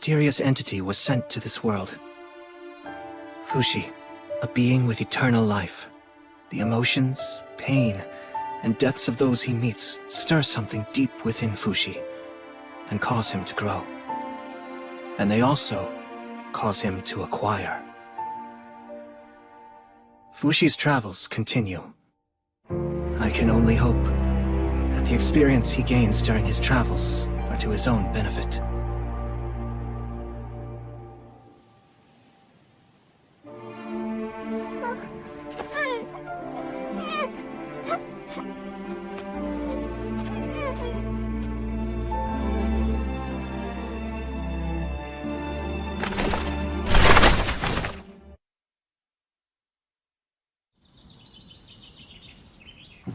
mysterious entity was sent to this world. Fushi, a being with eternal life. The emotions, pain, and deaths of those he meets stir something deep within Fushi and cause him to grow. And they also cause him to acquire. Fushi's travels continue. I can only hope that the experience he gains during his travels are to his own benefit.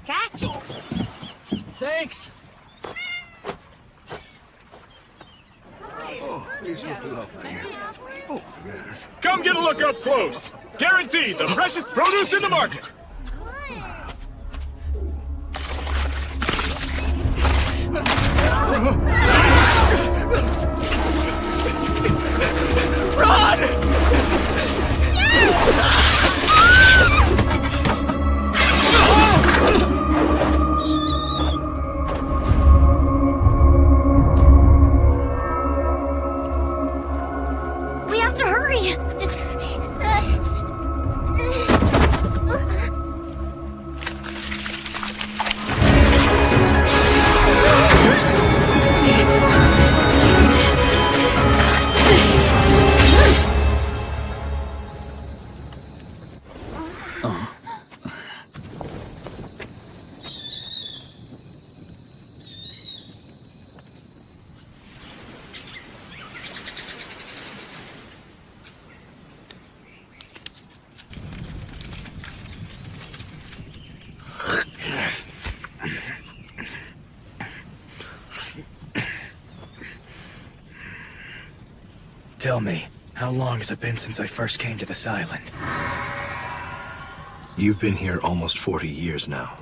Catch! Thanks! Come get a look up close! Guaranteed the freshest produce in the market! We have to hurry! Tell me, how long has it been since I first came to this island? You've been here almost 40 years now.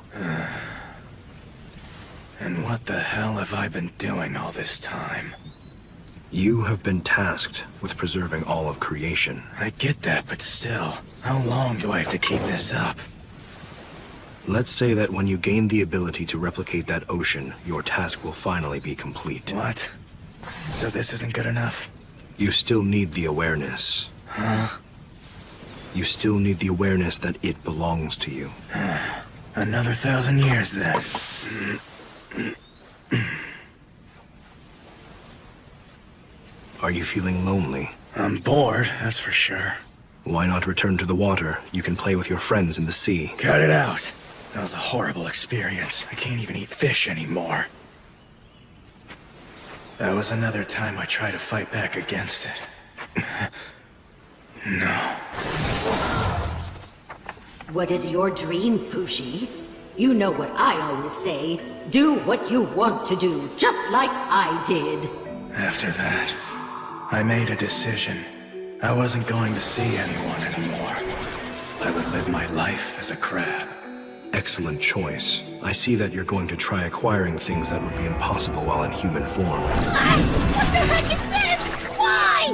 And what the hell have I been doing all this time? You have been tasked with preserving all of creation. I get that, but still, how long do I have to keep this up? Let's say that when you gain the ability to replicate that ocean, your task will finally be complete. What? So this isn't good enough? You still need the awareness. Huh? You still need the awareness that it belongs to you. Another 1,000 years, then. Are you feeling lonely? I'm bored, that's for sure. Why not return to the water? You can play with your friends in the sea. Cut it out. That was a horrible experience. I can't even eat fish anymore. That was another time I tried to fight back against it. No. What is your dream, Fushi? You know what I always say. Do what you want to do, just like I did. After that, I made a decision. I wasn't going to see anyone anymore. I would live my life as a crab. Excellent choice. I see that you're going to try acquiring things that would be impossible while in human form. What the heck is this? Why?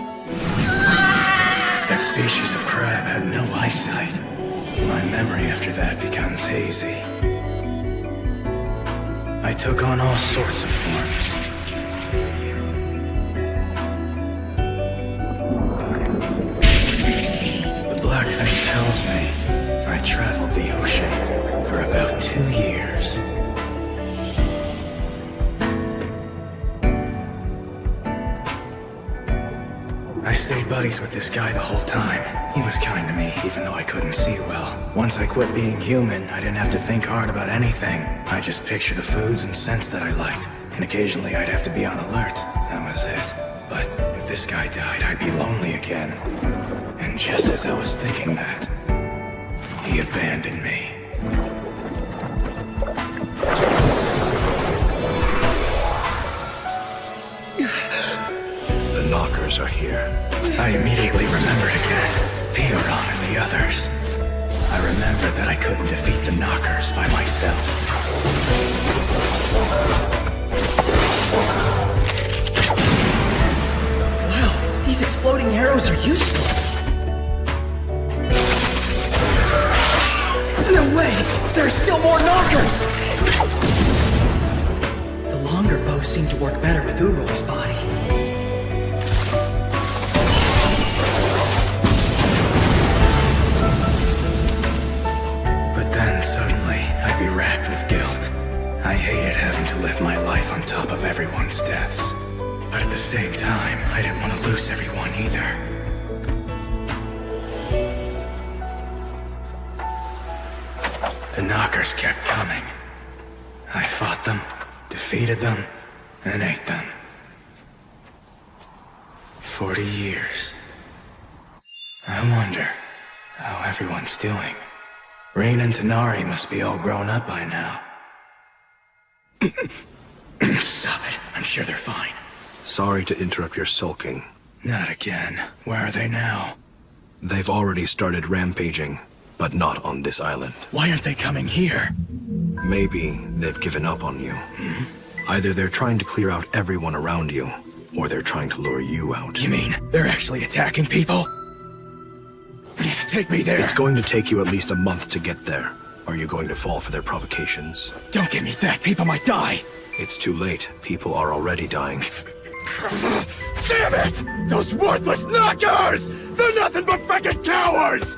That species of crab had no eyesight. My memory after that becomes hazy. I took on all sorts of forms. The black thing tells me I traveled the ocean for about 2 years. I stayed buddies with this guy the whole time. He was kind to me, even though I couldn't see well. Once I quit being human, I didn't have to think hard about anything. I just picture the foods and scents that I liked, and occasionally I'd have to be on alert. That was it. But if this guy died, I'd be lonely again. And just as I was thinking that, he abandoned me. The knockers are here. I immediately remembered again. Pioran and the others. I remembered that I couldn't defeat the knockers by myself. Well, these exploding arrows are useful. No way! There are still more knockers! The longer bows seem to work better with Uroy's body. But then suddenly, I'd be racked with guilt. I hated having to live my life on top of everyone's deaths. But at the same time, I didn't want to lose everyone either. The knockers kept coming. I fought them, defeated them, and ate them. 40 years. I wonder how everyone's doing. Rain and Tanari must be all grown up by now. Stop it. I'm sure they're fine. Sorry to interrupt your sulking. Not again. Where are they now? They've already started rampaging, but not on this island. Why aren't they coming here? Maybe they've given up on you. Either they're trying to clear out everyone around you, or they're trying to lure you out. You mean they're actually attacking people? Take me there. It's going to take you at least a month to get there. Are you going to fall for their provocations? Don't give me that. People might die. It's too late. People are already dying. Damn it! Those worthless knockers! They're nothing but frickin' cowards!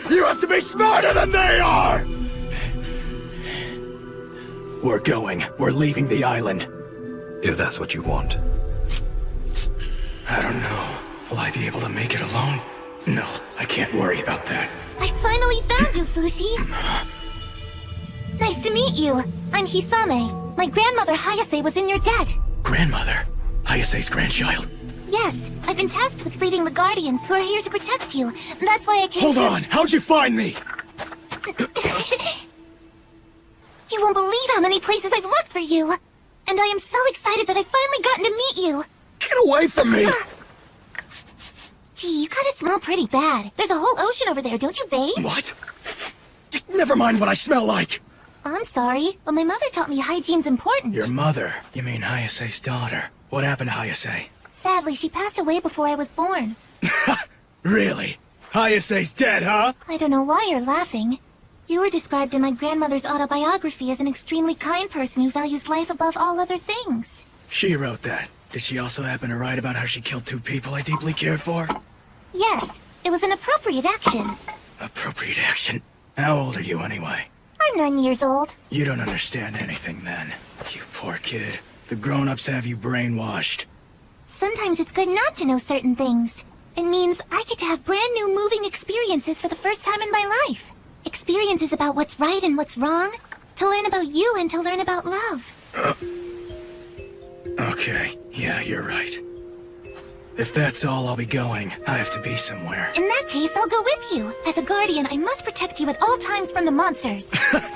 You have to be smarter than they are! We're going. We're leaving the island. If that's what you want. I don't know. Will I be able to make it alone? No, I can't worry about that. I finally found you, Fushi. Nice to meet you. I'm Hisame. My grandmother Hayase was in your debt. Grandmother? Hayase's grandchild? Yes, I've been tasked with leading the Guardians who are here to protect you. That's why I came Hold on! How'd you find me? You won't believe how many places I've looked for you. And I am so excited that I've finally gotten to meet you. Get away from me! Gee, you gotta smell pretty bad. There's a whole ocean over there, don't you bathe? What? Never mind what I smell like! I'm sorry, but my mother taught me hygiene's important. Your mother? You mean Hayase's daughter? What happened to Hayase? Sadly, she passed away before I was born. Really? Hayase's dead, huh? I don't know why you're laughing. You were described in my grandmother's autobiography as an extremely kind person who values life above all other things. She wrote that. Did she also happen to write about how she killed 2 people I deeply cared for? Yes, it was an appropriate action. Appropriate action? How old are you anyway? I'm 9 years old. You don't understand anything then. You poor kid. The grown-ups have you brainwashed. Sometimes it's good not to know certain things. It means I get to have brand new moving experiences for the first time in my life. Experiences about what's right and what's wrong. To learn about you and to learn about love. Okay, yeah, you're right. If that's all, I'll be going. I have to be somewhere. In that case, I'll go with you. As a guardian, I must protect you at all times from the monsters.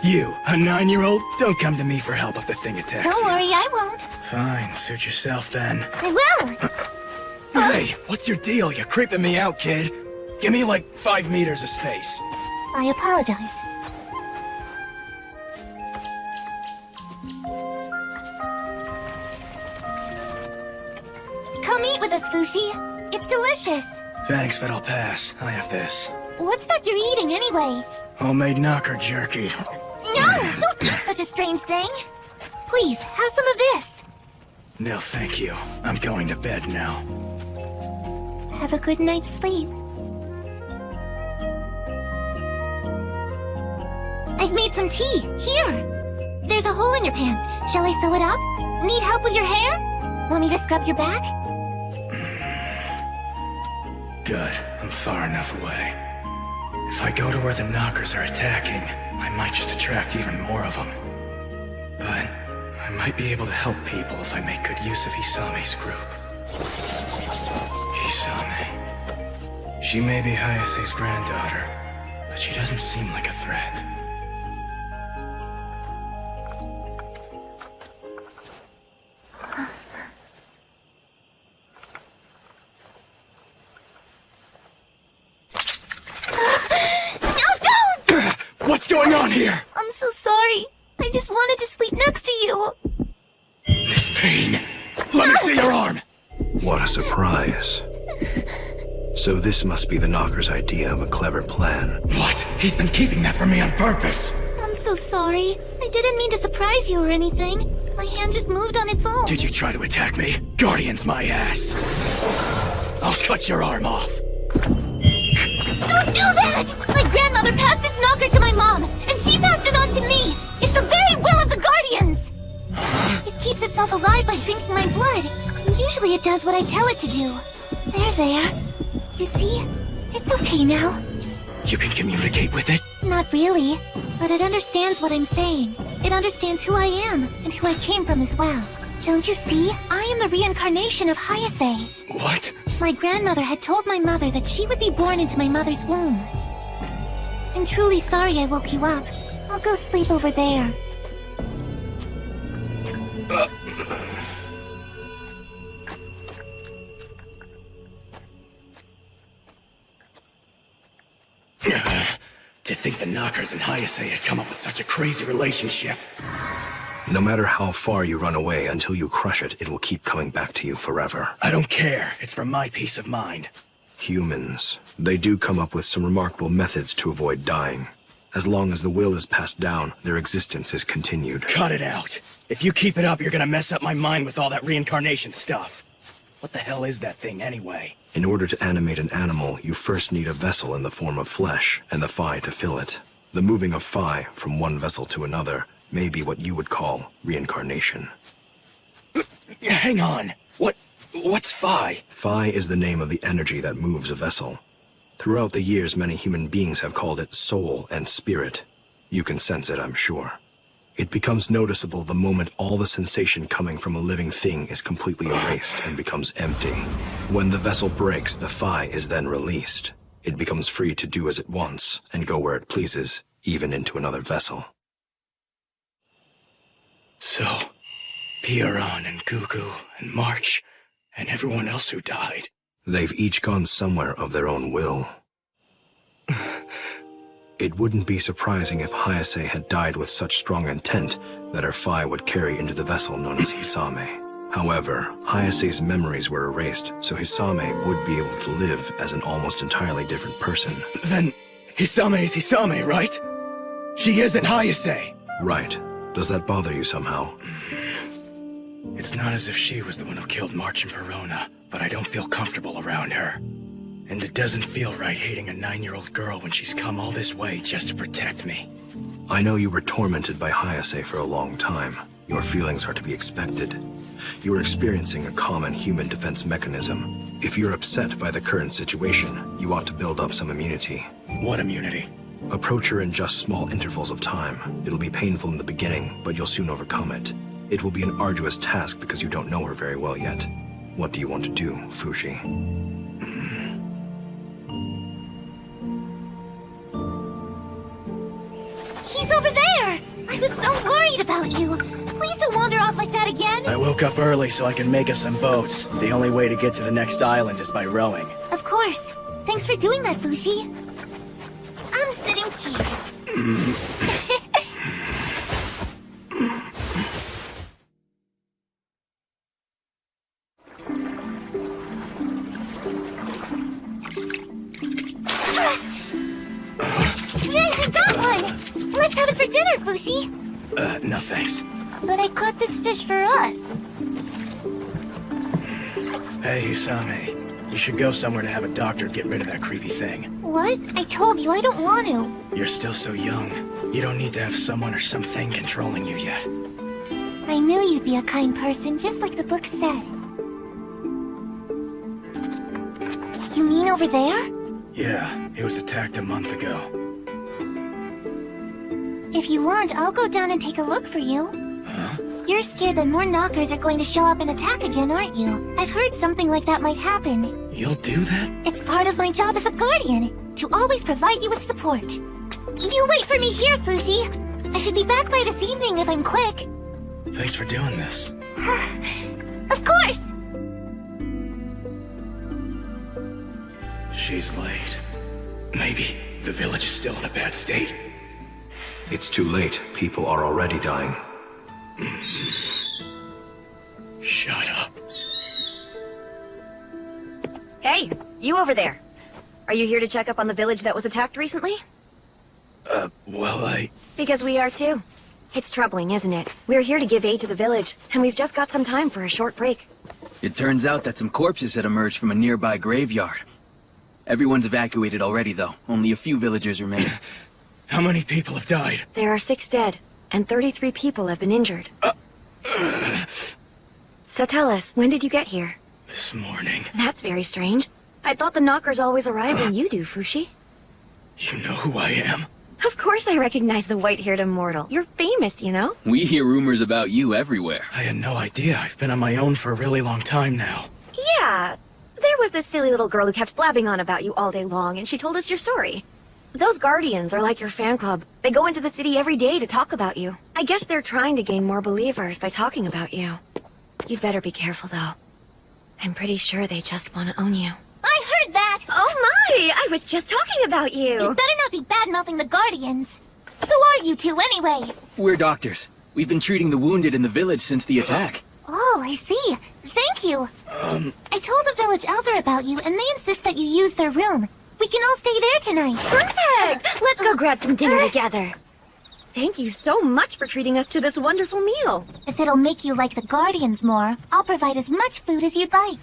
You, a 9-year-old? Don't come to me for help if the thing attacks Don't you. worry, I won't. Fine, suit yourself then. I will! Hey, what's your deal? You're creeping me out, kid. Give me like 5 meters of space. I apologize. Come eat with us, Fushi. It's delicious. Thanks, but I'll pass. I have this. What's that you're eating anyway? Homemade knocker jerky. No! Don't eat such a strange thing. Please, have some of this. No, thank you. I'm going to bed now. Have a good night's sleep. I've made some tea. Here. There's a hole in your pants. Shall I sew it up? Need help with your hair? Want me to scrub your back? Good. I'm far enough away. If I go to where the knockers are attacking, I might just attract even more of them. But I might be able to help people if I make good use of Hisame's group. Hisame. She may be Hayase's granddaughter, but she doesn't seem like a threat. What's going on here? I'm so sorry. I just wanted to sleep next to you. This pain. Let me see your arm. What a surprise. So this must be the Knocker's idea of a clever plan. What? He's been keeping that from me on purpose! I'm so sorry. I didn't mean to surprise you or anything. My hand just moved on its own. Did you try to attack me? Guardian's my ass! I'll cut your arm off! Don't do that! My grandmother passed this knocker to my mom, and she passed it on to me! It's the very will of the Guardians! It keeps itself alive by drinking my blood. Usually it does what I tell it to do. There. You see? It's okay now. You can communicate with it? Not really, but it understands what I'm saying. It understands who I am, and who I came from as well. Don't you see? I am the reincarnation of Hayase. What? My grandmother had told my mother that she would be born into my mother's womb. I'm truly sorry I woke you up. I'll go sleep over there. To think the Knockers and Hayase had come up with such a crazy relationship. No matter how far you run away, until you crush it, it will keep coming back to you forever. I don't care. It's for my peace of mind. Humans. They do come up with some remarkable methods to avoid dying. As long as the will is passed down, their existence is continued. Cut it out. If you keep it up, you're gonna mess up my mind with all that reincarnation stuff. What the hell is that thing, anyway? In order to animate an animal, you first need a vessel in the form of flesh, and the Phi to fill it. The moving of Phi from one vessel to another may be what you would call reincarnation. Hang on. What's Phi? Phi is the name of the energy that moves a vessel. Throughout the years, many human beings have called it soul and spirit. You can sense it, I'm sure. It becomes noticeable the moment all the sensation coming from a living thing is completely erased and becomes empty. When the vessel breaks, the Phi is then released. It becomes free to do as it wants and go where it pleases, even into another vessel. So, Pierron and Gugu and March and everyone else who died. They've each gone somewhere of their own will. It wouldn't be surprising if Hayase had died with such strong intent that her Phi would carry into the vessel known as Hisame. However, Hayase's memories were erased, so Hisame would be able to live as an almost entirely different person. Then, Hisame is Hisame, right? She isn't Hayase! Right. Does that bother you somehow? It's not as if she was the one who killed March and Perona, but I don't feel comfortable around her. And it doesn't feel right hating a 9-year-old girl when she's come all this way just to protect me. I know you were tormented by Hayase for a long time. Your feelings are to be expected. You are experiencing a common human defense mechanism. If you're upset by the current situation, you ought to build up some immunity. What immunity? Approach her in just small intervals of time. It'll be painful in the beginning, but you'll soon overcome it. It will be an arduous task because you don't know her very well yet. What do you want to do, Fushi? He's over there! I was so worried about you. Please don't wander off like that again. I woke up early so I can make us some boats. The only way to get to the next island is by rowing. Of course. Thanks for doing that, Fushi. I'm sitting here. Yay, I got one! Let's have it for dinner, Fushi. No thanks. But I caught this fish for us. Hey, Hisame. You should go somewhere to have a doctor get rid of that creepy thing. What? I told you I don't want to. You're still so young. You don't need to have someone or something controlling you yet. I knew you'd be a kind person, just like the book said. You mean over there? Yeah, it was attacked a month ago. If you want, I'll go down and take a look for you. Huh? You're scared that more knockers are going to show up and attack again, aren't you? I've heard something like that might happen. You'll do that? It's part of my job as a guardian, to always provide you with support. You wait for me here, Fushi. I should be back by this evening if I'm quick. Thanks for doing this. Of course! She's late. Maybe the village is still in a bad state. It's too late. People are already dying. Shut up. Hey, you over there. Are you here to check up on the village that was attacked recently? Well, Because we are too. It's troubling, isn't it? We're here to give aid to the village, and we've just got some time for a short break. It turns out that some corpses had emerged from a nearby graveyard. Everyone's evacuated already, though. Only a few villagers remain. How many people have died? There are 6 dead, and 33 people have been injured. So tell us, when did you get here? This morning. That's very strange. I thought the knockers always arrive when you do, Fushi. You know who I am? Of course I recognize the white-haired Immortal. You're famous, you know? We hear rumors about you everywhere. I had no idea. I've been on my own for a really long time now. Yeah. There was this silly little girl who kept blabbing on about you all day long, and she told us your story. Those Guardians are like your fan club. They go into the city every day to talk about you. I guess they're trying to gain more believers by talking about you. You'd better be careful, though. I'm pretty sure they just want to own you. I heard that! Oh my! I was just talking about you! You better not be bad-mouthing the Guardians. Who are you two, anyway? We're doctors. We've been treating the wounded in the village since the attack. Oh, I see. Thank you. I told the village elder about you, and they insist that you use their room. We can all stay there tonight. Perfect! Let's go grab some dinner together. Thank you so much for treating us to this wonderful meal. If it'll make you like the Guardians more, I'll provide as much food as you'd like.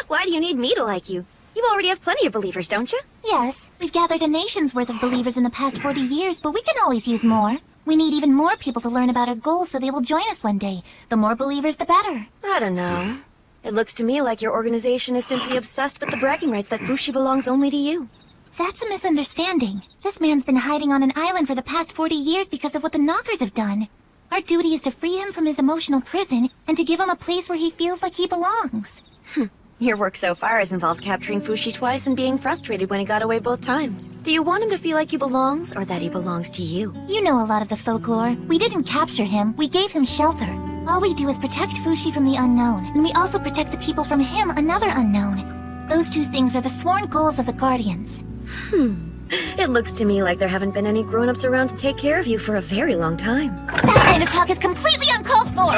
Why do you need me to like you? You already have plenty of believers, don't you? Yes, we've gathered a nation's worth of believers in the past 40 years, but we can always use more. We need even more people to learn about our goals so they will join us one day. The more believers, the better. I don't know. It looks to me like your organization is simply obsessed with the bragging rights that Fushi belongs only to you. That's a misunderstanding. This man's been hiding on an island for the past 40 years because of what the Knockers have done. Our duty is to free him from his emotional prison and to give him a place where he feels like he belongs. Your work so far has involved capturing Fushi twice and being frustrated when he got away both times. Do you want him to feel like he belongs, or that he belongs to you? You know a lot of the folklore. We didn't capture him, we gave him shelter. All we do is protect Fushi from the unknown, and we also protect the people from him, another unknown. Those two things are the sworn goals of the Guardians. It looks to me like there haven't been any grown-ups around to take care of you for a very long time. That kind of talk is completely uncalled for!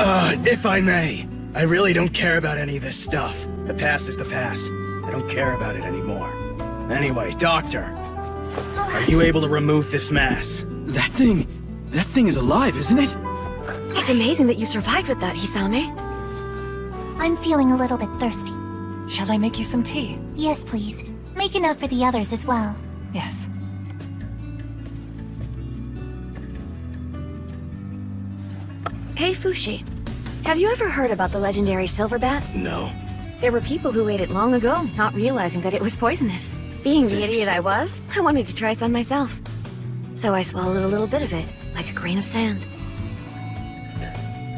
If I may, I really don't care about any of this stuff. The past is the past. I don't care about it anymore. Anyway, Doctor, are you able to remove this mass? That thing is alive, isn't it? It's amazing that you survived with that, Hisame. I'm feeling a little bit thirsty. Shall I make you some tea? Yes, please. Make enough for the others as well. Yes. Hey, Fushi. Have you ever heard about the legendary silver bat? No. There were people who ate it long ago, not realizing that it was poisonous. Being the idiot I was, I wanted to try some myself. So I swallowed a little bit of it, like a grain of sand.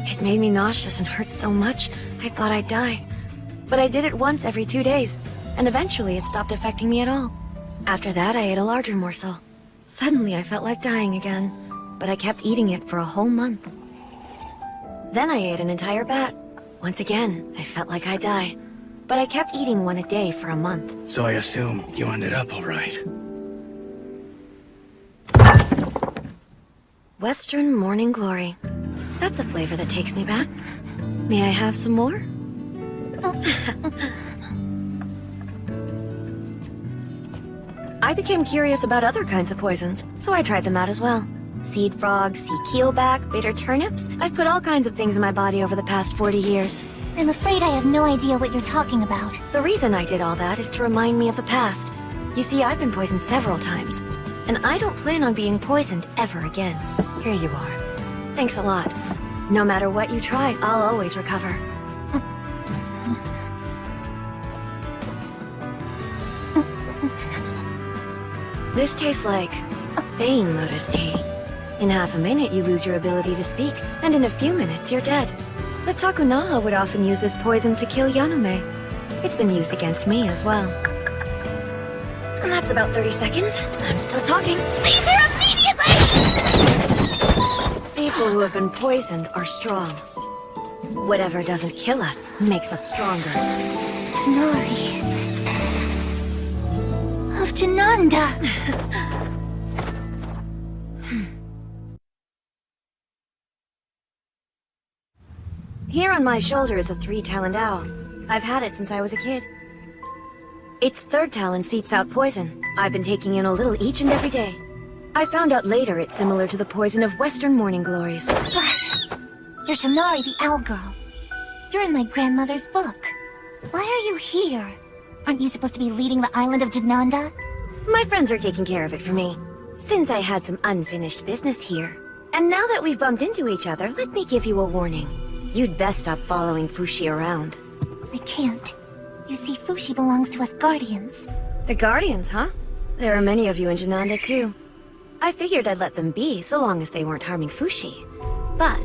It made me nauseous and hurt so much, I thought I'd die. But I did it once every 2 days, and eventually it stopped affecting me at all. After that, I ate a larger morsel. Suddenly, I felt like dying again, but I kept eating it for a whole month. Then I ate an entire bat. Once again, I felt like I'd die, but I kept eating one a day for a month. So I assume you ended up all right. Western Morning Glory. That's a flavor that takes me back. May I have some more? I became curious about other kinds of poisons, so I tried them out as well. Seed frogs, sea keelback, bitter turnips. I've put all kinds of things in my body over the past 40 years. I'm afraid I have no idea what you're talking about. The reason I did all that is to remind me of the past. You see, I've been poisoned several times, and I don't plan on being poisoned ever again. Here you are. Thanks a lot. No matter what you try, I'll always recover. This tastes like Bane Lotus tea. In half a minute, you lose your ability to speak, and in a few minutes, you're dead. But Takunaha would often use this poison to kill Yanume. It's been used against me as well. And that's about 30 seconds. I'm still talking. Leave her immediately! People who have been poisoned are strong. Whatever doesn't kill us makes us stronger. Tenori. Of Jananda. Here on my shoulder is a 3-taloned owl. I've had it since I was a kid. Its third talon seeps out poison. I've been taking in a little each and every day. I found out later it's similar to the poison of Western morning glories. You're Tamari, the owl girl. You're in my grandmother's book. Why are you here? Aren't you supposed to be leading the island of Jananda? My friends are taking care of it for me, since I had some unfinished business here. And now that we've bumped into each other, let me give you a warning. You'd best stop following Fushi around. I can't. You see, Fushi belongs to us Guardians. The Guardians, huh? There are many of you in Jananda, too. I figured I'd let them be, so long as they weren't harming Fushi. But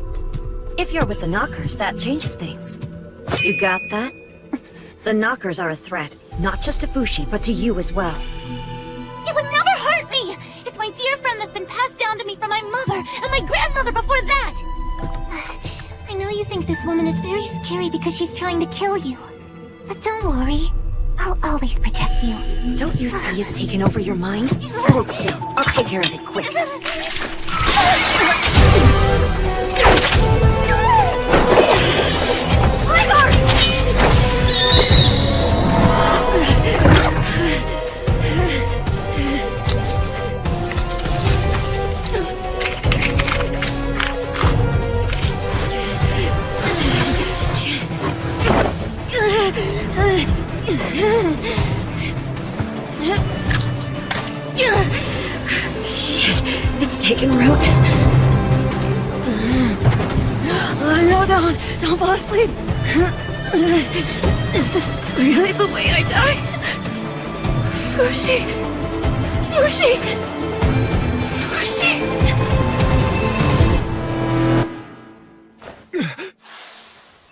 if you're with the Knockers, that changes things. You got that? The Knockers are a threat, not just to Fushi, but to you as well. You would never hurt me! It's my dear friend that's been passed down to me from my mother and my grandmother before that! I know you think this woman is very scary because she's trying to kill you. But don't worry. I'll always protect you. Don't you see it's taken over your mind? Hold still. I'll take care of it quick. Shit, it's taken root. No, don't fall asleep. Is this really the way I die? Fushi.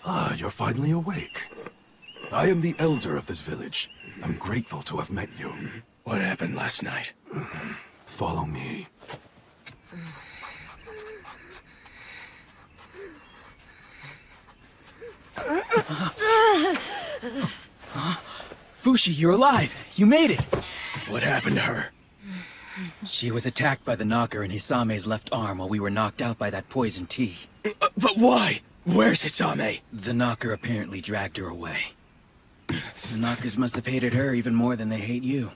Ah, you're finally awake. I am the elder of this village. I'm grateful to have met you. What happened last night? Follow me. Fushi, you're alive! You made it! What happened to her? She was attacked by the knocker in Hisame's left arm while we were knocked out by that poison tea. But why? Where's Hisame? The knocker apparently dragged her away. The knockers must have hated her even more than they hate you.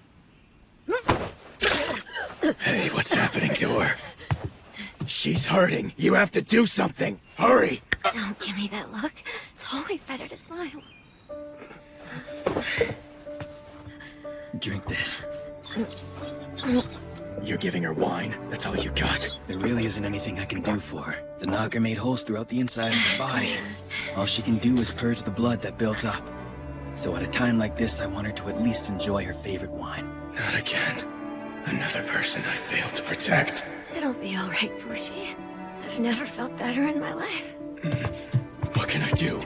Hey, what's happening to her? She's hurting. You have to do something. Hurry! Don't give me that look. It's always better to smile. Drink this. You're giving her wine? That's all you got? There really isn't anything I can do for her. The knocker made holes throughout the inside of her body. All she can do is purge the blood that builds up. So at a time like this, I want her to at least enjoy her favorite wine. Not again. Another person I failed to protect. It'll be all right, Fushi. I've never felt better in my life. What can I do?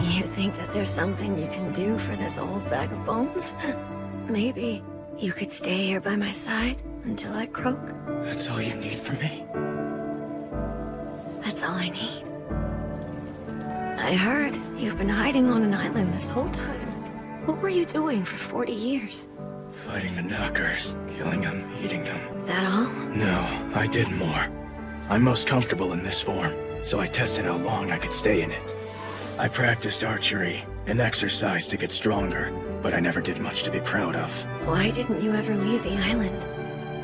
You think that there's something you can do for this old bag of bones? Maybe you could stay here by my side until I croak? That's all you need from me? That's all I need. I heard you've been hiding on an island this whole time. What were you doing for 40 years? Fighting the knockers, killing them, eating them. That all? No, I did more. I'm most comfortable in this form, so I tested how long I could stay in it. I practiced archery and exercise to get stronger, but I never did much to be proud of. Why didn't you ever leave the island?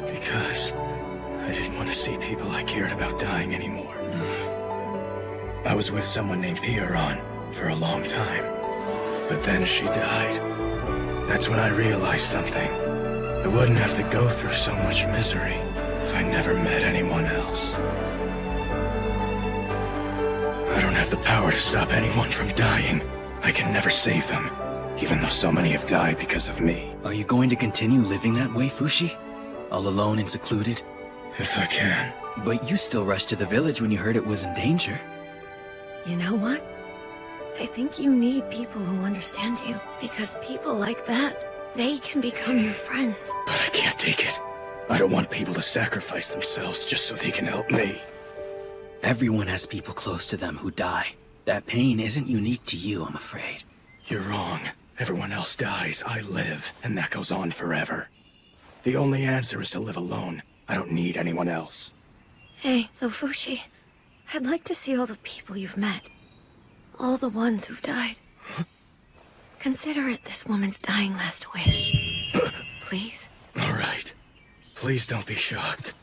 Because I didn't want to see people I cared about dying anymore. I was with someone named Pierron for a long time, but then she died. That's when I realized something. I wouldn't have to go through so much misery if I never met anyone else. I don't have the power to stop anyone from dying. I can never save them, even though so many have died because of me. Are you going to continue living that way, Fushi? All alone and secluded? If I can. But you still rushed to the village when you heard it was in danger. You know what? I think you need people who understand you. Because people like that, they can become your friends. But I can't take it. I don't want people to sacrifice themselves just so they can help me. Everyone has people close to them who die. That pain isn't unique to you, I'm afraid. You're wrong. Everyone else dies, I live, and that goes on forever. The only answer is to live alone. I don't need anyone else. Hey, so Fushi, I'd like to see all the people you've met. All the ones who've died. Consider it this woman's dying last wish. Please? All right. Please don't be shocked.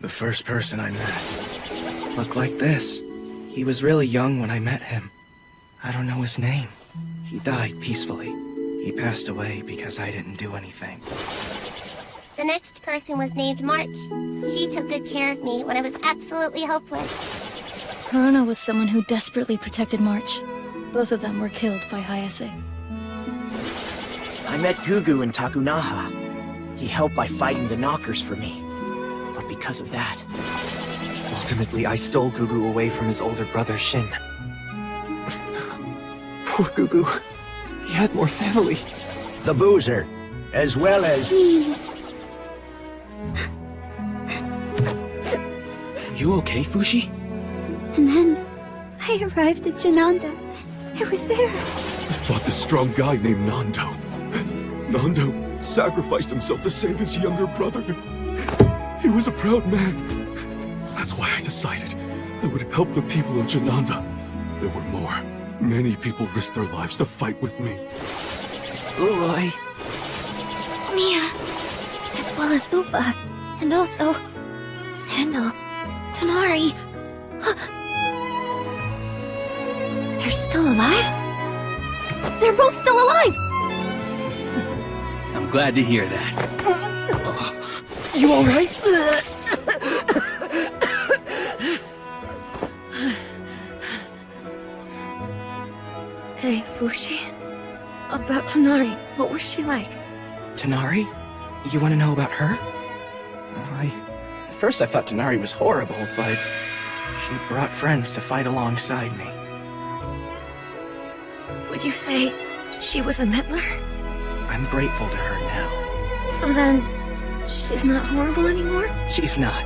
The first person I met looked like this. He was really young when I met him. I don't know his name. He died peacefully. He passed away because I didn't do anything. The next person was named March. She took good care of me when I was absolutely helpless. Haruna was someone who desperately protected March. Both of them were killed by Hayase. I met Gugu in Takunaha. He helped by fighting the Knockers for me. But because of that... Ultimately, I stole Gugu away from his older brother, Shin. Poor Gugu. He had more family. The Boozer, as well as... You okay, Fushi? And then, I arrived at Jananda. It was there. I fought this strong guy named Nando. Nando sacrificed himself to save his younger brother. He was a proud man. That's why I decided I would help the people of Jananda. There were more. Many people risked their lives to fight with me. Uroi. Mia, as well as Upa, and also Sandal, Tonari. They're still alive? They're both still alive! I'm glad to hear that. You alright? Hey, Fushi. About Tonari, what was she like? Tonari? You want to know about her? At first I thought Tonari was horrible, but she brought friends to fight alongside me. Would you say she was a meddler? I'm grateful to her now. So then, she's not horrible anymore? She's not.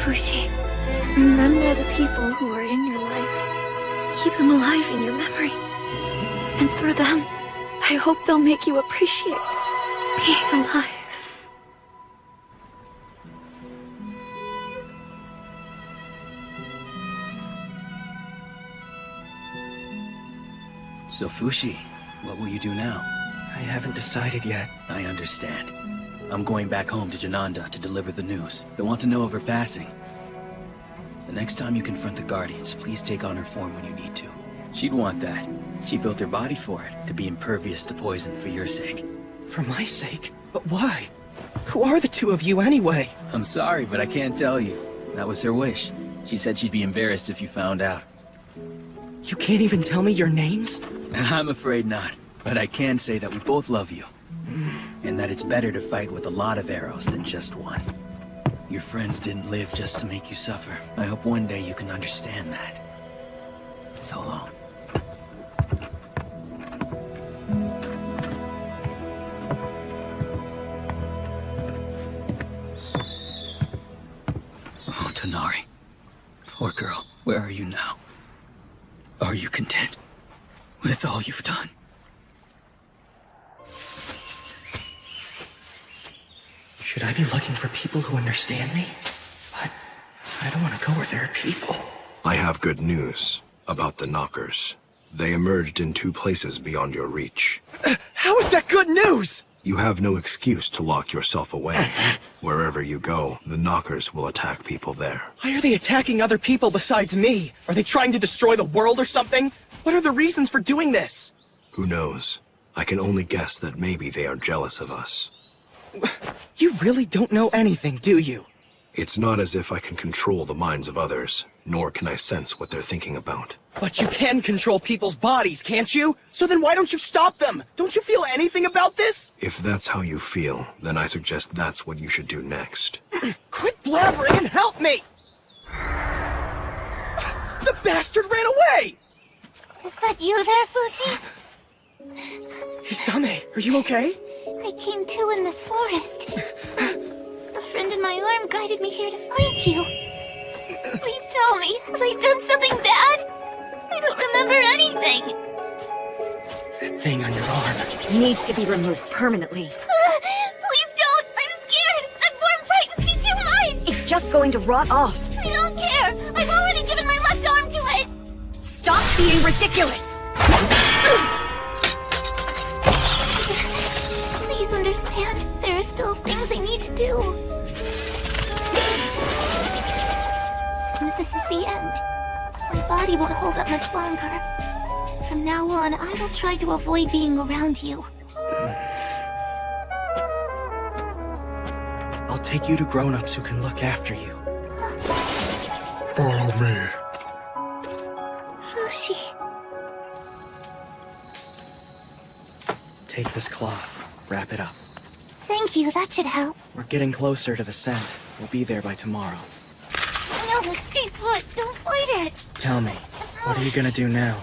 Fushi, remember the people who are in your life. Keep them alive in your memory. And through them, I hope they'll make you appreciate being alive. So Fushi, what will you do now? I haven't decided yet. I understand. I'm going back home to Jananda to deliver the news. They want to know of her passing. The next time you confront the Guardians, please take on her form when you need to. She'd want that. She built her body for it, to be impervious to poison for your sake. For my sake? But why? Who are the two of you anyway? I'm sorry, but I can't tell you. That was her wish. She said she'd be embarrassed if you found out. You can't even tell me your names? I'm afraid not, but I can say that we both love you. And that it's better to fight with a lot of arrows than just one. Your friends didn't live just to make you suffer. I hope one day you can understand that. So long. Oh, Tonari. Poor girl, where are you now? Are you content with all you've done? Should I be looking for people who understand me? But I don't want to go where there are people. I have good news about the Knockers. They emerged in 2 places beyond your reach. How is that good news? You have no excuse to lock yourself away. Wherever you go, the Knockers will attack people there. Why are they attacking other people besides me? Are they trying to destroy the world or something? What are the reasons for doing this? Who knows? I can only guess that maybe they are jealous of us. You really don't know anything, do you? It's not as if I can control the minds of others, nor can I sense what they're thinking about. But you can control people's bodies, can't you? So then why don't you stop them? Don't you feel anything about this? If that's how you feel, then I suggest that's what you should do next. Quit blabbering and help me! The bastard ran away! Is that you there, Fushi? Hisame, are you okay? I came to in this forest. A friend in my arm guided me here to find you. Please tell me, have I done something bad? I don't remember anything. That thing on your arm Needs to be removed permanently. Please don't! I'm scared! That form frightens me too much! It's just going to rot off. I don't care! I've already given my left arm to it! Stop being ridiculous! Please understand, there are still things I need to do. Seems this is the end. My body won't hold up much longer. From now on, I will try to avoid being around you. I'll take you to grown-ups who can look after you. Follow me. Fushi. Take this cloth. Wrap it up. Thank you, that should help. We're getting closer to the scent. We'll be there by tomorrow. No, stay put. Don't fight it. Tell me, what are you gonna do now?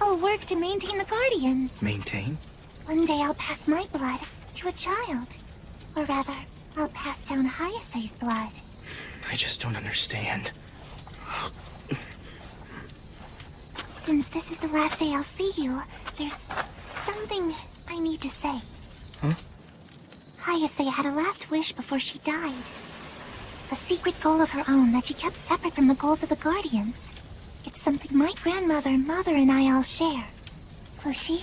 I'll work to maintain the Guardians. Maintain? One day I'll pass my blood to a child. Or rather, I'll pass down Hayase's blood. I just don't understand. Since this is the last day I'll see you, there's something I need to say. Huh? Hayase had a last wish before she died. A secret goal of her own that she kept separate from the goals of the Guardians. It's something my grandmother, mother, and I all share. Fushi,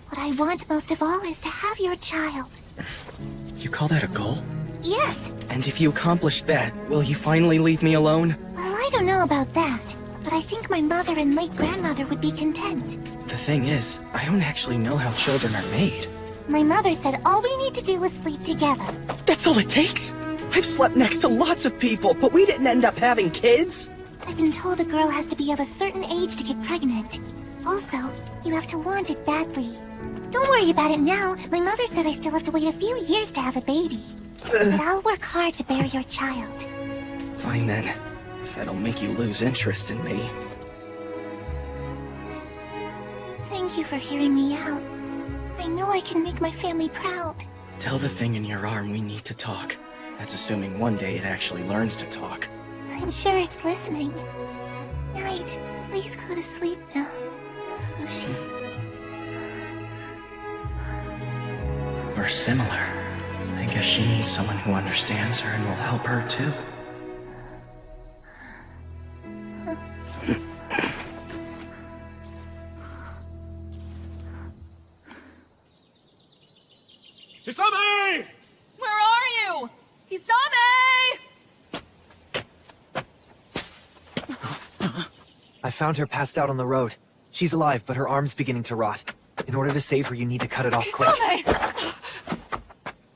what I want most of all is to have your child. You call that a goal? Yes. And if you accomplish that, will you finally leave me alone? Well, I don't know about that, but I think my mother and late grandmother would be content. The thing is, I don't actually know how children are made. My mother said all we need to do is sleep together. That's all it takes? I've slept next to lots of people, but we didn't end up having kids? I've been told a girl has to be of a certain age to get pregnant. Also, you have to want it badly. Don't worry about it now. My mother said I still have to wait a few years to have a baby. But I'll work hard to bear your child. Fine then. If that'll make you lose interest in me. Thank you for hearing me out. I know I can make my family proud. Tell the thing in your arm we need to talk. That's assuming one day it actually learns to talk. I'm sure it's listening. Night, please go to sleep now. Fushi. We're similar. I guess she needs someone who understands her and will help her too. Hisame! Where are you? Hisame! I found her passed out on the road. She's alive, but her arm's beginning to rot. In order to save her, you need to cut it off quick.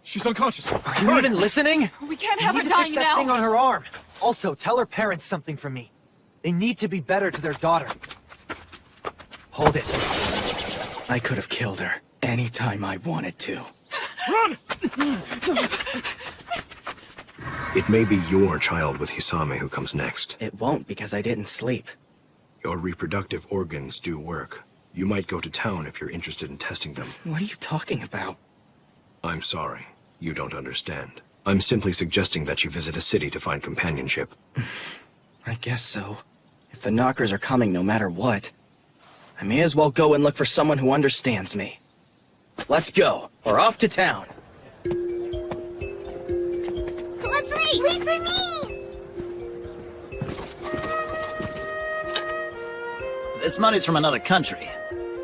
She's unconscious. Are you even listening? We can't You have need her to dying fix that now. thing on her arm. Also, tell her parents something from me. They need to be better to their daughter. Hold it. I could have killed her anytime I wanted to. Run! It may be your child with Hisame who comes next. It won't because I didn't sleep. Your reproductive organs do work. You might go to town if you're interested in testing them. What are you talking about? I'm sorry. You don't understand. I'm simply suggesting that you visit a city to find companionship. I guess so. If the knockers are coming no matter what, I may as well go and look for someone who understands me. Let's go. We're off to town. Let's race! Wait for me! This money's from another country.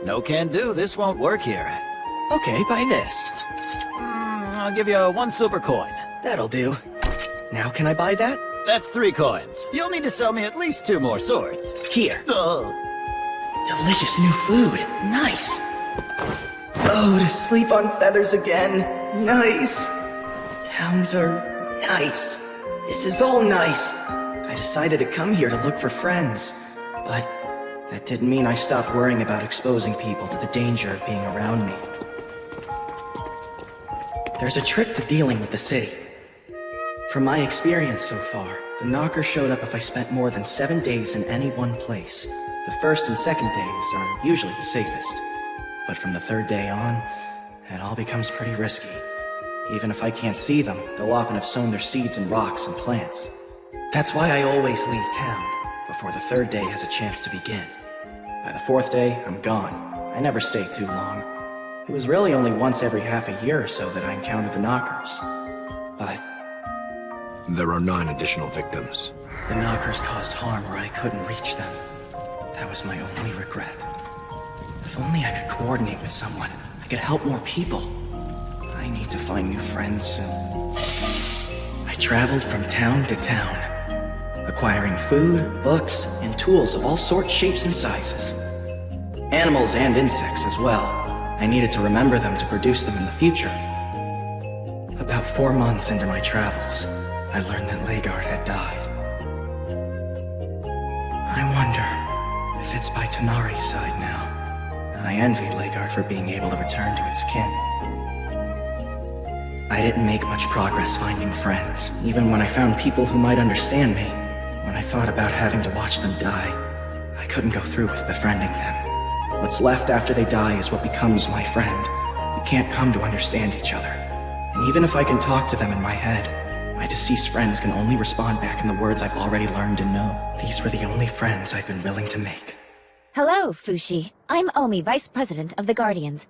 No can do, this won't work here. Okay, buy this. I'll give you 1 silver coin. That'll do. Now can I buy that? That's 3 coins. You'll need to sell me at least 2 more swords. Here. Delicious new food. Nice. Oh, to sleep on feathers again. Nice. Towns are nice. This is all nice. I decided to come here to look for friends. But that didn't mean I stopped worrying about exposing people to the danger of being around me. There's a trick to dealing with the city. From my experience so far, the knocker showed up if I spent more than 7 days in any one place. The first and second days are usually the safest. But from the third day on, it all becomes pretty risky. Even if I can't see them, they'll often have sown their seeds in rocks and plants. That's why I always leave town, before the third day has a chance to begin. By the fourth day, I'm gone. I never stay too long. It was really only once every half a year or so that I encountered the knockers. But there are 9 additional victims. The knockers caused harm where I couldn't reach them. That was my only regret. If only I could coordinate with someone, I could help more people. I need to find new friends soon. I traveled from town to town, acquiring food, books, and tools of all sorts, shapes, and sizes. Animals and insects as well. I needed to remember them to produce them in the future. About 4 months into my travels, I learned that Leigard had died. I wonder if it's by Tonari's side now. I envy Leigard for being able to return to its kin. I didn't make much progress finding friends, even when I found people who might understand me. When I thought about having to watch them die, I couldn't go through with befriending them. What's left after they die is what becomes my friend. We can't come to understand each other. And even if I can talk to them in my head, my deceased friends can only respond back in the words I've already learned to know. These were the only friends I've been willing to make. Hello, Fushi. I'm Omi, Vice President of the Guardians.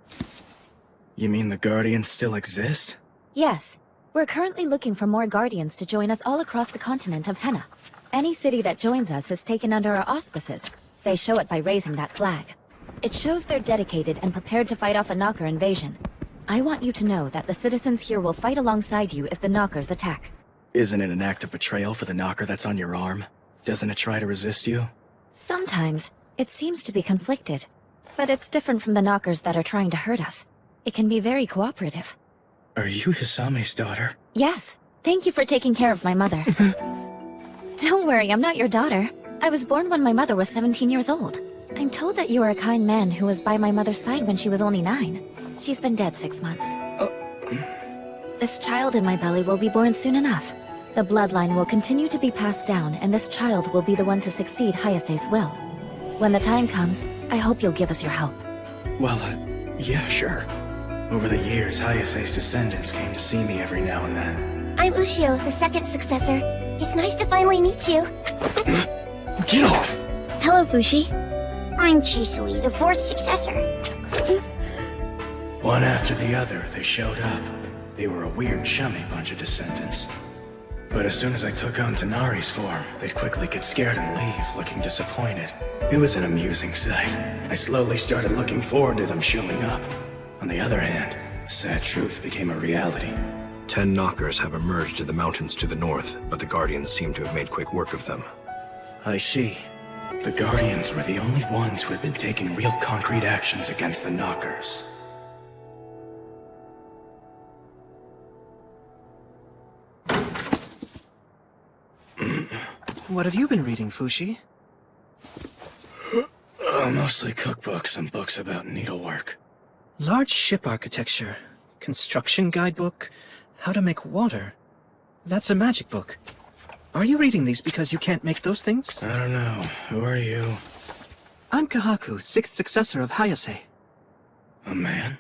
You mean the Guardians still exist? Yes. We're currently looking for more Guardians to join us all across the continent of Henna. Any city that joins us is taken under our auspices. They show it by raising that flag. It shows they're dedicated and prepared to fight off a Knocker invasion. I want you to know that the citizens here will fight alongside you if the Knockers attack. Isn't it an act of betrayal for the Knocker that's on your arm? Doesn't it try to resist you? Sometimes, it seems to be conflicted. But it's different from the Knockers that are trying to hurt us. It can be very cooperative. Are you Hisame's daughter? Yes. Thank you for taking care of my mother. Don't worry, I'm not your daughter. I was born when my mother was 17 years old. I'm told that you are a kind man who was by my mother's side when she was only 9. She's been dead 6 months. This child in my belly will be born soon enough. The bloodline will continue to be passed down, and this child will be the one to succeed Hayase's will. When the time comes, I hope you'll give us your help. Well, yeah, sure. Over the years, Hayase's descendants came to see me every now and then. I'm Ushio, the second successor. It's nice to finally meet you. Get off! Hello, Fushi. I'm Chisui, the fourth successor. One after the other, they showed up. They were a weird, chummy bunch of descendants. But as soon as I took on Tonari's form, they'd quickly get scared and leave, looking disappointed. It was an amusing sight. I slowly started looking forward to them showing up. On the other hand, the sad truth became a reality. 10 Knockers have emerged in the mountains to the north, but the Guardians seem to have made quick work of them. I see. The Guardians were the only ones who had been taking real concrete actions against the Knockers. What have you been reading, Fushi? Mostly cookbooks and books about needlework. Large ship architecture, construction guidebook, how to make water. That's a magic book. Are you reading these because you can't make those things? I don't know. Who are you? I'm Kahaku, 6th successor of Hayase. A man?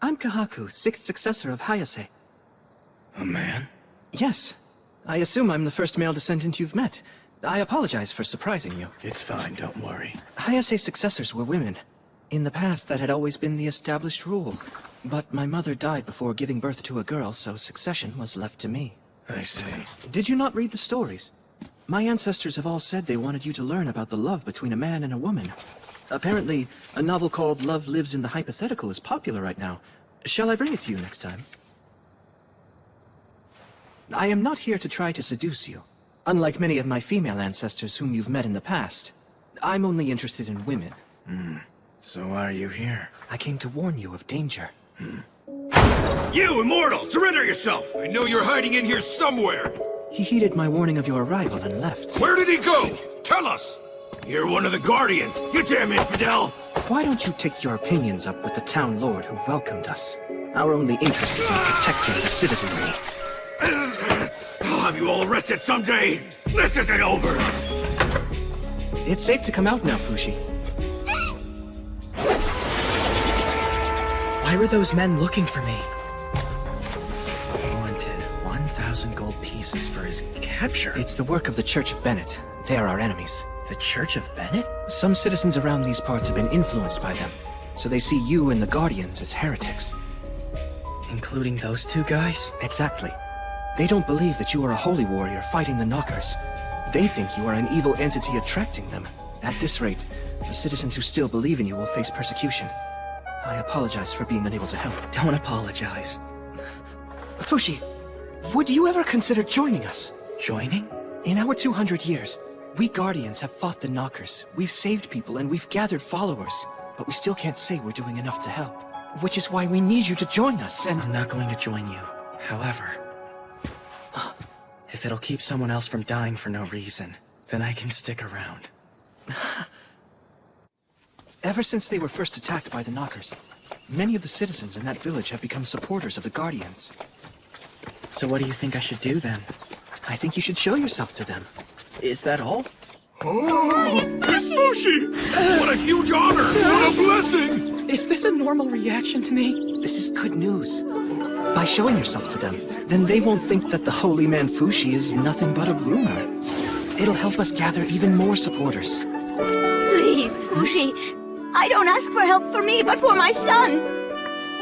I'm Kahaku, 6th successor of Hayase. A man? Yes. I assume I'm the first male descendant you've met. I apologize for surprising you. It's fine, don't worry. Hayase's successors were women. In the past, that had always been the established rule. But my mother died before giving birth to a girl, so succession was left to me. I see. Did you not read the stories? My ancestors have all said they wanted you to learn about the love between a man and a woman. Apparently, a novel called Love Lives in the Hypothetical is popular right now. Shall I bring it to you next time? I am not here to try to seduce you. Unlike many of my female ancestors whom you've met in the past, I'm only interested in women. So why are you here? I came to warn you of danger. You, Immortal! Surrender yourself! I know you're hiding in here somewhere! He heeded my warning of your arrival and left. Where did he go? Tell us! You're one of the Guardians, you damn infidel! Why don't you take your opinions up with the town lord who welcomed us? Our only interest is in protecting the citizenry. I'll have you all arrested someday! This isn't over! It's safe to come out now, Fushi. Why were those men looking for me? Wanted 1,000 gold pieces for his capture. It's the work of the Church of Bennett. They are our enemies. The Church of Bennett? Some citizens around these parts have been influenced by them, so they see you and the Guardians as heretics. Including those two guys? Exactly. They don't believe that you are a holy warrior fighting the Knockers. They think you are an evil entity attracting them. At this rate, the citizens who still believe in you will face persecution. I apologize for being unable to help. Don't apologize. Fushi, would you ever consider joining us? Joining? In our 200 years, we Guardians have fought the Knockers. We've saved people and we've gathered followers. But we still can't say we're doing enough to help. Which is why we need you to join us, and... I'm not going to join you. However, if it'll keep someone else from dying for no reason, then I can stick around. Ever since they were first attacked by the Knockers, many of the citizens in that village have become supporters of the Guardians. So what do you think I should do then? I think you should show yourself to them. Is that all? Oh, it's Fushi! What a huge honor! What a blessing! Is this a normal reaction to me? This is good news. By showing yourself to them, then they won't think that the holy man Fushi is nothing but a rumor. It'll help us gather even more supporters. Please, Fushi. I don't ask for help for me, but for my son.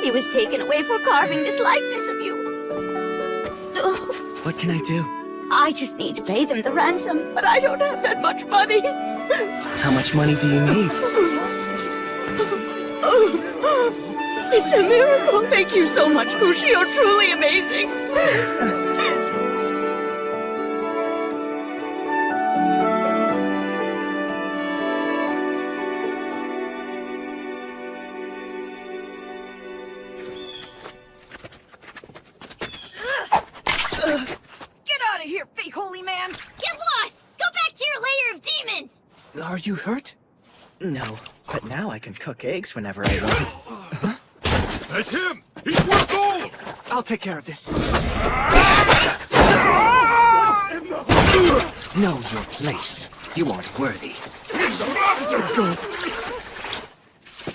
He was taken away for carving this likeness of you. What can I do? I just need to pay them the ransom, but I don't have that much money. How much money do you need? It's a miracle. Thank you so much, Fushi. You're truly amazing. Get out of here, fake holy man! Get lost! Go back to your lair of demons! Are you hurt? No, but now I can cook eggs whenever I want. That's him! He's worth gold! I'll take care of this. Know your place. You aren't worthy. He's a monster!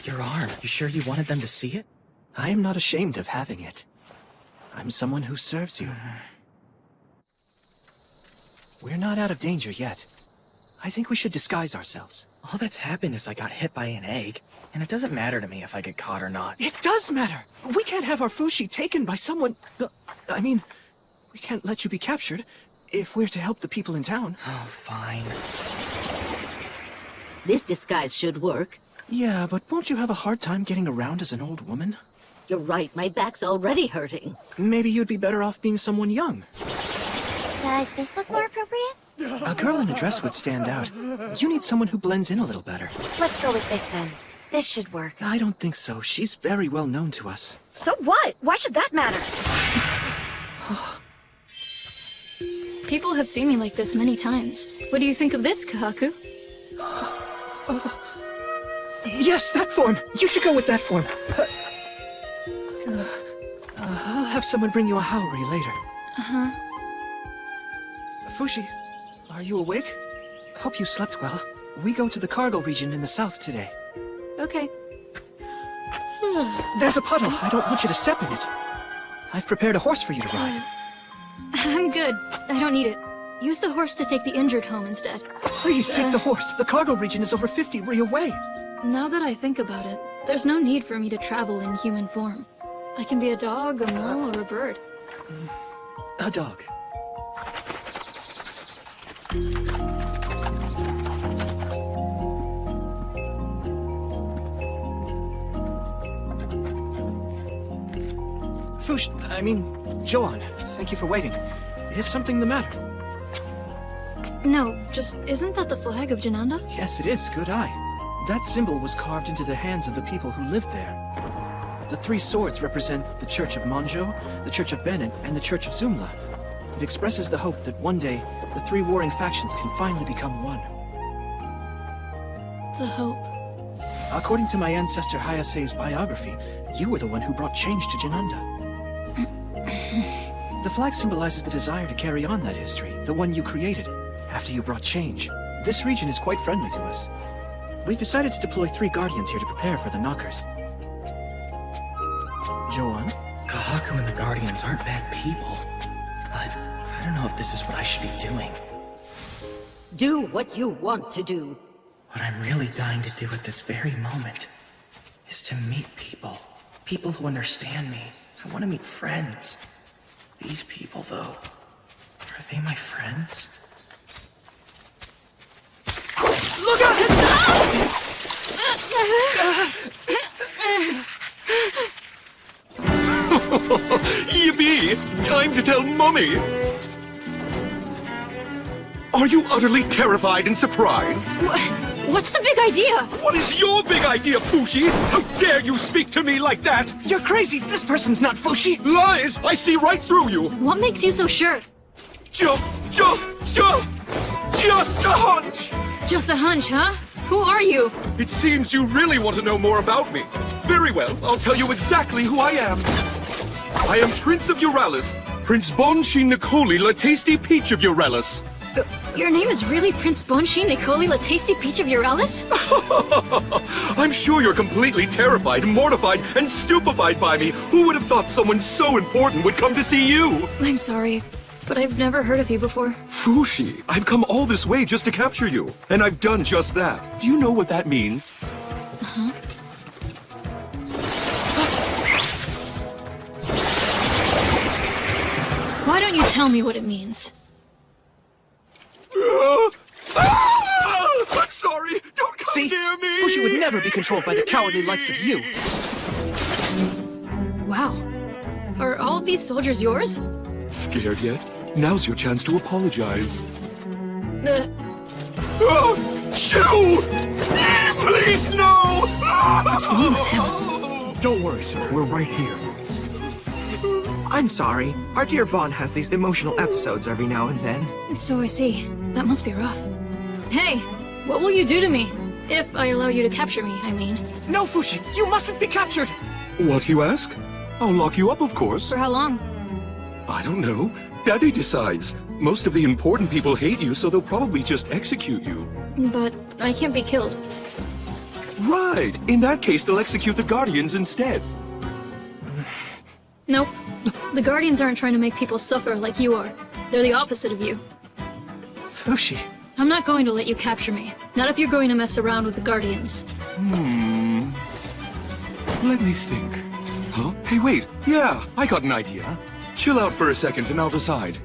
Your arm, you sure you wanted them to see it? I am not ashamed of having it. I'm someone who serves you. We're not out of danger yet. I think we should disguise ourselves. All that's happened is I got hit by an egg, and it doesn't matter to me if I get caught or not. It does matter! We can't have our Fushi taken by someone... I mean, we can't let you be captured if we're to help the people in town. Oh, fine. This disguise should work. Yeah, but won't you have a hard time getting around as an old woman? You're right, my back's already hurting. Maybe you'd be better off being someone young. Does this look more appropriate? A girl in a dress would stand out. You need someone who blends in a little better. Let's go with this then. This should work. I don't think so. She's very well known to us. So what? Why should that matter? People have seen me like this many times. What do you think of this, Kahaku? Yes, that form! You should go with that form. I'll have someone bring you a Haori later. Uh-huh. Fushi, are you awake? Hope you slept well. We go to the cargo region in the south today. Okay. There's a puddle. I don't want you to step in it. I've prepared a horse for you to ride. I'm good. I don't need it. Use the horse to take the injured home instead. Please take the horse. The cargo region is over 50 ri away. Now that I think about it, there's no need for me to travel in human form. I can be a dog, a mole, or a bird. A dog. Joan, thank you for waiting. Is something the matter? No, just isn't that the flag of Jananda? Yes, it is. Good eye. That symbol was carved into the hands of the people who lived there. The three swords represent the Church of Monjo, the Church of Bennett, and the Church of Zumla. It expresses the hope that one day, the three warring factions can finally become one. The hope. According to my ancestor Hayase's biography, you were the one who brought change to Jananda. The flag symbolizes the desire to carry on that history, the one you created, after you brought change. This region is quite friendly to us. We've decided to deploy 3 guardians here to prepare for the Knockers. Joan? Kahaku and the Guardians aren't bad people, but I don't know if this is what I should be doing. Do what you want to do. What I'm really dying to do at this very moment is to meet people. People who understand me. I want to meet friends. These people, though, are they my friends? Look out! Yippee! Time to tell Mummy! Are you utterly terrified and surprised? What's the big idea? What is your big idea, Fushi? How dare you speak to me like that? You're crazy! This person's not Fushi! Lies! I see right through you! What makes you so sure? Just a hunch! Just a hunch, huh? Who are you? It seems you really want to know more about me. Very well, I'll tell you exactly who I am. I am Prince of Euralis, Prince Bonshi Nicoli La Tasty Peach of Euralis. Your name is really Prince Bonshi Nicoli La Tasty Peach of Euralis? I'm sure you're completely terrified, mortified, and stupefied by me. Who would have thought someone so important would come to see you? I'm sorry, but I've never heard of you before. Fushi, I've come all this way just to capture you, and I've done just that. Do you know what that means? Uh-huh. Why don't you tell me what it means? I'm sorry! Don't come near me! Fushi would never be controlled by the cowardly likes of you. Wow. Are all of these soldiers yours? Scared yet? Now's your chance to apologize. Shoo! Please, no! What's wrong with him? Don't worry, sir. We're right here. I'm sorry. Our dear Bond has these emotional episodes every now and then. So I see. That must be rough. Hey, what will you do to me? If I allow you to capture me, I mean. No, Fushi! You mustn't be captured! What, you ask? I'll lock you up, of course. For how long? I don't know. Daddy decides. Most of the important people hate you, so they'll probably just execute you. But I can't be killed. Right! In that case, they'll execute the Guardians instead. Nope. The Guardians aren't trying to make people suffer like you are. They're the opposite of you. Fushi. I'm not going to let you capture me. Not if you're going to mess around with the Guardians. Let me think. Huh? Hey, wait. Yeah, I got an idea. Chill out for a second and I'll decide.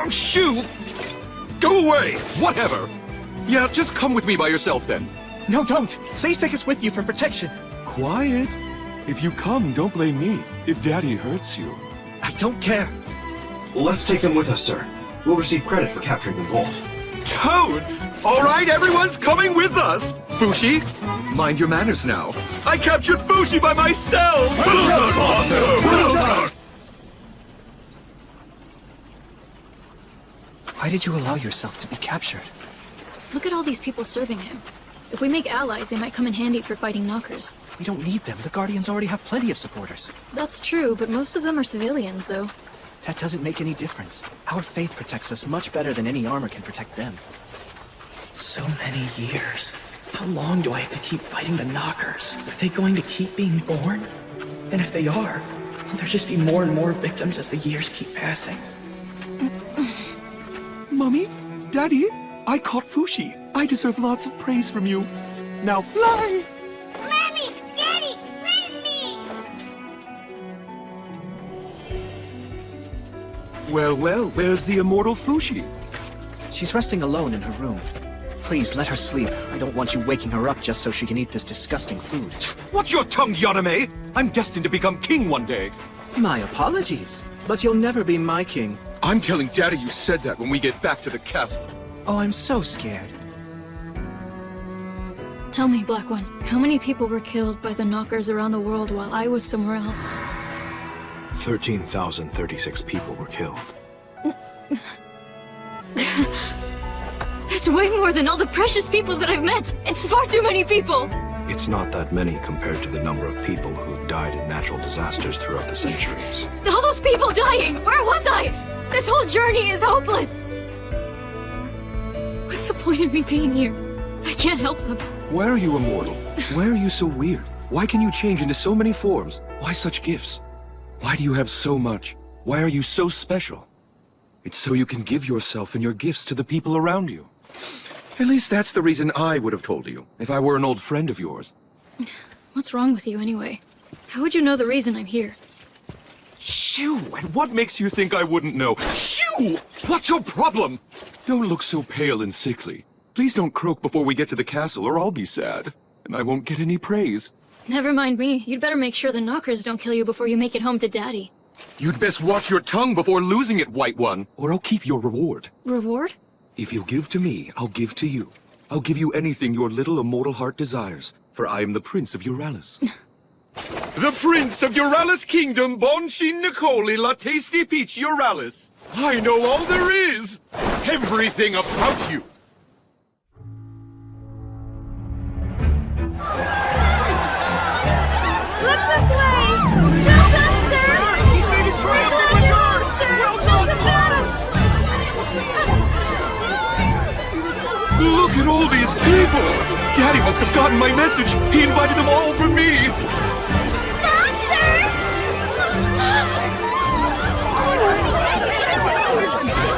Shoo! Go away! Whatever! Yeah, just come with me by yourself then. No, don't! Please take us with you for protection. Quiet. If you come, don't blame me. If Daddy hurts you. I don't care. Well, let's take them with us, sir. We'll receive credit for capturing the vault. Toads! All right, everyone's coming with us! Fushi, mind your manners now. I captured Fushi by myself! Well done, Master! Well done! Why did you allow yourself to be captured? Look at all these people serving him. If we make allies, they might come in handy for fighting knockers. We don't need them. The Guardians already have plenty of supporters. That's true, but most of them are civilians, though. That doesn't make any difference. Our faith protects us much better than any armor can protect them. So many years. How long do I have to keep fighting the knockers? Are they going to keep being born? And if they are, will there just be more and more victims as the years keep passing? Mummy, Daddy, I caught Fushi. I deserve lots of praise from you. Now fly! Mommy! Daddy! Raise me! Well, where's the immortal Fushi? She's resting alone in her room. Please, let her sleep. I don't want you waking her up just so she can eat this disgusting food. Watch your tongue, Yaname! I'm destined to become king one day. My apologies, but you'll never be my king. I'm telling Daddy you said that when we get back to the castle. Oh, I'm so scared. Tell me, Black One, how many people were killed by the knockers around the world while I was somewhere else? 13,036 people were killed. That's way more than all the precious people that I've met! It's far too many people! It's not that many compared to the number of people who've died in natural disasters throughout the centuries. All those people dying! Where was I? This whole journey is hopeless! What's the point of me being here? I can't help them. Why are you immortal? Why are you so weird? Why can you change into so many forms? Why such gifts? Why do you have so much? Why are you so special? It's so you can give yourself and your gifts to the people around you. At least that's the reason I would have told you, if I were an old friend of yours. What's wrong with you anyway? How would you know the reason I'm here? Shoo! And what makes you think I wouldn't know? Shoo! What's your problem? Don't look so pale and sickly. Please don't croak before we get to the castle, or I'll be sad. And I won't get any praise. Never mind me. You'd better make sure the knockers don't kill you before you make it home to Daddy. You'd best watch your tongue before losing it, White One, or I'll keep your reward. Reward? If you give to me, I'll give to you. I'll give you anything your little immortal heart desires, for I am the Prince of Euralis. The Prince of Euralis Kingdom, Bonshin Nicoli La Tasty Peach Euralis. I know all there is! Everything about you! Look this way! Well done, sir! He's made his triumphant return! Well done! Look at all these people! Daddy must have gotten my message! He invited them all for me!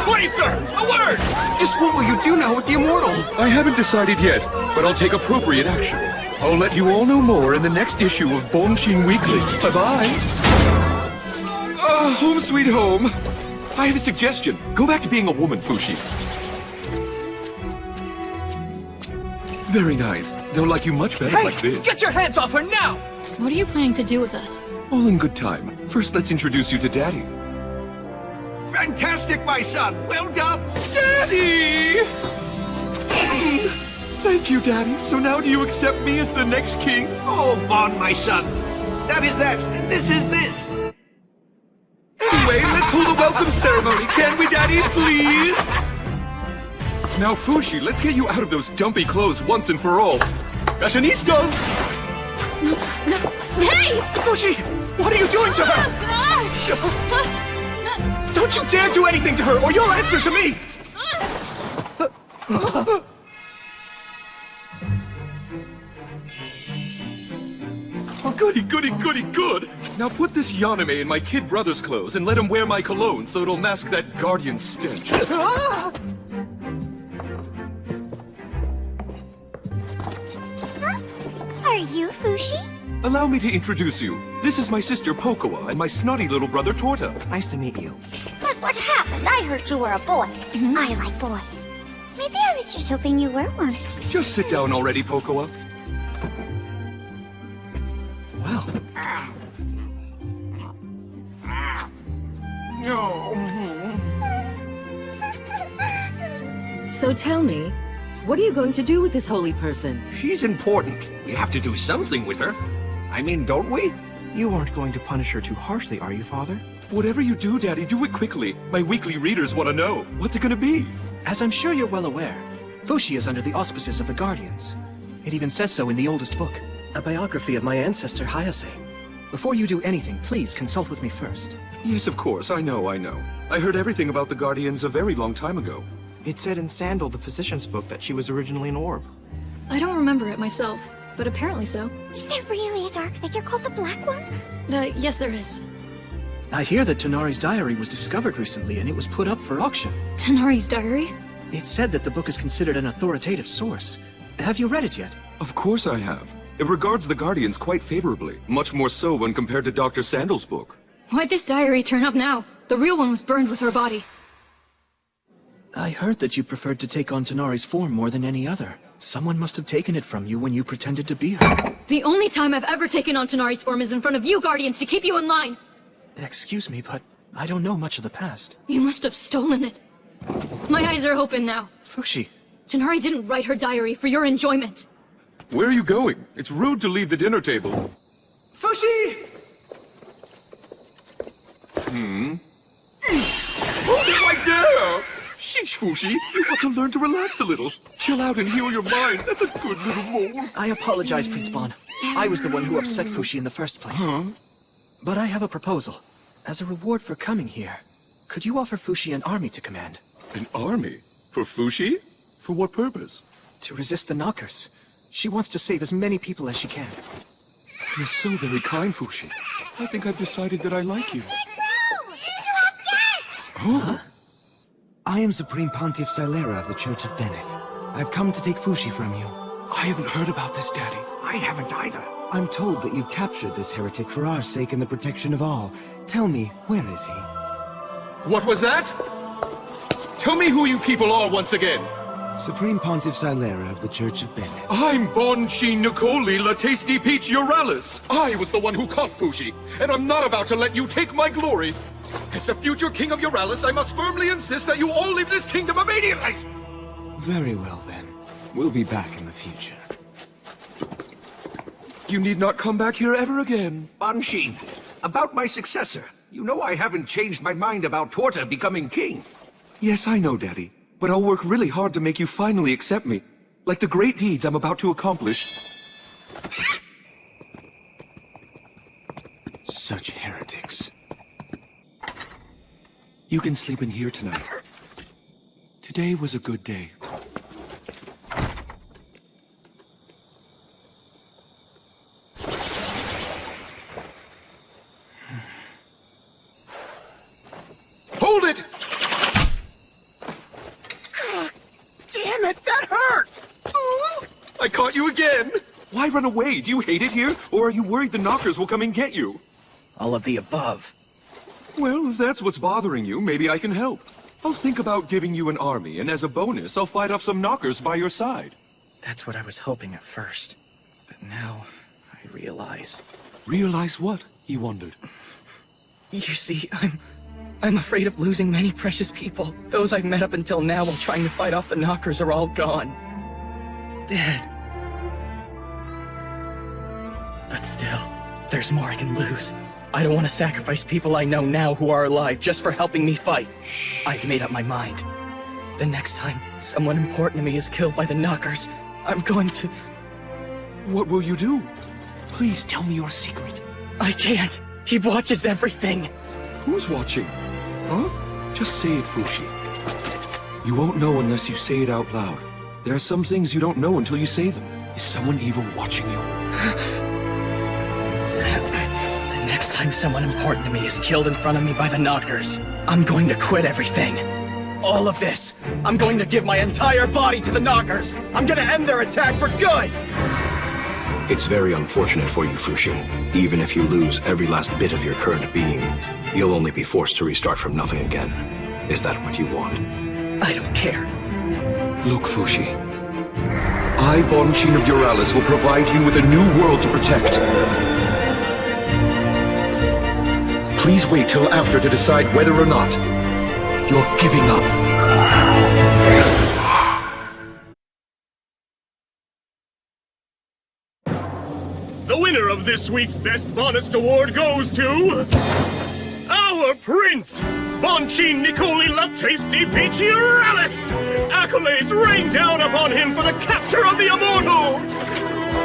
Please, sir! A word! Just what will you do now with the Immortal? I haven't decided yet, but I'll take appropriate action. I'll let you all know more in the next issue of Bonshin Weekly. Bye-bye! Home sweet home. I have a suggestion. Go back to being a woman, Fushi. Very nice. They'll like you much better like this. Get your hands off her now! What are you planning to do with us? All in good time. First, let's introduce you to Daddy. Fantastic, my son! Well done! Daddy! Thank you, Daddy. So now do you accept me as the next king? Oh, Bon, my son! That is that. This is this. Anyway, let's hold a welcome ceremony, can we, Daddy, please? Now, Fushi, let's get you out of those dumpy clothes once and for all. Fashionistas! Hey! Fushi! What are you doing to her? Don't you dare do anything to her, or you'll answer to me! Oh, goody, goody, goody, good! Now put this Yaname in my kid brother's clothes and let him wear my cologne so it'll mask that guardian stench. Are you Fushi? Allow me to introduce you. This is my sister Pokoa and my snotty little brother Torta. Nice to meet you. But what happened? I heard you were a boy. I like boys. Maybe I was just hoping you were one. Just sit down already, Pokoa. Well. So tell me, what are you going to do with this holy person? She's important. We have to do something with her. I mean, don't we? You aren't going to punish her too harshly, are you, Father? Whatever you do, Daddy, do it quickly. My weekly readers want to know. What's it gonna be? As I'm sure you're well aware, Fushi is under the auspices of the Guardians. It even says so in the oldest book. A biography of my ancestor, Hayase. Before you do anything, please consult with me first. Yes, of course. I know. I heard everything about the Guardians a very long time ago. It said in Sandal, the physician's book, that she was originally an orb. I don't remember it myself, but apparently so. Is there really a dark figure called the Black One? Yes, there is. I hear that Tonari's diary was discovered recently and it was put up for auction. Tonari's diary? It said that the book is considered an authoritative source. Have you read it yet? Of course I have. It regards the Guardians quite favorably, much more so when compared to Dr. Sandal's book. Why'd this diary turn up now? The real one was burned with her body. I heard that you preferred to take on Tonari's form more than any other. Someone must have taken it from you when you pretended to be her. The only time I've ever taken on Tonari's form is in front of you Guardians to keep you in line. Excuse me, but I don't know much of the past. You must have stolen it. My eyes are open now. Fushi. Tonari didn't write her diary for your enjoyment. Where are you going? It's rude to leave the dinner table. Fushi! Hold it right there! Sheesh, Fushi. You have to learn to relax a little. Chill out and heal your mind. That's a good little mole. I apologize, Prince Bon. I was the one who upset Fushi in the first place. But I have a proposal. As a reward for coming here, could you offer Fushi an army to command? An army? For Fushi? For what purpose? To resist the knockers. She wants to save as many people as she can. You're so very kind, Fushi. I think I've decided that I like you. Huh? I am Supreme Pontiff Silera of the Church of Bennett. I've come to take Fushi from you. I haven't heard about this, Daddy. I haven't either. I'm told that you've captured this heretic for our sake and the protection of all. Tell me, where is he? What was that? Tell me who you people are once again. Supreme Pontiff Xylera of the Church of Bennett. I'm Bon Chi Nicoli La Tasty Peach Uralis. I was the one who caught Fushi, and I'm not about to let you take my glory. As the future king of Uralis, I must firmly insist that you all leave this kingdom immediately! Very well, then. We'll be back in the future. You need not come back here ever again. Banshin, about my successor. You know I haven't changed my mind about Torta becoming king. Yes, I know, Daddy. But I'll work really hard to make you finally accept me. Like the great deeds I'm about to accomplish. Such heretics. You can sleep in here tonight. Today was a good day. Hold it! Damn it, that hurt! I caught you again! Why run away? Do you hate it here? Or are you worried the knockers will come and get you? All of the above. Well, if that's what's bothering you, maybe I can help. I'll think about giving you an army, and as a bonus, I'll fight off some knockers by your side. That's what I was hoping at first. But now, I realize... Realize what? He wondered. You see, I'm afraid of losing many precious people. Those I've met up until now while trying to fight off the knockers are all gone. Dead. But still, there's more I can lose. I don't want to sacrifice people I know now who are alive just for helping me fight. I've made up my mind. The next time someone important to me is killed by the knockers, I'm going to... What will you do? Please tell me your secret. I can't. He watches everything. Who's watching? Huh? Just say it, Fushi. You won't know unless you say it out loud. There are some things you don't know until you say them. Is someone evil watching you? The next time someone important to me is killed in front of me by the knockers, I'm going to quit everything. All of this. I'm going to give my entire body to the knockers. I'm going to end their attack for good. It's very unfortunate for you, Fushi. Even if you lose every last bit of your current being, you'll only be forced to restart from nothing again. Is that what you want? I don't care. Look, Fushi. I, Banshin of Uralis, will provide you with a new world to protect. Please wait till after to decide whether or not you're giving up. The winner of this week's Best Bonus Award goes to... our Prince! Banshin Nicoli La Tasty Peachy Uralis! Accolades rain down upon him for the capture of the Immortal!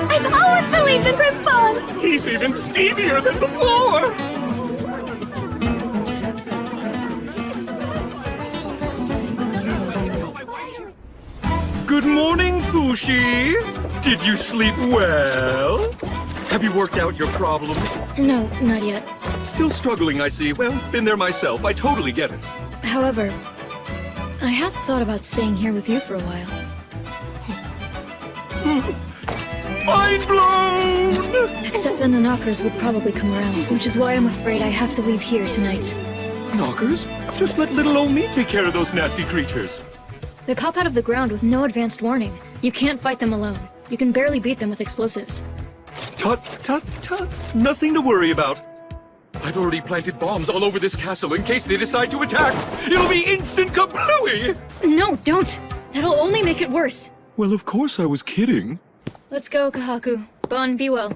I've always believed in Prince Bon! He's even steamier than before! Good morning, Fushi! Did you sleep well? Have you worked out your problems? No, not yet. Still struggling, I see. Well, been there myself. I totally get it. However, I had thought about staying here with you for a while. Mind blown! Except then the knockers would probably come around, which is why I'm afraid I have to leave here tonight. Knockers? Just let little old me take care of those nasty creatures. They pop out of the ground with no advanced warning. You can't fight them alone. You can barely beat them with explosives. Tut, tut, tut. Nothing to worry about. I've already planted bombs all over this castle in case they decide to attack. It'll be instant kablooey! No, don't! That'll only make it worse. Well, of course I was kidding. Let's go, Kahaku. Bon, be well.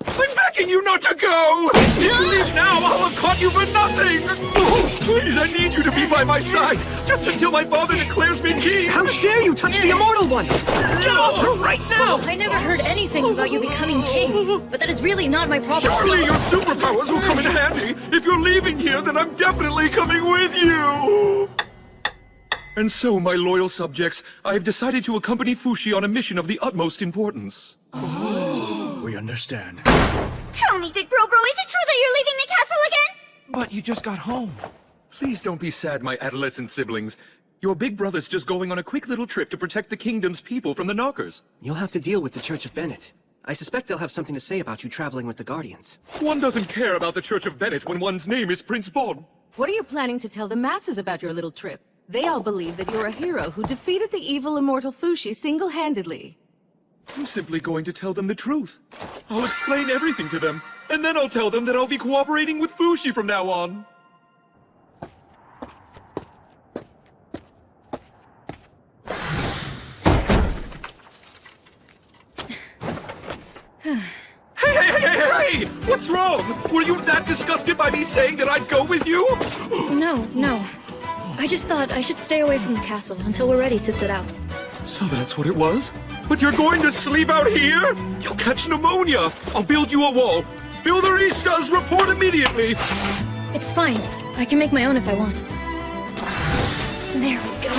I'm begging you not to go! If you leave now, I'll have caught you for nothing! Oh, please, I need you to be by my side, just until my father declares me king! How dare you touch the Immortal One! Get off her right now! I never heard anything about you becoming king, but that is really not my problem. Surely your superpowers will come in handy! If you're leaving here, then I'm definitely coming with you! And so, my loyal subjects, I have decided to accompany Fushi on a mission of the utmost importance. We understand. Tell me, Big Bro, is it true that you're leaving the castle again? But you just got home. Please don't be sad, my adolescent siblings. Your big brother's just going on a quick little trip to protect the kingdom's people from the knockers. You'll have to deal with the Church of Bennett. I suspect they'll have something to say about you traveling with the Guardians. One doesn't care about the Church of Bennett when one's name is Prince Bon. What are you planning to tell the masses about your little trip? They all believe that you're a hero who defeated the evil Immortal Fushi single-handedly. I'm simply going to tell them the truth. I'll explain everything to them, and then I'll tell them that I'll be cooperating with Fushi from now on. Hey! What's wrong? Were you that disgusted by me saying that I'd go with you? No. I just thought I should stay away from the castle until we're ready to set out. So that's what it was? But you're going to sleep out here? You'll catch pneumonia. I'll build you a wall. Builderistas, report immediately. It's fine. I can make my own if I want. There we go.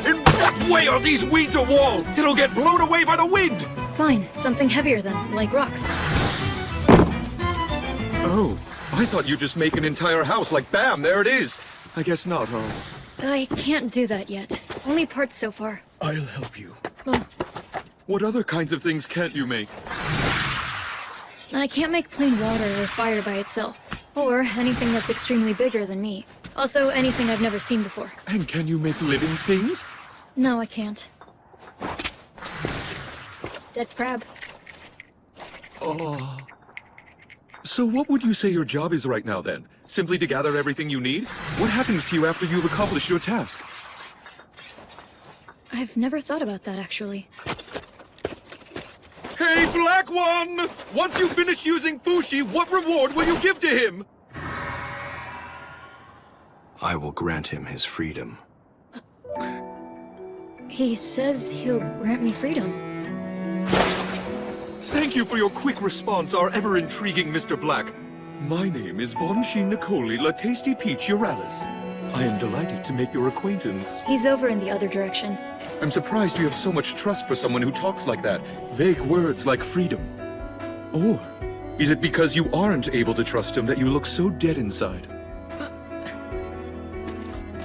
In what way are these weeds a wall? It'll get blown away by the wind. Fine. Something heavier then, like rocks. Oh, I thought you'd just make an entire house like bam, there it is. I guess not, huh? I can't do that yet. Only parts so far. I'll help you. Well, What other kinds of things can't you make? I can't make plain water or fire by itself. Or anything that's extremely bigger than me. Also, anything I've never seen before. And can you make living things? No, I can't. Dead crab. Oh. So what would you say your job is right now, then? Simply to gather everything you need? What happens to you after you've accomplished your task? I've never thought about that, actually. Hey, Black One! Once you finish using Fushi, what reward will you give to him? I will grant him his freedom. He says he'll grant me freedom. Thank you for your quick response, our ever-intriguing Mr. Black. My name is Bonshin Nicoli La Tasty Peach Uralis. I am delighted to make your acquaintance. He's over in the other direction. I'm surprised you have so much trust for someone who talks like that. Vague words like freedom. Or is it because you aren't able to trust him that you look so dead inside?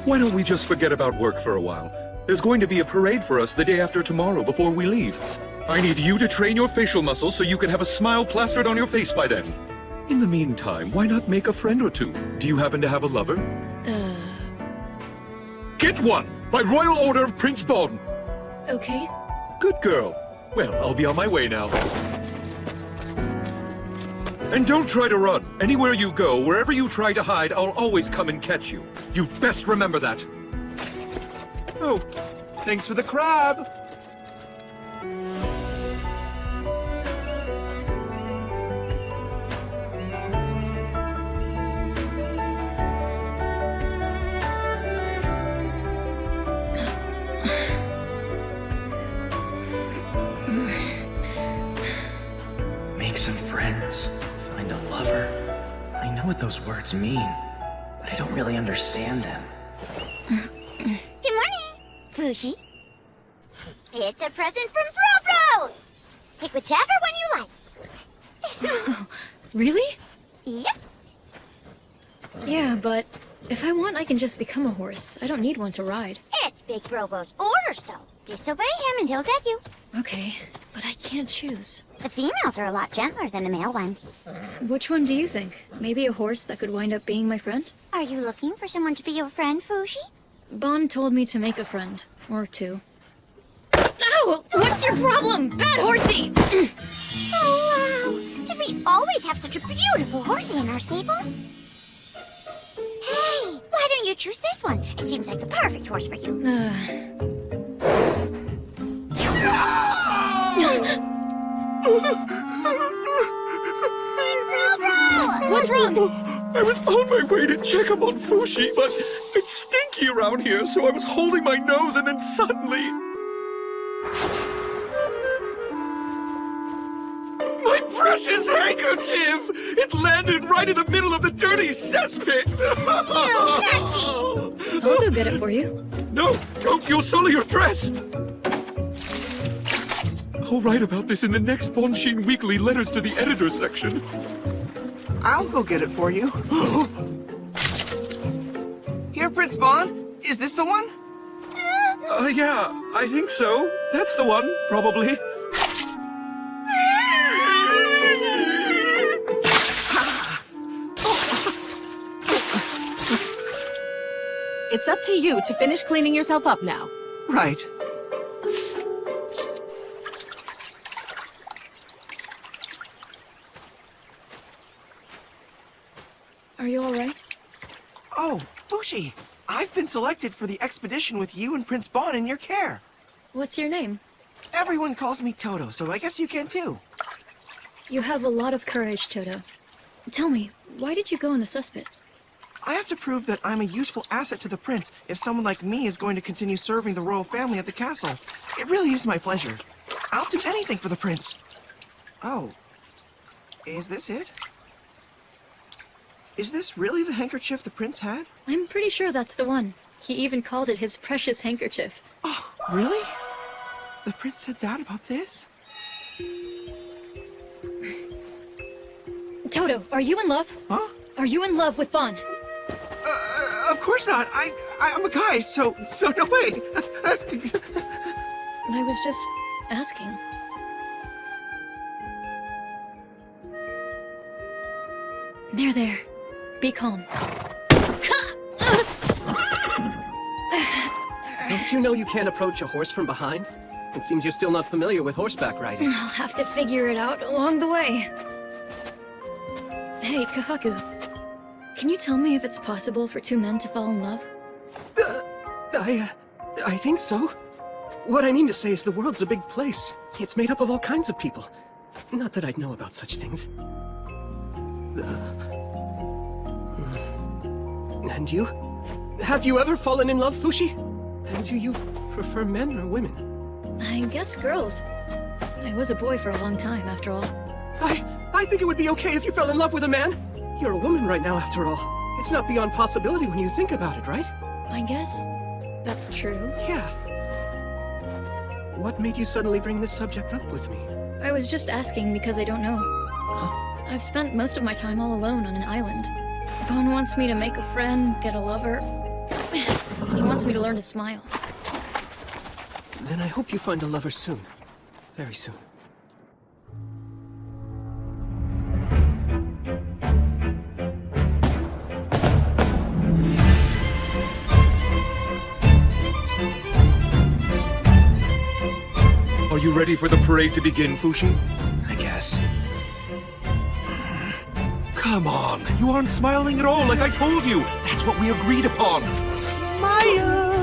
Why don't we just forget about work for a while? There's going to be a parade for us the day after tomorrow before we leave. I need you to train your facial muscles so you can have a smile plastered on your face by then. In the meantime, why not make a friend or two? Do you happen to have a lover? Get one! By royal order of Prince Bon! Okay. Good girl. Well, I'll be on my way now. And don't try to run. Anywhere you go, wherever you try to hide, I'll always come and catch you. You best remember that. Oh, thanks for the crab. Make some friends. Find a lover. I know what those words mean, but I don't really understand them. Good morning, Fushi. It's a present from Fro-Fro! Pick whichever one you like. Really? Yep. Yeah, but if I want, I can just become a horse. I don't need one to ride. It's Big Brobo's orders, though. Disobey him and he'll get you. Okay, but I can't choose. The females are a lot gentler than the male ones. Which one do you think? Maybe a horse that could wind up being my friend? Are you looking for someone to be your friend, Fushi? Bon told me to make a friend. Or two. Ow! What's your problem? Bad horsey! Oh, wow. Did we always have such a beautiful horsey in our stables? Hey, why don't you choose this one? It seems like the perfect horse for you. What's wrong? I was on my way to check up on Fushi, but it's stinky around here, so I was holding my nose and then suddenly... My precious handkerchief! It landed right in the middle of the dirty cesspit! You nasty! I'll go get it for you. No, don't! You'll sully your dress! I'll write about this in the next Bonshin Weekly Letters to the Editor section. I'll go get it for you. Here, Prince Bon. Is this the one? Yeah, I think so. That's the one, probably. It's up to you to finish cleaning yourself up now. Right. Are you alright? Oh, Fushi! I've been selected for the expedition with you and Prince Bon in your care. What's your name? Everyone calls me Toto, so I guess you can too. You have a lot of courage, Toto. Tell me, why did you go in the cesspit? I have to prove that I'm a useful asset to the prince if someone like me is going to continue serving the royal family at the castle. It really is my pleasure. I'll do anything for the prince. Oh. Is this it? Is this really the handkerchief the prince had? I'm pretty sure that's the one. He even called it his precious handkerchief. Oh, really? The prince said that about this? Toto, are you in love? Huh? Are you in love with Bon? Of course not. I'm a guy, so no way. I was just asking. There. Be calm. Don't you know you can't approach a horse from behind? It seems you're still not familiar with horseback riding. I'll have to figure it out along the way. Hey, Kahaku. Can you tell me if it's possible for two men to fall in love? I think so. What I mean to say is the world's a big place. It's made up of all kinds of people. Not that I'd know about such things. And you? Have you ever fallen in love, Fushi? And do you prefer men or women? I guess girls. I was a boy for a long time, after all. I think it would be okay if you fell in love with a man. You're a woman right now, after all. It's not beyond possibility when you think about it, right? I guess that's true. Yeah. What made you suddenly bring this subject up with me? I was just asking because I don't know. Huh? I've spent most of my time all alone on an island. Bon wants me to make a friend, get a lover. And he wants me to learn to smile. Then I hope you find a lover soon. Very soon. Are you ready for the parade to begin, Fushi? I guess. Come on, you aren't smiling at all like I told you. That's what we agreed upon. Smile!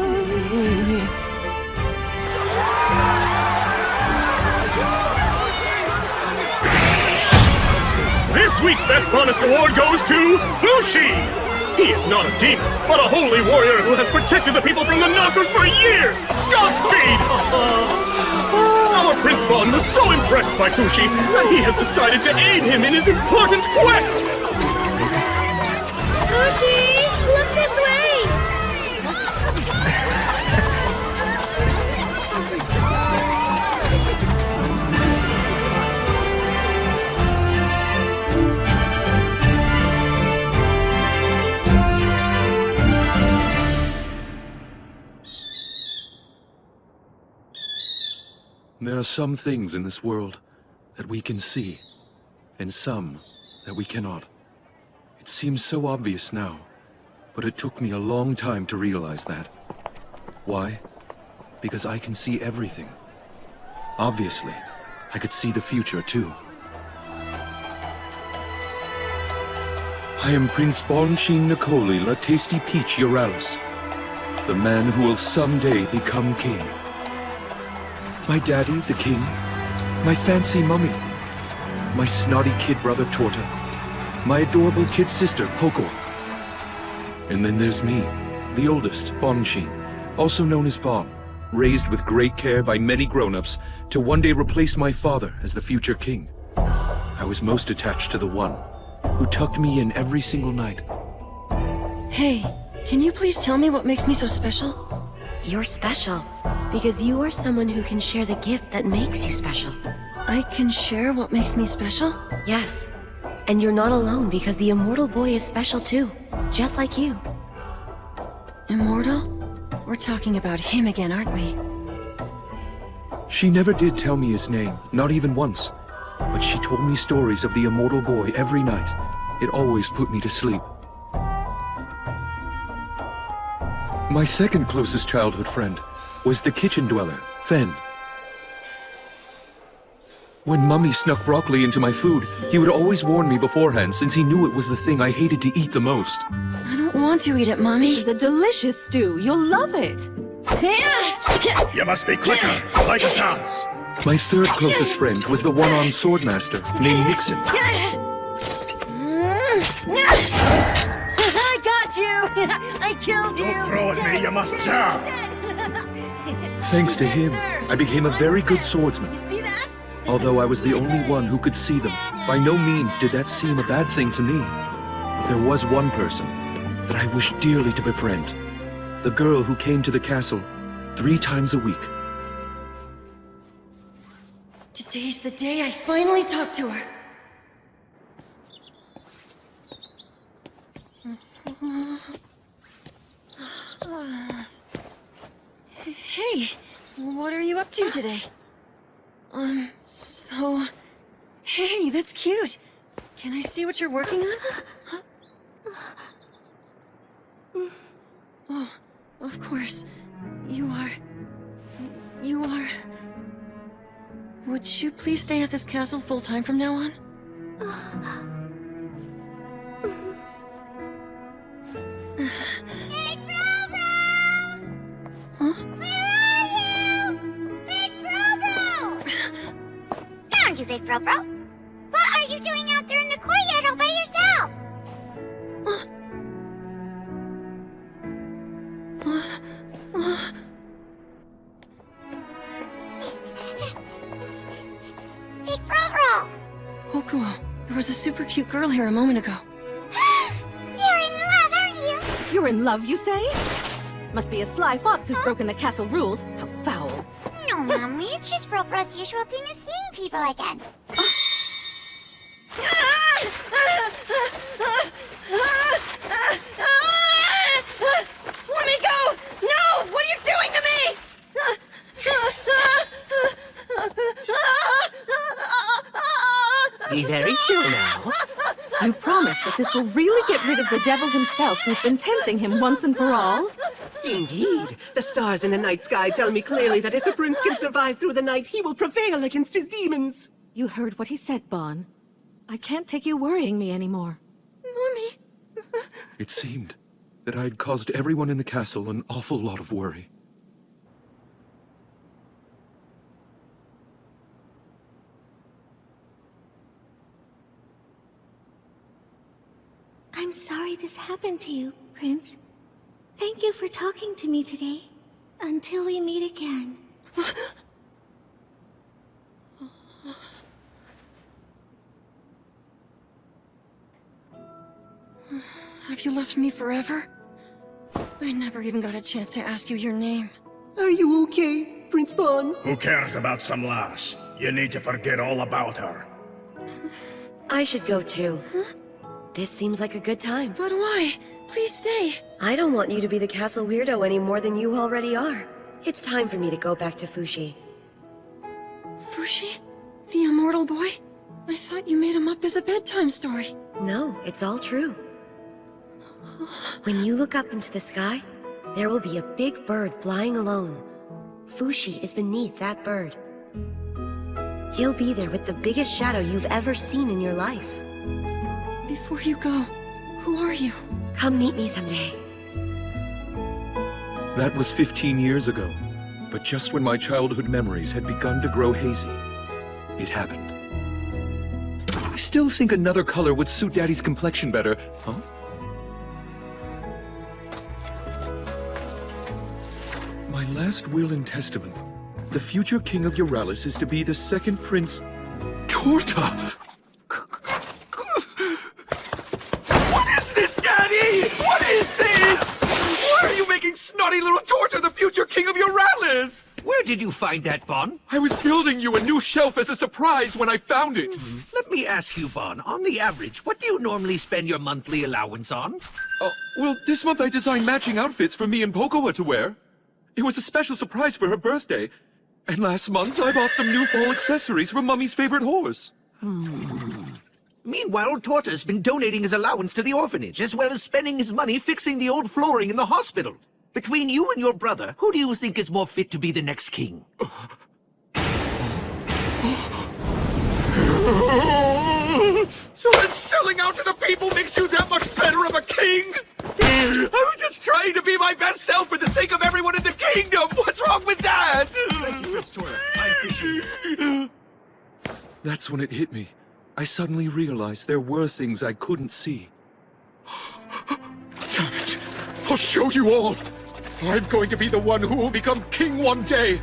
This week's Best Bonus Award goes to Fushi! He is not a demon, but a holy warrior who has protected the people from the knockers for years! Godspeed! Our Prince Bon was so impressed by Fushi that he has decided to aid him in his important quest! Fushi, look this way! There are some things in this world that we can see, and some that we cannot. It seems so obvious now, but it took me a long time to realize that. Why? Because I can see everything. Obviously, I could see the future too. I am Prince Bon Nicoli La Tasty Peach Euralis, the man who will someday become king. My daddy, the king. My fancy mummy. My snotty kid brother, Torta. My adorable kid sister, Poco. And then there's me, the oldest, Bonshin, also known as Bon, raised with great care by many grown-ups to one day replace my father as the future king. I was most attached to the one who tucked me in every single night. Hey, can you please tell me what makes me so special? You're special, because you are someone who can share the gift that makes you special. I can share what makes me special? Yes. And you're not alone, because the Immortal boy is special too, just like you. Immortal? We're talking about him again, aren't we? She never did tell me his name, not even once. But she told me stories of the Immortal boy every night. It always put me to sleep. My second closest childhood friend was the kitchen dweller, Fen. When Mummy snuck broccoli into my food, he would always warn me beforehand since he knew it was the thing I hated to eat the most. I don't want to eat it, Mommy. This is a delicious stew. You'll love it. You must be quicker, like a dance. My third closest friend was the one-armed swordmaster named Nixon. I got you! I killed you! Don't throw at me, you must jab! Thanks to him, I became a very good swordsman. Although I was the only one who could see them, by no means did that seem a bad thing to me. But there was one person that I wished dearly to befriend. The girl who came to the castle 3 times a week. Today's the day I finally talk to her. Hey, what are you up to today? Hey, that's cute. Can I see what you're working on? Oh, of course. You are... Would you please stay at this castle full-time from now on? Big Bro-Bro! Huh? Where are you? Big Bro-Bro! Found you, Big Bro-Bro. What are you doing out there in the courtyard all by yourself? Big Bro-Bro! Okuo, there was a super cute girl here a moment ago. You're in love, aren't you? You're in love, you say? Must be a sly fox who's broken the castle rules. How foul. No, Mommy, it's just Bro-Bro's usual thing of seeing people again. Let me go! No! What are you doing to me? Be very still now. You promise that this will really get rid of the devil himself who's been tempting him once and for all? Indeed. The stars in the night sky tell me clearly that if the prince can survive through the night, he will prevail against his demons. You heard what he said, Bon. I can't take you worrying me anymore. Mommy. It seemed that I had caused everyone in the castle an awful lot of worry. I'm sorry this happened to you, Prince. Thank you for talking to me today. Until we meet again. Have you left me forever? I never even got a chance to ask you your name. Are you okay, Prince Bon? Who cares about some lass? You need to forget all about her. I should go too. This seems like a good time. But why? Please stay. I don't want you to be the castle weirdo any more than you already are. It's time for me to go back to Fushi. Fushi? The Immortal boy? I thought you made him up as a bedtime story. No, it's all true. When you look up into the sky, there will be a big bird flying alone. Fushi is beneath that bird. He'll be there with the biggest shadow you've ever seen in your life. Before you go, who are you? Come meet me someday. That was 15 years ago, but just when my childhood memories had begun to grow hazy, it happened. I still think another color would suit Daddy's complexion better. Huh? My last will and testament. The future king of Euralis is to be the second prince... Torta! What is this, Daddy? What is this? Why are you making snotty little Torta the future king of Euralis? Where did you find that, Bon? I was building you a new shelf as a surprise when I found it. Let me ask you, Bon, on the average, what do you normally spend your monthly allowance on? Well, this month I designed matching outfits for me and Pocoa to wear. It was a special surprise for her birthday. And last month I bought some new fall accessories for Mummy's favorite horse. Meanwhile, Torta's been donating his allowance to the orphanage, as well as spending his money fixing the old flooring in the hospital. Between you and your brother, who do you think is more fit to be the next king? So then selling out to the people makes you that much better of a king? I was just trying to be my best self for the sake of everyone in the kingdom! What's wrong with that? Thank you, Prince Tora. I appreciate it. That's when it hit me. I suddenly realized there were things I couldn't see. Damn it! I'll show you all! I'm going to be the one who will become king one day!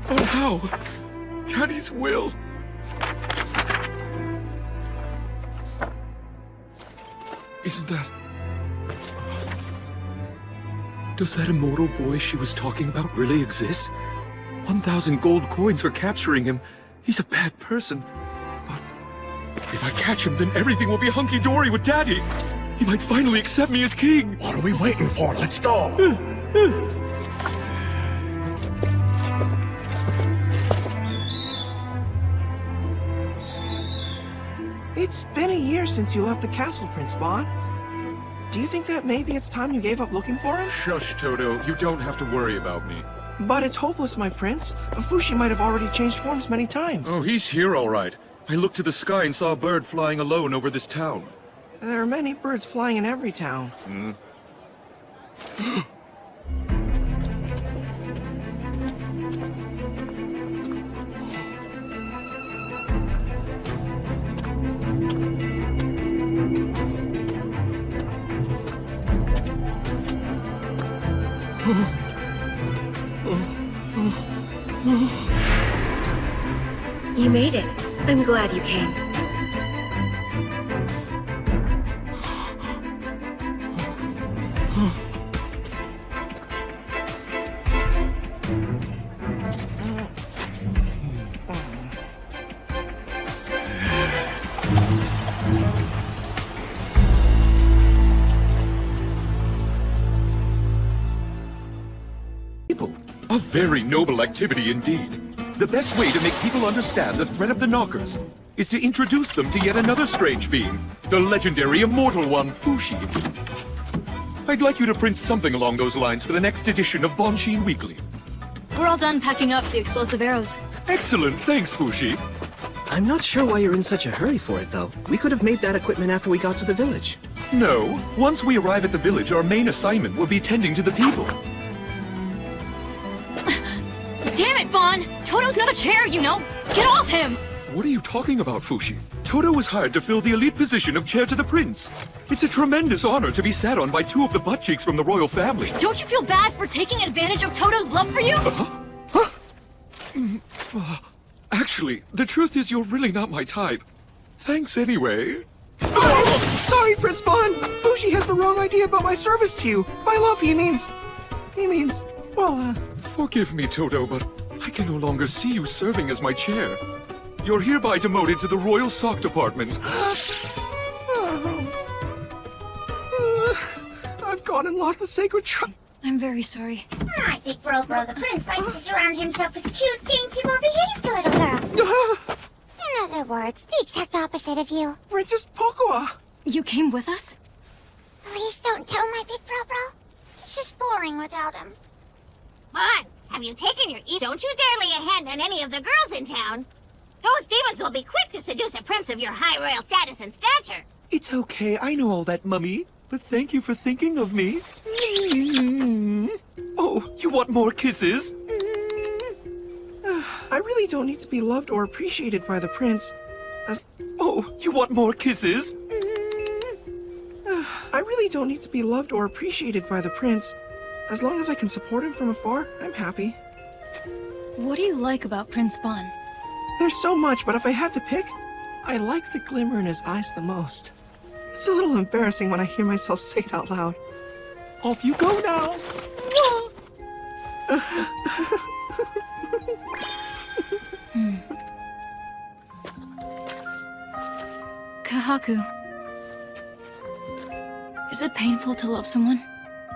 But how? Daddy's will. Isn't that... Does that immortal boy she was talking about really exist? 1,000 gold coins for capturing him. He's a bad person. But if I catch him, then everything will be hunky-dory with Daddy. He might finally accept me as king. What are we waiting for? Let's go! It's been a year since you left the castle, Prince Bon. Do you think that maybe it's time you gave up looking for him? Shush, Toto. You don't have to worry about me. But it's hopeless, my prince. Fushi might have already changed forms many times. Oh, he's here all right. I looked to the sky and saw a bird flying alone over this town. There are many birds flying in every town. Hmm? You made it. I'm glad you came. A very noble activity indeed. The best way to make people understand the threat of the Knockers is to introduce them to yet another strange being, the legendary Immortal one, Fushi. I'd like you to print something along those lines for the next edition of Bonshin Weekly. We're all done packing up the explosive arrows. Excellent, thanks, Fushi. I'm not sure why you're in such a hurry for it, though. We could have made that equipment after we got to the village. No, once we arrive at the village, our main assignment will be tending to the people. Damn it, Bon! Toto's not a chair, you know! Get off him! What are you talking about, Fushi? Toto was hired to fill the elite position of Chair to the Prince. It's a tremendous honor to be sat on by two of the butt cheeks from the royal family. Don't you feel bad for taking advantage of Toto's love for you? Actually, the truth is you're really not my type. Thanks anyway. Sorry, Prince Bon! Fushi has the wrong idea about my service to you. By love, he means, well, Forgive me, Toto, but I can no longer see you serving as my chair. You're hereby demoted to the Royal Sock Department. I've gone and lost the sacred trust. I'm very sorry. I think Bro the Prince likes to surround himself with cute, dainty, well-behaved little girls. In other words, the exact opposite of you. Princess Pocoa! You came with us? Please don't tell my big bro. It's just boring without him. Bon, have you taken your eat? Don't you dare lay a hand on any of the girls in town. Those demons will be quick to seduce a prince of your high royal status and stature. It's okay, I know all that, Mummy. But thank you for thinking of me. Oh, you want more kisses? I really don't need to be loved or appreciated by the prince. Oh, you want more kisses? I really don't need to be loved or appreciated by the prince. As long as I can support him from afar, I'm happy. What do you like about Prince Bon? There's so much, but if I had to pick, I like the glimmer in his eyes the most. It's a little embarrassing when I hear myself say it out loud. Off you go now! Kahaku. Is it painful to love someone?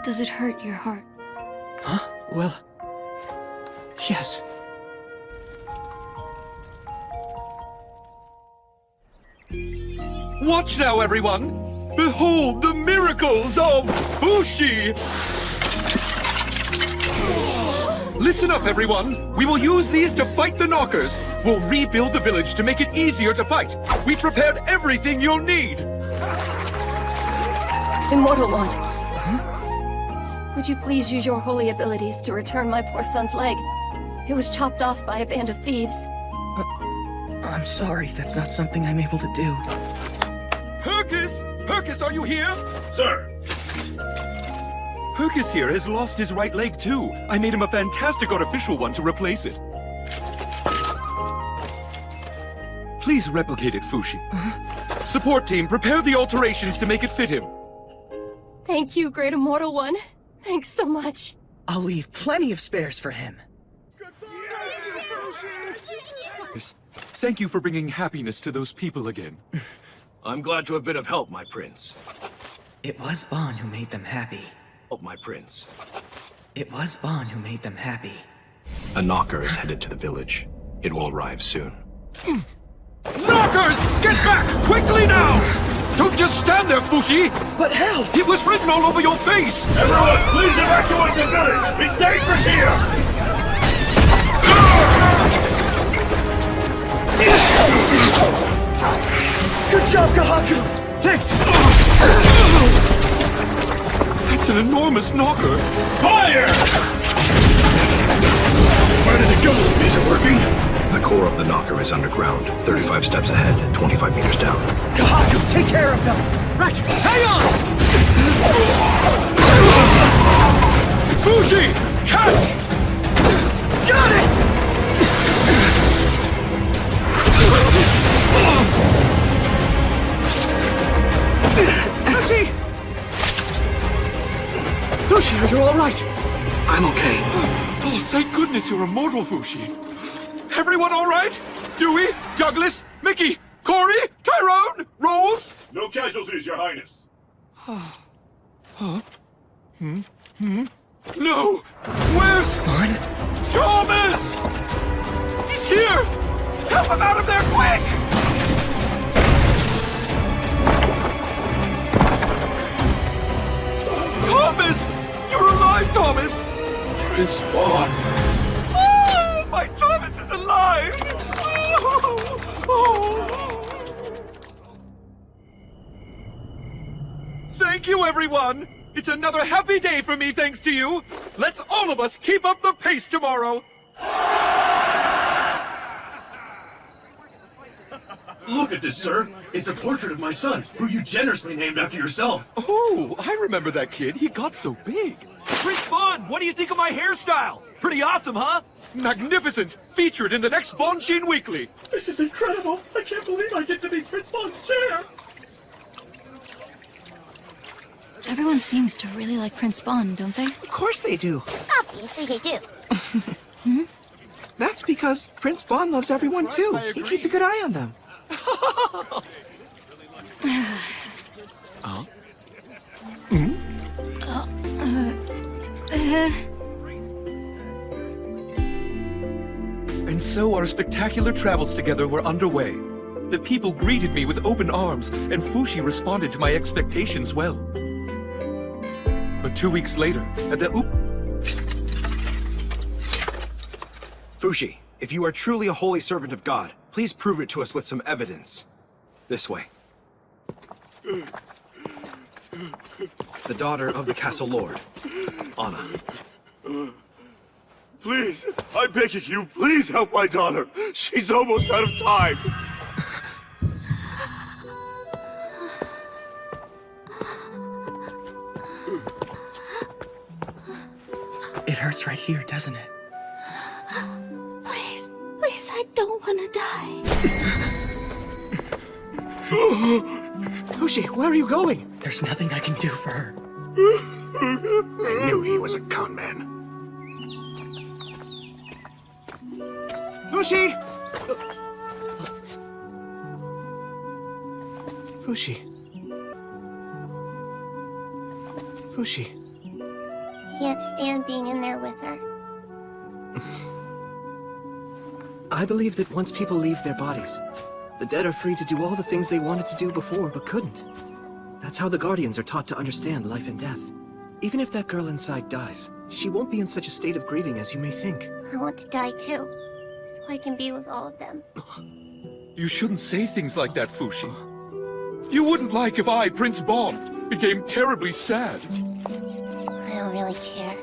Does it hurt your heart? Huh? Well... yes. Watch now, everyone! Behold the miracles of Fushi! Listen up, everyone! We will use these to fight the knockers! We'll rebuild the village to make it easier to fight! We prepared everything you'll need! Immortal One. Would you please use your holy abilities to return my poor son's leg? It was chopped off by a band of thieves. I'm sorry, that's not something I'm able to do. Hercus! Hercus, are you here? Sir! Hercus here has lost his right leg too. I made him a fantastic artificial one to replace it. Please replicate it, Fushi. Support team, prepare the alterations to make it fit him. Thank you, Great Immortal One. Thanks so much. I'll leave plenty of spares for him. Thank you for bringing happiness to those people again. I'm glad to have been of help, my prince. It was Bon who made them happy. Oh, my prince. It was Bon who made them happy. A knocker is headed to the village. It will arrive soon. Knockers! Get back! Quickly now! Don't just stand there, Fushi! But how? It was written all over your face! Everyone, please evacuate the village! It's dangerous here! Good job, Kahaku! Thanks! That's an enormous knocker! Fire! Where did it go? Is it working? The core of the knocker is underground. 35 steps ahead, 25 meters down. Kahaku, take care of them! Right, hang on! Fushi! Catch! Got it! Fushi! Fushi, are you all right? I'm okay. Oh, thank goodness you're immortal, Fushi. Everyone all right? Dewey, Douglas, Mickey, Corey, Tyrone, Rolls? No casualties, Your Highness. Huh? No! Where's... Bon? Thomas! He's here! Help him out of there, quick! Thomas! You're alive, Thomas! Prince Bon. Oh, my Thomas is alive! Oh. Thank you, everyone! It's another happy day for me thanks to you! Let's all of us keep up the pace tomorrow! Look at this, sir. It's a portrait of my son, who you generously named after yourself. Oh, I remember that kid. He got so big. Prince Bon, what do you think of my hairstyle? Pretty awesome, huh? Magnificent! Featured in the next Bonchin Weekly. This is incredible. I can't believe I get to be Prince Bon's chair. Everyone seems to really like Prince Bon, don't they? Of course they do. Obviously they do. That's because Prince Bon loves everyone too. He keeps a good eye on them. Huh? And so our spectacular travels together were underway. The people greeted me with open arms, and Fushi responded to my expectations well. But 2 weeks later, at the Fushi, if you are truly a holy servant of God, please prove it to us with some evidence. This way. The daughter of the castle lord, Anna. Please, I'm begging you, please help my daughter. She's almost out of time. It hurts right here, doesn't it? Please, please, I don't want to die. Fushi, where are you going? There's nothing I can do for her. I knew he was a con man. Fushi! Fushi. Fushi. Can't stand being in there with her. I believe that once people leave their bodies, the dead are free to do all the things they wanted to do before but couldn't. That's how the Guardians are taught to understand life and death. Even if that girl inside dies, She won't be in such a state of grieving as you may think. I want to die too, so I can be with all of them. You shouldn't say things like that, Fushi. You wouldn't like if I, Prince Bon, became terribly sad. I don't really care.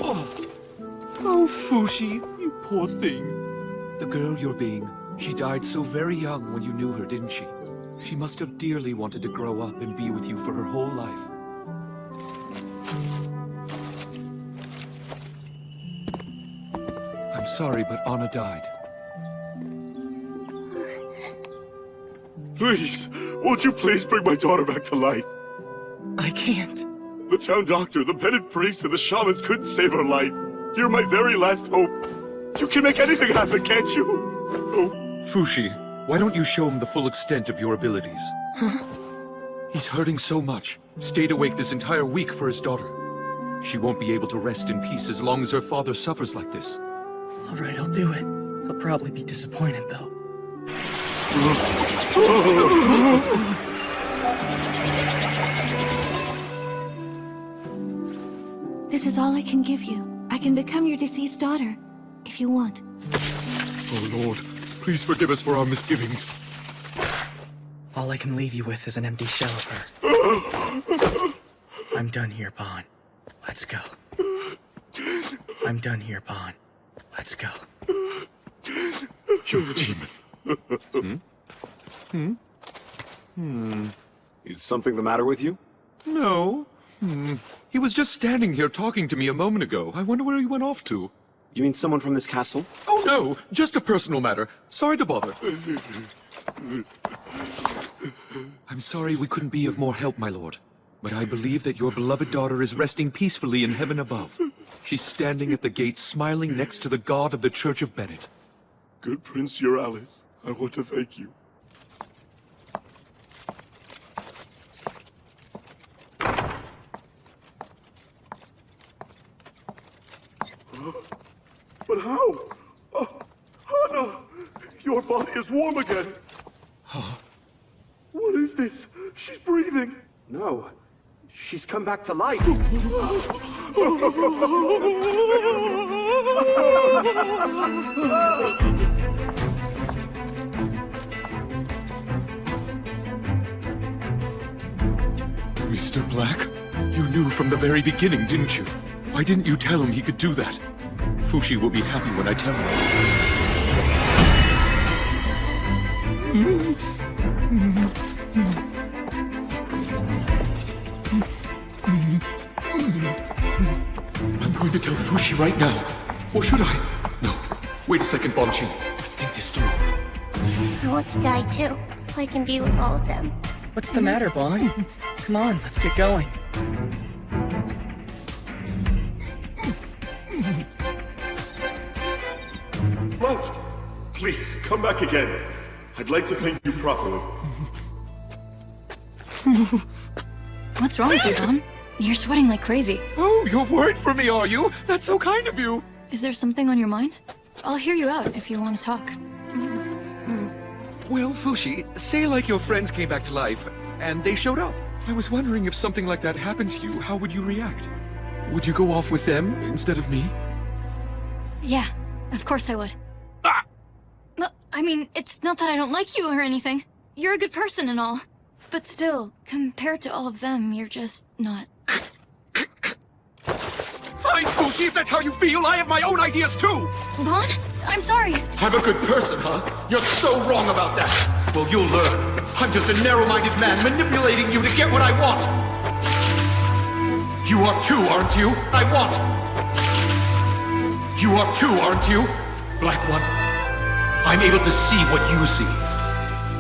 Oh, Fushi, you poor thing. The girl you're being, she died so very young when you knew her, didn't she? She must have dearly wanted to grow up and be with you for her whole life. I'm sorry, but Anna died. Please, won't you please bring my daughter back to life? I can't. The town doctor, the penitent priest, and the shamans couldn't save her life. You're my very last hope. You can make anything happen, can't you? Oh. Fushi, why don't you show him the full extent of your abilities? Huh? He's hurting so much. Stayed awake this entire week for his daughter. She won't be able to rest in peace as long as her father suffers like this. All right, I'll do it. He'll probably be disappointed, though. This is all I can give you. I can become your deceased daughter, if you want. Oh, Lord, please forgive us for our misgivings. All I can leave you with is an empty shell of her. I'm done here, Bon. Let's go. I'm done here, Bon. Let's go. You're a demon. Is something the matter with you? No. He was just standing here talking to me a moment ago. I wonder where he went off to. You mean someone from this castle? Oh, no. Just a personal matter. Sorry to bother. I'm sorry we couldn't be of more help, my lord. But I believe that your beloved daughter is resting peacefully in heaven above. She's standing at the gate, smiling next to the god of the Church of Bennett. Good Prince Euralis, I want to thank you. But how? Anna! Your body is warm again! Huh? What is this? She's breathing! No. She's come back to life. Mr. Black? You knew from the very beginning, didn't you? Why didn't you tell him he could do that? Fushi will be happy when I tell him. I'm going to tell Fushi right now. Or should I? No. Wait a second, Bonchi. Let's think this through. I want to die too, so I can be with all of them. What's the matter, Bon? Come on, let's get going. Left! Please, come back again. I'd like to thank you properly. What's wrong with you, Bon? You're sweating like crazy. Oh, you're worried for me, are you? That's so kind of you. Is there something on your mind? I'll hear you out if you want to talk. Well, Fushi, say like your friends came back to life, and they showed up. I was wondering if something like that happened to you, how would you react? Would you go off with them instead of me? Yeah, of course I would. Ah! I mean, it's not that I don't like you or anything. You're a good person and all. But still, compared to all of them, you're just not. Fine, Fushi, if that's how you feel, I have my own ideas too! Bon, I'm sorry. I'm a good person, huh? You're so wrong about that! Well, you'll learn. I'm just a narrow-minded man manipulating you to get what I want! You are too, aren't you? I want! You are too, aren't you? Black One. I'm able to see what you see.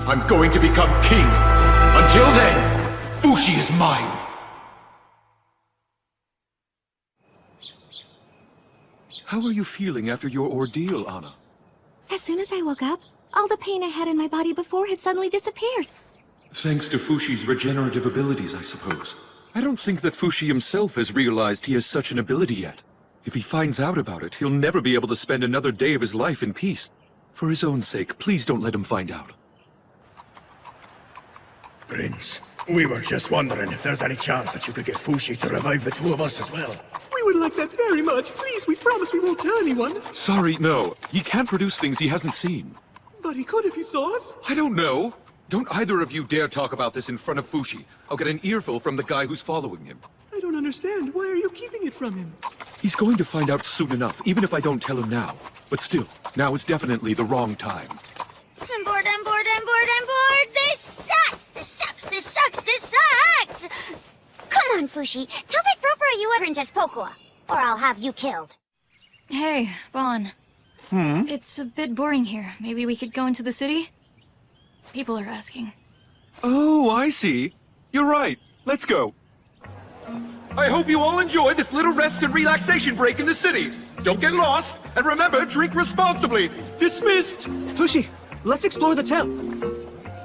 I'm going to become king. Until then, Fushi is mine. How are you feeling after your ordeal, Anna? As soon as I woke up, all the pain I had in my body before had suddenly disappeared. Thanks to Fushi's regenerative abilities, I suppose. I don't think that Fushi himself has realized he has such an ability yet. If he finds out about it, he'll never be able to spend another day of his life in peace. For his own sake, please don't let him find out. Prince, we were just wondering if there's any chance that you could get Fushi to revive the two of us as well. We We would like that very much. Please, we promise we won't tell anyone. Sorry, no. He can't produce things he hasn't seen. But he could if he saw us. I don't know. Don't either of you dare talk about this in front of Fushi. I'll get an earful from the guy who's following him. I don't understand. Why are you keeping it from him? He's going to find out soon enough, even if I don't tell him now. But still, now is definitely the wrong time. I'm bored, I'm bored, I'm bored, I'm bored! This sucks! This sucks, this sucks, this sucks! Come on, Fushi. Tell Big Proper you are Princess Pokua, or I'll have you killed. Hey, Bon. It's a bit boring here. Maybe we could go into the city? People are asking. Oh, I see. You're right. Let's go. I hope you all enjoy this little rest and relaxation break in the city. Don't get lost, and remember, drink responsibly. Dismissed. Fushi, let's explore the town.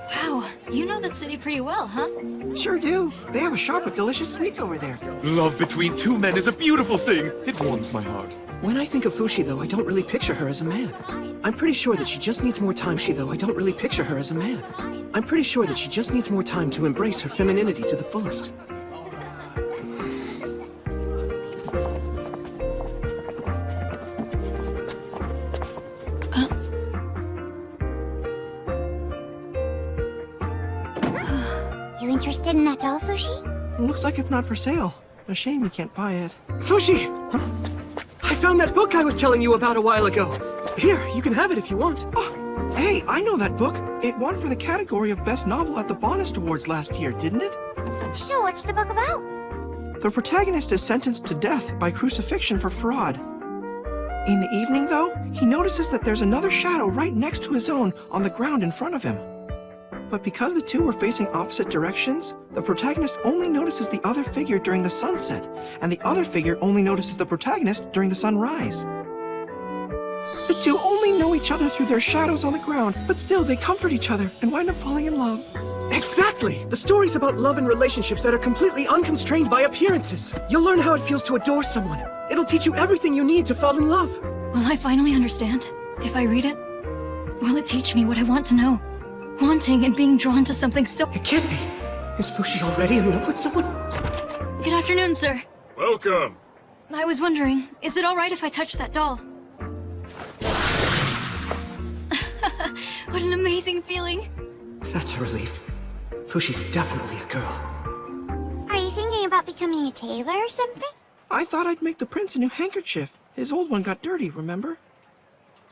Wow, you know the city pretty well, huh? Sure do. They have a shop with delicious sweets over there. Love between two men is a beautiful thing. It warms my heart. When I think of Fushi, though, I don't really picture her as a man. I'm pretty sure that she just needs more time. I don't really picture her as a man. I'm pretty sure that she just needs more time to embrace her femininity to the fullest. You interested in that doll, Fushi? Looks like it's not for sale. A shame you can't buy it. Fushi! I found that book I was telling you about a while ago. Here, you can have it if you want. Oh, hey, I know that book. It won for the category of Best Novel at the Bonist Awards last year, didn't it? So what's the book about? The protagonist is sentenced to death by crucifixion for fraud. In the evening, though, he notices that there's another shadow right next to his own on the ground in front of him. But because the two were facing opposite directions, the protagonist only notices the other figure during the sunset, and the other figure only notices the protagonist during the sunrise. The two only know each other through their shadows on the ground, but still they comfort each other and wind up falling in love. Exactly! The story's about love and relationships that are completely unconstrained by appearances. You'll learn how it feels to adore someone. It'll teach you everything you need to fall in love. Will I finally understand? If I read it, will it teach me what I want to know? Wanting and being drawn to something so... It can't be. Is Fushi already in love with someone? Good afternoon, sir. Welcome. I was wondering, is it all right if I touch that doll? What an amazing feeling. That's a relief. Fushi's definitely a girl. Are you thinking about becoming a tailor or something? I thought I'd make the prince a new handkerchief. His old one got dirty, remember?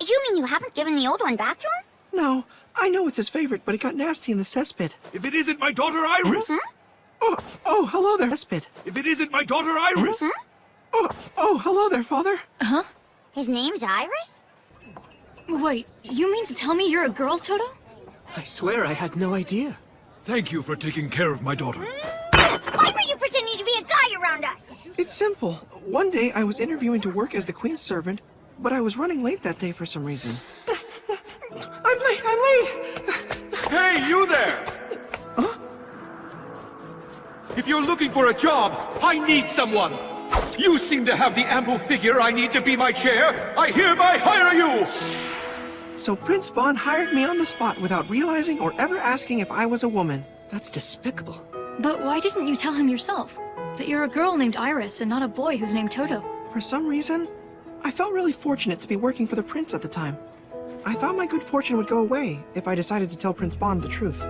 You mean you haven't given the old one back to him? No, I know it's his favorite, but it got nasty in the cesspit. If it isn't my daughter Iris! Oh, hello there, cesspit. If it isn't my daughter Iris! Oh, hello there, father. Huh? His name's Iris? Wait, you mean to tell me you're a girl, Toto? I swear I had no idea. Thank you for taking care of my daughter. Why were you pretending to be a guy around us? It's simple. One day I was interviewing to work as the queen's servant, but I was running late that day for some reason. I'm late! Hey, you there! Huh? If you're looking for a job, I need someone! You seem to have the ample figure I need to be my chair! I hereby hire you! So Prince Bon hired me on the spot without realizing or ever asking if I was a woman. That's despicable. But why didn't you tell him yourself? That you're a girl named Iris and not a boy who's named Toto? For some reason, I felt really fortunate to be working for the prince at the time. I thought my good fortune would go away if I decided to tell Prince Bon the truth.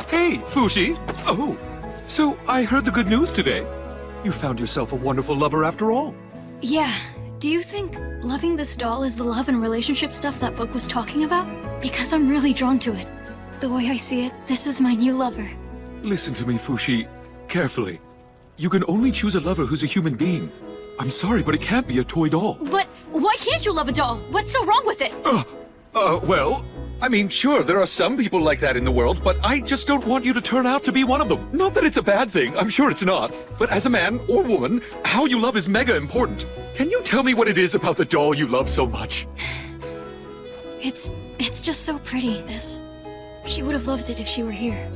Hey, Fushi! Oh, so I heard the good news today. You found yourself a wonderful lover after all. Yeah. Do you think loving this doll is the love and relationship stuff that book was talking about? Because I'm really drawn to it. The way I see it, this is my new lover. Listen to me, Fushi, carefully. You can only choose a lover who's a human being. I'm sorry, but it can't be a toy doll. But why can't you love a doll? What's so wrong with it? Well, I mean, sure, there are some people like that in the world, but I just don't want you to turn out to be one of them. Not that it's a bad thing, I'm sure it's not. But as a man or woman, how you love is mega important. Can you tell me what it is about the doll you love so much? It's just so pretty, this. She would have loved it if she were here.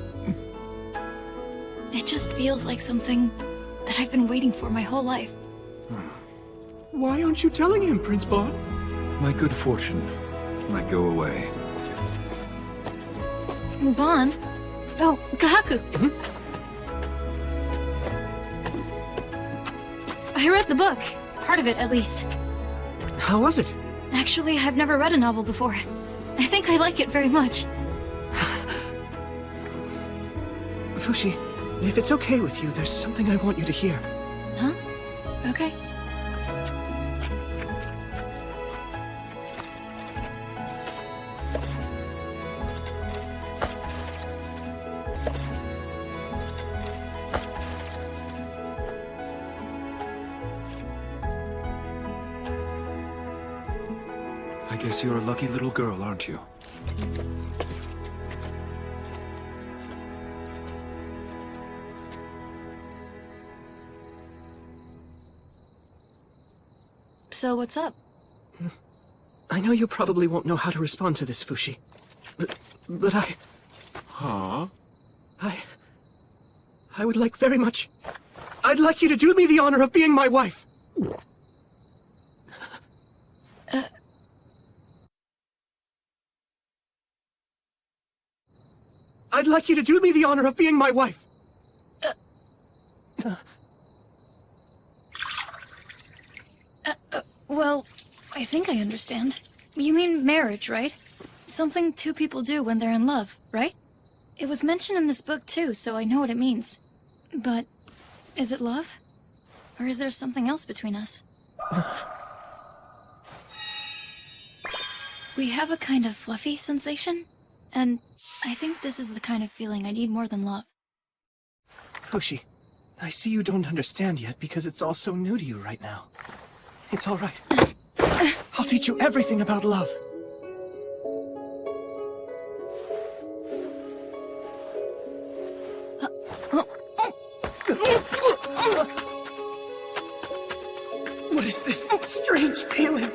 It just feels like something that I've been waiting for my whole life. Why aren't you telling him, Prince Bon? My good fortune might go away. Bon? Oh, Kahaku. I read the book. Part of it, at least. How was it? Actually, I've never read a novel before. I think I like it very much. Fushi, if it's okay with you, there's something I want you to hear. Huh? Okay. I guess you're a lucky little girl, aren't you? So what's up? I know you probably won't know how to respond to this, Fushi. But I... Huh? I would like very much... I'd like you to do me the honor of being my wife. I'd like you to do me the honor of being my wife. Well, I think I understand. You mean marriage, right? Something two people do when they're in love, right? It was mentioned in this book too, so I know what it means. But, is it love? Or is there something else between us? We have a kind of fluffy sensation, and I think this is the kind of feeling I need more than love. Fushi, I see you don't understand yet because it's all so new to you right now. It's all right. I'll teach you everything about love. What is this strange feeling?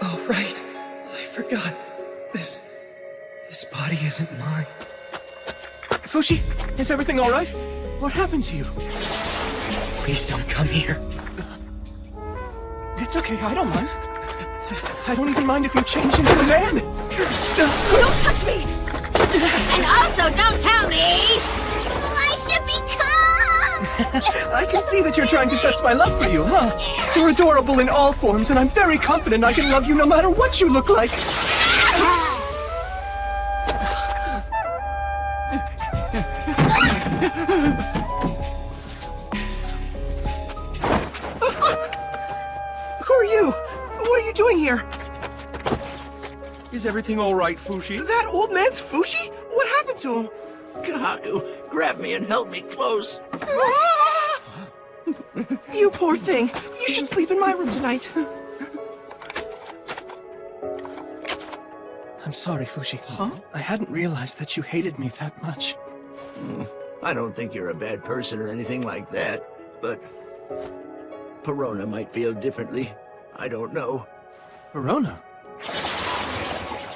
Oh, right. I forgot. This body isn't mine. Fushi, is everything all right? What happened to you? Please don't come here. It's okay, I don't mind. I don't even mind if you change into a man. Don't touch me! And also don't tell me who I should become! I can see that you're trying to test my love for you, huh? You're adorable in all forms, and I'm very confident I can love you no matter what you look like. Who are you? What are you doing here? Is everything all right, Fushi? That old man's Fushi? What happened to him? Kahaku, grab me and held me close. You poor thing. You should sleep in my room tonight. I'm sorry, Fushi. Huh? I hadn't realized that you hated me that much. I don't think you're a bad person or anything like that, but Perona might feel differently. I don't know. Perona?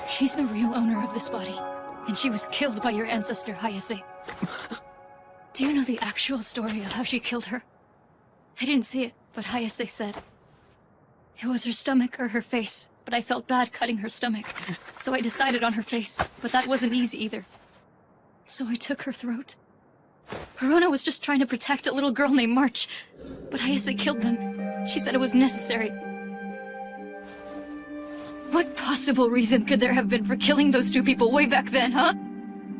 She's the real owner of this body, and she was killed by your ancestor, Hayase. Do you know the actual story of how she killed her? I didn't see it, but Hayase said. It was her stomach or her face, but I felt bad cutting her stomach, so I decided on her face, but that wasn't easy either. So I took her throat. Perona was just trying to protect a little girl named March, but Hayase killed them. She said it was necessary. What possible reason could there have been for killing those two people way back then, huh?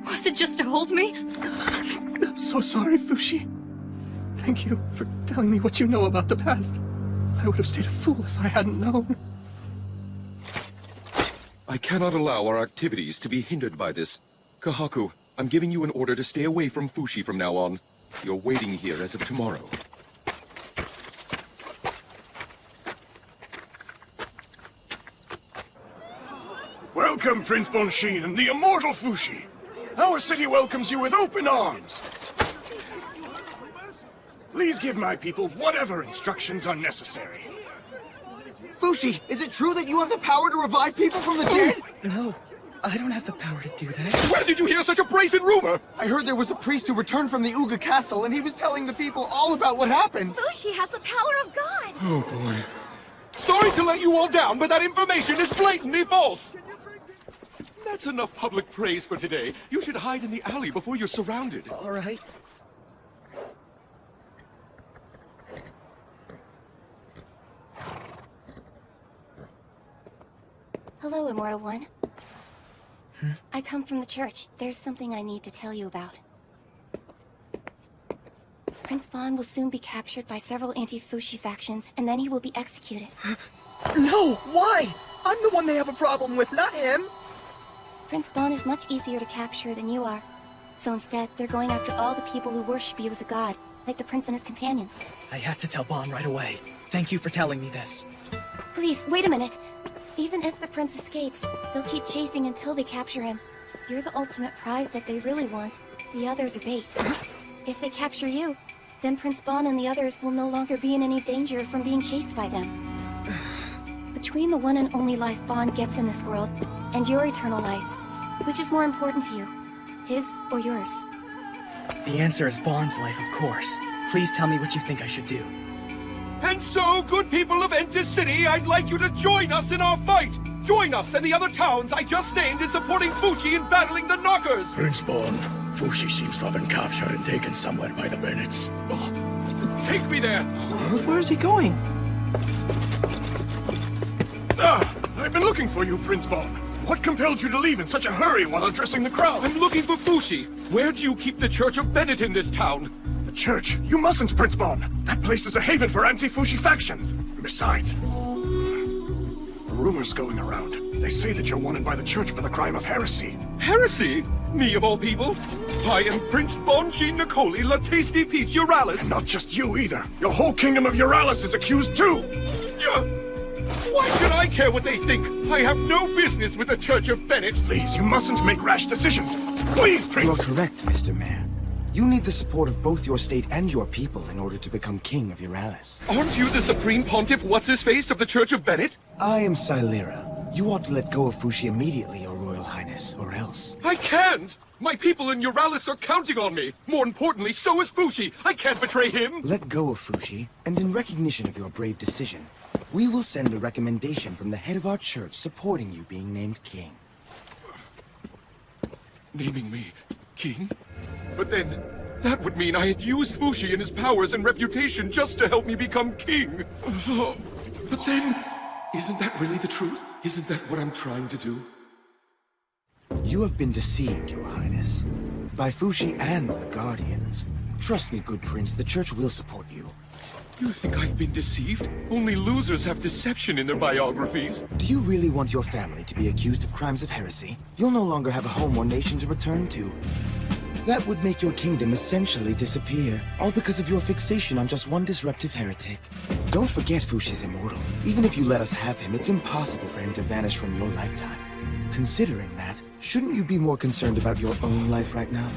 Was it just to hold me? I'm so sorry, Fushi. Thank you for telling me what you know about the past. I would have stayed a fool if I hadn't known. I cannot allow our activities to be hindered by this. Kahaku, I'm giving you an order to stay away from Fushi from now on. You're waiting here as of tomorrow. Welcome, Prince Bonshin and the Immortal Fushi. Our city welcomes you with open arms. Please give my people whatever instructions are necessary. Fushi, is it true that you have the power to revive people from the dead? No, I don't have the power to do that. Where did you hear such a brazen rumor? I heard there was a priest who returned from the Uga castle, and he was telling the people all about what happened. Fushi has the power of God. Oh, boy. Sorry to let you all down, but that information is blatantly false. That's enough public praise for today. You should hide in the alley before you're surrounded. All right. Hello, Immortal One. I come from the church. There's something I need to tell you about. Prince Bon will soon be captured by several anti-Fushi factions, and then he will be executed. No! Why? I'm the one they have a problem with, not him! Prince Bon is much easier to capture than you are. So instead, they're going after all the people who worship you as a god, like the prince and his companions. I have to tell Bon right away. Thank you for telling me this. Please, wait a minute. Even if the prince escapes, they'll keep chasing until they capture him. You're the ultimate prize that they really want. The others are bait. If they capture you, then Prince Bon and the others will no longer be in any danger from being chased by them. Between the one and only life Bon gets in this world, and your eternal life, which is more important to you? His or yours? The answer is Bon's life, of course. Please tell me what you think I should do. And so, good people of Entis City, I'd like you to join us in our fight! Join us and the other towns I just named in supporting Fushi in battling the Knockers! Prince Bon, Fushi seems to have been captured and taken somewhere by the Bennets. Oh, take me there! Where is he going? I've been looking for you, Prince Bon. What compelled you to leave in such a hurry while addressing the crowd? I'm looking for Fushi. Where do you keep the Church of Bennett in this town? The church? You mustn't, Prince Bon. That place is a haven for anti-Fushi factions. Besides, a rumor's going around. They say that you're wanted by the church for the crime of heresy. Heresy? Me of all people? I am Prince Bon-Shin Nicoli La Tasty Peach Euralis. And not just you either. Your whole kingdom of Euralis is accused too. Why should I care what they think? I have no business with the Church of Bennett. Please, you mustn't make rash decisions. Please, Prince. You're correct, Mr. Mayor. You need the support of both your state and your people in order to become king of Euralis. Aren't you the Supreme Pontiff What's-His-Face of the Church of Bennett? I am Silera. You ought to let go of Fushi immediately, Your Royal Highness, or else. I can't! My people in Euralis are counting on me. More importantly, so is Fushi. I can't betray him. Let go of Fushi, and in recognition of your brave decision, we will send a recommendation from the head of our church supporting you being named king. Naming me king? But then, that would mean I had used Fushi and his powers and reputation just to help me become king. But then, isn't that really the truth? Isn't that what I'm trying to do? You have been deceived, Your Highness, by Fushi and the Guardians. Trust me, good prince, the church will support you. You think I've been deceived? Only losers have deception in their biographies. Do you really want your family to be accused of crimes of heresy? You'll no longer have a home or nation to return to. That would make your kingdom essentially disappear, all because of your fixation on just one disruptive heretic. Don't forget Fushi's immortal. Even if you let us have him, it's impossible for him to vanish from your lifetime. Considering that, shouldn't you be more concerned about your own life right now?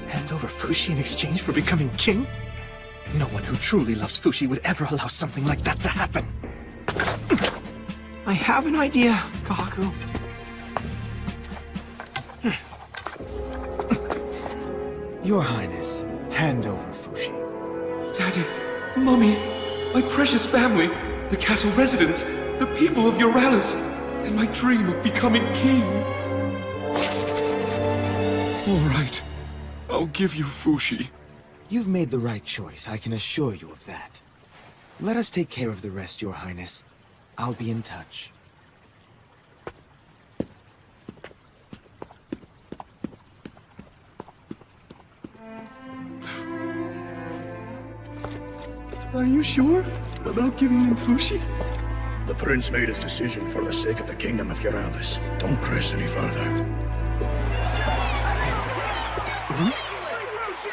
Hand over Fushi in exchange for becoming king? No one who truly loves Fushi would ever allow something like that to happen. I have an idea, Kahaku. Your Highness, hand over Fushi. Daddy, Mommy, my precious family, the castle residents, the people of Euralis, and my dream of becoming king. All right, I'll give you Fushi. You've made the right choice, I can assure you of that. Let us take care of the rest, Your Highness. I'll be in touch. Are you sure about giving him Fushi? The prince made his decision for the sake of the kingdom of Euralis. Don't press any further.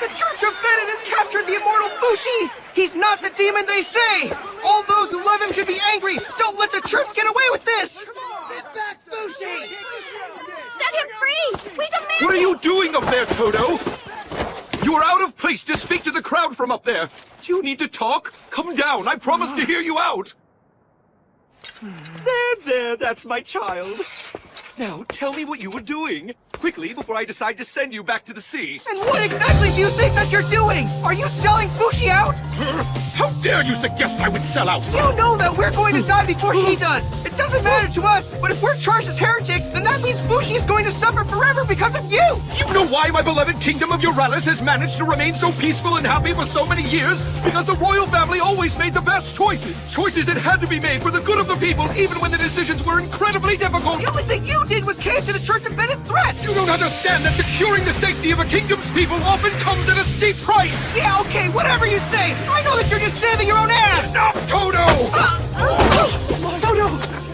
The Church of Bennett has captured the immortal Fushi! He's not the demon they say! All those who love him should be angry! Don't let the church get away with this! Get back, Fushi! Set him free! We demand What are you doing up there, Toto? You are out of place to speak to the crowd from up there. Do you need to talk? Come down. I promise to hear you out. There, that's my child. Now, tell me what you were doing. Quickly, before I decide to send you back to the sea. And what exactly do you think that you're doing? Are you selling Fushi out? How dare you suggest I would sell out? You know that we're going to die before he does. It doesn't matter to us, but if we're charged as heretics, then that means Fushi is going to suffer forever because of you! Do you know why my beloved kingdom of Euralis has managed to remain so peaceful and happy for so many years? Because the royal family always made the best choices. Choices that had to be made for the good of the people, even when the decisions were incredibly difficult. The only thing you did was cave to the Church of Bennett's threat! You don't understand that securing the safety of a kingdom's people often comes at a steep price! Yeah, okay, whatever you say! I know that you're just saving your own ass! Enough, Toto! Toto!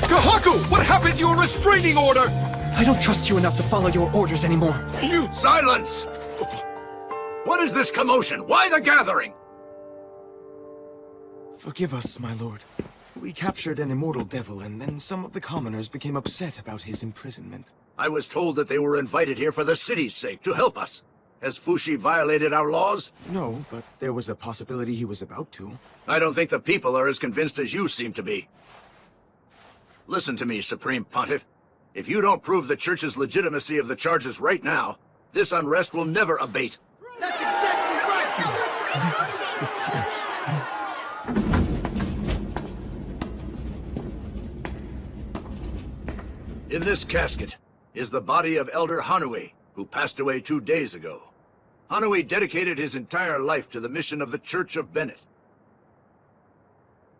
Kahaku, what happened to your restraining order? I don't trust you enough to follow your orders anymore. Silence! What is this commotion? Why the gathering? Forgive us, my lord. We captured an immortal devil, and then some of the commoners became upset about his imprisonment. I was told that they were invited here for the city's sake, to help us. Has Fushi violated our laws? No, but there was a possibility he was about to. I don't think the people are as convinced as you seem to be. Listen to me, Supreme Pontiff. If you don't prove the Church's legitimacy of the charges right now, this unrest will never abate. That's exactly right! In this casket is the body of Elder Hanui, who passed away 2 days ago. Hanui dedicated his entire life to the mission of the Church of Bennett.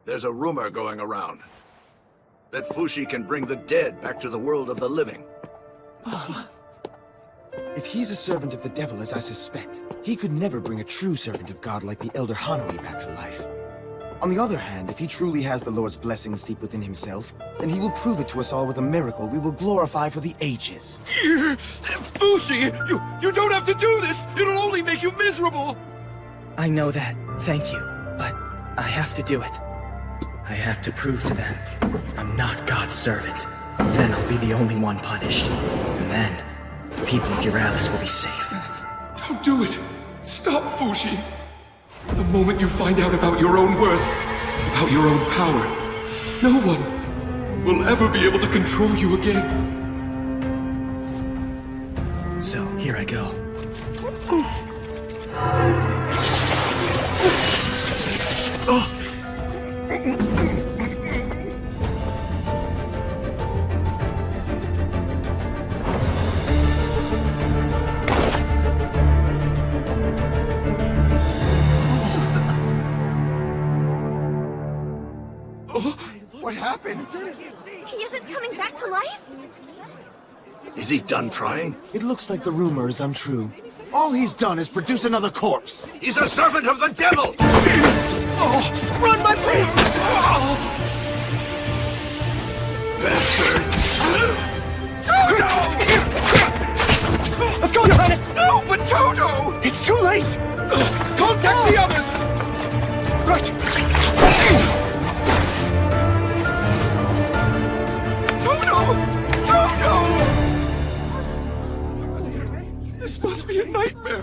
There's a rumor going around that Fushi can bring the dead back to the world of the living. If he's a servant of the devil, as I suspect, he could never bring a true servant of God like the Elder Hanui back to life. On the other hand, if he truly has the Lord's blessings deep within himself, then he will prove it to us all with a miracle we will glorify for the ages. Fushi, you don't have to do this! It'll only make you miserable! I know that, thank you, but I have to do it. I have to prove to them I'm not God's servant. Then I'll be the only one punished. And then, the people of Euralis will be safe. Don't do it! Stop, Fushi! The moment you find out about your own worth, about your own power, no one will ever be able to control you again. So, here I go. What happened? He isn't coming back to life? Is he done trying? It looks like the rumor is untrue. All he's done is produce another corpse. He's a servant of the devil! Run, my prince! Toto! Let's go, Your Highness! No, but Toto! It's too late! Contact the others! Right! Toto! This must be a nightmare.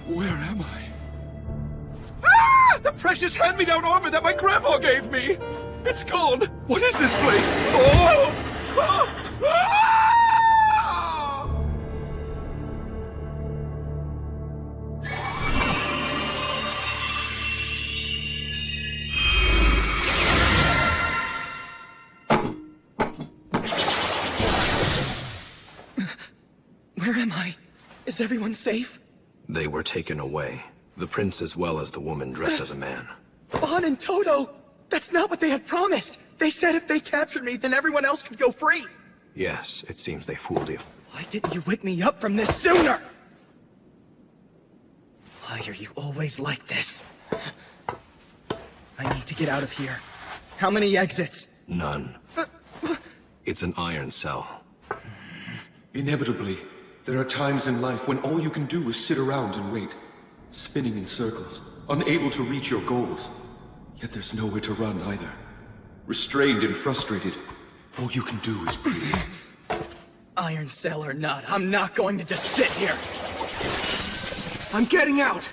Where am I? Ah! The precious hand-me-down armor that my grandpa gave me! It's gone! What is this place? Oh! Ah! Ah! Where am I? Is everyone safe? They were taken away. The prince as well as the woman dressed as a man. Bon and Toto! That's not what they had promised! They said if they captured me, then everyone else could go free! Yes, it seems they fooled you. Why didn't you wake me up from this sooner? Why are you always like this? I need to get out of here. How many exits? None. It's an iron cell. Inevitably, there are times in life when all you can do is sit around and wait, spinning in circles, unable to reach your goals. Yet there's nowhere to run either. Restrained and frustrated, all you can do is breathe. Iron cell or not, I'm not going to just sit here! I'm getting out!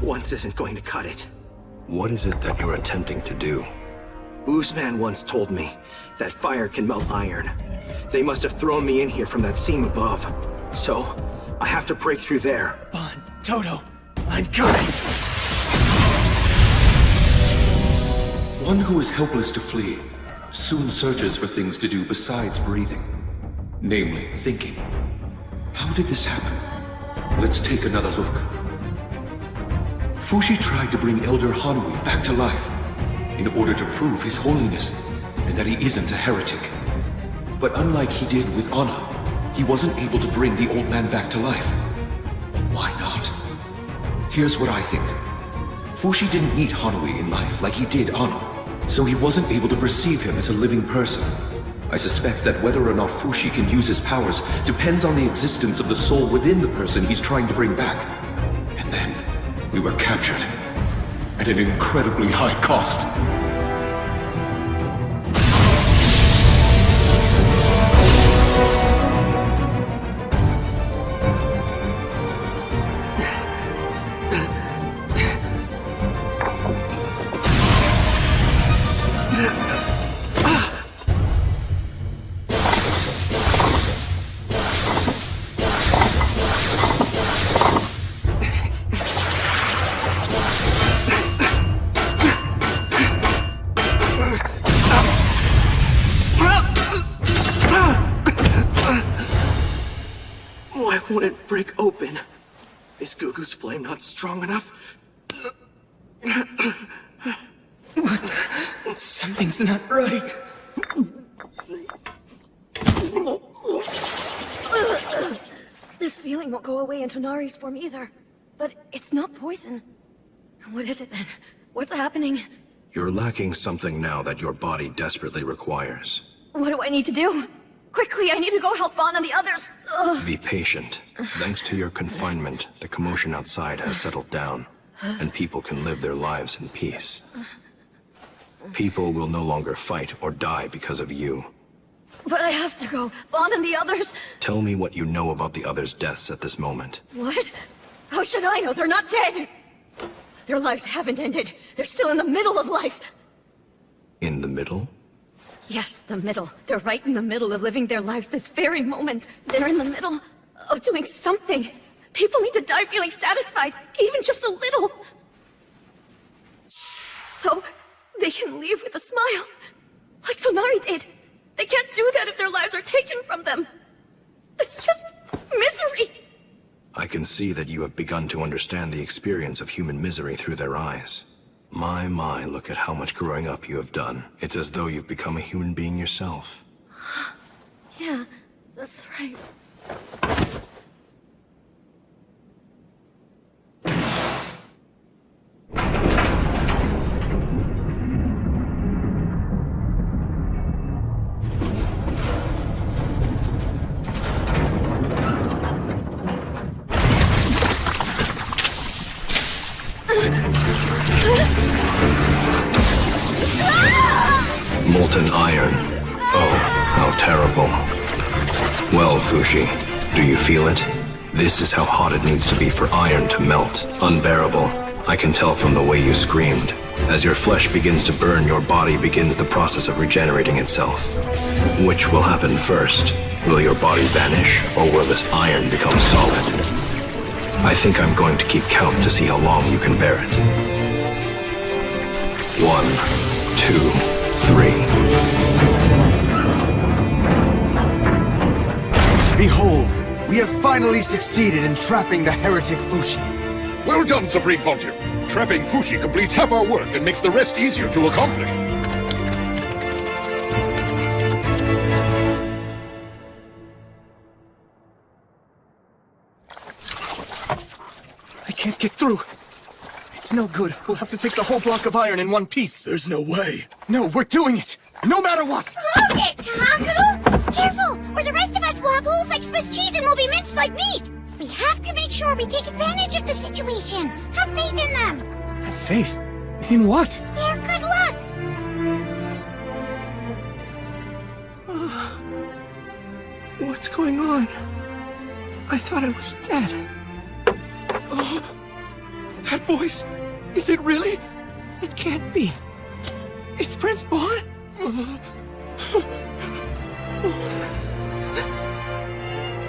Once isn't going to cut it. What is it that you're attempting to do? Oozman once told me that fire can melt iron. They must have thrown me in here from that seam above. So, I have to break through there. Bon, Toto, I'm coming! One who is helpless to flee soon searches for things to do besides breathing. Namely, thinking. How did this happen? Let's take another look. Fushi tried to bring Elder Hanui back to life in order to prove his holiness and that he isn't a heretic. But unlike he did with Anna, he wasn't able to bring the old man back to life. Why not? Here's what I think. Fushi didn't meet Hanui in life like he did Anna, so he wasn't able to perceive him as a living person. I suspect that whether or not Fushi can use his powers depends on the existence of the soul within the person he's trying to bring back. And then, we were captured at an incredibly high cost. Why won't it break open? Is Gugu's flame not strong enough? Something's not right. This feeling won't go away in Tonari's form either. But it's not poison. What is it then? What's happening? You're lacking something now that your body desperately requires. What do I need to do? Quickly, I need to go help Bon and the others. Ugh. Be patient. Thanks to your confinement, the commotion outside has settled down, and people can live their lives in peace. People will no longer fight or die because of you. But I have to go. Bon and the others. Tell me what you know about the others' deaths at this moment. What? How should I know? They're not dead. Their lives haven't ended. They're still in the middle of life. In the middle? Yes, the middle. They're right in the middle of living their lives this very moment. They're in the middle of doing something. People need to die feeling satisfied, even just a little. So, they can leave with a smile. Like Tonari did. They can't do that if their lives are taken from them. It's just misery. I can see that you have begun to understand the experience of human misery through their eyes. My, look at how much growing up you have done. It's as though you've become a human being yourself. Yeah, that's right. Molten iron. Oh, how terrible. Well, Fushi, do you feel it? This is how hot it needs to be for iron to melt. Unbearable. I can tell from the way you screamed. As your flesh begins to burn, your body begins the process of regenerating itself. Which will happen first? Will your body vanish, or will this iron become solid? I think I'm going to keep count to see how long you can bear it. 1, 2, 3. Behold, we have finally succeeded in trapping the heretic Fushi. Well done, Supreme Pontiff. Trapping Fushi completes half our work and makes the rest easier to accomplish. I can't get through. It's no good. We'll have to take the whole block of iron in one piece. There's no way. No, we're doing it. No matter what. Okay, Kaku! Careful, or the rest of us will have holes like Swiss cheese and will be minced like meat. We have to make sure we take advantage of the situation. Have faith in them. Have faith? In what? Their good luck. What's going on? I thought I was dead. That voice! Is it really? It can't be. It's Prince Bon?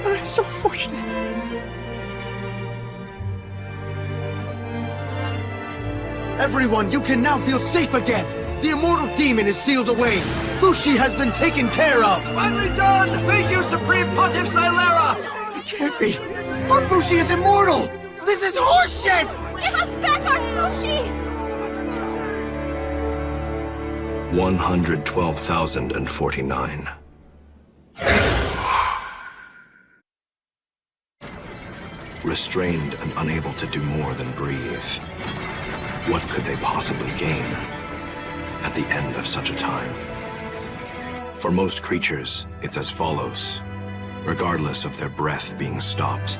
I'm so fortunate. Everyone, you can now feel safe again! The Immortal Demon is sealed away! Fushi has been taken care of! Finally done! Thank you, Supreme Pontiff Silera! It can't be! Our Fushi is immortal! This is horseshit! Give us back our Fushi! 112,049. Restrained and unable to do more than breathe. What could they possibly gain at the end of such a time? For most creatures, it's as follows. Regardless of their breath being stopped,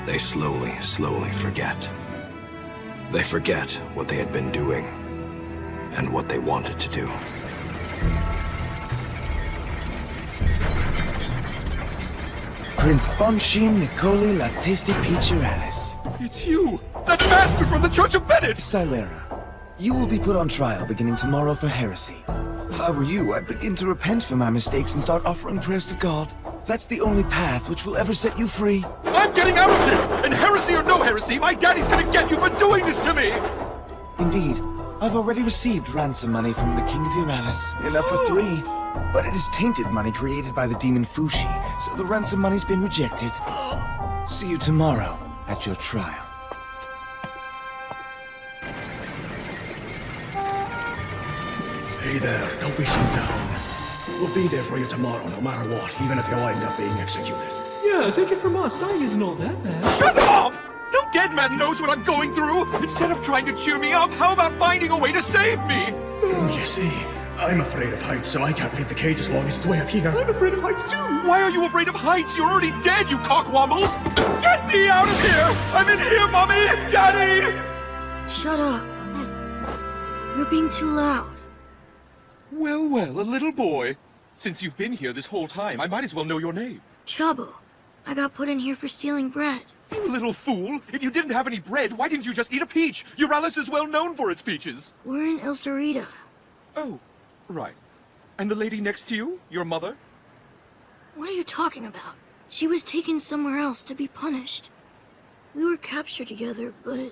they slowly forget. They forget what they had been doing and what they wanted to do. Prince Bonshin Nicoli La Tasty Peacheralis. It's you! That master from the Church of Bennett! Silera, you will be put on trial beginning tomorrow for heresy. If I were you, I'd begin to repent for my mistakes and start offering prayers to God. That's the only path which will ever set you free. I'm getting out of here! And heresy or no heresy, my daddy's gonna get you for doing this to me! Indeed, I've already received ransom money from the King of Uralis. Enough for 3. But it is tainted money created by the demon Fushi, so the ransom money's been rejected. See you tomorrow at your trial. Hey there, don't be so down. We'll be there for you tomorrow, no matter what, even if you wind up being executed. Yeah, take it from us. Dying isn't all that bad. Shut up! No dead man knows what I'm going through! Instead of trying to cheer me up, how about finding a way to save me? You see, I'm afraid of heights, so I can't leave the cage as long as it's way up here. I'm afraid of heights too! Why are you afraid of heights? You're already dead, you cockwombles! Get me out of here! I'm in here, Mommy! Daddy! Shut up. You're being too loud. Well, well, a little boy. Since you've been here this whole time, I might as well know your name. Chabo. I got put in here for stealing bread. You little fool! If you didn't have any bread, why didn't you just eat a peach? Uralis is well known for its peaches. We're in El Cerrito. Oh, right. And the lady next to you? Your mother? What are you talking about? She was taken somewhere else to be punished. We were captured together, but...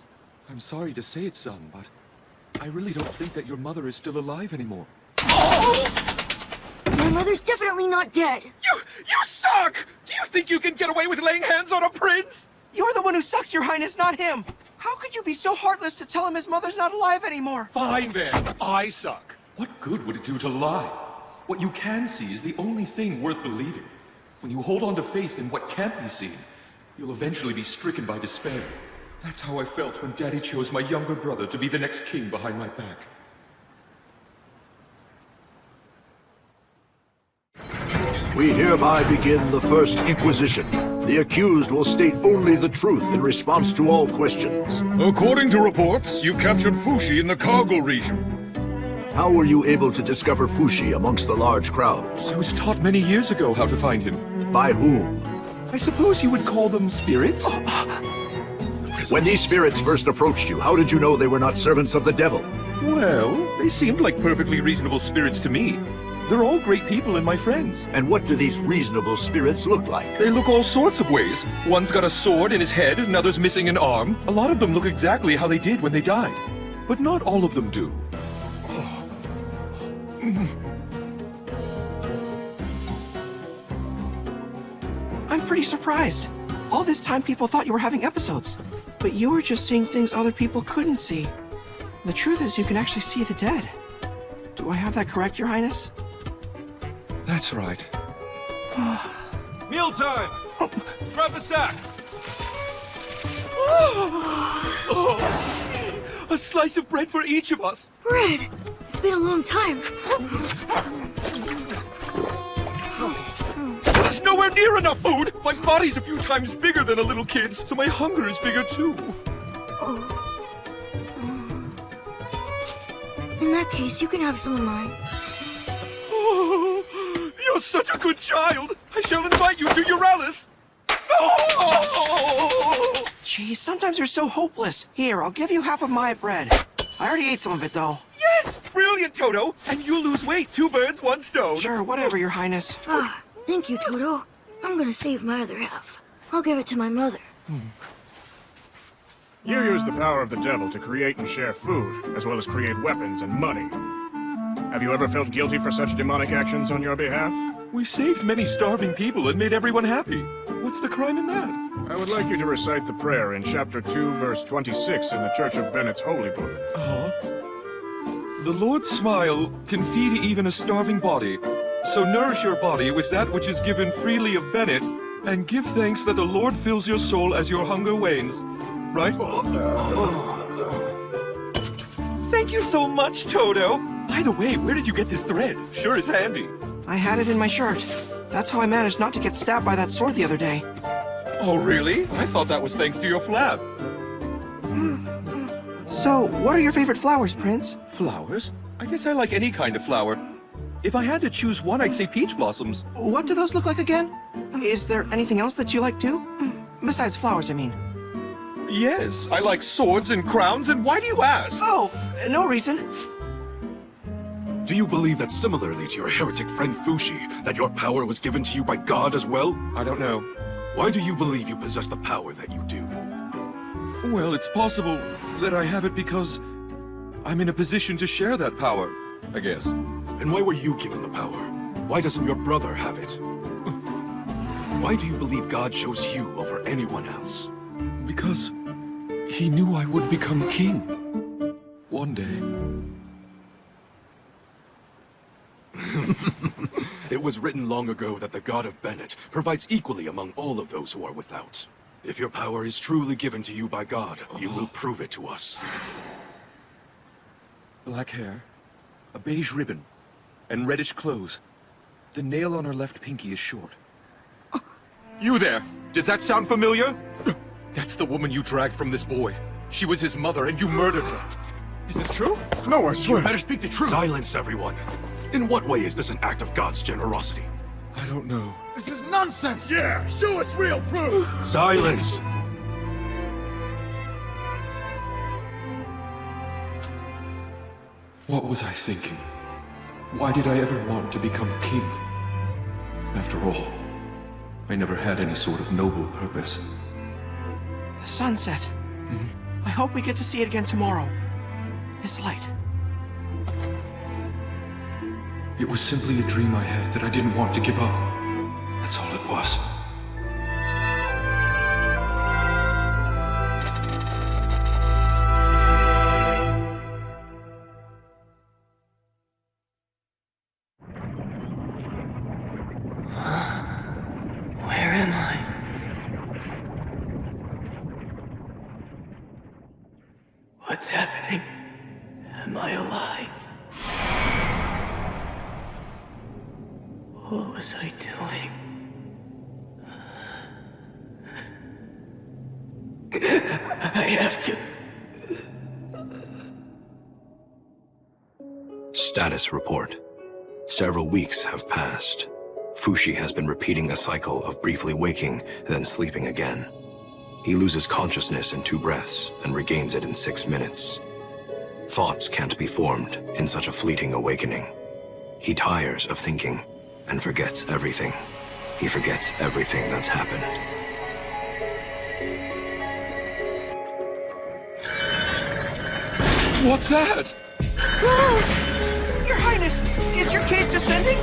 I'm sorry to say it, son, but I really don't think that your mother is still alive anymore. My mother's definitely not dead. You suck! Do you think you can get away with laying hands on a prince? You're the one who sucks, Your Highness, not him! How could you be so heartless to tell him his mother's not alive anymore? Fine then, I suck. What good would it do to lie? What you can see is the only thing worth believing. When you hold on to faith in what can't be seen, you'll eventually be stricken by despair. That's how I felt when Daddy chose my younger brother to be the next king behind my back. We hereby begin the First Inquisition. The accused will state only the truth in response to all questions. According to reports, you captured Fushi in the Cargill region. How were you able to discover Fushi amongst the large crowds? I was taught many years ago how to find him. By whom? I suppose you would call them spirits? When these spirits first approached you, how did you know they were not servants of the devil? Well, they seemed like perfectly reasonable spirits to me. They're all great people and my friends. And what do these reasonable spirits look like? They look all sorts of ways. One's got a sword in his head, another's missing an arm. A lot of them look exactly how they did when they died. But not all of them do. I'm pretty surprised. All this time people thought you were having episodes, but you were just seeing things other people couldn't see. The truth is you can actually see the dead. Do I have that correct, Your Highness? That's right. Mealtime! Grab the sack! A slice of bread for each of us! Bread! It's been a long time. This is nowhere near enough food! My body's a few times bigger than a little kid's, so my hunger is bigger too. In that case, you can have some of mine. You're such a good child! I shall invite you to Euralis! Oh! Geez, sometimes you're so hopeless. Here, I'll give you half of my bread. I already ate some of it, though. Yes! Brilliant, Toto! And you'll lose weight. 2 birds, 1 stone. Sure, whatever, Your Highness. Ah, thank you, Toto. I'm gonna save my other half. I'll give it to my mother. You use the power of the devil to create and share food, as well as create weapons and money. Have you ever felt guilty for such demonic actions on your behalf? We saved many starving people and made everyone happy. What's the crime in that? I would like you to recite the prayer in chapter 2, verse 26 in the Church of Bennett's Holy Book. The Lord's smile can feed even a starving body. So nourish your body with that which is given freely of Bennett, and give thanks that the Lord fills your soul as your hunger wanes. Right? Thank you so much, Toto! By the way, where did you get this thread? Sure is handy. I had it in my shirt. That's how I managed not to get stabbed by that sword the other day. Oh, really? I thought that was thanks to your flab. So, what are your favorite flowers, Prince? Flowers? I guess I like any kind of flower. If I had to choose one, I'd say peach blossoms. What do those look like again? Is there anything else that you like too? Besides flowers, I mean. Yes, I like swords and crowns, and why do you ask? Oh, no reason. Do you believe that similarly to your heretic friend Fushi, that your power was given to you by God as well? I don't know. Why do you believe you possess the power that you do? Well, it's possible that I have it because I'm in a position to share that power, I guess. And why were you given the power? Why doesn't your brother have it? Why do you believe God chose you over anyone else? Because he knew I would become king. One day. It was written long ago that the God of Bennett provides equally among all of those who are without. If your power is truly given to you by God, you will prove it to us. Black hair, a beige ribbon, and reddish clothes. The nail on her left pinky is short. You there! Does that sound familiar? That's the woman you dragged from this boy. She was his mother, and you murdered her. Is this true? No, I swear. You better speak the truth. Silence, everyone. In what way is this an act of God's generosity? I don't know. This is nonsense! Yeah, show us real proof! Silence! What was I thinking? Why did I ever want to become king? After all, I never had any sort of noble purpose. The sunset. I hope we get to see it again tomorrow. This light. It was simply a dream I had that I didn't want to give up. That's all it was. Where am I? What's happening? Am I alive? What was I doing? I have to... Status report. Several weeks have passed. Fushi has been repeating a cycle of briefly waking, then sleeping again. He loses consciousness in 2 breaths and regains it in 6 minutes. Thoughts can't be formed in such a fleeting awakening. He tires of thinking and forgets everything. He forgets everything that's happened. What's that? Your Highness, is your cage descending?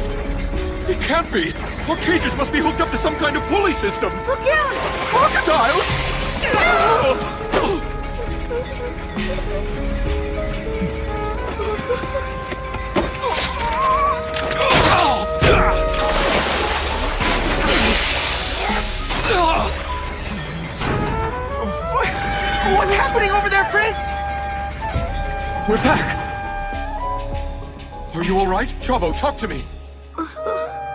It can't be! Our cages must be hooked up to some kind of pulley system! Look down! Crocodiles? What's happening over there, Prince? We're back! Are you alright? Chavo, talk to me!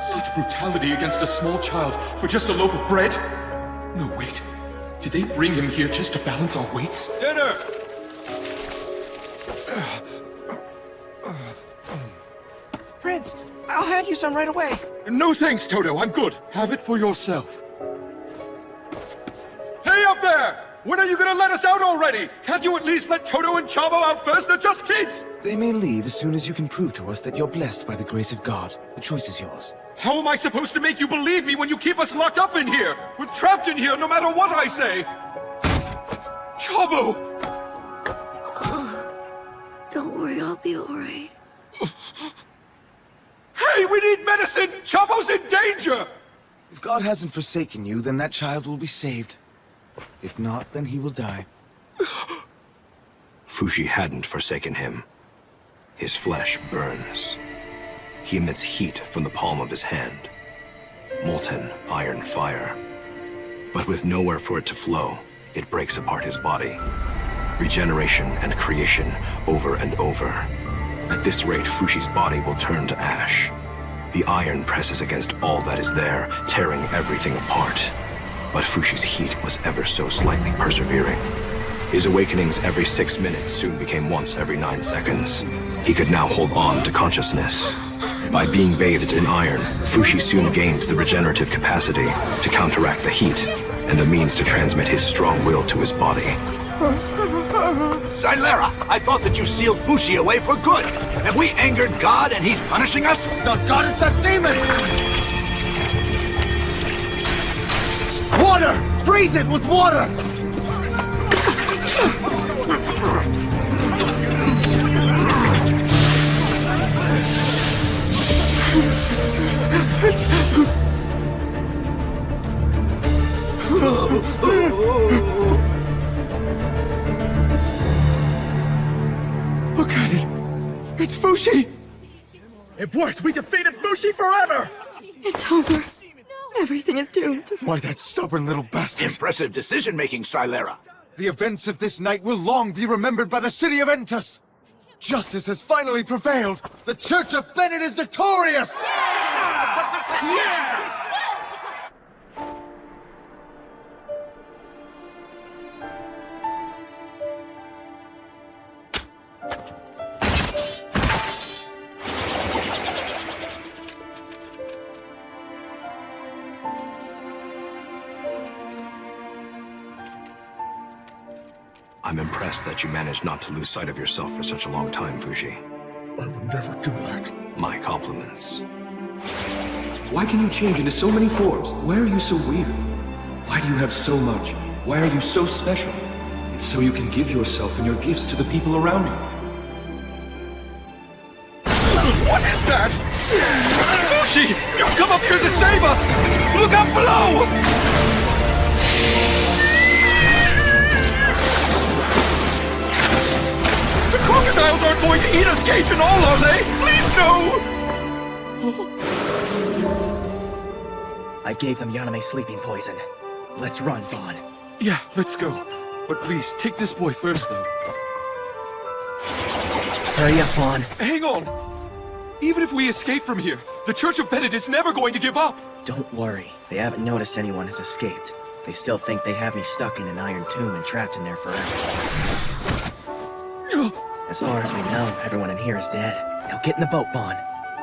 Such brutality against a small child for just a loaf of bread? No, wait. Did they bring him here just to balance our weights? Dinner! Prince, I'll hand you some right away. No thanks, Toto. I'm good. Have it for yourself. Hey up there! When are you gonna let us out already? Can't you at least let Toto and Chavo out first? They're just kids! They may leave as soon as you can prove to us that you're blessed by the grace of God. The choice is yours. How am I supposed to make you believe me when you keep us locked up in here? We're trapped in here no matter what I say! Chavo! Don't worry, I'll be alright. Hey, we need medicine! Chavo's in danger! If God hasn't forsaken you, then that child will be saved. If not, then he will die. Fushi hadn't forsaken him. His flesh burns. He emits heat from the palm of his hand. Molten iron fire. But with nowhere for it to flow, it breaks apart his body. Regeneration and creation over and over. At this rate, Fushi's body will turn to ash. The iron presses against all that is there, tearing everything apart. But Fushi's heat was ever so slightly persevering. His awakenings every 6 minutes soon became once every 9 seconds. He could now hold on to consciousness. By being bathed in iron, Fushi soon gained the regenerative capacity to counteract the heat, and the means to transmit his strong will to his body. Xylera, I thought that you sealed Fushi away for good. Have we angered God and he's punishing us? It's not God, it's that demon! Water! Freeze it with water! Look at it! It's Fushi! It worked! We defeated Fushi forever! It's over. Everything is doomed. Why, that stubborn little bastard! Impressive decision-making, Xylera. The events of this night will long be remembered by the city of Entus. Justice has finally prevailed. The Church of Bennett is victorious! I'm impressed that you managed not to lose sight of yourself for such a long time, Fushi. I would never do that. My compliments. Why can you change into so many forms? Why are you so weird? Why do you have so much? Why are you so special? It's so you can give yourself and your gifts to the people around you. What is that? Fushi! You've come up here to save us! Look up below! The crocodiles aren't going to eat us, Cage and all, are they? Please, no! I gave them Yaname sleeping poison. Let's run, Bon. Yeah, let's go. But please, take this boy first, though. Hurry up, Bon. Hang on! Even if we escape from here, the Church of Bennett is never going to give up! Don't worry. They haven't noticed anyone has escaped. They still think they have me stuck in an iron tomb and trapped in there forever. As far as we know, everyone in here is dead. Now get in the boat, Bon.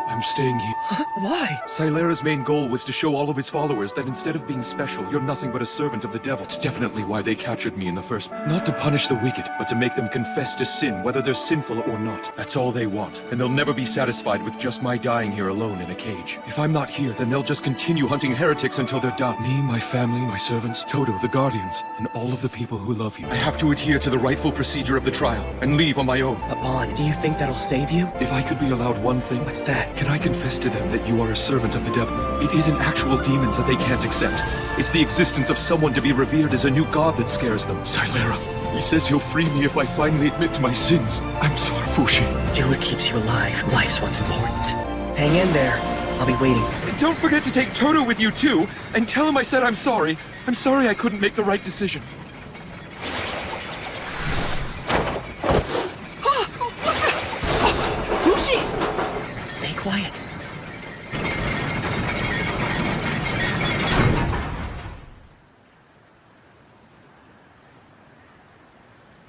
I'm staying here. Why? Xylera's main goal was to show all of his followers that instead of being special, you're nothing but a servant of the devil. It's definitely why they captured me in the first. Not to punish the wicked, but to make them confess to sin, whether they're sinful or not. That's all they want, and they'll never be satisfied with just my dying here alone in a cage. If I'm not here, then they'll just continue hunting heretics until they're done. Me, my family, my servants, Toto, the guardians, and all of the people who love you. I have to adhere to the rightful procedure of the trial, and leave on my own. But Bon, do you think that'll save you? If I could be allowed one thing... What's that? Can I confess to them that you are a servant of the devil? It isn't actual demons that they can't accept. It's the existence of someone to be revered as a new god that scares them. Xylera, he says he'll free me if I finally admit to my sins. I'm sorry, Fushi. Do what keeps you alive. Life's what's important. Hang in there. I'll be waiting for you. Don't forget to take Toto with you, too, and tell him I said I'm sorry. I'm sorry I couldn't make the right decision. Stay quiet.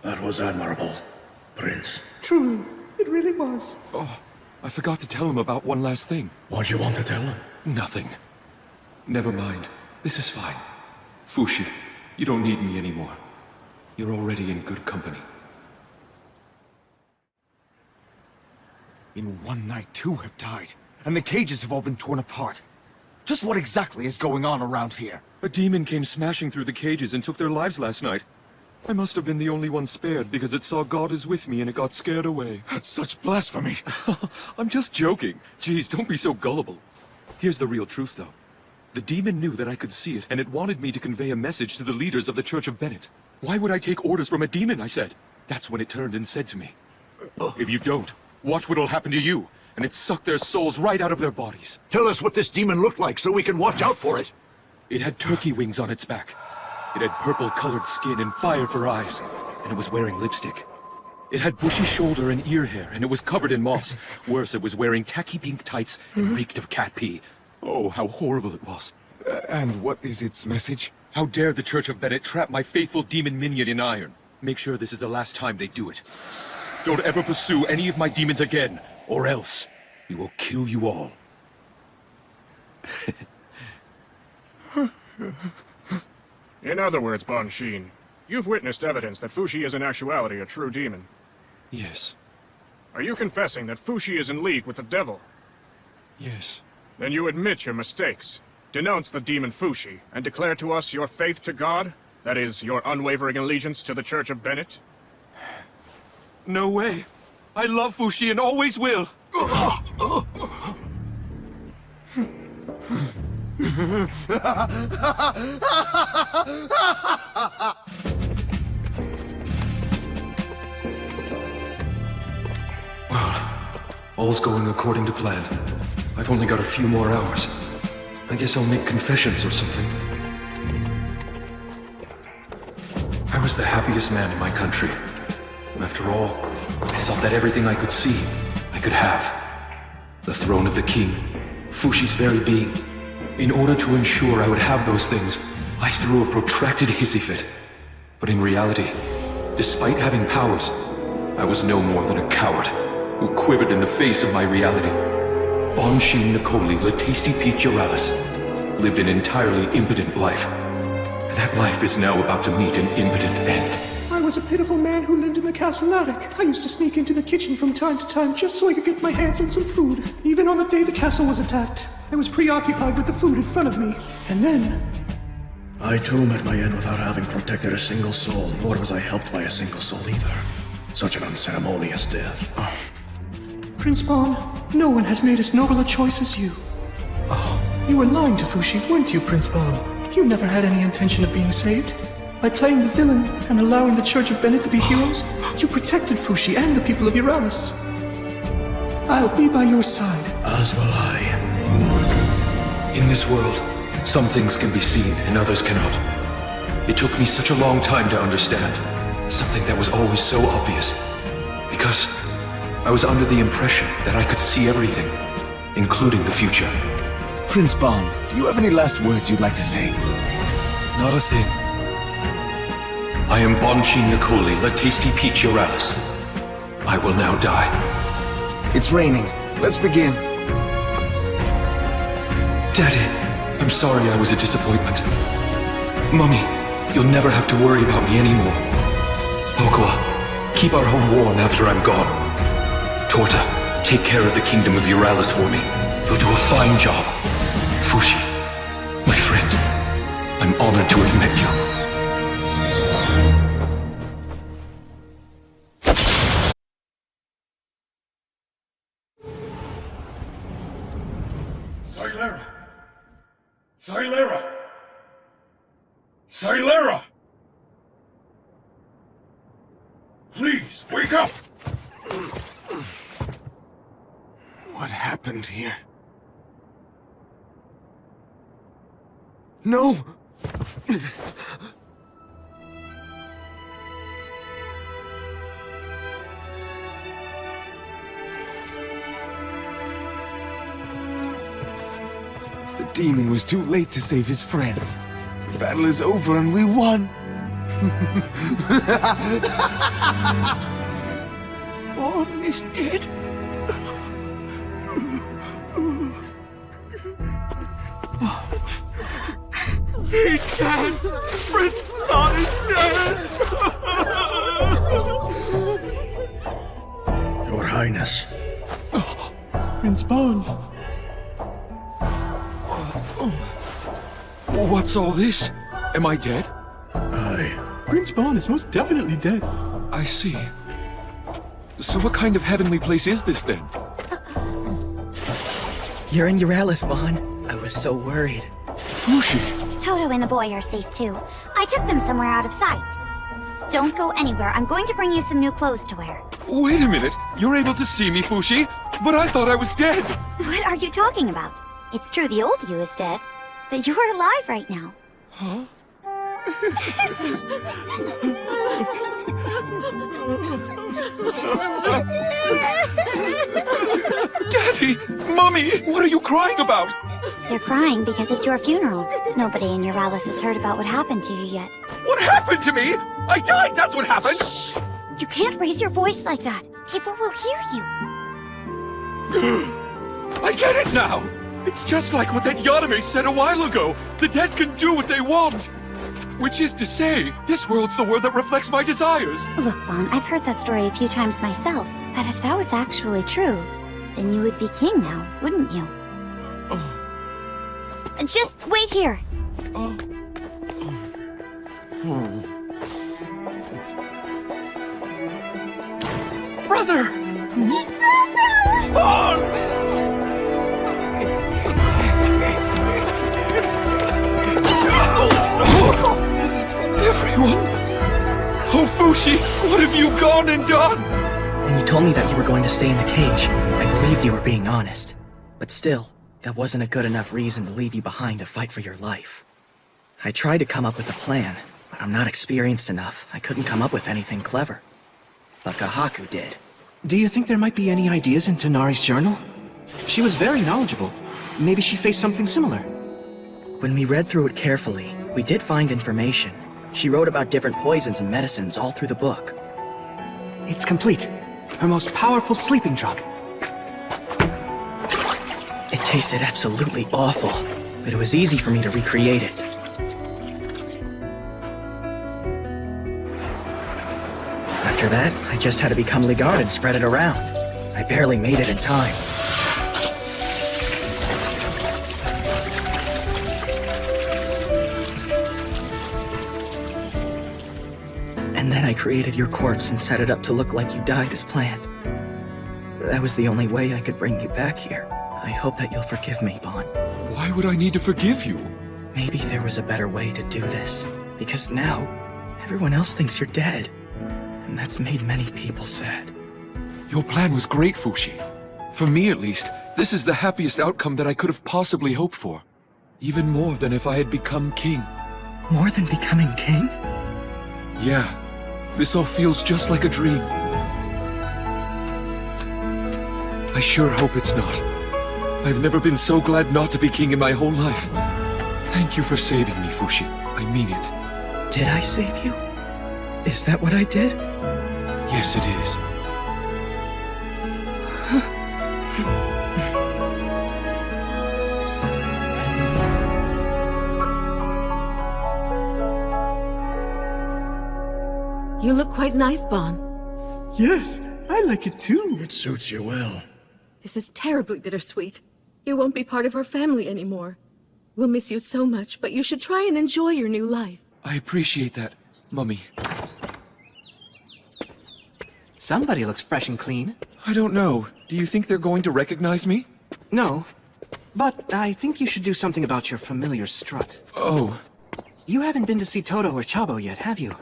That was admirable, Prince. Truly, it really was. Oh, I forgot to tell him about one last thing. What'd you want to tell him? Nothing. Never mind. This is fine. Fushi, you don't need me anymore. You're already in good company. In one night, 2 have died, and the cages have all been torn apart. Just what exactly is going on around here? A demon came smashing through the cages and took their lives last night. I must have been the only one spared because it saw God is with me and it got scared away. That's such blasphemy. I'm just joking. Jeez, don't be so gullible. Here's the real truth, though. The demon knew that I could see it, and it wanted me to convey a message to the leaders of the Church of Bennett. Why would I take orders from a demon, I said. That's when it turned and said to me, if you don't, watch what'll happen to you. And it sucked their souls right out of their bodies. Tell us what this demon looked like so we can watch out for it. It had turkey wings on its back. It had purple-colored skin and fire for eyes, and it was wearing lipstick. It had bushy shoulder and ear hair, and it was covered in moss. Worse, it was wearing tacky pink tights and reeked of cat pee. Oh, how horrible it was. And what is its message? How dare the Church of Bennett trap my faithful demon minion in iron? Make sure this is the last time they do it. Don't ever pursue any of my demons again, or else we will kill you all. In other words, Bon Shin, you've witnessed evidence that Fushi is in actuality a true demon. Yes. Are you confessing that Fushi is in league with the devil? Yes. Then you admit your mistakes, denounce the demon Fushi, and declare to us your faith to God? That is, your unwavering allegiance to the Church of Bennett? No way. I love Fushi and always will. Well, all's going according to plan. I've only got a few more hours. I guess I'll make confessions or something. I was the happiest man in my country. After all, I thought that everything I could see, I could have. The throne of the king, Fushi's very being. In order to ensure I would have those things, I threw a protracted hissy fit. But in reality, despite having powers, I was no more than a coward who quivered in the face of my reality. Bon Shin Nicoli Le Tasty Peach Uralis lived an entirely impotent life. And that life is now about to meet an impotent end. I was a pitiful man who lived in the castle attic. I used to sneak into the kitchen from time to time just so I could get my hands on some food. Even on the day the castle was attacked, I was preoccupied with the food in front of me. And then... I too met my end without having protected a single soul, nor was I helped by a single soul either. Such an unceremonious death. Oh. Prince Bon, no one has made as noble a choice as you. Oh, you were lying to Fushi, weren't you, Prince Bon? You never had any intention of being saved. By playing the villain and allowing the Church of Bennett to be heroes, you protected Fushi and the people of Uralis. I'll be by your side. As will I. In this world, some things can be seen and others cannot. It took me such a long time to understand something that was always so obvious. Because I was under the impression that I could see everything, including the future. Prince Bon, do you have any last words you'd like to say? Not a thing. I am Bon Shin Nicoli, Le Tasty Peach Uralis. I will now die. It's raining. Let's begin. Daddy, I'm sorry I was a disappointment. Mummy, you'll never have to worry about me anymore. Pokoa, keep our home warm after I'm gone. Torta, take care of the kingdom of Uralis for me. You'll do a fine job. Fushi, my friend, I'm honored to have met you. Silera! Silera! Silera! Please, wake up! What happened here? No! The demon was too late to save his friend. The battle is over and we won! Bon is dead. He's dead! Prince Bon is dead! Your Highness. Prince Bon. What's all this? Am I dead? Prince Bon is most definitely dead. I see. So what kind of heavenly place is this then? You're in Euralis, Bon. I was so worried. Fushi! Toto and the boy are safe too. I took them somewhere out of sight. Don't go anywhere. I'm going to bring you some new clothes to wear. Wait a minute. You're able to see me, Fushi? But I thought I was dead. What are you talking about? It's true the old you is dead, but you're alive right now. Huh? Daddy! Mommy! What are you crying about? They're crying because it's your funeral. Nobody in Euralis has heard about what happened to you yet. What happened to me? I died, that's what happened! Shh! You can't raise your voice like that. People will hear you. I get it now! It's just like what that Yaname said a while ago. The dead can do what they want. Which is to say, this world's the world that reflects my desires. Look, Bon, I've heard that story a few times myself. But if that was actually true, then you would be king now, wouldn't you? Just wait here. Brother! Everyone! Oh, Fushi, what have you gone and done? When you told me that you were going to stay in the cage, I believed you were being honest. But still, that wasn't a good enough reason to leave you behind to fight for your life. I tried to come up with a plan, but I'm not experienced enough. I couldn't come up with anything clever. But Kahaku did. Do you think there might be any ideas in Tonari's journal? She was very knowledgeable. Maybe she faced something similar. When we read through it carefully, we did find information. She wrote about different poisons and medicines all through the book. It's complete. Her most powerful sleeping drug. It tasted absolutely awful, but it was easy for me to recreate it. After that, I just had to become Ligard and spread it around. I barely made it in time. And then I created your corpse and set it up to look like you died as planned. That was the only way I could bring you back here. I hope that you'll forgive me, Bon. Why would I need to forgive you? Maybe there was a better way to do this. Because now, everyone else thinks you're dead. And that's made many people sad. Your plan was great, Fushi. For me, at least, this is the happiest outcome that I could have possibly hoped for. Even more than if I had become king. More than becoming king? Yeah. This all feels just like a dream. I sure hope it's not. I've never been so glad not to be king in my whole life. Thank you for saving me, Fushi. I mean it. Did I save you? Is that what I did? Yes, it is. You look quite nice, Bon. Yes, I like it too. It suits you well. This is terribly bittersweet. You won't be part of our family anymore. We'll miss you so much, but you should try and enjoy your new life. I appreciate that, Mummy. Somebody looks fresh and clean. I don't know. Do you think they're going to recognize me? No. But I think you should do something about your familiar strut. Oh. You haven't been to see Toto or Chabo yet, have you?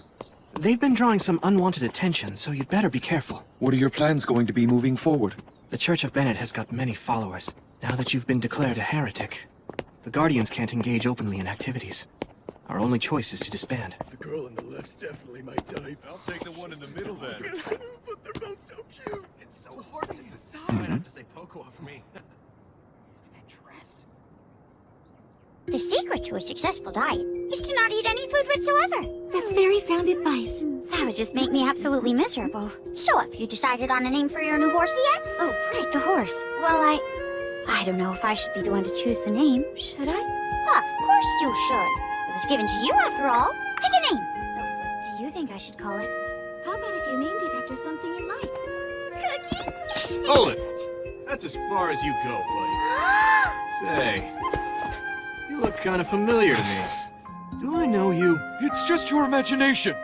They've been drawing some unwanted attention, so you'd better be careful. What are your plans going to be moving forward? The Church of Bennett has got many followers. Now that you've been declared a heretic, the Guardians can't engage openly in activities. Our only choice is to disband. The girl on the left's definitely my type. I'll take the one in the middle then. But they're both so cute. It's so hard to decide. I'd have to say Poco for me. That dress. The secret to a successful diet is to not eat any food whatsoever. That's very sound advice. That would just make me absolutely miserable. So have you decided on a name for your new horsey yet? Oh, right, the horse. Well, I don't know if I should be the one to choose the name, should I? Of course you should. It was given to you after all. Pick a name. What do you think I should call it? How about if you named it after something you like? Cookie? Hold it. That's as far as you go, buddy. Say, you look kind of familiar to me. Do I know you? It's just your imagination.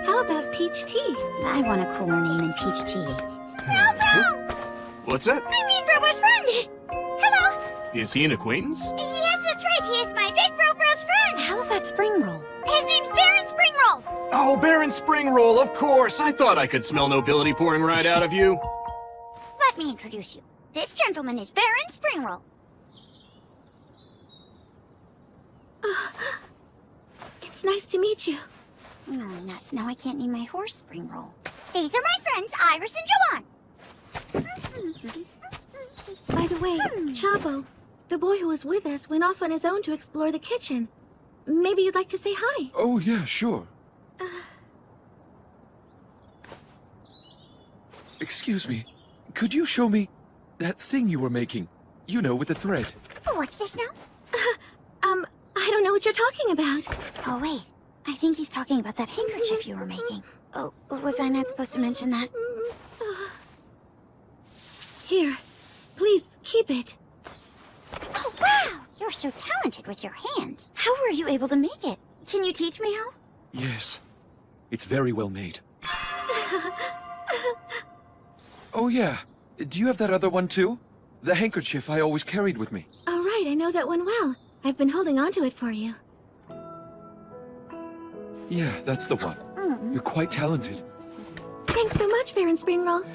How about peach tea? I want a cooler name than Peach Tea. What's that? I mean Brobo's friend! Hello! Is he an acquaintance? Yes, that's right. He is my big Brobo's friend. How about Spring Roll? His name's Baron Spring Roll. Oh, Baron Springroll, of course. I thought I could smell nobility pouring right out of you. Let me introduce you. This gentleman is Baron Springroll. It's nice to meet you. Oh, nuts. Now I can't name my horse Springroll. These are my friends, Iris and Joanne. By the way, Chabo, the boy who was with us, went off on his own to explore the kitchen. Maybe you'd like to say hi. Oh, yeah, sure. Excuse me. Could you show me that thing you were making? You know, with the thread. What's this now? I don't know what you're talking about. Oh, wait. I think he's talking about that handkerchief you were making. Oh, was I not supposed to mention that? Here, please, keep it. Oh, wow! You're so talented with your hands. How were you able to make it? Can you teach me how? Yes. It's very well made. Oh, yeah. Do you have that other one, too? The handkerchief I always carried with me. Oh, right, I know that one well. I've been holding on to it for you. Yeah, that's the one. You're quite talented. Thanks so much, Baron Springroll.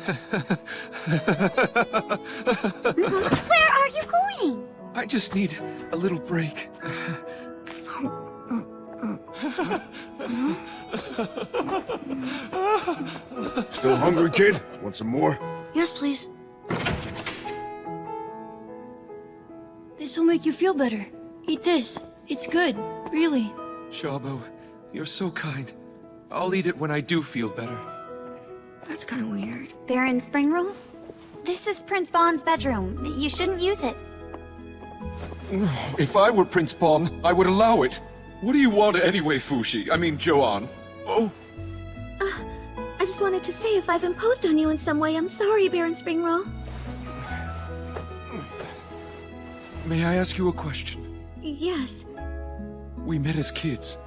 Where are you going? I just need a little break. Still hungry, kid? Want some more? Yes, please. This will make you feel better. Eat this. It's good, really. Chabo, you're so kind. I'll eat it when I do feel better. That's kind of weird. Baron Springroll? This is Prince Bond's bedroom. You shouldn't use it. If I were Prince Bon, I would allow it. What do you want anyway, Fushi? I mean, Joanne. Oh. I just wanted to say if I've imposed on you in some way, I'm sorry, Baron Springroll. May I ask you a question? Yes. We met as kids.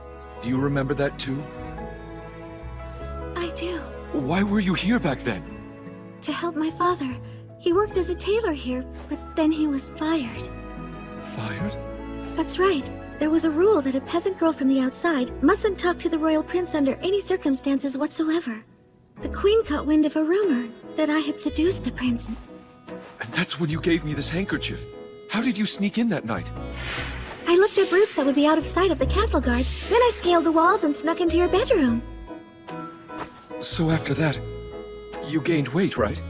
Do you remember that too? I do. Why were you here back then? To help my father. He worked as a tailor here, but then he was fired. Fired? That's right. There was a rule that a peasant girl from the outside mustn't talk to the royal prince under any circumstances whatsoever. The queen caught wind of a rumor that I had seduced the prince. And that's when you gave me this handkerchief. How did you sneak in that night? I looked up routes that would be out of sight of the castle guards, then I scaled the walls and snuck into your bedroom. So after that, you gained weight, right?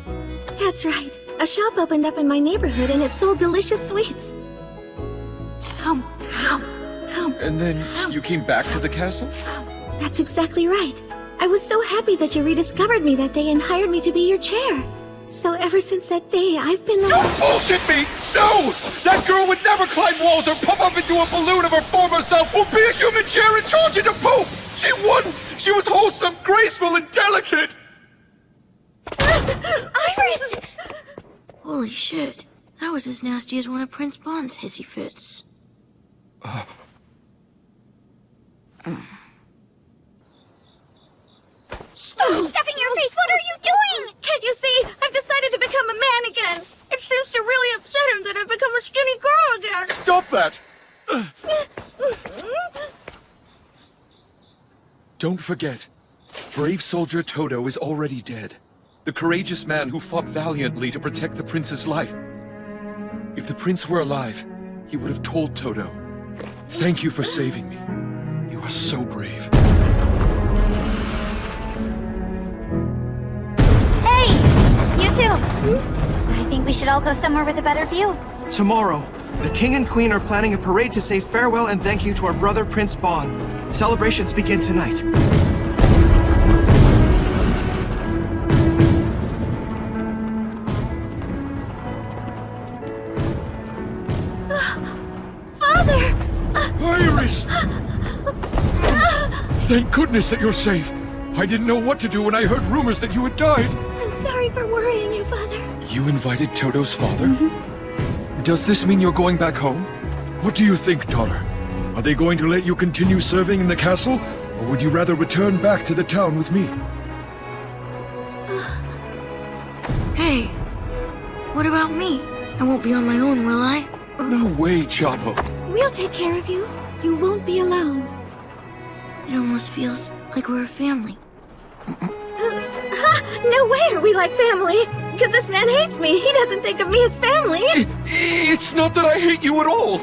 That's right. A shop opened up in my neighborhood and it sold delicious sweets. And then you came back to the castle? That's exactly right. I was so happy that you rediscovered me that day and hired me to be your chair. So ever since that day, I've been like... Don't bullshit me! No! That girl would never climb walls or pop up into a balloon of her former self or be a human chair and charge into poop! She wouldn't! She was wholesome, graceful, and delicate! Iris! Holy shit. That was as nasty as one of Prince Bond's hissy fits. Stop stuffing your face! What are you doing? Can't you see? I've decided to become a man again. It seems to really upset him that I've become a skinny girl again. Stop that! Don't forget, brave soldier Todo is already dead. The courageous man who fought valiantly to protect the prince's life. If the prince were alive, he would have told Todo. Thank you for saving me. You are so brave. Hey! You two! I think we should all go somewhere with a better view. Tomorrow, the king and queen are planning a parade to say farewell and thank you to our brother Prince Bon. Celebrations begin tonight. Father! Iris! Thank goodness that you're safe. I didn't know what to do when I heard rumors that you had died. I'm sorry for worrying you, Father. You invited Toto's father? Does this mean you're going back home? What do you think, daughter? Are they going to let you continue serving in the castle? Or would you rather return back to the town with me? Hey, what about me? I won't be on my own, will I? No way, Chapo. We'll take care of you. You won't be alone. It almost feels like we're a family. No way are we like family! Because this man hates me. He doesn't think of me as family. It's not that I hate you at all.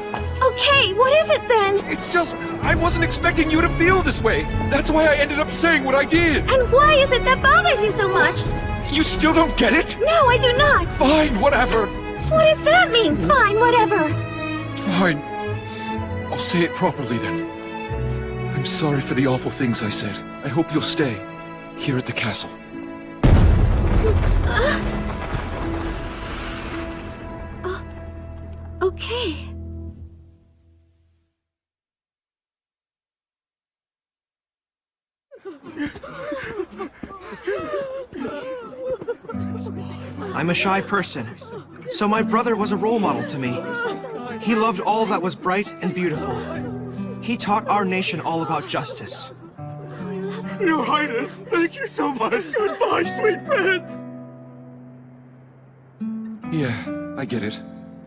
Okay, what is it then? It's just, I wasn't expecting you to feel this way. That's why I ended up saying what I did. And why is it that bothers you so much? You still don't get it? No, I do not. Fine, whatever. What does that mean? Fine, whatever. Fine. I'll say it properly then. I'm sorry for the awful things I said. I hope you'll stay here at the castle. Okay. I'm a shy person, so my brother was a role model to me. He loved all that was bright and beautiful. He taught our nation all about justice. Your Highness, thank you so much. Goodbye, sweet prince. Yeah, I get it.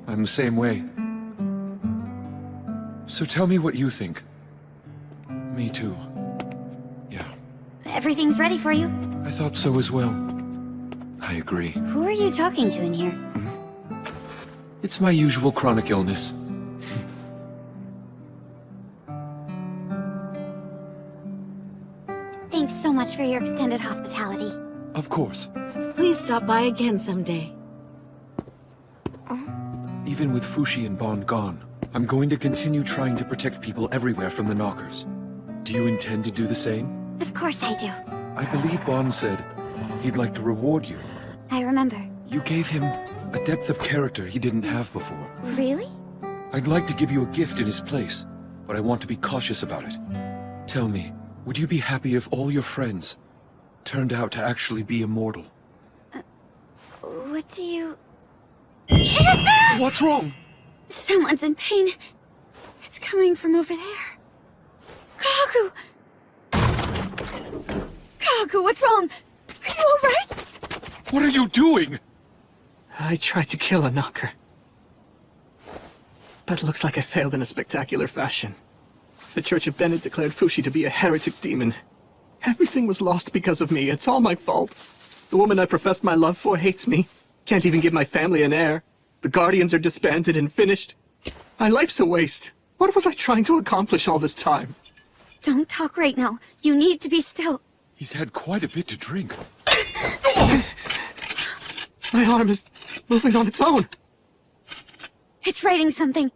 I'm the same way. So tell me what you think. Me too. Yeah. Everything's ready for you. I thought so as well. I agree. Who are you talking to in here? It's my usual chronic illness. Thanks so much for your extended hospitality. Of course. Please stop by again someday. Even with Fushi and Bon gone, I'm going to continue trying to protect people everywhere from the Knockers. Do you intend to do the same? Of course I do. I believe Bon said he'd like to reward you. I remember. You gave him a depth of character he didn't have before. Really? I'd like to give you a gift in his place, but I want to be cautious about it. Tell me, would you be happy if all your friends turned out to actually be immortal? What do you... What's wrong? Someone's in pain. It's coming from over there. Kagu! Kagu, what's wrong? Are you alright? What are you doing? I tried to kill a knocker. But it looks like I failed in a spectacular fashion. The Church of Bennett declared Fushi to be a heretic demon. Everything was lost because of me. It's all my fault. The woman I professed my love for hates me. Can't even give my family an heir. The Guardians are disbanded and finished. My life's a waste. What was I trying to accomplish all this time? Don't talk right now. You need to be still. He's had quite a bit to drink. My arm is moving on its own. It's writing something.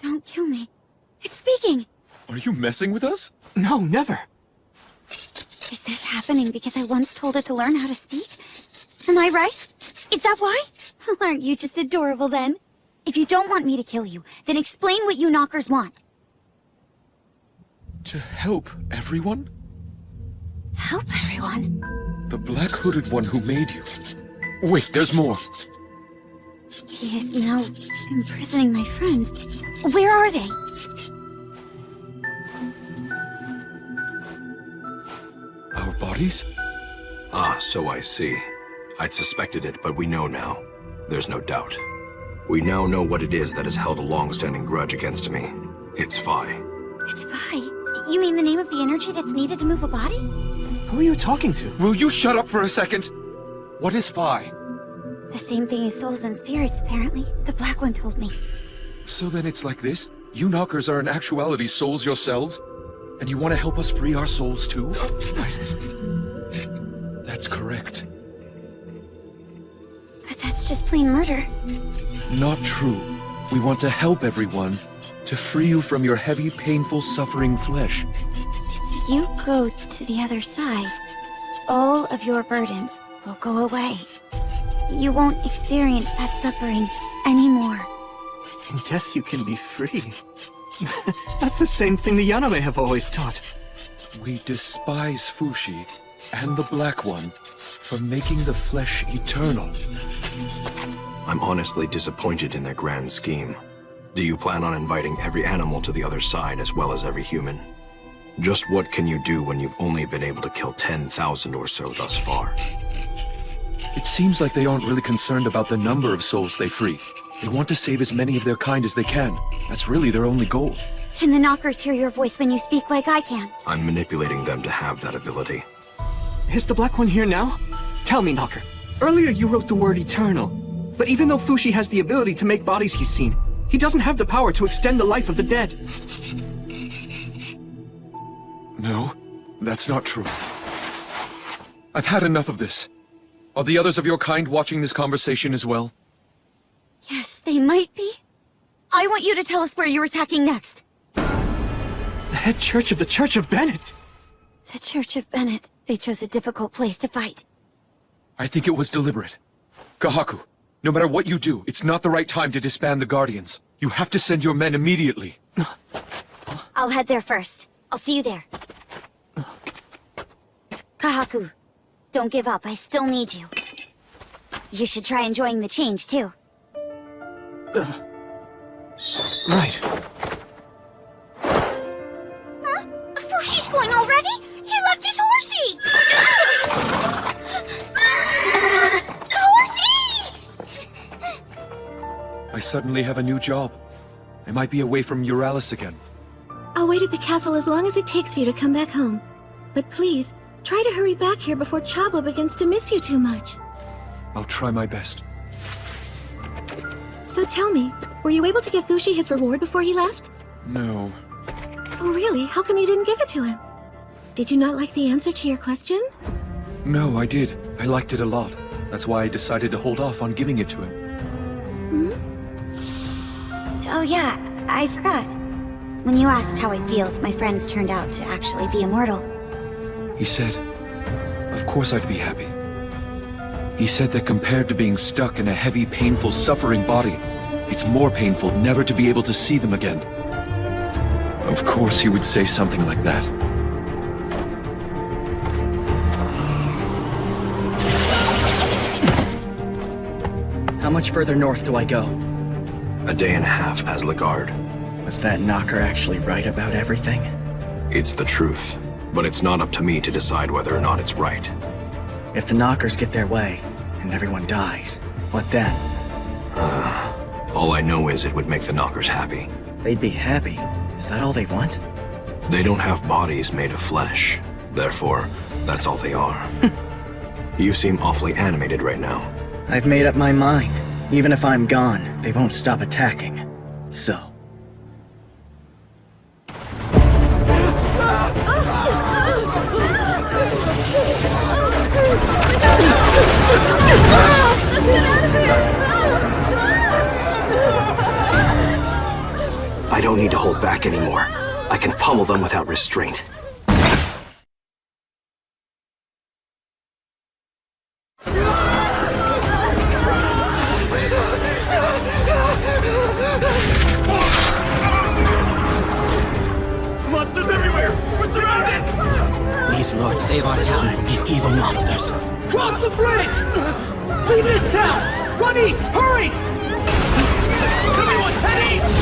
Don't kill me. It's speaking. Are you messing with us? No, never. Is this happening because I once told it to learn how to speak? Am I right? Is that why? Aren't you just adorable then? If you don't want me to kill you, then explain what you knockers want. To help everyone? Help everyone? The black-hooded one who made you. Wait, there's more. He is now imprisoning my friends. Where are they? Our bodies? Ah, so I see. I'd suspected it, but we know now. There's no doubt. We now know what it is that has held a long-standing grudge against me. It's Phi. It's Phi. You mean the name of the energy that's needed to move a body? Who are you talking to? Will you shut up for a second? What is Phi? The same thing as souls and spirits, apparently. The Black One told me. So then it's like this? You knockers are in actuality souls yourselves? And you want to help us free our souls too? Right. That's correct. But that's just plain murder. Not true. We want to help everyone. To free you from your heavy, painful, suffering flesh. If you go to the other side, all of your burdens will go away. You won't experience that suffering anymore. In death you can be free. That's the same thing the Yaname have always taught. We despise Fushi and the Black One for making the flesh eternal. I'm honestly disappointed in their grand scheme. Do you plan on inviting every animal to the other side as well as every human? Just what can you do when you've only been able to kill 10,000 or so thus far? It seems like they aren't really concerned about the number of souls they free. They want to save as many of their kind as they can. That's really their only goal. Can the knockers hear your voice when you speak like I can? I'm manipulating them to have that ability. Is the Black One here now? Tell me, Knocker. Earlier you wrote the word eternal. But even though Fushi has the ability to make bodies he's seen, he doesn't have the power to extend the life of the dead. No, that's not true. I've had enough of this. Are the others of your kind watching this conversation as well? Yes, they might be. I want you to tell us where you're attacking next. The head church of the Church of Bennett! The Church of Bennett. They chose a difficult place to fight. I think it was deliberate. Kahaku, no matter what you do, it's not the right time to disband the Guardians. You have to send your men immediately. I'll head there first. I'll see you there. Kahaku, don't give up. I still need you. You should try enjoying the change, too. Right. Huh? Fushi's going already? He left his horsey! Horsey! I suddenly have a new job. I might be away from Euralis again. I'll wait at the castle as long as it takes for you to come back home. But please, try to hurry back here before Chabo begins to miss you too much. I'll try my best. So tell me, were you able to give Fushi his reward before he left? No. Oh really? How come you didn't give it to him? Did you not like the answer to your question? No, I did. I liked it a lot. That's why I decided to hold off on giving it to him. Oh yeah, I forgot. When you asked how I feel if my friends turned out to actually be immortal. He said, of course I'd be happy. He said that compared to being stuck in a heavy, painful, suffering body, it's more painful never to be able to see them again. Of course he would say something like that. How much further north do I go? A day and a half as Lagarde. Was that knocker actually right about everything? It's the truth, but it's not up to me to decide whether or not it's right. If the knockers get their way, and everyone dies, what then? All I know is it would make the knockers happy. They'd be happy? Is that all they want? They don't have bodies made of flesh. Therefore, that's all they are. You seem awfully animated right now. I've made up my mind. Even if I'm gone, they won't stop attacking. So... I don't need to hold back anymore. I can pummel them without restraint. Monsters everywhere! We're surrounded! Please, Lord, save our town from these evil monsters. Cross the bridge! Leave this town! Run east! Hurry! Everyone, head east!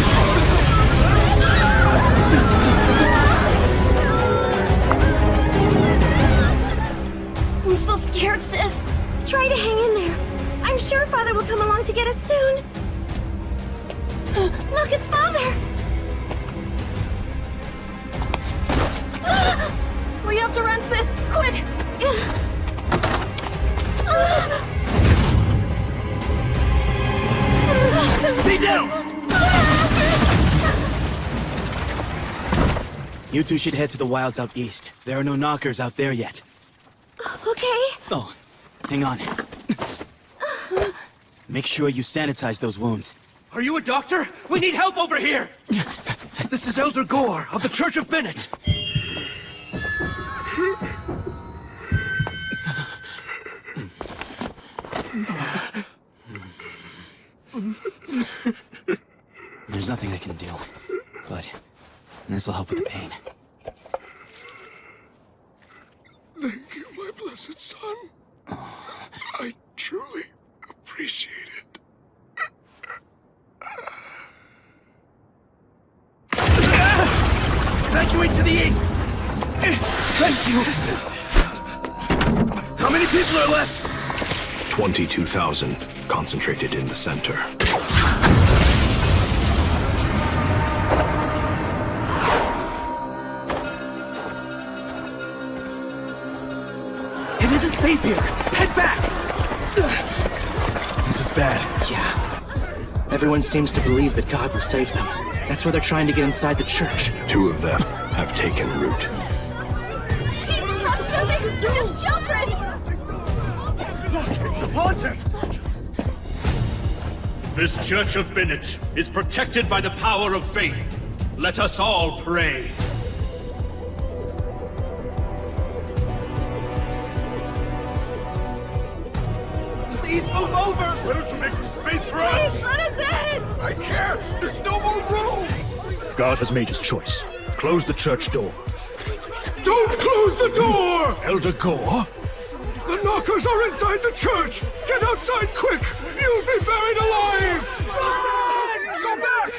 I'm so scared, sis. Try to hang in there. I'm sure Father will come along to get us soon. Look, it's Father! We have to run, sis! Quick! Stay down! You two should head to the wilds out east. There are no knockers out there yet. Okay. Oh, hang on. Make sure you sanitize those wounds. Are you a doctor? We need help over here! This is Elder Gore of the Church of Bennett. There's nothing I can do, but this'll help with the pain. appreciate it. Evacuate to the east! Thank you! How many people are left? 22,000 concentrated in the center. It isn't safe here! Head back! This is bad. Yeah. Everyone seems to believe that God will save them. That's why they're trying to get inside the church. 2 of them have taken root. Please stop shoving! Just children! Look, it's the pontiff! This Church of Bennett is protected by the power of faith. Let us all pray. Please move over! Why don't you make some space for us? Please let us in! I can't! There's no more room! God has made his choice. Close the church door. Don't close the door! Elder Gore? The knockers are inside the church! Get outside quick! You'll be buried alive! Run! Go back!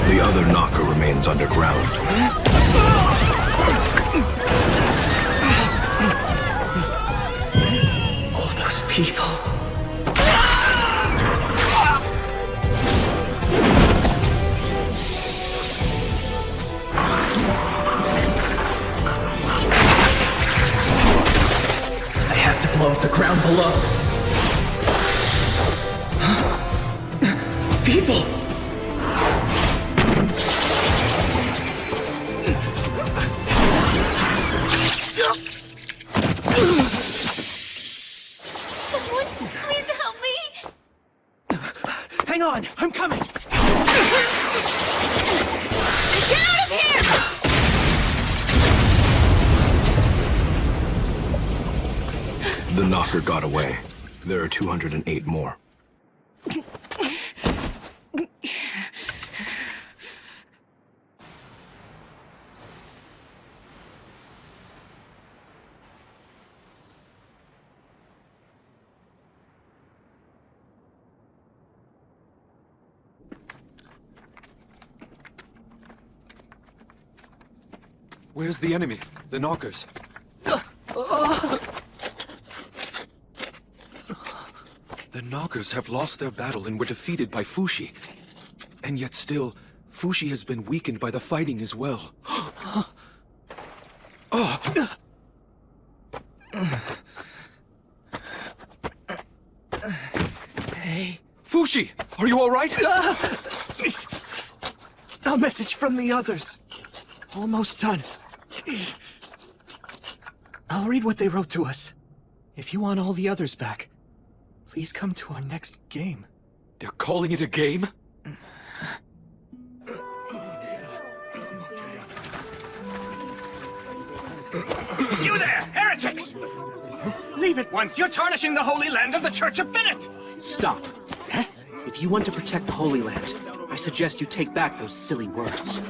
The other knocker remains underground. All those people. I have to blow up the ground below. People! Someone, please help me! Hang on, I'm coming! Get out of here! The knocker got away. There are 208 more. Where's the enemy? The knockers. The knockers have lost their battle and were defeated by Fushi. And yet still, Fushi has been weakened by the fighting as well. Hey. Fushi! Are you alright? A message from the others. Almost done. I'll read what they wrote to us. If you want all the others back, please come to our next game. They're calling it a game? You there, heretics! Leave it once, you're tarnishing the holy land of the Church of Bennett! Stop. If you want to protect the Holy Land, I suggest you take back those silly words.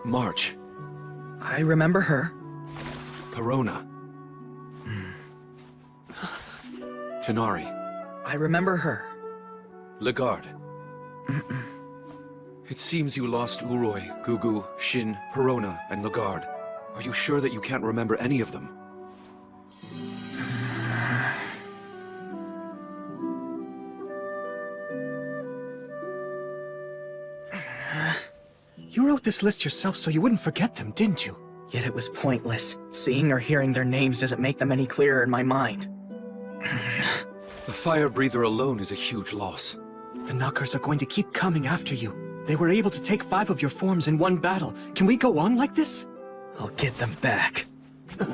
March. I remember her. Perona. Tenari. I remember her. Lagarde. It seems you lost Uroi, Gugu, Shin, Perona, and Lagarde. Are you sure that you can't remember any of them? You wrote this list yourself so you wouldn't forget them, didn't you? Yet it was pointless. Seeing or hearing their names doesn't make them any clearer in my mind. The fire breather alone is a huge loss. The knockers are going to keep coming after you. They were able to take 5 of your forms in one battle. Can we go on like this? I'll get them back.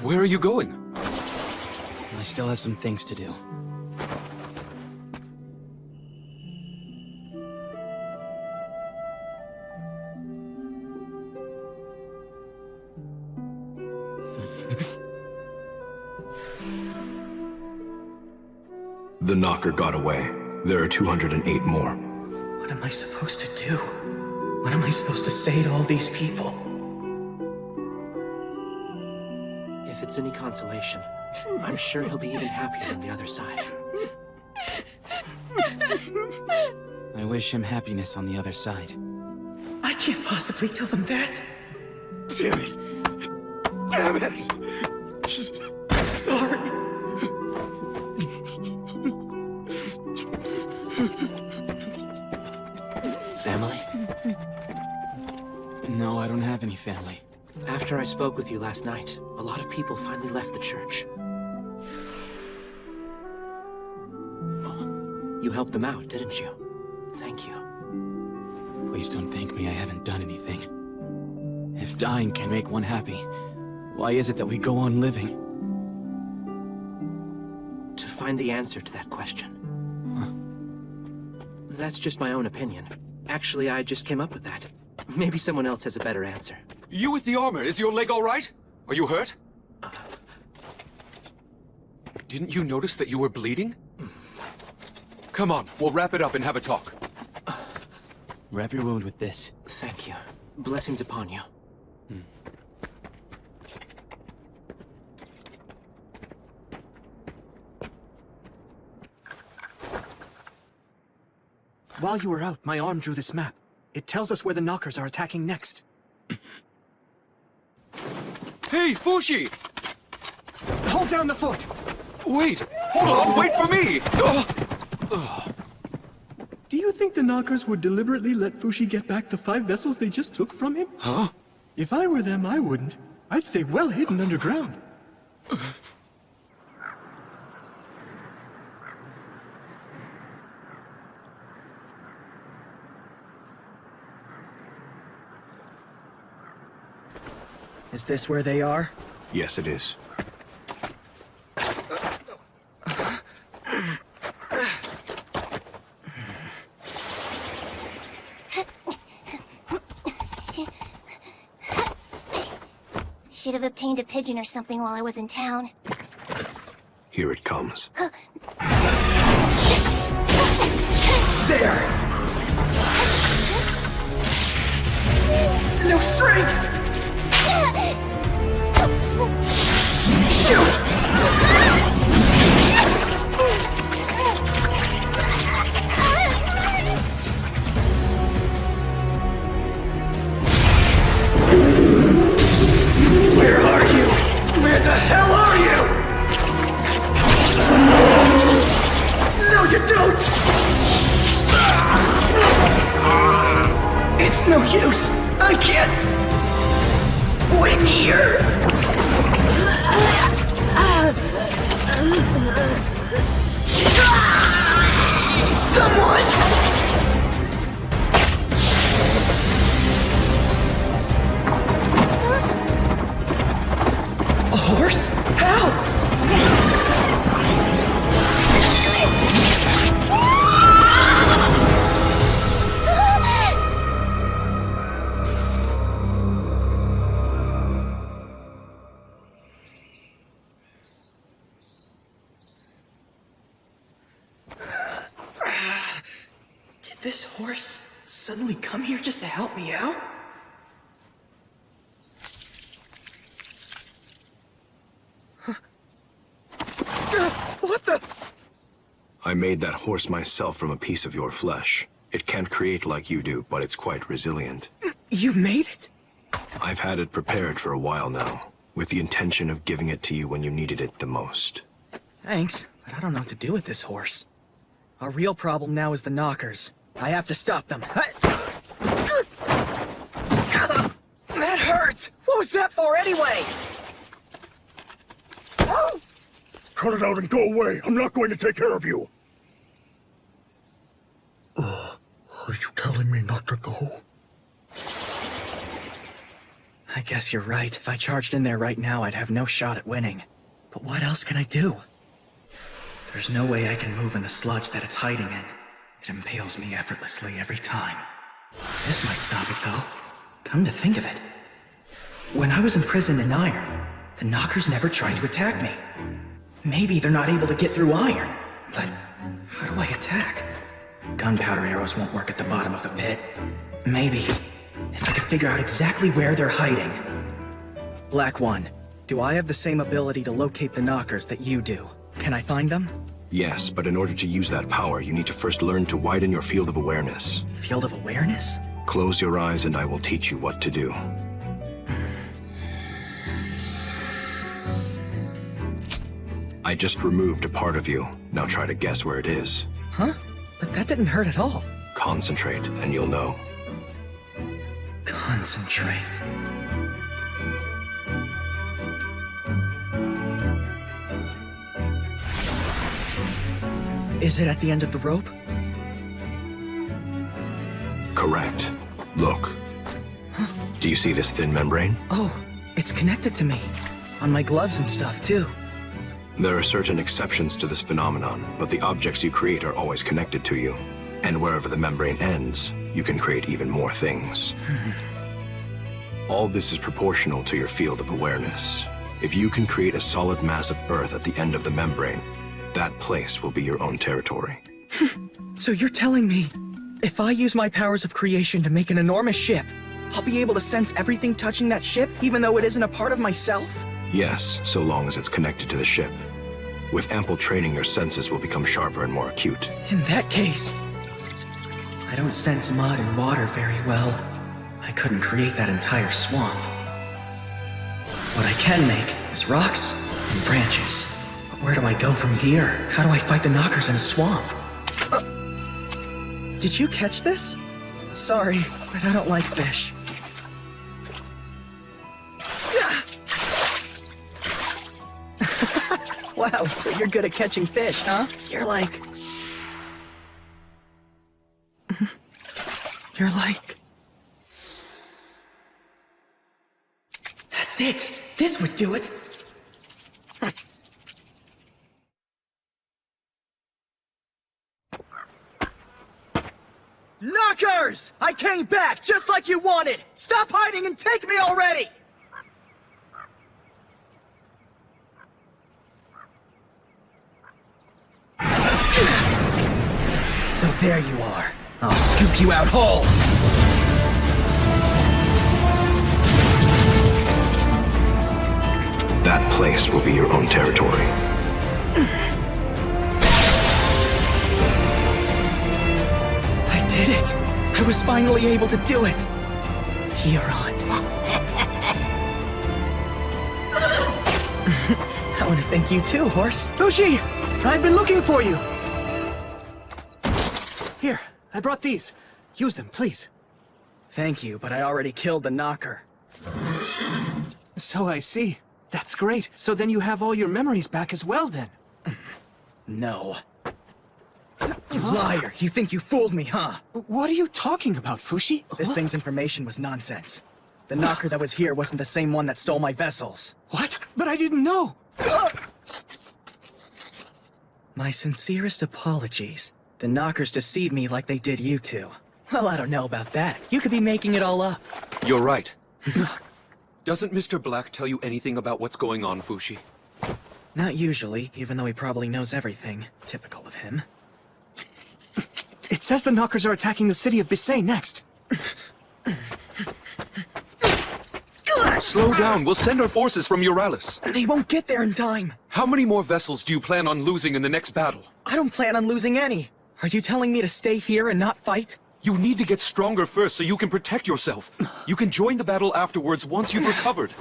Where are you going? I still have some things to do. The knocker got away. There are 208 more. What am I supposed to do? What am I supposed to say to all these people? If it's any consolation, I'm sure he'll be even happier on the other side. I wish him happiness on the other side. I can't possibly tell them that. Damn it! Damn it! I'm sorry. Family? No, I don't have any family. After I spoke with you last night, a lot of people finally left the church. You helped them out, didn't you? Thank you. Please don't thank me, I haven't done anything. If dying can make one happy, why is it that we go on living? To find the answer to that question. That's just my own opinion. Actually, I just came up with that. Maybe someone else has a better answer. You with the armor, is your leg all right? Are you hurt? Didn't you notice that you were bleeding? Come on, we'll wrap it up and have a talk. Wrap your wound with this. Thank you. Blessings upon you. While you were out, my arm drew this map. It tells us where the knockers are attacking next. Hey, Fushi! Hold down the fort! Wait! Hold on, wait for me! Do you think the knockers would deliberately let Fushi get back the 5 vessels they just took from him? Huh? If I were them, I wouldn't. I'd stay well hidden underground. Is this where they are? Yes, it is. Should have obtained a pigeon or something while I was in town. Here it comes. There! No strength! Shoot! Where are you? Where the hell are you? No, you don't! It's no use! I can't win here! Someone! A horse? How? Did this horse suddenly come here just to help me out? What the? I made that horse myself from a piece of your flesh. It can't create like you do, but it's quite resilient. You made it? I've had it prepared for a while now, with the intention of giving it to you when you needed it the most. Thanks, but I don't know what to do with this horse. Our real problem now is the knockers. I have to stop them. That hurt! What was that for anyway? Cut it out and go away. I'm not going to take care of you. Are you telling me not to go? I guess you're right. If I charged in there right now, I'd have no shot at winning. But what else can I do? There's no way I can move in the sludge that it's hiding in. It impales me effortlessly every time. This might stop it, though. Come to think of it. When I was imprisoned in iron, the knockers never tried to attack me. Maybe they're not able to get through iron, but how do I attack? Gunpowder arrows won't work at the bottom of the pit. Maybe, if I could figure out exactly where they're hiding. Black One, do I have the same ability to locate the knockers that you do? Can I find them? Yes, but in order to use that power, you need to first learn to widen your field of awareness. Field of awareness? Close your eyes and I will teach you what to do. I just removed a part of you. Now try to guess where it is. Huh? But that didn't hurt at all. Concentrate, and you'll know. Concentrate. Is it at the end of the rope? Correct. Look. Huh? Do you see this thin membrane? Oh, it's connected to me. On my gloves and stuff, too. There are certain exceptions to this phenomenon, but the objects you create are always connected to you. And wherever the membrane ends, you can create even more things. All this is proportional to your field of awareness. If you can create a solid mass of Earth at the end of the membrane, that place will be your own territory. So you're telling me, if I use my powers of creation to make an enormous ship, I'll be able to sense everything touching that ship, even though it isn't a part of myself? Yes, so long as it's connected to the ship. With ample training, your senses will become sharper and more acute. In that case, I don't sense mud and water very well. I couldn't create that entire swamp. What I can make is rocks and branches. But where do I go from here? How do I fight the knockers in a swamp? Did you catch this? Sorry, but I don't like fish. Wow, so you're good at catching fish, huh? You're like... That's it! This would do it! Knockers! I came back, just like you wanted! Stop hiding and take me already! So there you are. I'll scoop you out whole! That place will be your own territory. I did it! I was finally able to do it! Huron. I want to thank you too, Horse. Fushi! I've been looking for you! Here, I brought these. Use them, please. Thank you, but I already killed the knocker. So I see. That's great. So then you have all your memories back as well, then? No. You liar! You think you fooled me, huh? What are you talking about, Fushi? This thing's information was nonsense. The knocker that was here wasn't the same one that stole my vessels. What? But I didn't know! My sincerest apologies. The knockers deceived me like they did you two. Well, I don't know about that. You could be making it all up. You're right. Doesn't Mr. Black tell you anything about what's going on, Fushi? Not usually, even though he probably knows everything. Typical of him. It says the knockers are attacking the city of Bisay next. Slow down. We'll send our forces from Euralis. They won't get there in time. How many more vessels do you plan on losing in the next battle? I don't plan on losing any. Are you telling me to stay here and not fight? You need to get stronger first so you can protect yourself. You can join the battle afterwards once you've recovered.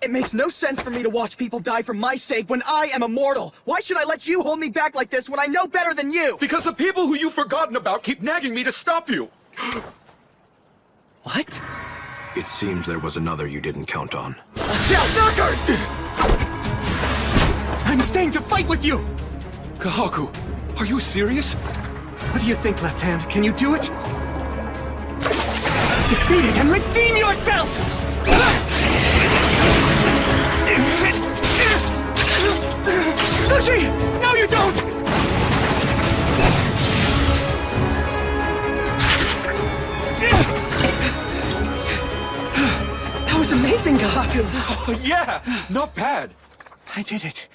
It makes no sense for me to watch people die for my sake when I am immortal. Why should I let you hold me back like this when I know better than you? Because the people who you've forgotten about keep nagging me to stop you. What? It seems there was another you didn't count on. Watch out, knockers! I'm staying to fight with you! Kahaku, are you serious? What do you think, Left Hand? Can you do it? Defeat it and redeem yourself! Fushi! No, you don't! That was amazing, Kahaku! Oh, yeah! Not bad! I did it.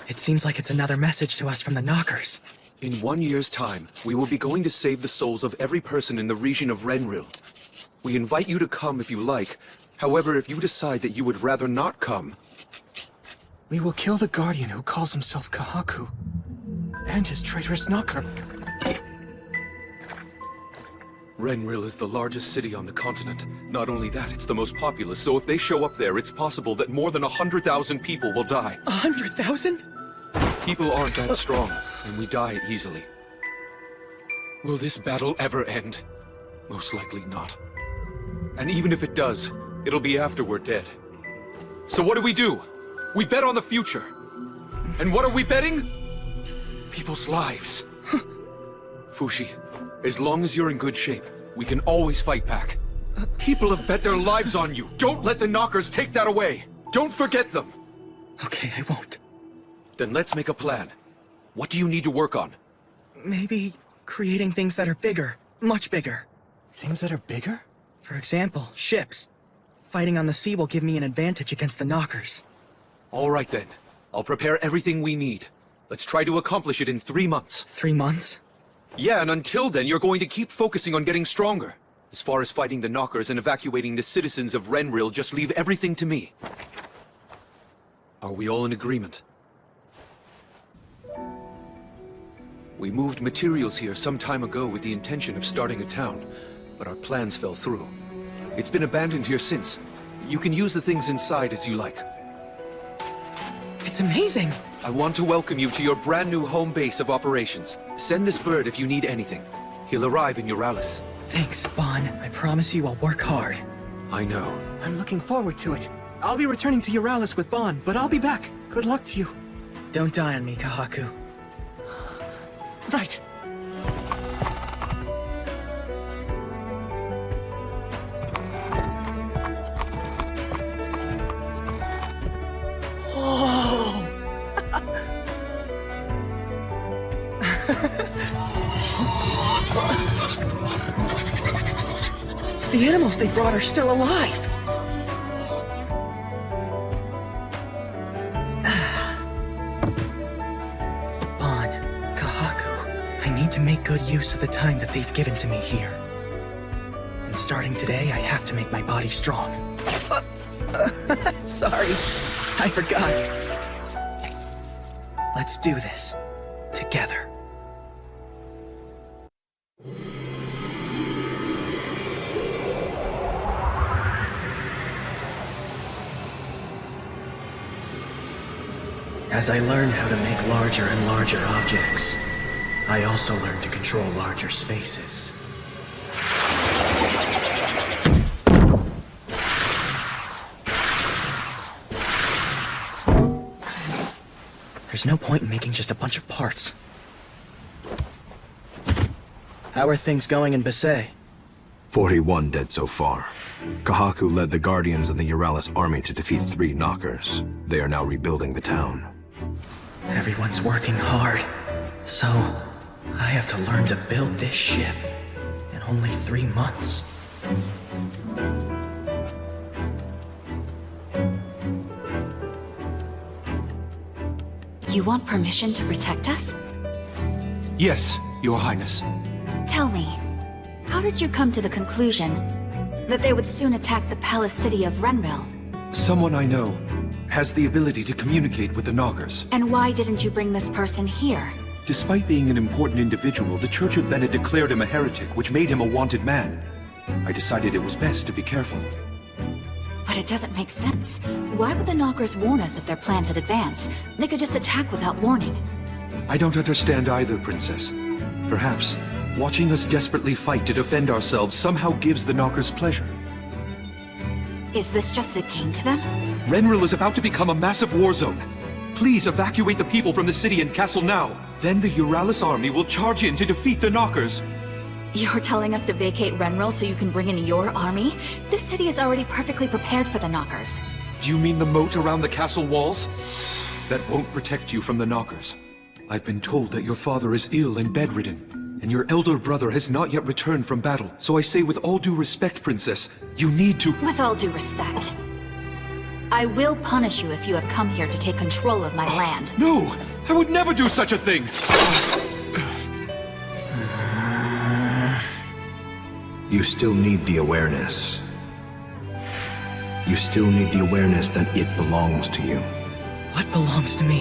It seems like it's another message to us from the Knockers. In 1 year's time, we will be going to save the souls of every person in the region of Renril. We invite you to come if you like. However, if you decide that you would rather not come... We will kill the Guardian who calls himself Kahaku. And his traitorous Knocker. Renril is the largest city on the continent. Not only that, it's the most populous, so if they show up there, it's possible that more than 100,000 people will die. 100,000? People aren't that strong, and we die easily. Will this battle ever end? Most likely not. And even if it does, it'll be after we're dead. So what do? We bet on the future. And what are we betting? People's lives. Fushi, as long as you're in good shape, we can always fight back. People have bet their lives on you. Don't let the Knockers take that away. Don't forget them. Okay, I won't. Then let's make a plan. What do you need to work on? Maybe creating things that are bigger. Much bigger. Things that are bigger? For example, ships. Fighting on the sea will give me an advantage against the Knockers. All right then. I'll prepare everything we need. Let's try to accomplish it in 3 months. 3 months? Yeah, and until then, you're going to keep focusing on getting stronger. As far as fighting the Knockers and evacuating the citizens of Renril, just leave everything to me. Are we all in agreement? We moved materials here some time ago with the intention of starting a town, but our plans fell through. It's been abandoned here since. You can use the things inside as you like. It's amazing! I want to welcome you to your brand new home base of operations. Send this bird if you need anything. He'll arrive in Euralis. Thanks, Bon. I promise you I'll work hard. I know. I'm looking forward to it. I'll be returning to Euralis with Bon, but I'll be back. Good luck to you. Don't die on me, Kahaku. Right. Oh! The animals they brought are still alive! Bon, Kahaku, I need to make good use of the time that they've given to me here. And starting today, I have to make my body strong. Sorry, I forgot. Let's do this. Together. As I learned how to make larger and larger objects, I also learned to control larger spaces. There's no point in making just a bunch of parts. How are things going in Basay? 41 dead so far. Kahaku led the Guardians and the Euralis army to defeat 3 Knockers. They are now rebuilding the town. Everyone's working hard. So, I have to learn to build this ship in only 3 months. You want permission to protect us? Yes, Your Highness. Tell me, how did you come to the conclusion that they would soon attack the palace city of Renril? Someone I know has the ability to communicate with the Knockers. And why didn't you bring this person here? Despite being an important individual, the Church of Bennett declared him a heretic, which made him a wanted man. I decided it was best to be careful. But it doesn't make sense. Why would the Knockers warn us of their plans in advance? They could just attack without warning. I don't understand either, Princess. Perhaps watching us desperately fight to defend ourselves somehow gives the Knockers pleasure. Is this just a game to them? Renril is about to become a massive war zone. Please evacuate the people from the city and castle now. Then the Euralis army will charge in to defeat the Knockers. You're telling us to vacate Renril so you can bring in your army? This city is already perfectly prepared for the Knockers. Do you mean the moat around the castle walls? That won't protect you from the Knockers. I've been told that your father is ill and bedridden, and your elder brother has not yet returned from battle. So I say with all due respect, Princess, you need to— With all due respect, I will punish you if you have come here to take control of my land. No! I would never do such a thing! You still need the awareness. You still need the awareness that it belongs to you. What belongs to me?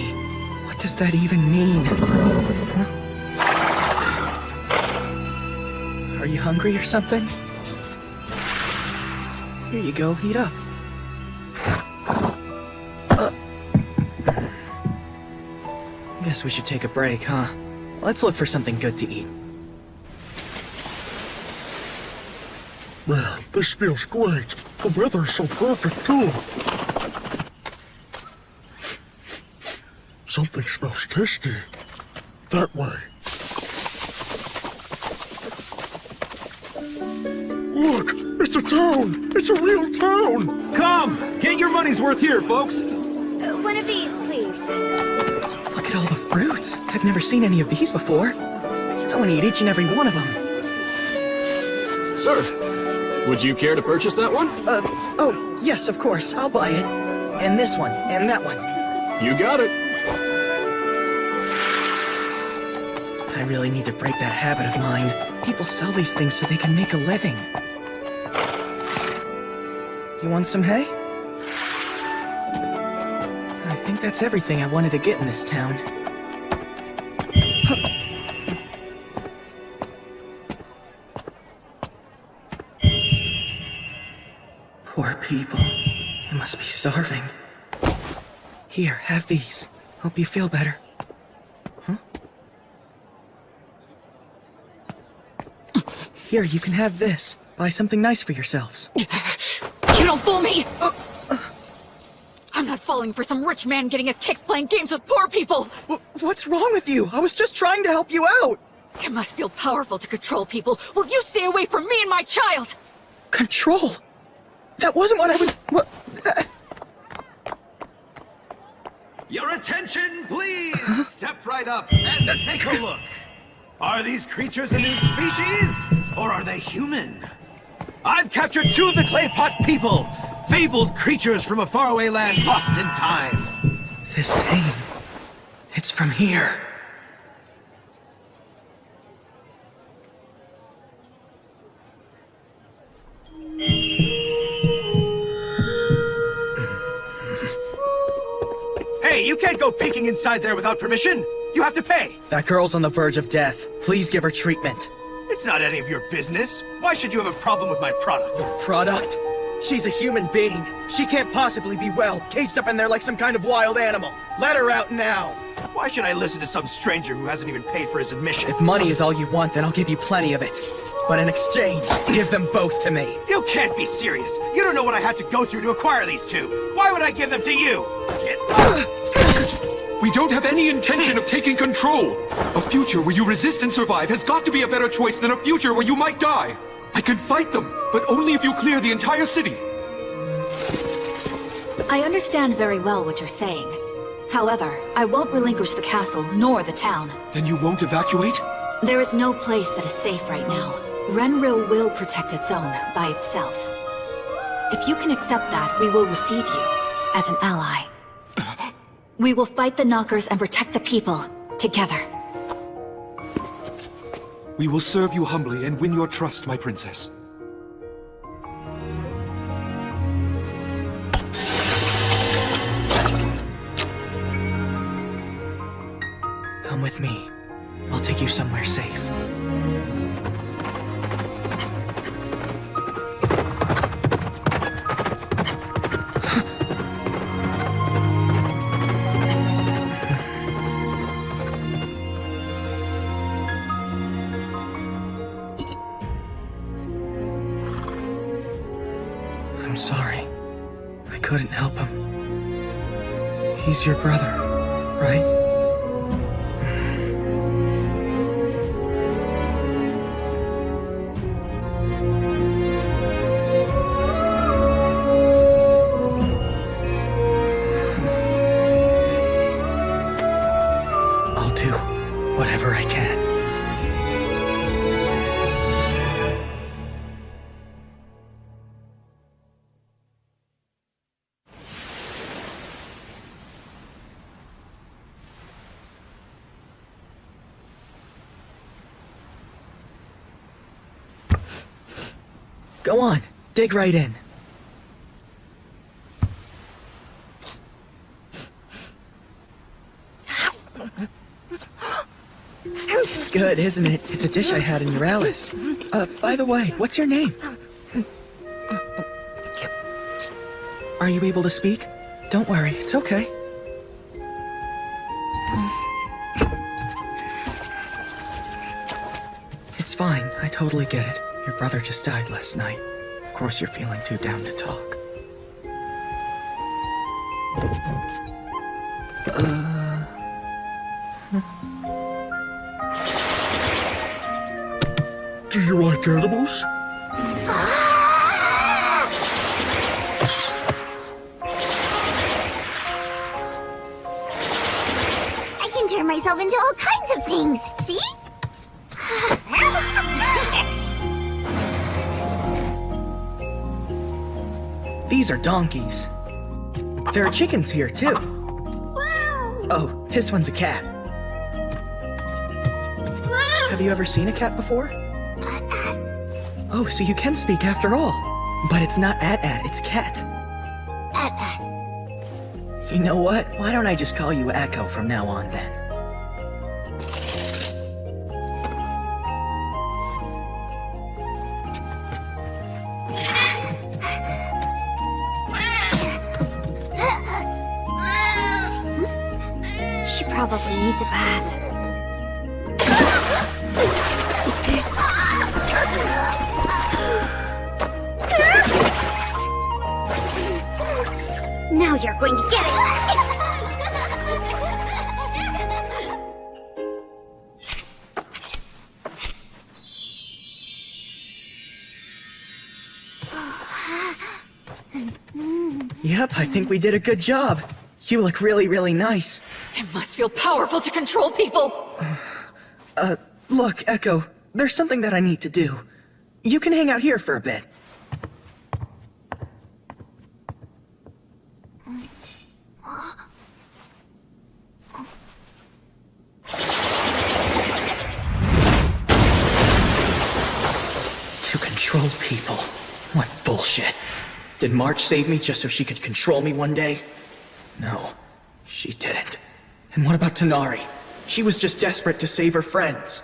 What does that even mean? Are you hungry or something? Here you go, eat up. Guess we should take a break, huh? Let's look for something good to eat. Man, this feels great. The weather's so perfect, too. Something smells tasty. That way. Look! It's a town! It's a real town! Come! Get your money's worth here, folks! One of these, please. Look at all the fruits. I've never seen any of these before. I want to eat each and every one of them. Sir, would you care to purchase that one? Oh, yes, of course. I'll buy it. And this one, and that one. You got it. I really need to break that habit of mine. People sell these things so they can make a living. You want some hay? I think that's everything I wanted to get in this town. Poor people. They must be starving. Here, have these. Hope you feel better. Huh? Here, you can have this. Buy something nice for yourselves. You don't fool me! I'm not falling for some rich man getting his kicks playing games with poor people! What's wrong with you? I was just trying to help you out! It must feel powerful to control people. Will you stay away from me and my child? Control? That wasn't what I was... What? Your attention, please! Step right up and take a look. Are these creatures a new species, or are they human? I've captured 2 of the clay pot people! Fabled creatures from a faraway land lost in time! This pain... It's from here. Hey, you can't go peeking inside there without permission! You have to pay! That girl's on the verge of death. Please give her treatment. It's not any of your business. Why should you have a problem with my product? Product? She's a human being. She can't possibly be well, caged up in there like some kind of wild animal. Let her out now. Why should I listen to some stranger who hasn't even paid for his admission? If money is all you want, then I'll give you plenty of it. But in exchange, give them both to me. You can't be serious. You don't know what I had to go through to acquire these 2. Why would I give them to you? Get lost! We don't have any intention of taking control. A future where you resist and survive has got to be a better choice than a future where you might die. I can fight them, but only if you clear the entire city. I understand very well what you're saying. However, I won't relinquish the castle nor the town. Then you won't evacuate? There is no place that is safe right now. Renril will protect its own by itself. If you can accept that, we will receive you as an ally. We will fight the Knockers and protect the people together. We will serve you humbly and win your trust, my princess. Come with me. I'll take you somewhere safe. I'm sorry. I couldn't help him. He's your brother, right? I'll do whatever I can. Go on, dig right in. It's good, isn't it? It's a dish I had in Euralis. By the way, what's your name? Are you able to speak? Don't worry, it's okay. It's fine, I totally get it. Your brother just died last night. Of course you're feeling too down to talk. Do you like animals? I can turn myself into all kinds of things, see? These are donkeys. There are chickens here, too. Oh, this one's a cat. Have you ever seen a cat before? Oh, so you can speak after all. But it's not at, it's cat. You know what? Why don't I just call you Echo from now on, then? She probably needs a bath. Now you're going to get it! Yep, I think we did a good job. You look really, really nice. It must feel powerful to control people! Look, Echo, there's something that I need to do. You can hang out here for a bit. To control people? What bullshit. Did March save me just so she could control me one day? No, she didn't. And what about Tanari? She was just desperate to save her friends.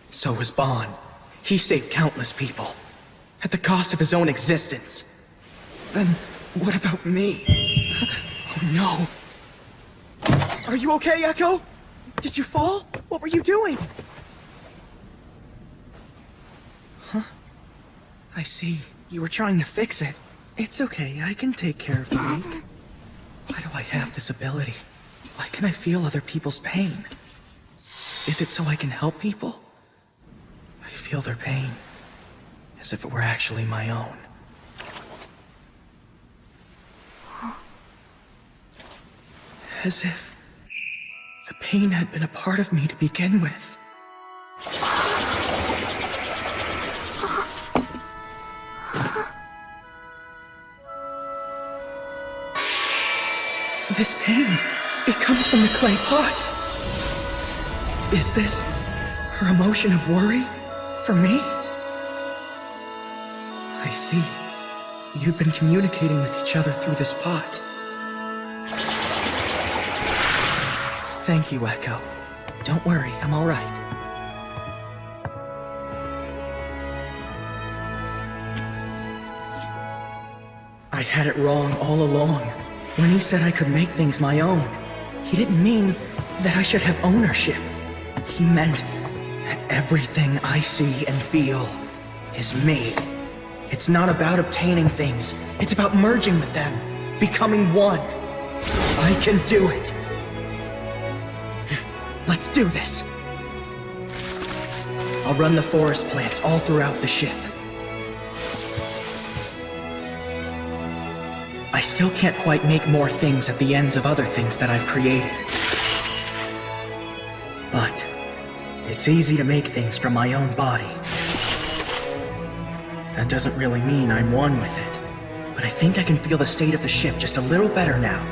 So was Bon. He saved countless people. At the cost of his own existence. Then, what about me? Oh no. Are you okay, Echo? Did you fall? What were you doing? Huh? I see. You were trying to fix it. It's okay, I can take care of the weak. Why do I have this ability? Why can I feel other people's pain? Is it so I can help people? I feel their pain, as if it were actually my own. As if the pain had been a part of me to begin with. This pain, it comes from the clay pot. Is this her emotion of worry for me? I see. You've been communicating with each other through this pot. Thank you, Echo. Don't worry, I'm all right. I had it wrong all along. When he said I could make things my own, he didn't mean that I should have ownership. He meant that everything I see and feel is me. It's not about obtaining things. It's about merging with them, becoming one. I can do it. Let's do this. I'll run the forest plants all throughout the ship. I still can't quite make more things at the ends of other things that I've created. But it's easy to make things from my own body. That doesn't really mean I'm one with it, but I think I can feel the state of the ship just a little better now.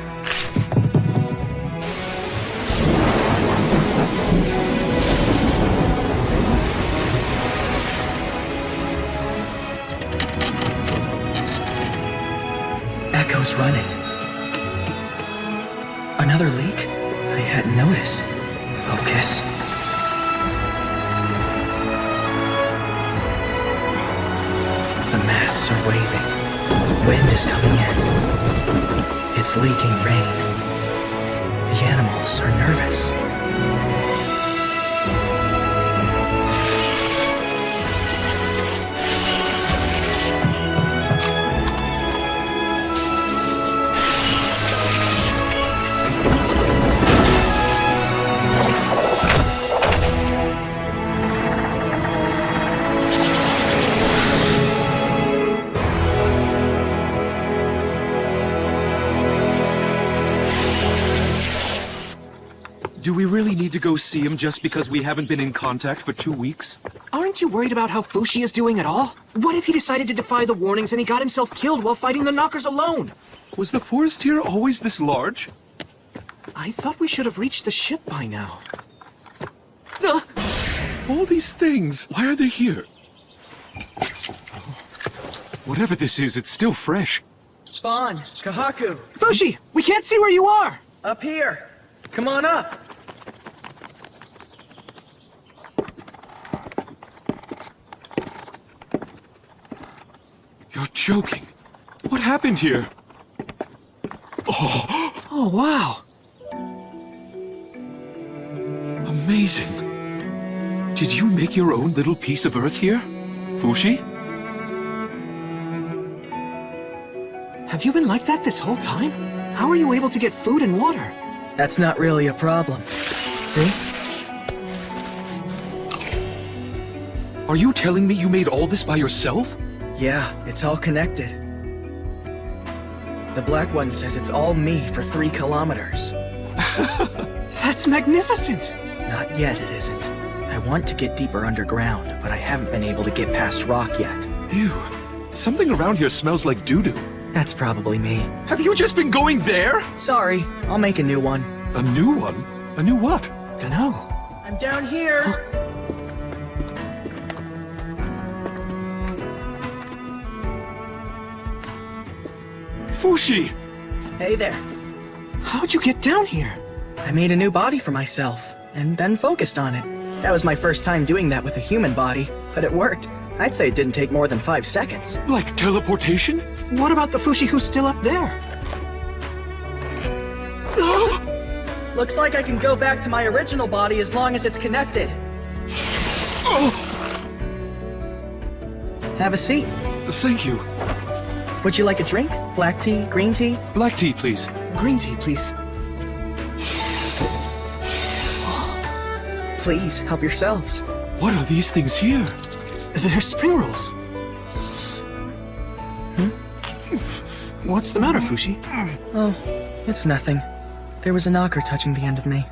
noticed. Focus. The masts are waving. Wind is coming in. It's leaking rain. The animals are nervous. Do we really need to go see him just because we haven't been in contact for 2 weeks? Aren't you worried about how Fushi is doing at all? What if he decided to defy the warnings and he got himself killed while fighting the knockers alone? Was the forest here always this large? I thought we should have reached the ship by now. All these things, why are they here? Whatever this is, it's still fresh. Bon, Kahaku. Fushi, we can't see where you are! Up here. Come on up. You're joking. What happened here? Oh, wow. Amazing. Did you make your own little piece of Earth here, Fushi? Have you been like that this whole time? How are you able to get food and water? That's not really a problem. See? Are you telling me you made all this by yourself? Yeah, it's all connected. The Black One says it's all me for 3 kilometers. That's magnificent! Not yet, it isn't. I want to get deeper underground, but I haven't been able to get past rock yet. Ew. Something around here smells like doo-doo. That's probably me. Have you just been going there? Sorry, I'll make a new one. A new one? A new what? Dunno. I'm down here. Fushi! Hey there. How'd you get down here? I made a new body for myself, and then focused on it. That was my first time doing that with a human body, but it worked. I'd say it didn't take more than 5 seconds. Like teleportation? What about the Fushi who's still up there? Looks like I can go back to my original body as long as it's connected. Have a seat. Thank you. Would you like a drink? Black tea? Green tea? Black tea, please. Green tea, please. Please, help yourselves. What are these things here? They're spring rolls. What's the matter, Fushi? Oh, it's nothing. There was a knocker touching the end of me.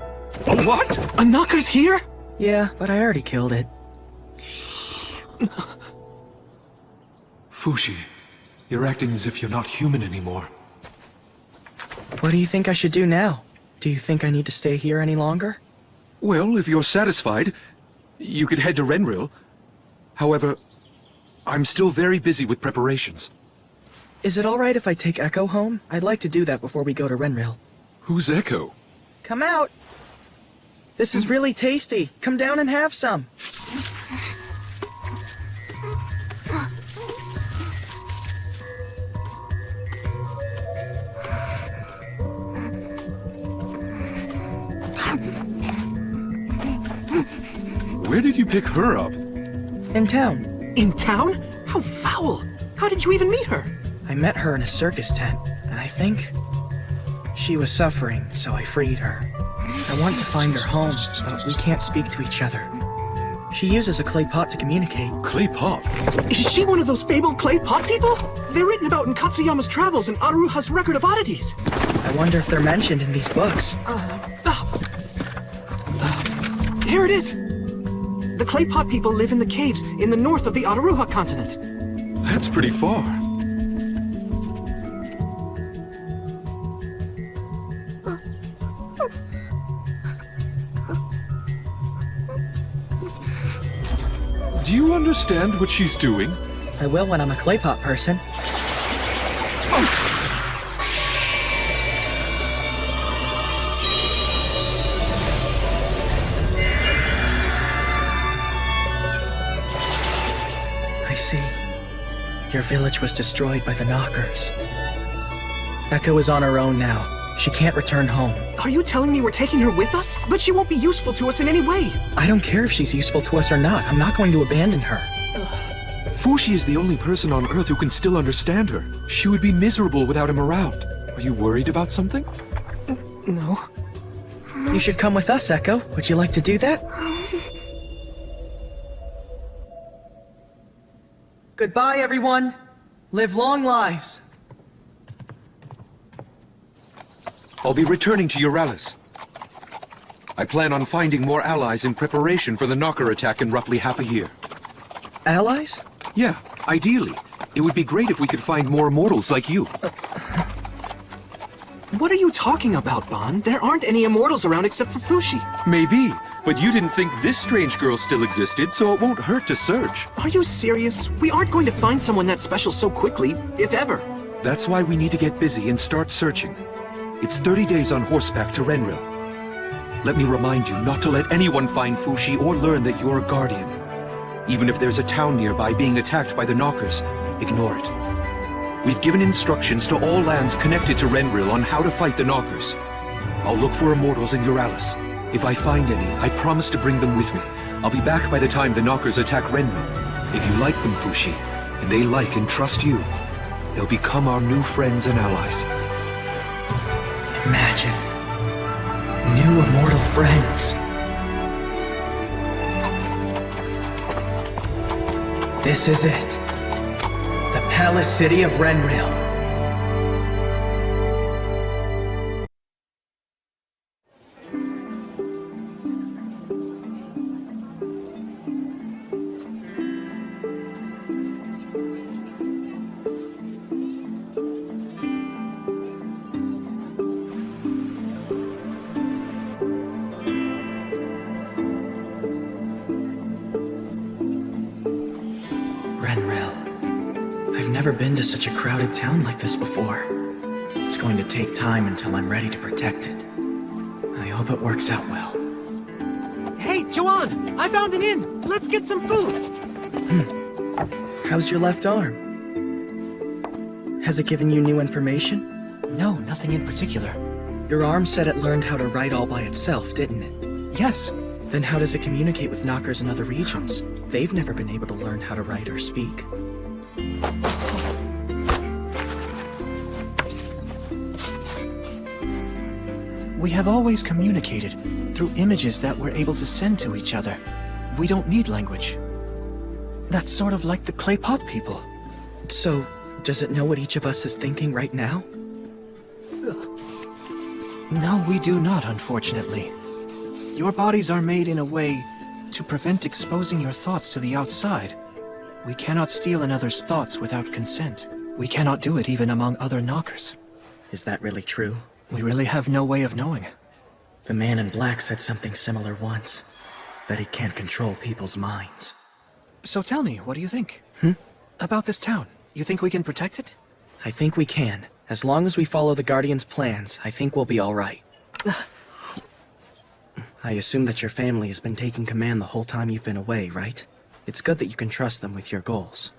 A what? A knocker's here? Yeah, but I already killed it. Fushi, you're acting as if you're not human anymore. What do you think I should do now? Do you think I need to stay here any longer? Well, if you're satisfied, you could head to Renril. However, I'm still very busy with preparations. Is it alright if I take Echo home? I'd like to do that before we go to Renril. Who's Echo? Come out! This is really tasty. Come down and have some. Where did you pick her up? In town. In town? How foul! How did you even meet her? I met her in a circus tent, and I think she was suffering, so I freed her. I want to find her home, but we can't speak to each other. She uses a clay pot to communicate. Clay pot? Is she one of those fabled clay pot people? They're written about in Katsuyama's travels and Aruha's Record of Oddities. I wonder if they're mentioned in these books. Here it is. The clay pot people live in the caves in the north of the Aruha continent. That's pretty far. Do you understand what she's doing? I will when I'm a clay pot person. Your village was destroyed by the Knockers. Echo is on her own now. She can't return home. Are you telling me we're taking her with us? But she won't be useful to us in any way. I don't care if she's useful to us or not. I'm not going to abandon her. Fushi is the only person on Earth who can still understand her. She would be miserable without him around. Are you worried about something? No. You should come with us, Echo. Would you like to do that? Goodbye, everyone. Live long lives. I'll be returning to Euralis. I plan on finding more allies in preparation for the Knocker attack in roughly half a year. Allies? Yeah, ideally. It would be great if we could find more immortals like you. What are you talking about, Bon? There aren't any immortals around except for Fushi. Maybe, but you didn't think this strange girl still existed, so it won't hurt to search. Are you serious? We aren't going to find someone that special so quickly, if ever. That's why we need to get busy and start searching. It's 30 days on horseback to Renril. Let me remind you not to let anyone find Fushi or learn that you're a guardian. Even if there's a town nearby being attacked by the Knockers, ignore it. We've given instructions to all lands connected to Renril on how to fight the Knockers. I'll look for immortals in Euralis. If I find any, I promise to bring them with me. I'll be back by the time the Knockers attack Renril. If you like them, Fushi, and they like and trust you, they'll become our new friends and allies. Imagine. New immortal friends. This is it. The Palace City of Renril. I've never been to such a crowded town like this before. It's going to take time until I'm ready to protect it. I hope it works out well. Hey, Joanne! I found an inn! Let's get some food! How's your left arm? Has it given you new information? No, nothing in particular. Your arm said it learned how to write all by itself, didn't it? Yes. Then how does it communicate with Knockers in other regions? They've never been able to learn how to write or speak. We have always communicated through images that we're able to send to each other. We don't need language. That's sort of like the clay pot people. So, does it know what each of us is thinking right now? No, we do not, unfortunately. Your bodies are made in a way to prevent exposing your thoughts to the outside. We cannot steal another's thoughts without consent. We cannot do it even among other Knockers. Is that really true? We really have no way of knowing. The man in black said something similar once. That he can't control people's minds. So tell me, what do you think? About this town? You think we can protect it? I think we can. As long as we follow the Guardian's plans, I think we'll be alright. I assume that your family has been taking command the whole time you've been away, right? It's good that you can trust them with your goals.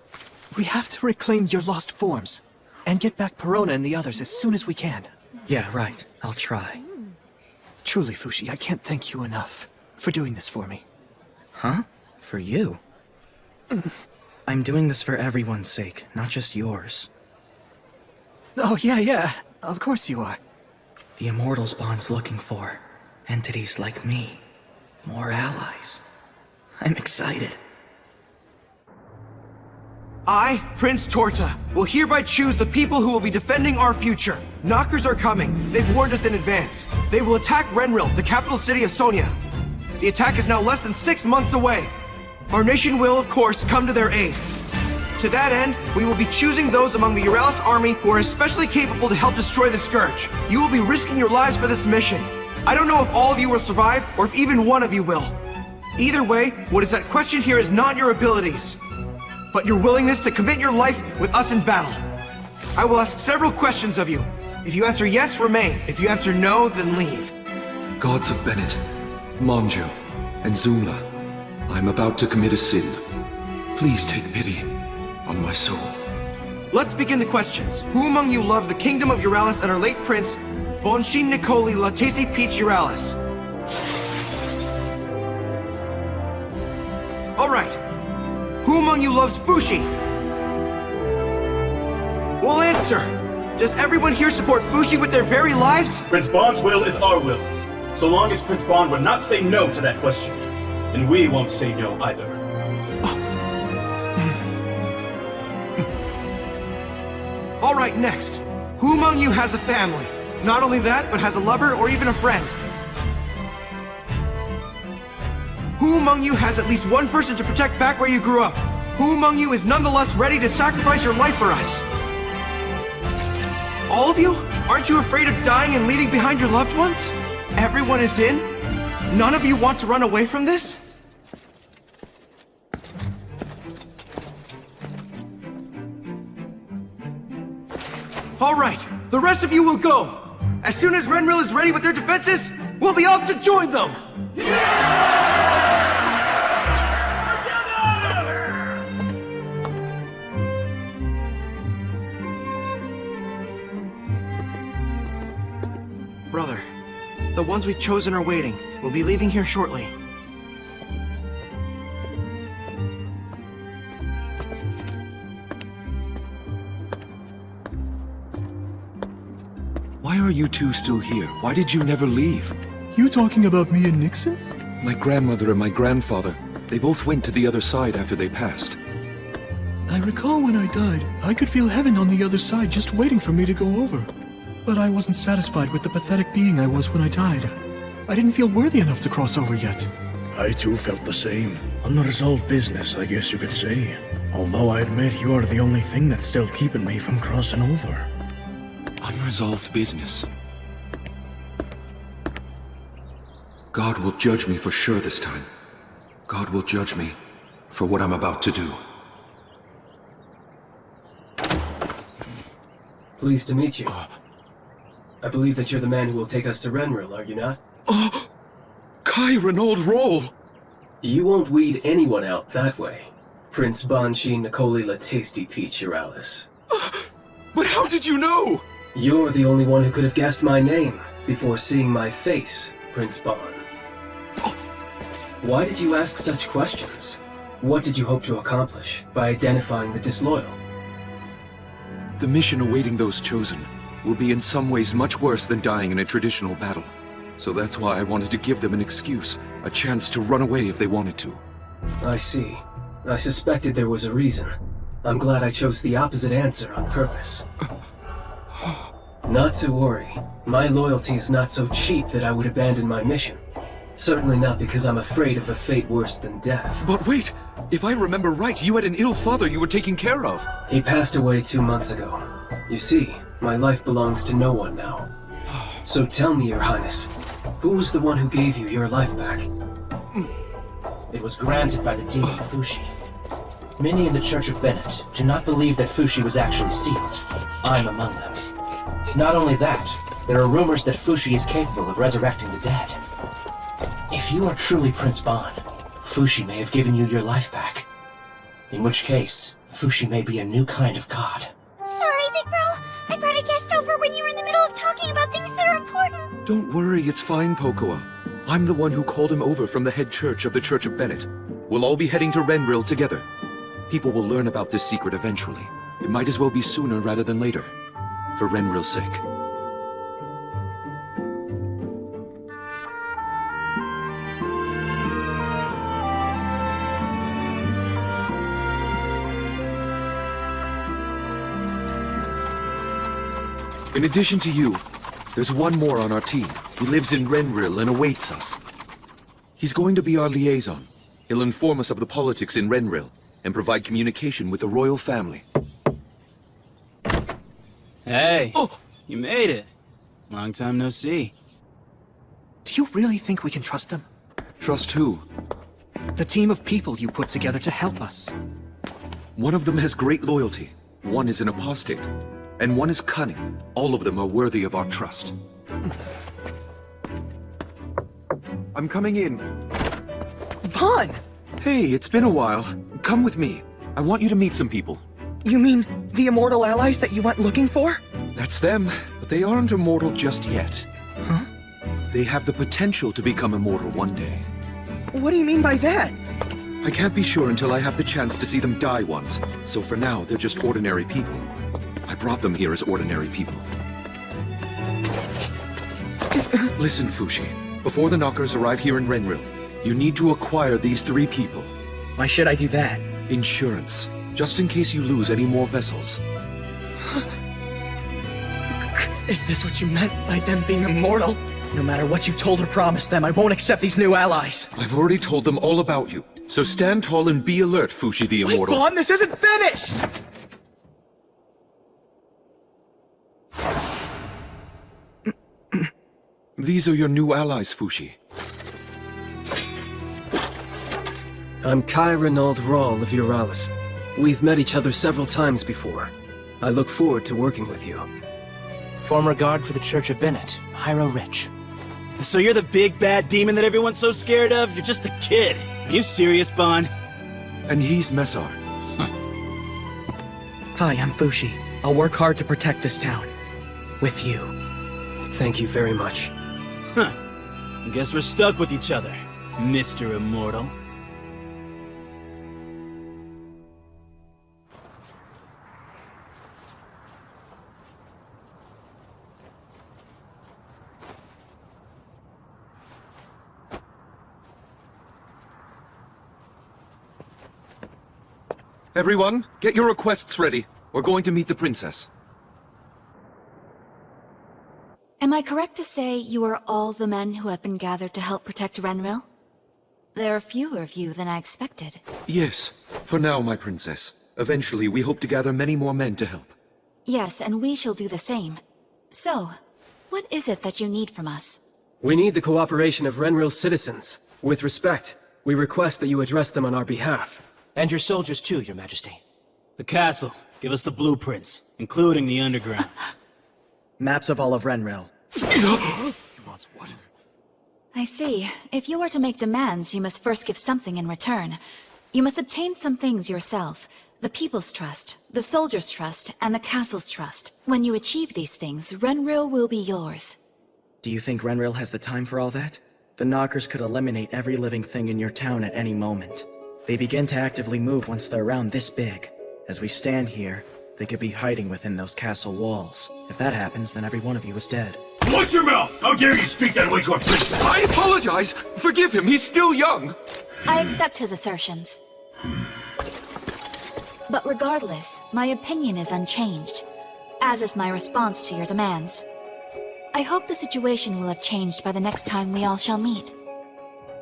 We have to reclaim your lost forms, and get back Perona and the others as soon as we can. Yeah, right. I'll try. Truly, Fushi, I can't thank you enough for doing this for me. Huh? For you? I'm doing this for everyone's sake, not just yours. Oh, yeah. Of course you are. The Immortals Bond's looking for entities like me. More allies. I'm excited. I, Prince Torta, will hereby choose the people who will be defending our future. Knockers are coming. They've warned us in advance. They will attack Renril, the capital city of Sonia. The attack is now less than 6 months away. Our nation will, of course, come to their aid. To that end, we will be choosing those among the Euralis army who are especially capable to help destroy the Scourge. You will be risking your lives for this mission. I don't know if all of you will survive, or if even one of you will. Either way, what is at question here is not your abilities, but your willingness to commit your life with us in battle. I will ask several questions of you. If you answer yes, remain. If you answer no, then leave. Gods of Bennett, Monjo, and Zumla, I'm about to commit a sin. Please take pity on my soul. let's begin the questions. Who among you loved the kingdom of Euralis and our late prince, Bonshin Nicoli La Tasty Peach Euralis? Alright. Who among you loves Fushi? Well, answer! Does everyone here support Fushi with their very lives? Prince Bond's will is our will. So long as Prince Bond would not say no to that question. And we won't say no either. Alright, next. Who among you has a family? Not only that, but has a lover or even a friend? Who among you has at least one person to protect back where you grew up? Who among you is nonetheless ready to sacrifice your life for us? All of you? Aren't you afraid of dying and leaving behind your loved ones? Everyone is in? None of you want to run away from this? Alright, the rest of you will go. As soon as Renril is ready with their defenses, we'll be off to join them! Brother, the ones we've chosen are waiting. We'll be leaving here shortly. Why are you two still here? Why did you never leave? You talking about me and Nixon? My grandmother and my grandfather, they both went to the other side after they passed. I recall when I died, I could feel heaven on the other side just waiting for me to go over. But I wasn't satisfied with the pathetic being I was when I died. I didn't feel worthy enough to cross over yet. I too felt the same. Unresolved business, I guess you could say. Although I admit you are the only thing that's still keeping me from crossing over. Unresolved business. God will judge me for sure this time. God will judge me for what I'm about to do. Pleased to meet you. I believe that you're the man who will take us to Renril, are you not? Oh! Kai Renaud Roll! You won't weed anyone out that way. Prince Bonshin Nicoli La Tasty Peach Euralis. But how did you know? You're the only one who could have guessed my name before seeing my face, Prince Bon. Why did you ask such questions? What did you hope to accomplish by identifying the disloyal? The mission awaiting those chosen will be in some ways much worse than dying in a traditional battle. So that's why I wanted to give them an excuse, a chance to run away if they wanted to. I see. I suspected there was a reason. I'm glad I chose the opposite answer on purpose. Not to worry. My loyalty is not so cheap that I would abandon my mission. Certainly not because I'm afraid of a fate worse than death. But wait! If I remember right, you had an ill father you were taking care of. He passed away 2 months ago. You see, my life belongs to no one now. So tell me, Your Highness, who was the one who gave you your life back? It was granted by the demon Fushi. Many in the Church of Bennett do not believe that Fushi was actually sealed. I'm among them. Not only that, there are rumors that Fushi is capable of resurrecting the dead. If you are truly Prince Bon, Fushi may have given you your life back. In which case, Fushi may be a new kind of god. Sorry, Big Bro. I brought a guest over when you were in the middle of talking about things that are important. Don't worry, it's fine, Pocoa. I'm the one who called him over from the head church of the Church of Bennett. We'll all be heading to Renril together. People will learn about this secret eventually. It might as well be sooner rather than later. For Renril's sake. In addition to you, there's one more on our team. He lives in Renril and awaits us. He's going to be our liaison. He'll inform us of the politics in Renril and provide communication with the royal family. Hey, you made it. Long time no see. Do you really think we can trust them? Trust who? The team of people you put together to help us. One of them has great loyalty. One is an apostate. And one is cunning. All of them are worthy of our trust. I'm coming in. Bon! Hey, it's been a while. Come with me. I want you to meet some people. You mean the Immortal allies that you went looking for? That's them, but they aren't immortal just yet. Huh? They have the potential to become immortal one day. What do you mean by that? I can't be sure until I have the chance to see them die once, so for now, they're just ordinary people. I brought them here as ordinary people. Listen, Fushi. Before the Knockers arrive here in Renril, you need to acquire these 3 people. Why should I do that? Insurance. Just in case you lose any more vessels. Is this what you meant by them being immortal? No matter what you told or promised them, I won't accept these new allies. I've already told them all about you. So stand tall and be alert, Fushi the Immortal. Wait, Bon, this isn't finished! These are your new allies, Fushi. I'm Kai Renaud Rawl of Euralis. We've met each other several times before. I look forward to working with you. Former guard for the Church of Bennett, Hyro Rich. So you're the big bad demon that everyone's so scared of? You're just a kid. Are you serious, Bon? And he's Messar. Hi, I'm Fushi. I'll work hard to protect this town. With you. Thank you very much. Huh. Guess we're stuck with each other, Mr. Immortal. Everyone, get your requests ready. We're going to meet the princess. Am I correct to say you are all the men who have been gathered to help protect Renril? There are fewer of you than I expected. Yes, for now, my princess. Eventually, we hope to gather many more men to help. Yes, and we shall do the same. So, what is it that you need from us? We need the cooperation of Renril's citizens. With respect, we request that you address them on our behalf. And your soldiers too, Your Majesty. The castle. Give us the blueprints, including the underground. Maps of all of Renril. I see. If you are to make demands, you must first give something in return. You must obtain some things yourself. The people's trust, the soldiers' trust, and the castle's trust. When you achieve these things, Renril will be yours. Do you think Renril has the time for all that? The Knockers could eliminate every living thing in your town at any moment. They begin to actively move once they're around this big. As we stand here, they could be hiding within those castle walls. If that happens, then every one of you is dead. Watch your mouth! How dare you speak that way to a princess! I apologize! Forgive him, he's still young! I accept his assertions. But regardless, my opinion is unchanged, as is my response to your demands. I hope the situation will have changed by the next time we all shall meet.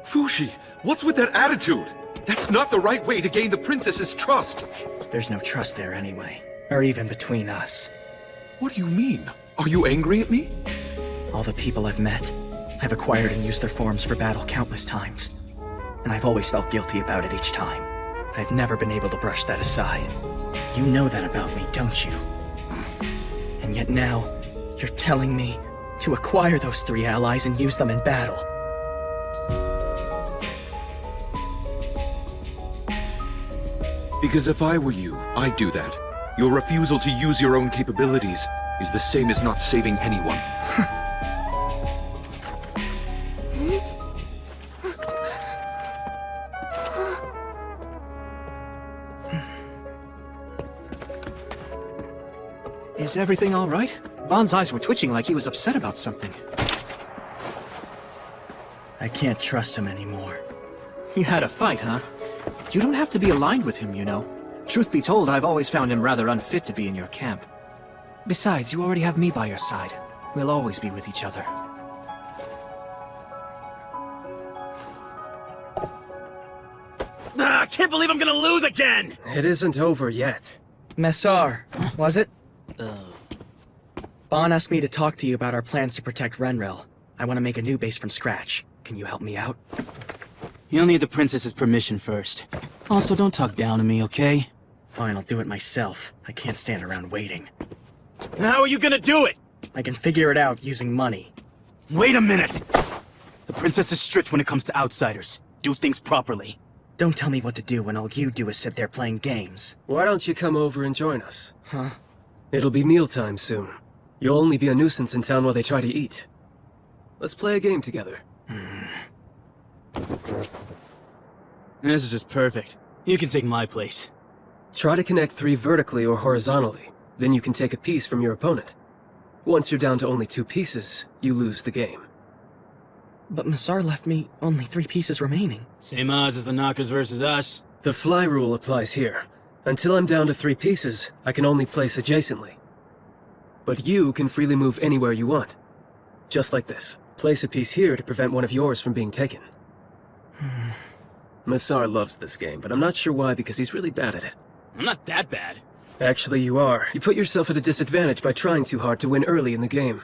Fushi, what's with that attitude? That's not the right way to gain the princess's trust. There's no trust there anyway, or even between us. What do you mean? Are you angry at me? All the people I've met, I've acquired and used their forms for battle countless times. And I've always felt guilty about it each time. I've never been able to brush that aside. You know that about me, don't you? And yet now, you're telling me to acquire those 3 allies and use them in battle. Because if I were you, I'd do that. Your refusal to use your own capabilities is the same as not saving anyone. Is everything all right? Bon's eyes were twitching like he was upset about something. I can't trust him anymore. You had a fight, huh? You don't have to be aligned with him, you know. Truth be told, I've always found him rather unfit to be in your camp. Besides, you already have me by your side. We'll always be with each other. I can't believe I'm gonna lose again! It isn't over yet. Messar, was it? Bon asked me to talk to you about our plans to protect Renril. I want to make a new base from scratch. Can you help me out? You'll need the princess's permission first. Also, don't talk down to me, okay? Fine, I'll do it myself. I can't stand around waiting. How are you gonna do it? I can figure it out using money. Wait a minute! The princess is strict when it comes to outsiders. Do things properly. Don't tell me what to do when all you do is sit there playing games. Why don't you come over and join us? Huh? It'll be mealtime soon. You'll only be a nuisance in town while they try to eat. Let's play a game together. This is just perfect. You can take my place. Try to connect 3 vertically or horizontally. Then you can take a piece from your opponent. Once you're down to only 2 pieces, you lose the game. But Massar left me only 3 pieces remaining. Same odds as the Knockers versus us. The fly rule applies here. Until I'm down to 3 pieces, I can only place adjacently. But you can freely move anywhere you want. Just like this. Place a piece here to prevent one of yours from being taken. Massar loves this game, but I'm not sure why because he's really bad at it. I'm not that bad. Actually, you are. You put yourself at a disadvantage by trying too hard to win early in the game.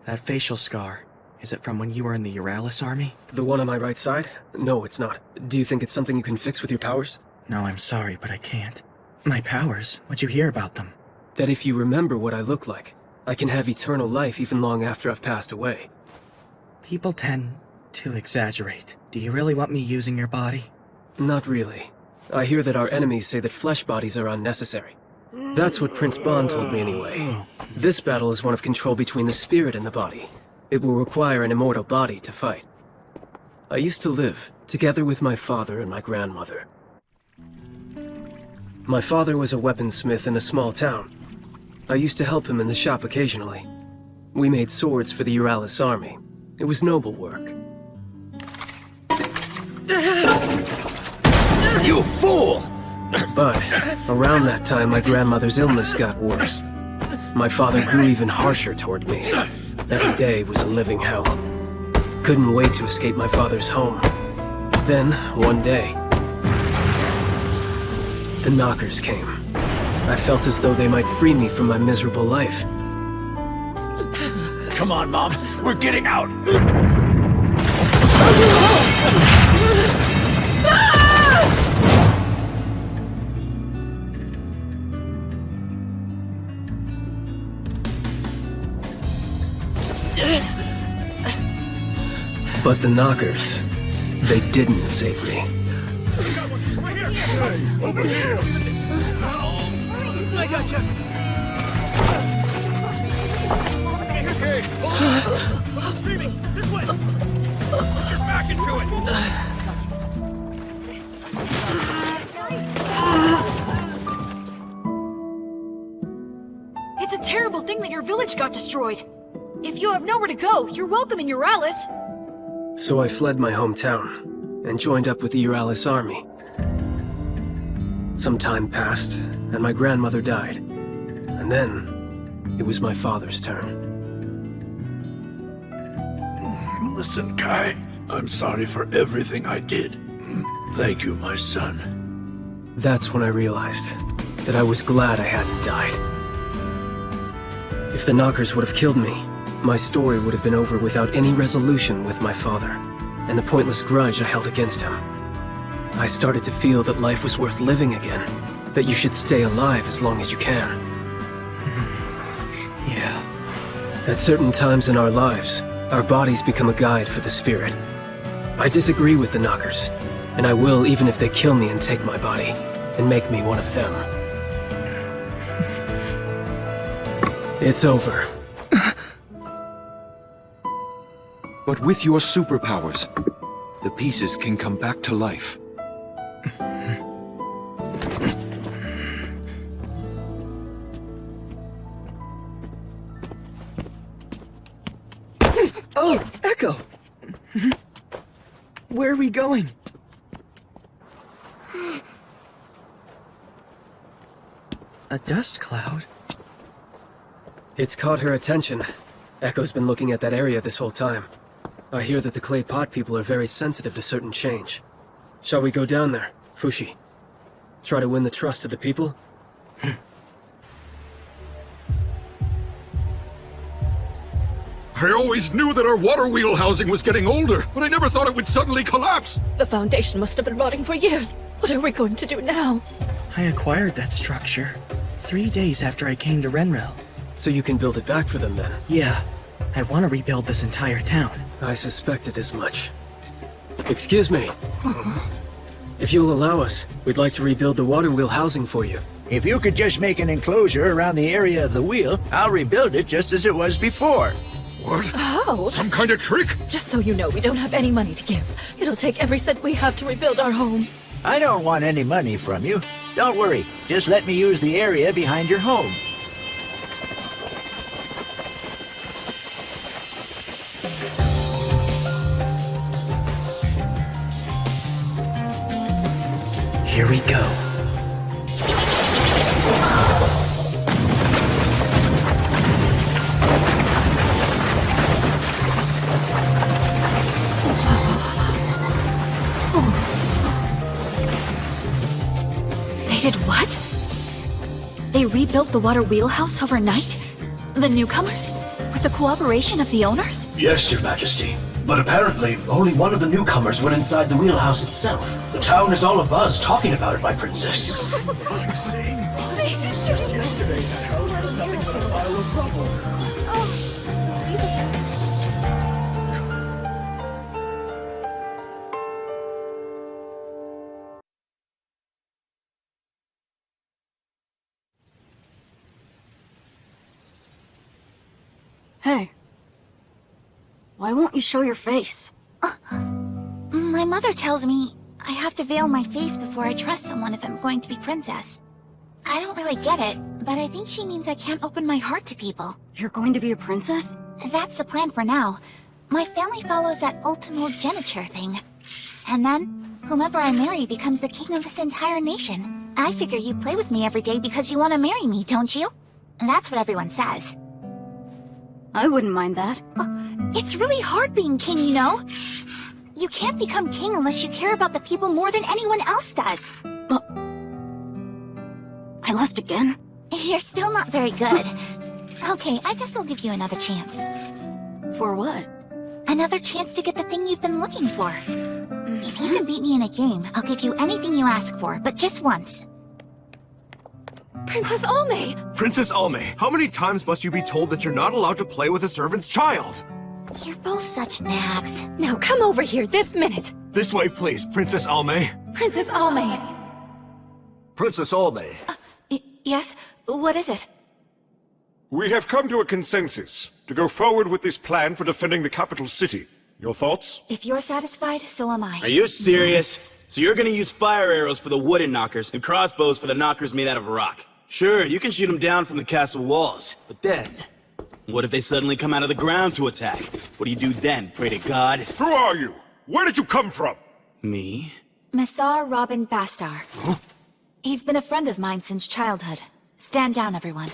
That facial scar, is it from when you were in the Euralis army? The one on my right side? No, it's not. Do you think it's something you can fix with your powers? No, I'm sorry, but I can't. My powers? What'd you hear about them? That if you remember what I look like, I can have eternal life even long after I've passed away. People tend to exaggerate. Do you really want me using your body? Not really. I hear that our enemies say that flesh bodies are unnecessary. That's what Prince Bond told me anyway. This battle is one of control between the spirit and the body. It will require an immortal body to fight. I used to live together with my father and my grandmother. My father was a weaponsmith in a small town. I used to help him in the shop occasionally. We made swords for the Euralis army. It was noble work. You fool! But around that time, my grandmother's illness got worse. My father grew even harsher toward me. Every day was a living hell. Couldn't wait to escape my father's home. Then, one day, the Knockers came. I felt as though they might free me from my miserable life. Come on, Mom. We're getting out. But the Knockers, they didn't save me. Hey, over here! I gotcha! Okay, hold on! Screaming! This way! Put your back into it! It's a terrible thing that your village got destroyed. If you have nowhere to go, you're welcome in Euralis. So I fled my hometown and joined up with the Euralis army. Some time passed, and my grandmother died. And then, it was my father's turn. Listen, Kai. I'm sorry for everything I did. Thank you, my son. That's when I realized that I was glad I hadn't died. If the Knockers would have killed me, my story would have been over without any resolution with my father, and the pointless grudge I held against him. I started to feel that life was worth living again, that you should stay alive as long as you can. Yeah. At certain times in our lives, our bodies become a guide for the spirit. I disagree with the Knockers, and I will even if they kill me and take my body, and make me one of them. It's over. But with your superpowers, the pieces can come back to life. Oh, Echo! Where are we going? A dust cloud? It's caught her attention. Echo's been looking at that area this whole time. I hear that the clay pot people are very sensitive to certain change. Shall we go down there, Fushi? Try to win the trust of the people? I always knew that our water wheel housing was getting older, but I never thought it would suddenly collapse. The foundation must have been rotting for years. What are we going to do now? I acquired that structure 3 days after I came to Renril. So you can build it back for them then? Yeah. I want to rebuild this entire town. I suspected as much. Excuse me. If you'll allow us, we'd like to rebuild the water wheel housing for you. If you could just make an enclosure around the area of the wheel, I'll rebuild it just as it was before. What? Oh. Some kind of trick? Just so you know, we don't have any money to give. It'll take every cent we have to rebuild our home. I don't want any money from you. Don't worry, just let me use the area behind your home. Here we go. They did what? They rebuilt the water wheelhouse overnight? The newcomers? With the cooperation of the owners? Yes, Your Majesty. But apparently, only one of the newcomers went inside the wheelhouse itself. The town is all abuzz talking about it, my princess. I'm saying, just yesterday, that house was nothing but a pile of rubble. Hey. Why won't you show your face? My mother tells me I have to veil my face before I trust someone if I'm going to be princess. I don't really get it, but I think she means I can't open my heart to people. You're going to be a princess? That's the plan for now. My family follows that ultimogeniture thing. And then, whomever I marry becomes the king of this entire nation. I figure you play with me every day because you want to marry me, don't you? That's what everyone says. I wouldn't mind that. It's really hard being king, you know? You can't become king unless you care about the people more than anyone else does. I lost again? You're still not very good. Okay, I guess I'll give you another chance. For what? Another chance to get the thing you've been looking for. If you can beat me in a game, I'll give you anything you ask for, but just once. Princess Almay! Princess Almay, how many times must you be told that you're not allowed to play with a servant's child? You're both such nags. Now come over here this minute. This way, please, Princess Almay. Princess Almay. Princess Almay. Yes? What is it? We have come to a consensus to go forward with this plan for defending the capital city. Your thoughts? If you're satisfied, so am I. Are you serious? So you're gonna use fire arrows for the wooden knockers and crossbows for the knockers made out of rock? Sure, you can shoot them down from the castle walls, but then, what if they suddenly come out of the ground to attack? What do you do then? Pray to God? Who are you? Where did you come from? Me? Massar Robin Bastar. Huh? He's been a friend of mine since childhood. Stand down, everyone.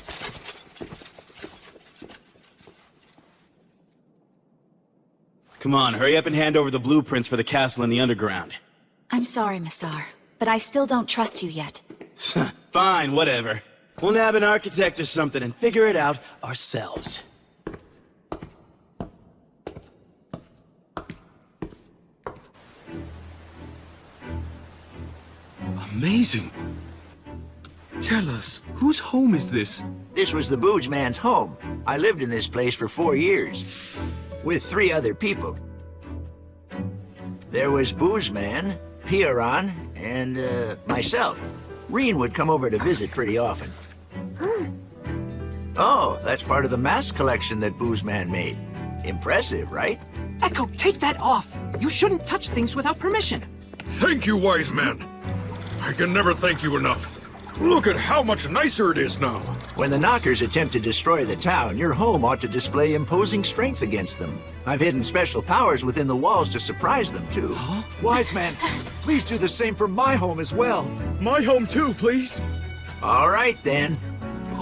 Come on, hurry up and hand over the blueprints for the castle in the underground. I'm sorry, Massar, but I still don't trust you yet. Fine, whatever. We'll nab an architect or something and figure it out ourselves. Amazing. Tell us, whose home is this? This was the Booge Man's home. I lived in this place for 4 years. With 3 other people. There was Booze Man, Piaran, and, myself. Reen would come over to visit pretty often. Oh, that's part of the mask collection that Booze Man made. Impressive, right? Echo, take that off! You shouldn't touch things without permission. Thank you, wise man. I can never thank you enough. Look at how much nicer it is now. When the Knockers attempt to destroy the town, your home ought to display imposing strength against them. I've hidden special powers within the walls to surprise them, too. Huh? Wise man, please do the same for my home as well. My home too, please. All right, then.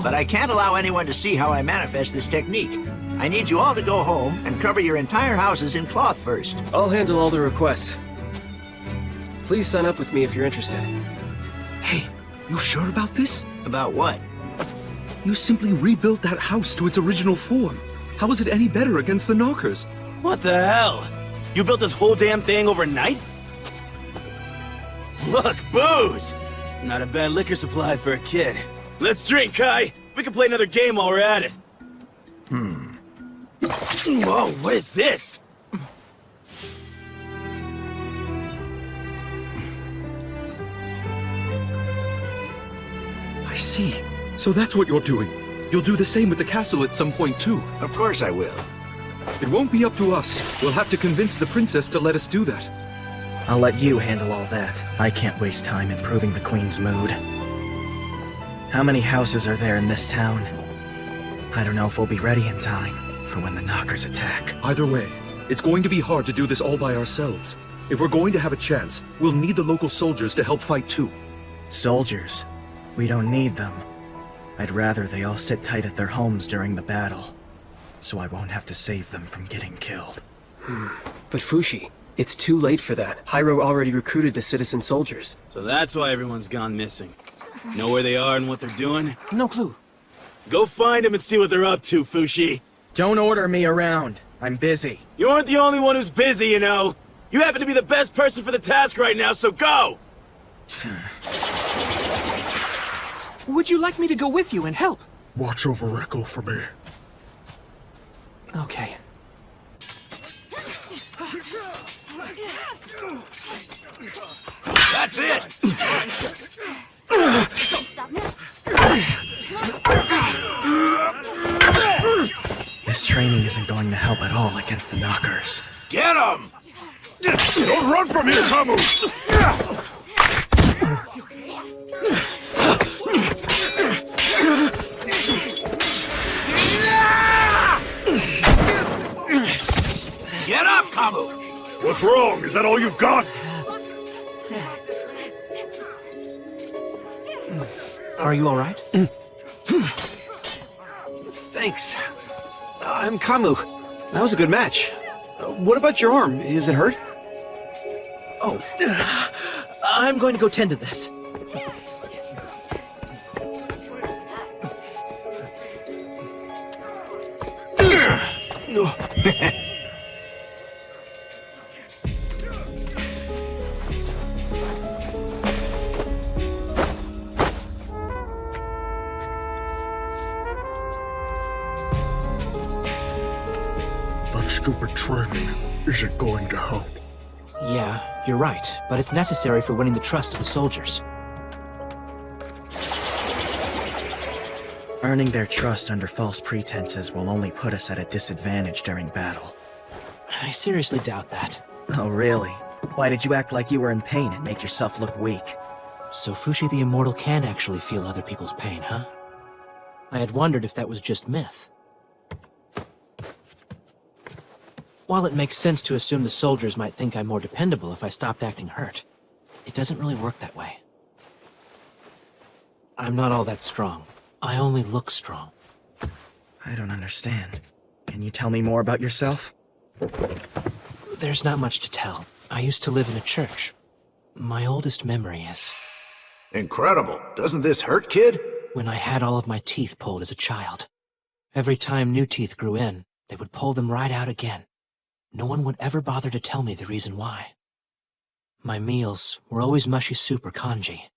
But I can't allow anyone to see how I manifest this technique. I need you all to go home and cover your entire houses in cloth first. I'll handle all the requests. Please sign up with me if you're interested. Hey, you sure about this? About what? You simply rebuilt that house to its original form. How is it any better against the Knockers? What the hell? You built this whole damn thing overnight? Look, booze! Not a bad liquor supply for a kid. Let's drink, Kai! We can play another game while we're at it. Whoa, what is this? see. So that's what you're doing. You'll do the same with the castle at some point, too. Of course I will. It won't be up to us. We'll have to convince the princess to let us do that. I'll let you handle all that. I can't waste time improving the Queen's mood. How many houses are there in this town? I don't know if we'll be ready in time for when the Knockers attack. Either way, it's going to be hard to do this all by ourselves. If we're going to have a chance, we'll need the local soldiers to help fight too. Soldiers? We don't need them. I'd rather they all sit tight at their homes during the battle, so I won't have to save them from getting killed. But Fushi, it's too late for that. Hyro already recruited the citizen soldiers. So that's why everyone's gone missing. Know where they are and what they're doing? No clue. Go find them and see what they're up to, Fushi. Don't order me around. I'm busy. You aren't the only one who's busy, you know. You happen to be the best person for the task right now, so go! Would you like me to go with you and help? Watch over Echo for me. Okay. That's it! This training isn't going to help at all against the Knockers. Get him! Don't run from here, Kamu! Get up, Kamu! What's wrong? Is that all you've got? Are you alright? Thanks. I'm Kamu. That was a good match. What about your arm? Is it hurt? Oh, I'm going to go tend to this. That stupid training isn't going to help. Yeah, you're right, but it's necessary for winning the trust of the soldiers. Earning their trust under false pretenses will only put us at a disadvantage during battle. I seriously doubt that. Oh, really? Why did you act like you were in pain and make yourself look weak? So Fushi the Immortal can actually feel other people's pain, huh? I had wondered if that was just myth. While it makes sense to assume the soldiers might think I'm more dependable if I stopped acting hurt, it doesn't really work that way. I'm not all that strong. I only look strong. I don't understand. Can you tell me more about yourself? There's not much to tell. I used to live in a church. My oldest memory is... Incredible. Doesn't this hurt, kid? When I had all of my teeth pulled as a child. Every time new teeth grew in, they would pull them right out again. No one would ever bother to tell me the reason why. My meals were always mushy soup or congee.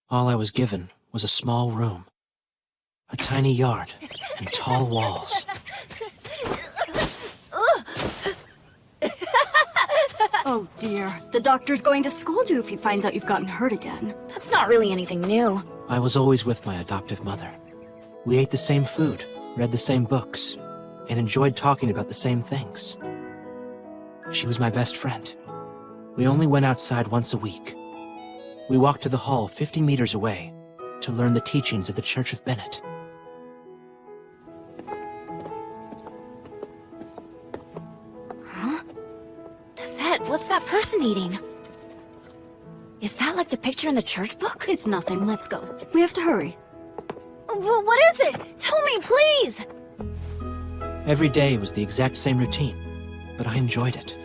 All I was given was a small room, a tiny yard, and tall walls. Oh dear, the doctor's going to scold you if he finds out you've gotten hurt again. That's not really anything new. I was always with my adoptive mother. We ate the same food, read the same books, and enjoyed talking about the same things. She was my best friend. We only went outside once a week. We walked to the hall 50 meters away to learn the teachings of the Church of Bennett. Huh? Tessette, what's that person eating? Is that like the picture in the church book? It's nothing, let's go. We have to hurry. Well, what is it? Tell me, please! Every day was the exact same routine, but I enjoyed it.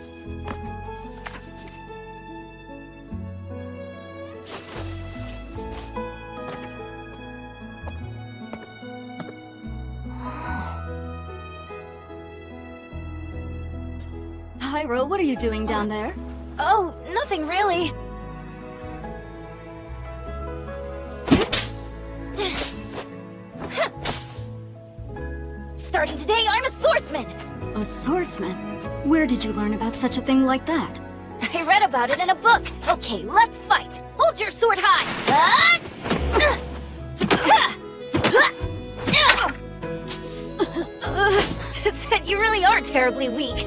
Hyro, what are you doing down there? Oh, nothing really. Starting today, I'm a swordsman! A swordsman? Where did you learn about such a thing like that? I read about it in a book. Okay, let's fight. Hold your sword high. Tessette, you really are terribly weak.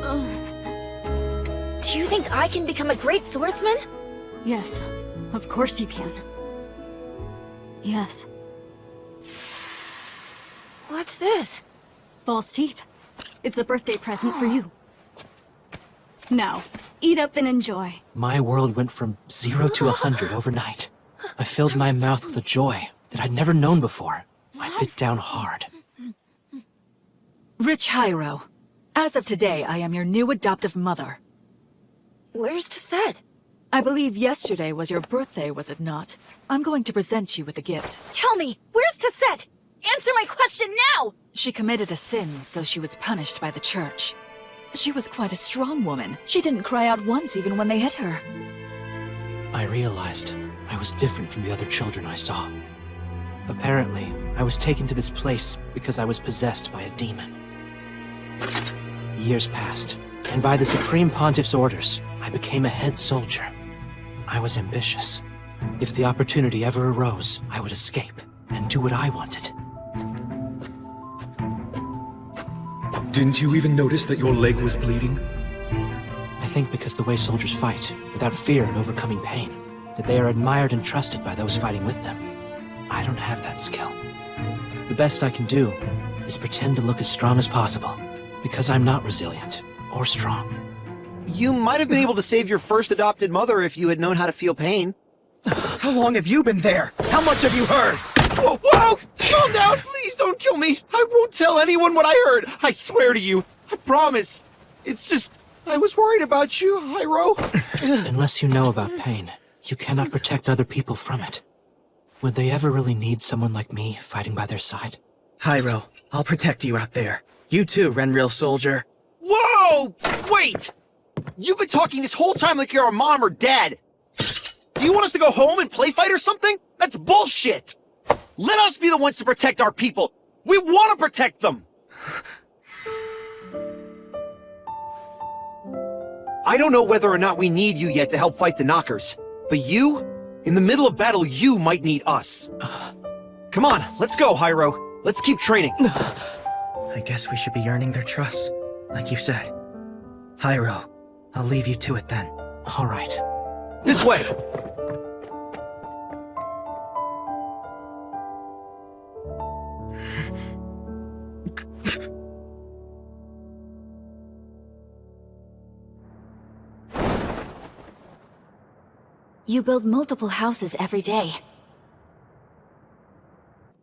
Do you think I can become a great swordsman? Yes, of course you can. Yes. What's this? False teeth. It's a birthday present for you. Now, eat up and enjoy. My world went from 0 to 100 overnight. I filled my mouth with a joy that I'd never known before. I bit down hard. Rich Hyro, as of today, I am your new adoptive mother. Where's Tessette? I believe yesterday was your birthday, was it not? I'm going to present you with a gift. Tell me, where's Tessette? Answer my question now! She committed a sin, so she was punished by the church. She was quite a strong woman. She didn't cry out once even when they hit her. I realized I was different from the other children I saw. Apparently, I was taken to this place because I was possessed by a demon. Years passed, and by the Supreme Pontiff's orders, I became a head soldier. I was ambitious. If the opportunity ever arose, I would escape and do what I wanted. Didn't you even notice that your leg was bleeding? I think because the way soldiers fight, without fear and overcoming pain, that they are admired and trusted by those fighting with them. I don't have that skill. The best I can do is pretend to look as strong as possible, because I'm not resilient or strong. You might have been able to save your first adopted mother if you had known how to feel pain. How long have you been there? How much have you heard? Whoa, whoa! Calm down! Please don't kill me! I won't tell anyone what I heard! I swear to you! I promise! It's just... I was worried about you, Hyro. Unless you know about pain, you cannot protect other people from it. Would they ever really need someone like me fighting by their side? Hyro, I'll protect you out there. You too, Renril soldier. Whoa! Wait! You've been talking this whole time like you're our mom or dad. Do you want us to go home and play fight or something? That's bullshit! Let us be the ones to protect our people! We want to protect them! I don't know whether or not we need you yet to help fight the Knockers, but you, in the middle of battle, you might need us. Come on, let's go, Hyro. Let's keep training. I guess we should be earning their trust, like you said. Hyro, I'll leave you to it then. All right. This way! You build multiple houses every day.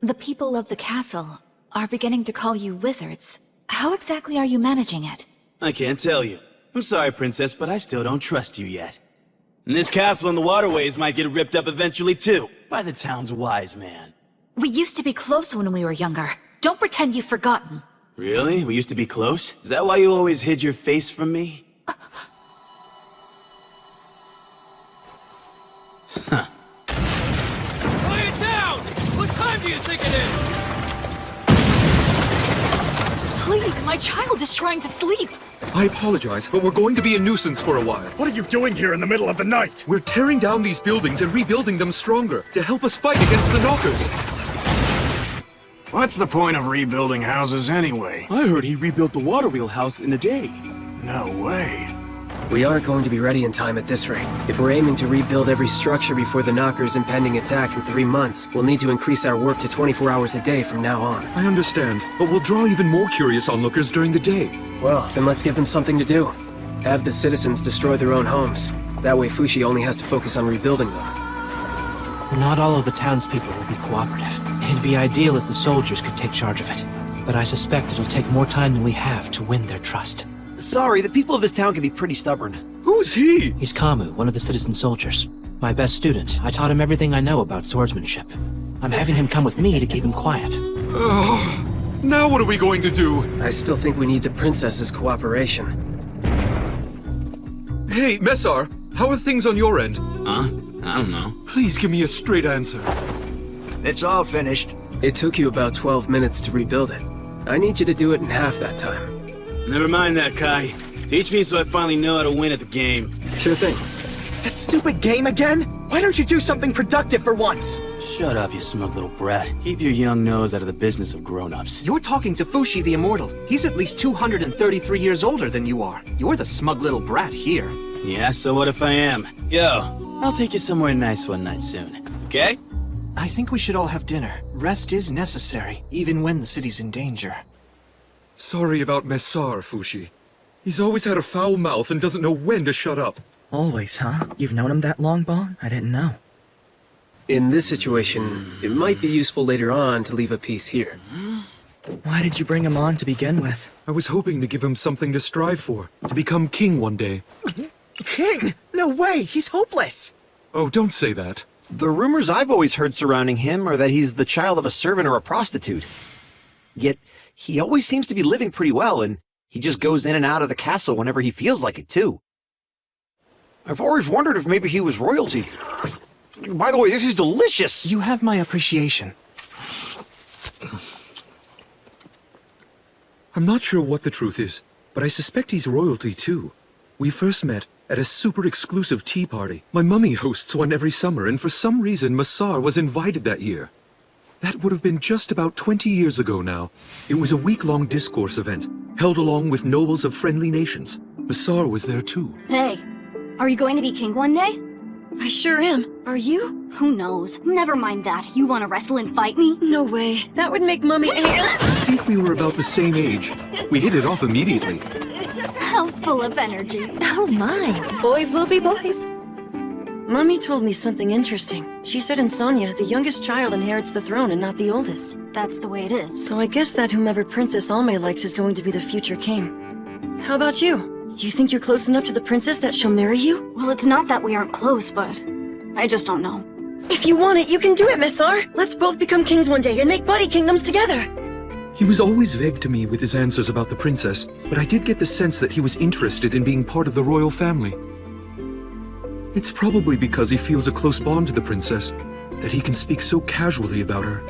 The people of the castle are beginning to call you wizards. How exactly are you managing it? I can't tell you. I'm sorry, Princess, but I still don't trust you yet. And this castle and the waterways might get ripped up eventually, too, by the town's wise man. We used to be close when we were younger. Don't pretend you've forgotten. Really? We used to be close? Is that why you always hid your face from me? Huh. Quiet down! What time do you think it is? Please, my child is trying to sleep. I apologize, but we're going to be a nuisance for a while. What are you doing here in the middle of the night? We're tearing down these buildings and rebuilding them stronger to help us fight against the Knockers. What's the point of rebuilding houses anyway? I heard he rebuilt the water wheel house in a day. No way. We aren't going to be ready in time at this rate. If we're aiming to rebuild every structure before the Knocker's impending attack in 3 months, we'll need to increase our work to 24 hours a day from now on. I understand, but we'll draw even more curious onlookers during the day. Well, then let's give them something to do. Have the citizens destroy their own homes. That way Fushi only has to focus on rebuilding them. Not all of the townspeople will be cooperative. It'd be ideal if the soldiers could take charge of it. But I suspect it'll take more time than we have to win their trust. Sorry, the people of this town can be pretty stubborn. Who's he? He's Kamu, one of the citizen soldiers. My best student. I taught him everything I know about swordsmanship. I'm having him come with me to keep him quiet. Oh, now what are we going to do? I still think we need the princess's cooperation. Hey, Messar, how are things on your end? Huh? I don't know. Please give me a straight answer. It's all finished. It took you about 12 minutes to rebuild it. I need you to do it in half that time. Never mind that, Kai. Teach me so I finally know how to win at the game. Sure thing. That stupid game again? Why don't you do something productive for once? Shut up, you smug little brat. Keep your young nose out of the business of grown-ups. You're talking to Fushi the Immortal. He's at least 233 years older than you are. You're the smug little brat here. Yeah, so what if I am? Yo, I'll take you somewhere nice one night soon, okay? I think we should all have dinner. Rest is necessary, even when the city's in danger. Sorry about Messar, Fushi. He's always had a foul mouth and doesn't know when to shut up. Always, huh? You've known him that long, Bon? I didn't know. In this situation, it might be useful later on to leave a piece here. Why did you bring him on to begin with? I was hoping to give him something to strive for, to become king one day. King? No way! He's hopeless! Oh, don't say that. The rumors I've always heard surrounding him are that he's the child of a servant or a prostitute. Yet, he always seems to be living pretty well, and he just goes in and out of the castle whenever he feels like it, too. I've always wondered if maybe he was royalty. By the way, this is delicious! You have my appreciation. I'm not sure what the truth is, but I suspect he's royalty, too. We first met at a super exclusive tea party. My mummy hosts one every summer, and for some reason, Messar was invited that year. That would have been just about 20 years ago now. It was a week-long discourse event, held along with nobles of friendly nations. Messar was there too. Hey, are you going to be king one day? I sure am. Are you? Who knows? Never mind that. You want to wrestle and fight me? No way. That would make Mummy I think we were about the same age. We hit it off immediately. How full of energy. Oh my. Boys will be boys. Mummy told me something interesting. She said in Sonia, the youngest child inherits the throne and not the oldest. That's the way it is. So I guess that whomever Princess Almay likes is going to be the future king. How about you? You think you're close enough to the princess that she'll marry you? Well, it's not that we aren't close, but I just don't know. If you want it, you can do it, Messar. Let's both become kings one day and make buddy kingdoms together. He was always vague to me with his answers about the princess, but I did get the sense that he was interested in being part of the royal family. It's probably because he feels a close bond to the princess that he can speak so casually about her.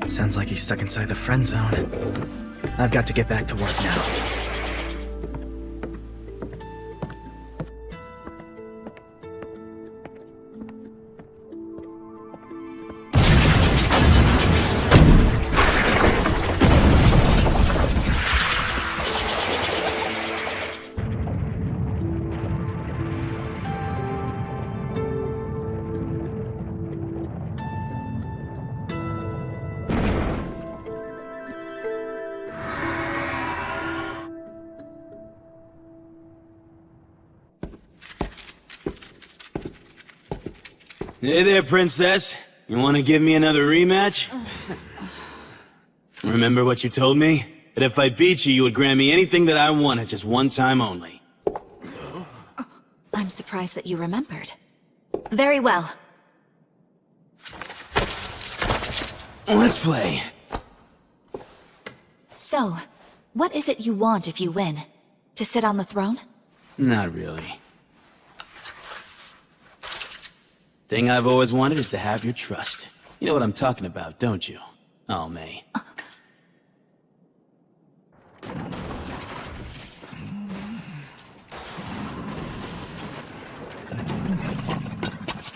Sounds like he's stuck inside the friend zone. I've got to get back to work now. Hey there, princess. You want to give me another rematch? Remember what you told me? That if I beat you, you would grant me anything that I wanted, just one time only. I'm surprised that you remembered. Very well. Let's play. So, what is it you want if you win? To sit on the throne? Not really. Thing I've always wanted is to have your trust. You know what I'm talking about, don't you? Oh, May.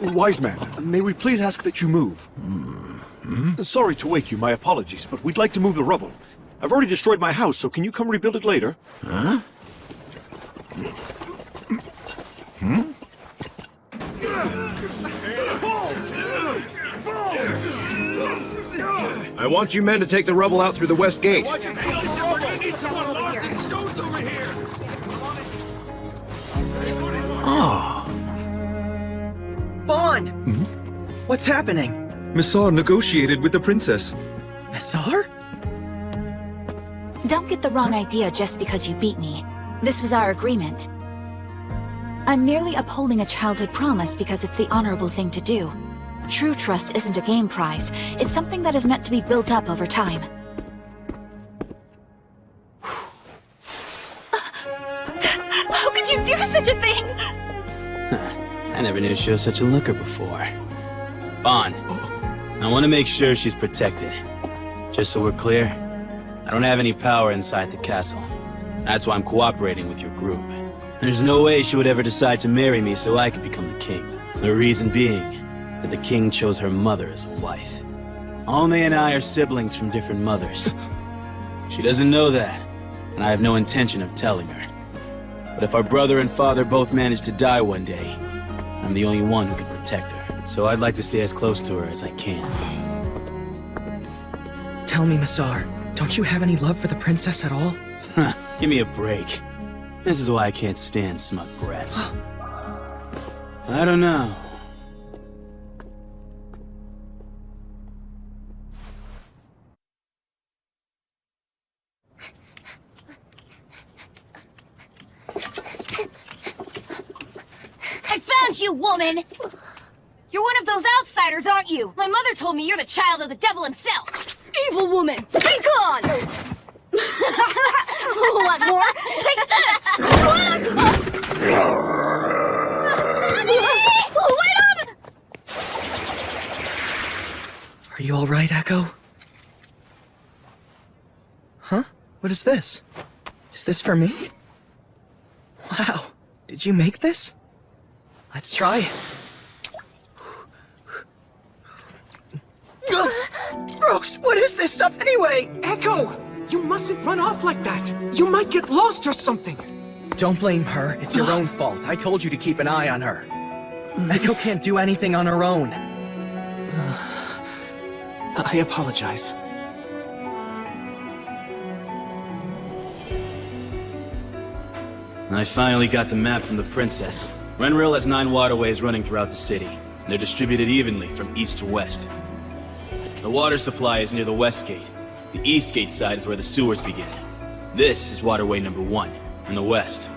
Wise man, may we please ask that you move? Sorry to wake you, my apologies, but we'd like to move the rubble. I've already destroyed my house, so can you come rebuild it later? Huh? I want you men to take the rubble out through the west gate. Oh. Bon! What's happening? Messar negotiated with the princess. Messar? Don't get the wrong idea just because you beat me. This was our agreement. I'm merely upholding a childhood promise because it's the honorable thing to do. True trust isn't a game prize. It's something that is meant to be built up over time. How could you do such a thing? I never knew she was such a looker before. Bon, I want to make sure she's protected. Just so we're clear, I don't have any power inside the castle. That's why I'm cooperating with your group. There's no way she would ever decide to marry me so I could become the king. The reason being that the king chose her mother as a wife. Only and I are siblings from different mothers. She doesn't know that, and I have no intention of telling her. But if our brother and father both manage to die one day, I'm the only one who can protect her. So I'd like to stay as close to her as I can. Tell me, Masar, don't you have any love for the princess at all? Give me a break. This is why I can't stand smug brats. I don't know. I found you, woman! You're one of those outsiders, aren't you? My mother told me you're the child of the devil himself. Evil woman! Be gone! Want more? Take this! Wait up! Are you alright, Echo? Huh? What is this? Is this for me? Wow, did you make this? Let's try. Brooks, what is this stuff anyway? Echo, you mustn't run off like that. You might get lost or something. Don't blame her. It's your own fault. I told you to keep an eye on her. Echo can't do anything on her own. I apologize. I finally got the map from the princess. Renril has 9 waterways running throughout the city. And they're distributed evenly from east to west. The water supply is near the west gate. The east gate side is where the sewers begin. This is waterway number 1, in the west.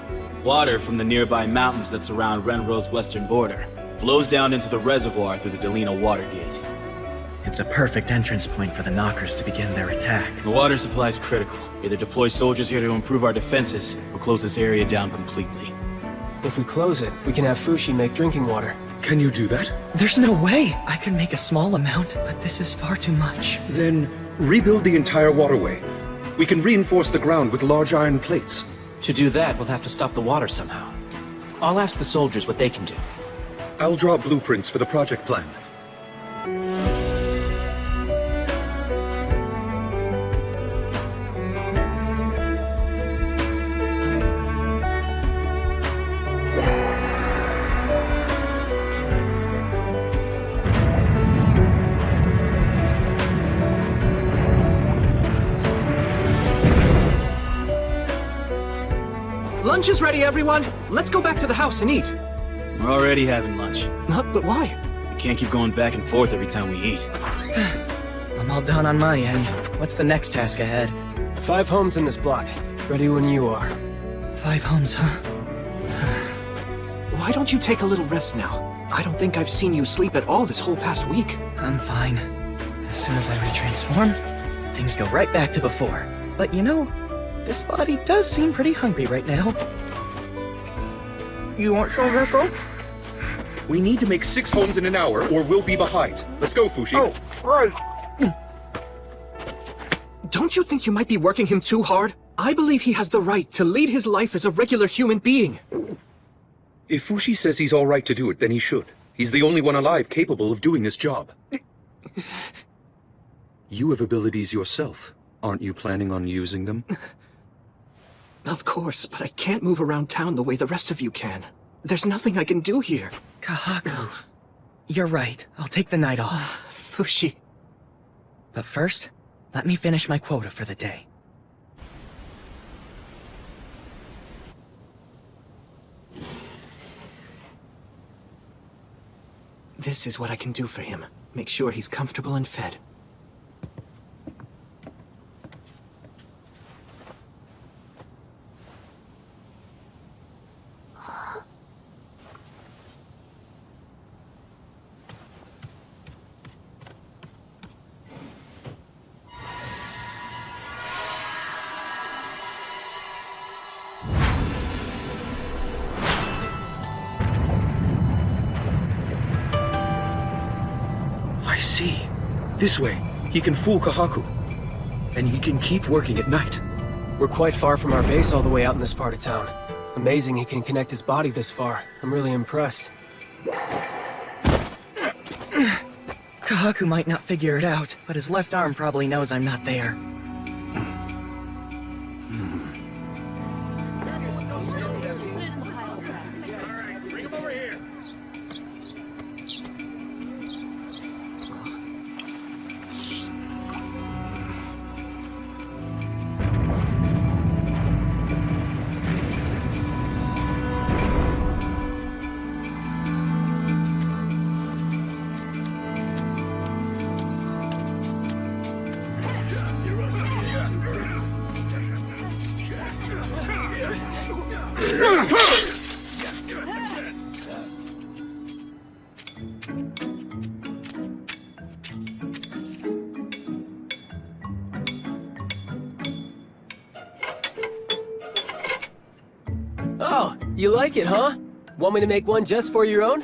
Water from the nearby mountains that surround Renril's western border flows down into the reservoir through the Delina water gate. It's a perfect entrance point for the Knockers to begin their attack. The water supply is critical. Either deploy soldiers here to improve our defenses, or close this area down completely. If we close it, we can have Fushi make drinking water. Can you do that? There's no way! I can make a small amount, but this is far too much. Then rebuild the entire waterway. We can reinforce the ground with large iron plates. To do that, we'll have to stop the water somehow. I'll ask the soldiers what they can do. I'll draw blueprints for the project plan. Lunch is ready, everyone. Let's go back to the house and eat. We're already having lunch. But why? We can't keep going back and forth every time we eat. I'm all done on my end. What's the next task ahead? 5 homes in this block. Ready when you are. 5 homes, huh? Why don't you take a little rest now? I don't think I've seen you sleep at all this whole past week. I'm fine. As soon as I retransform, things go right back to before. But you know, this body does seem pretty hungry right now. You want some, Echo? We need to make 6 homes in an hour, or we'll be behind. Let's go, Fushi. Oh, right. Don't you think you might be working him too hard? I believe he has the right to lead his life as a regular human being. If Fushi says he's all right to do it, then he should. He's the only one alive capable of doing this job. You have abilities yourself. Aren't you planning on using them? Of course, but I can't move around town the way the rest of you can. There's nothing I can do here. Kahaku, you're right. I'll take the night off. Fushi. But first, let me finish my quota for the day. This is what I can do for him. Make sure he's comfortable and fed. I see. This way, he can fool Kahaku. And he can keep working at night. We're quite far from our base all the way out in this part of town. Amazing he can connect his body this far. I'm really impressed. Kahaku might not figure it out, but his left arm probably knows I'm not there. Oh, you like it, huh? Want me to make one just for your own?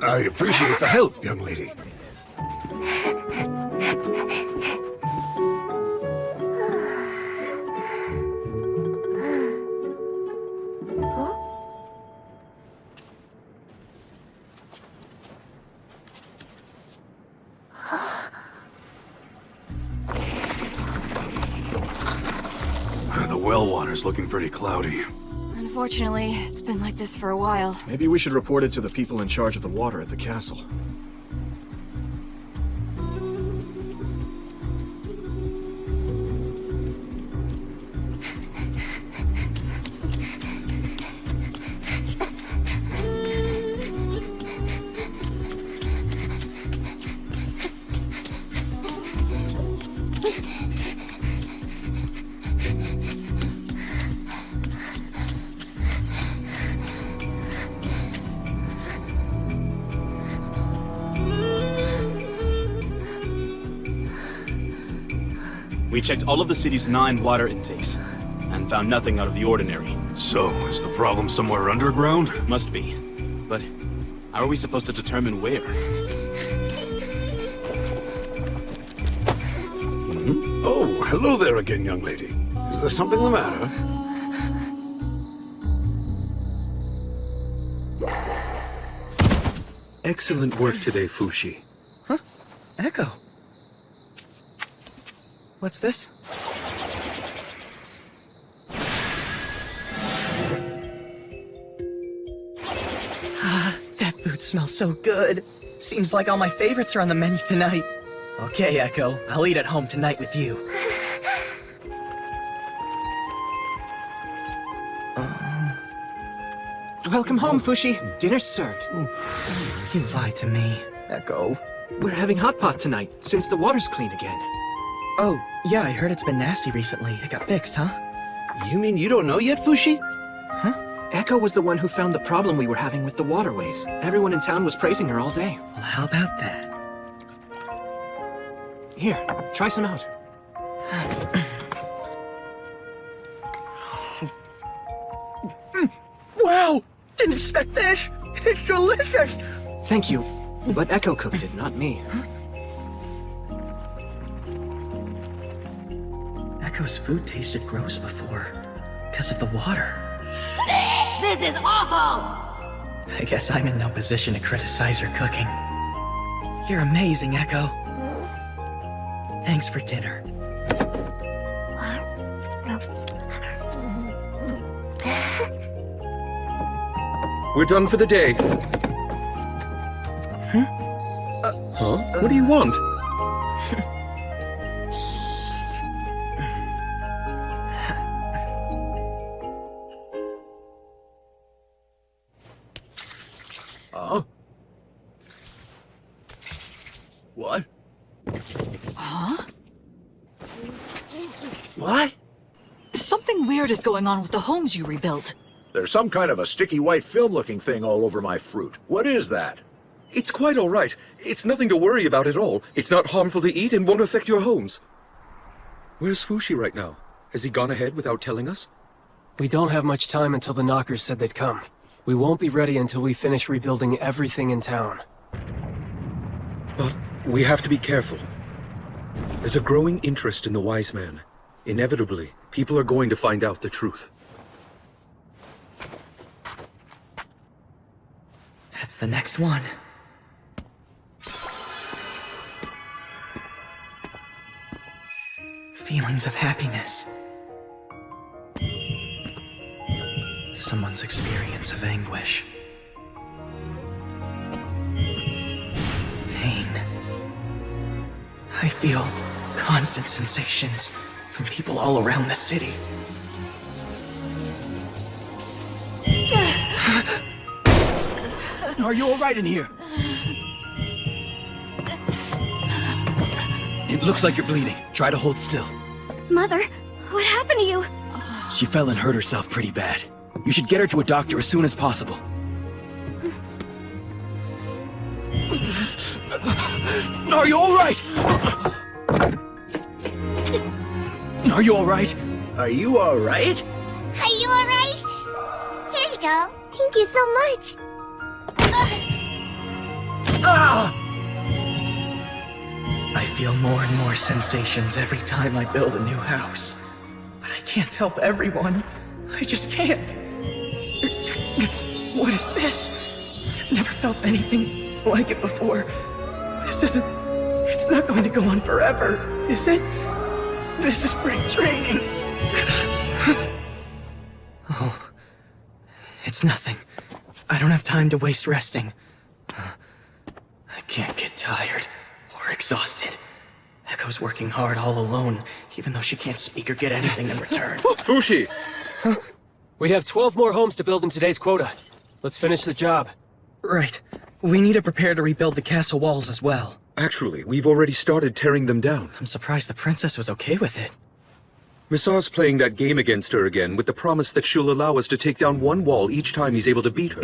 I appreciate the help, young lady. The well water's looking pretty cloudy. Unfortunately, it's been like this for a while. Maybe we should report it to the people in charge of the water at the castle. We checked all of the city's 9 water intakes, and found nothing out of the ordinary. So, is the problem somewhere underground? Must be. But how are we supposed to determine where? Oh, hello there again, young lady. Is there something the matter? Excellent work today, Fushi. Huh? Echo. What's this? Ah, that food smells so good. Seems like all my favorites are on the menu tonight. Okay, Echo, I'll eat at home tonight with you. Welcome home, Fushi. Dinner's served. You lied to me, Echo. We're having hot pot tonight, since the water's clean again. Oh, yeah, I heard it's been nasty recently. It got fixed, huh? You mean you don't know yet, Fushi? Huh? Echo was the one who found the problem we were having with the waterways. Everyone in town was praising her all day. Well, how about that? Here, try some out. Wow! Didn't expect this! It's delicious! Thank you. But Echo cooked it, not me. Echo's food tasted gross before. Because of the water. This is awful! I guess I'm in no position to criticize her cooking. You're amazing, Echo. Thanks for dinner. We're done for the day. Huh? What do you want? What? Huh? What? Something weird is going on with the homes you rebuilt. There's some kind of a sticky white film-looking thing all over my fruit. What is that? It's quite all right. It's nothing to worry about at all. It's not harmful to eat and won't affect your homes. Where's Fushi right now? Has he gone ahead without telling us? We don't have much time until the knockers said they'd come. We won't be ready until we finish rebuilding everything in town. But we have to be careful. There's a growing interest in the wise man. Inevitably, people are going to find out the truth. That's the next one. Feelings of happiness. Someone's experience of anguish. Pain. I feel constant sensations from people all around the city. Are you alright in here? It looks like you're bleeding. Try to hold still. Mother, what happened to you? She fell and hurt herself pretty bad. You should get her to a doctor as soon as possible. Are you alright? Are you alright? Are you alright? Are you alright? Here you go. Thank you so much. I feel more and more sensations every time I build a new house. But I can't help everyone. I just can't. What is this? I've never felt anything like it before. This isn't... It's not going to go on forever, is it? This is spring training. Oh. It's nothing. I don't have time to waste resting. I can't get tired or exhausted. Echo's working hard all alone, even though she can't speak or get anything in return. Fushi! We have 12 more homes to build in today's quota. Let's finish the job. Right. We need to prepare to rebuild the castle walls as well. Actually, we've already started tearing them down. I'm surprised the princess was okay with it. Missa's playing that game against her again with the promise that she'll allow us to take down one wall each time he's able to beat her.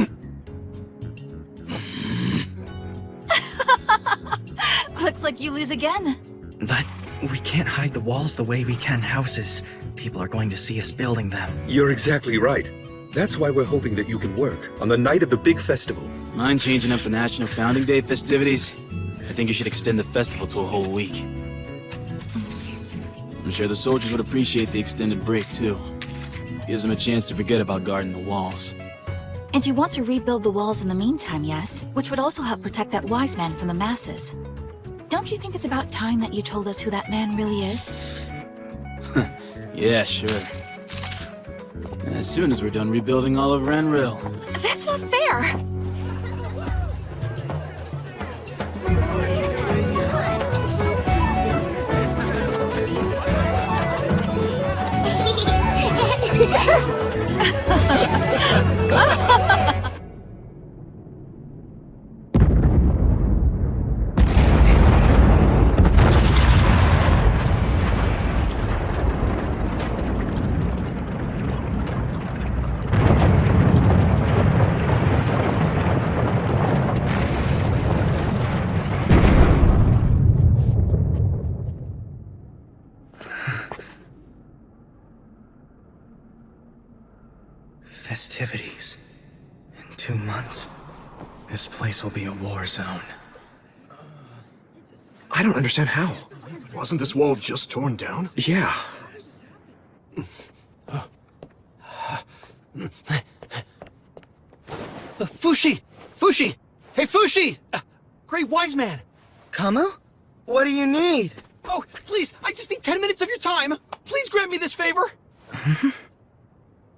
Looks like you lose again. But we can't hide the walls the way we can houses. People are going to see us building them. You're exactly right. That's why we're hoping that you can work on the night of the big festival. Mind changing up the National Founding Day festivities? I think you should extend the festival to a whole week. I'm sure the soldiers would appreciate the extended break, too. Gives them a chance to forget about guarding the walls. And you want to rebuild the walls in the meantime, yes? Which would also help protect that wise man from the masses. Don't you think it's about time that you told us who that man really is? Yeah, sure. As soon as we're done rebuilding all of Renril. That's not fair! Festivities. In 2 months, this place will be a war zone. I don't understand how. Wasn't this wall just torn down? Yeah. Fushi! Fushi! Hey, Fushi! Great wise man! Kamu? What do you need? Oh, please, I just need 10 minutes of your time. Please grant me this favor.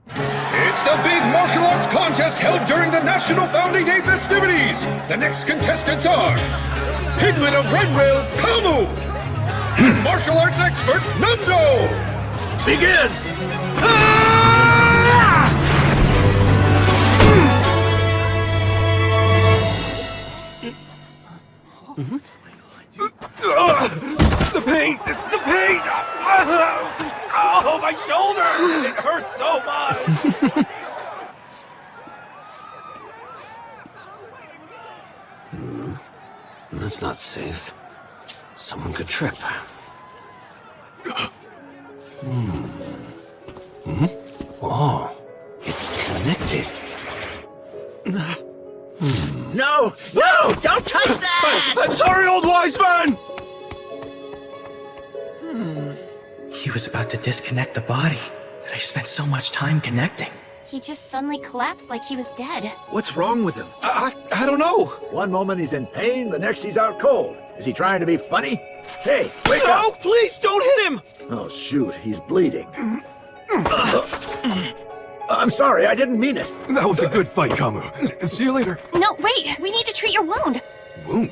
It's the big martial arts contest held during the National Founding Day festivities! The next contestants are... Piglet of Renril, Kamu! And martial arts expert, Nando! Begin! The pain! The pain! Oh, my shoulder! It hurts so much! That's not safe. Someone could trip. Oh, it's connected. No! No! Don't touch was about to disconnect the body that I spent so much time connecting. He just suddenly collapsed like he was dead. What's wrong with him? I don't know. One moment he's in pain, the next he's out cold. Is he trying to be funny? Hey, wake up! No, please, don't hit him! Oh, shoot, he's bleeding. I'm sorry, I didn't mean it. That was a good fight, Kamu. See you later. No, wait! We need to treat your wound! Wound?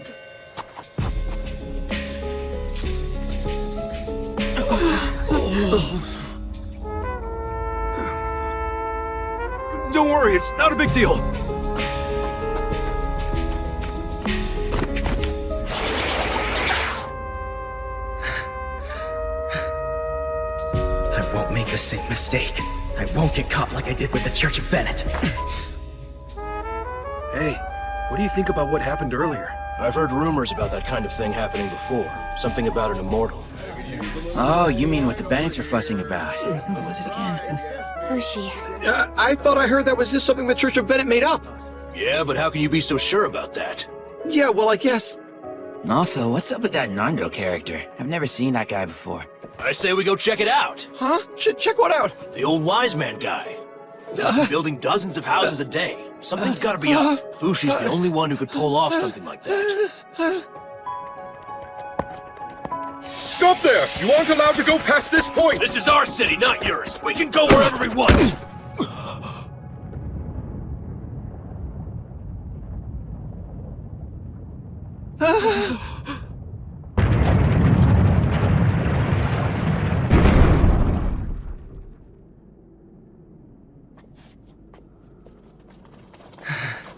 Don't worry, it's not a big deal. I won't make the same mistake. I won't get caught like I did with the Church of Bennett. Hey, what do you think about what happened earlier? I've heard rumors about that kind of thing happening before. Something about an immortal. Oh, you mean what the Bennetts were fussing about. What was it again? Fushi. I thought I heard that was just something the Church of Bennett made up. Yeah, but how can you be so sure about that? Yeah, well, I guess... Also, what's up with that Nando character? I've never seen that guy before. I say we go check it out. Huh? Check what out? The old wise man guy. He's been building dozens of houses a day. Something's gotta be up. Fushi's the only one who could pull off something like that. Stop there! You aren't allowed to go past this point! This is our city, not yours. We can go wherever we want.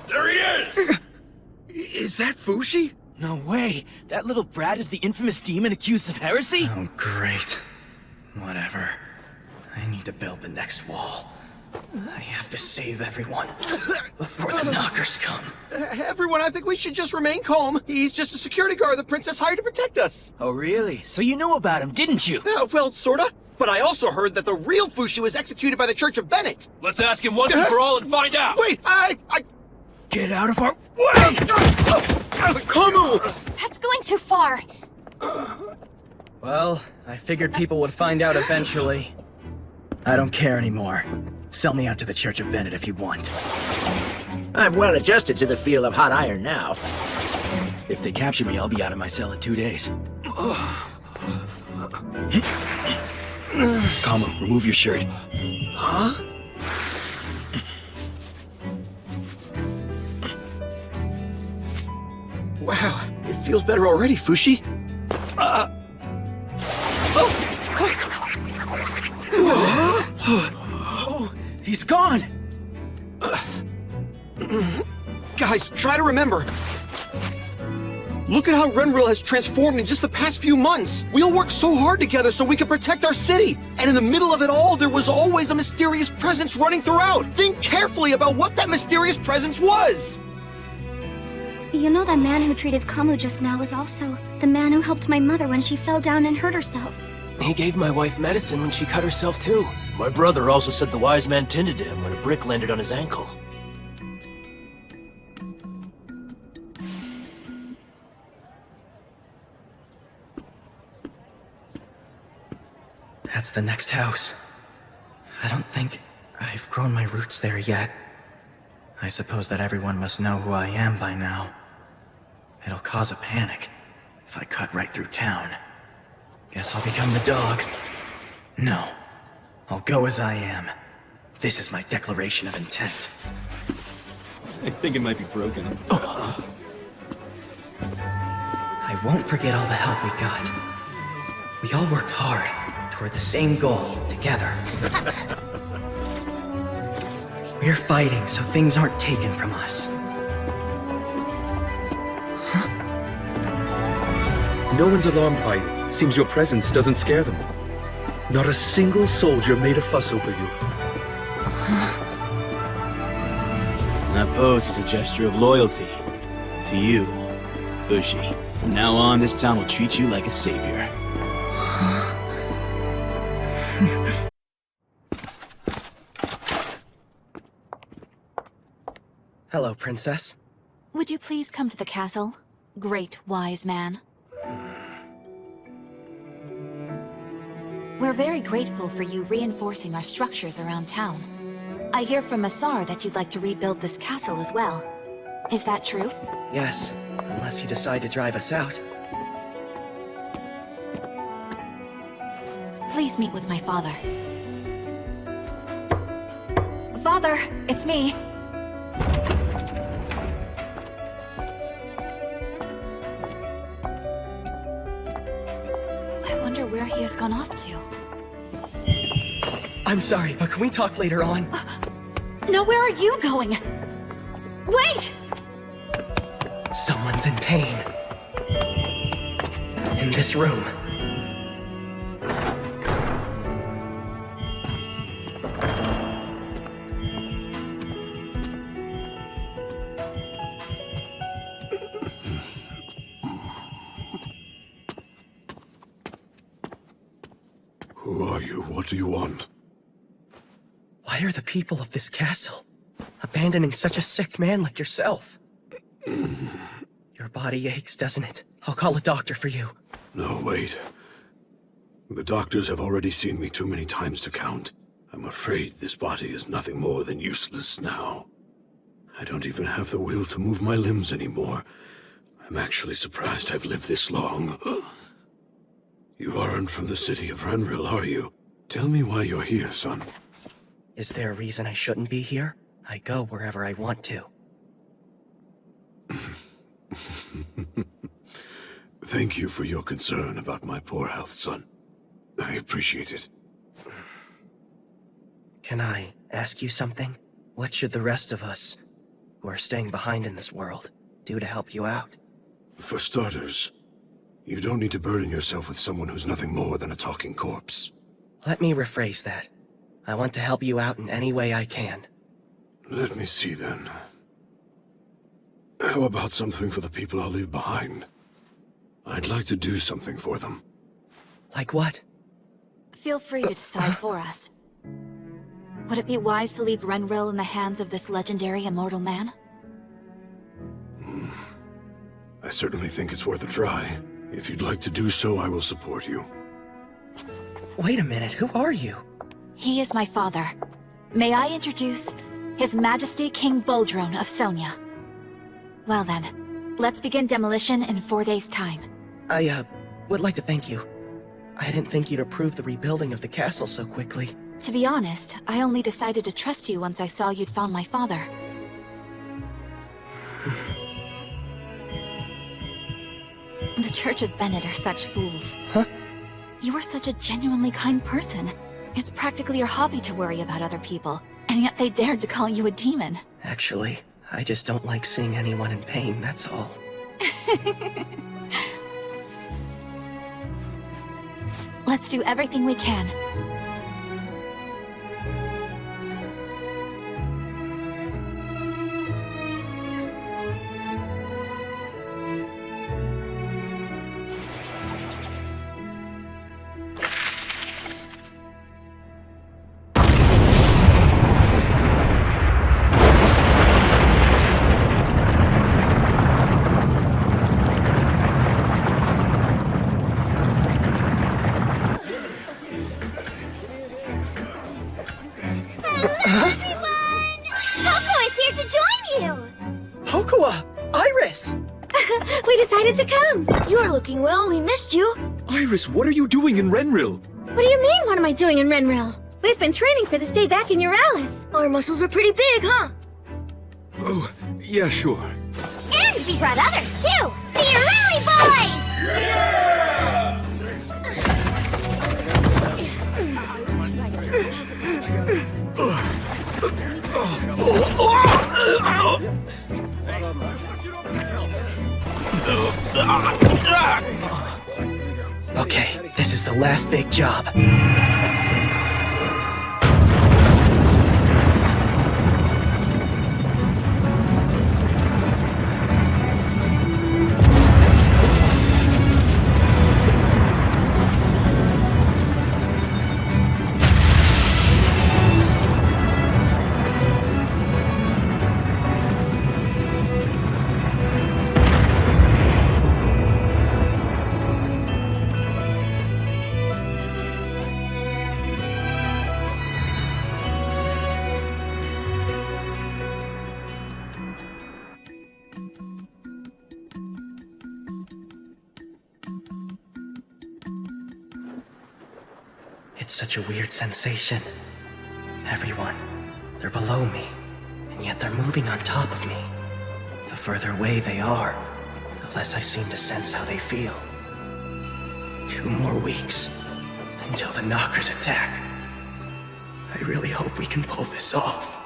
There he is! Is that Fushi? No way! That little brat is the infamous demon accused of heresy? Oh, great. Whatever. I need to build the next wall. I have to save everyone before the knockers come. Everyone, I think we should just remain calm. He's just a security guard the princess hired to protect us. Oh, really? So you know about him, didn't you? Well, sorta. But I also heard that the real Fushi was executed by the Church of Bennett. Let's ask him once and for all and find out! Wait, I... Get out of our way! Kamu! That's going too far. Well, I figured people would find out eventually. I don't care anymore. Sell me out to the Church of Bennett if you want. I'm well adjusted to the feel of hot iron now. If they capture me, I'll be out of my cell in 2 days. Kamu, remove your shirt. Huh? Wow, it feels better already, Fushi. He's gone! Guys, try to remember. Look at how Renril has transformed in just the past few months. We all worked so hard together so we could protect our city. And in the middle of it all, there was always a mysterious presence running throughout. Think carefully about what that mysterious presence was. You know that man who treated Kamu just now was also the man who helped my mother when she fell down and hurt herself. He gave my wife medicine when she cut herself too. My brother also said the wise man tended to him when a brick landed on his ankle. That's the next house. I don't think I've grown my roots there yet. I suppose that everyone must know who I am by now. It'll cause a panic if I cut right through town. Guess I'll become the dog. No, I'll go as I am. This is my declaration of intent. I think it might be broken. I won't forget all the help we got. We all worked hard toward the same goal together. We're fighting so things aren't taken from us. No one's alarmed by you. Seems your presence doesn't scare them. Not a single soldier made a fuss over you. That pose is a gesture of loyalty. To you, Fushi. From now on, this town will treat you like a savior. Hello, Princess. Would you please come to the castle, great wise man? We're very grateful for you reinforcing our structures around town. I hear from Massar that you'd like to rebuild this castle as well. Is that true? Yes, unless you decide to drive us out. Please meet with my father. Father, it's me. I wonder where he has gone off to. I'm sorry, but can we talk later on? No, where are you going? Wait! Someone's in pain. In this room. Who are you? What do you want? Why are the people of this castle abandoning such a sick man like yourself? Your body aches, doesn't it? I'll call a doctor for you. No, wait. The doctors have already seen me too many times to count. I'm afraid this body is nothing more than useless now. I don't even have the will to move my limbs anymore. I'm actually surprised I've lived this long. You aren't from the city of Renril, are you? Tell me why you're here, son. Is there a reason I shouldn't be here? I go wherever I want to. Thank you for your concern about my poor health, son. I appreciate it. Can I ask you something? What should the rest of us, who are staying behind in this world, do to help you out? For starters, you don't need to burden yourself with someone who's nothing more than a talking corpse. Let me rephrase that. I want to help you out in any way I can. Let me see, then. How about something for the people I'll leave behind? I'd like to do something for them. Like what? Feel free to decide for us. Would it be wise to leave Renril in the hands of this legendary immortal man? I certainly think it's worth a try. If you'd like to do so, I will support you. Wait a minute, who are you? He is my father. May I introduce His Majesty King Boldrone of Sonia. Well then, let's begin demolition in 4 days' time. I, would like to thank you. I didn't think you'd approve the rebuilding of the castle so quickly. To be honest, I only decided to trust you once I saw you'd found my father. The Church of Bennett are such fools. Huh? You are such a genuinely kind person. It's practically your hobby to worry about other people, and yet they dared to call you a demon. Actually, I just don't like seeing anyone in pain, that's all. Let's do everything we can. We decided to come. You are looking well. We missed you. Iris, what are you doing in Renril? What do you mean, what am I doing in Renril? We've been training for this day back in Euralis. Our muscles are pretty big, huh? Oh, yeah, sure. And we brought others, too. The Euralis boys! Okay, this is the last big job. It's such a weird sensation. Everyone, they're below me, and yet they're moving on top of me. The further away they are, the less I seem to sense how they feel. 2 more weeks until the Knockers attack. I really hope we can pull this off.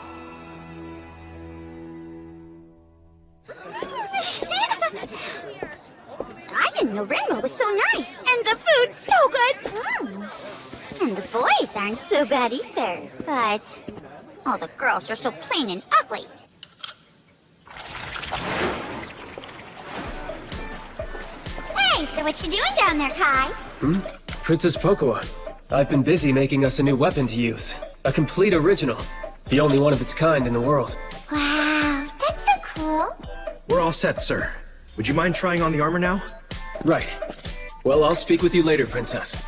I didn't know Rainbow was so nice, and the food's so good. And the boys aren't so bad either, but all the girls are so plain and ugly. Hey, so what you doing down there, Kai? Princess Pocoa. I've been busy making us a new weapon to use. A complete original. The only one of its kind in the world. Wow, that's so cool. We're all set, sir. Would you mind trying on the armor now? Right. Well, I'll speak with you later, Princess.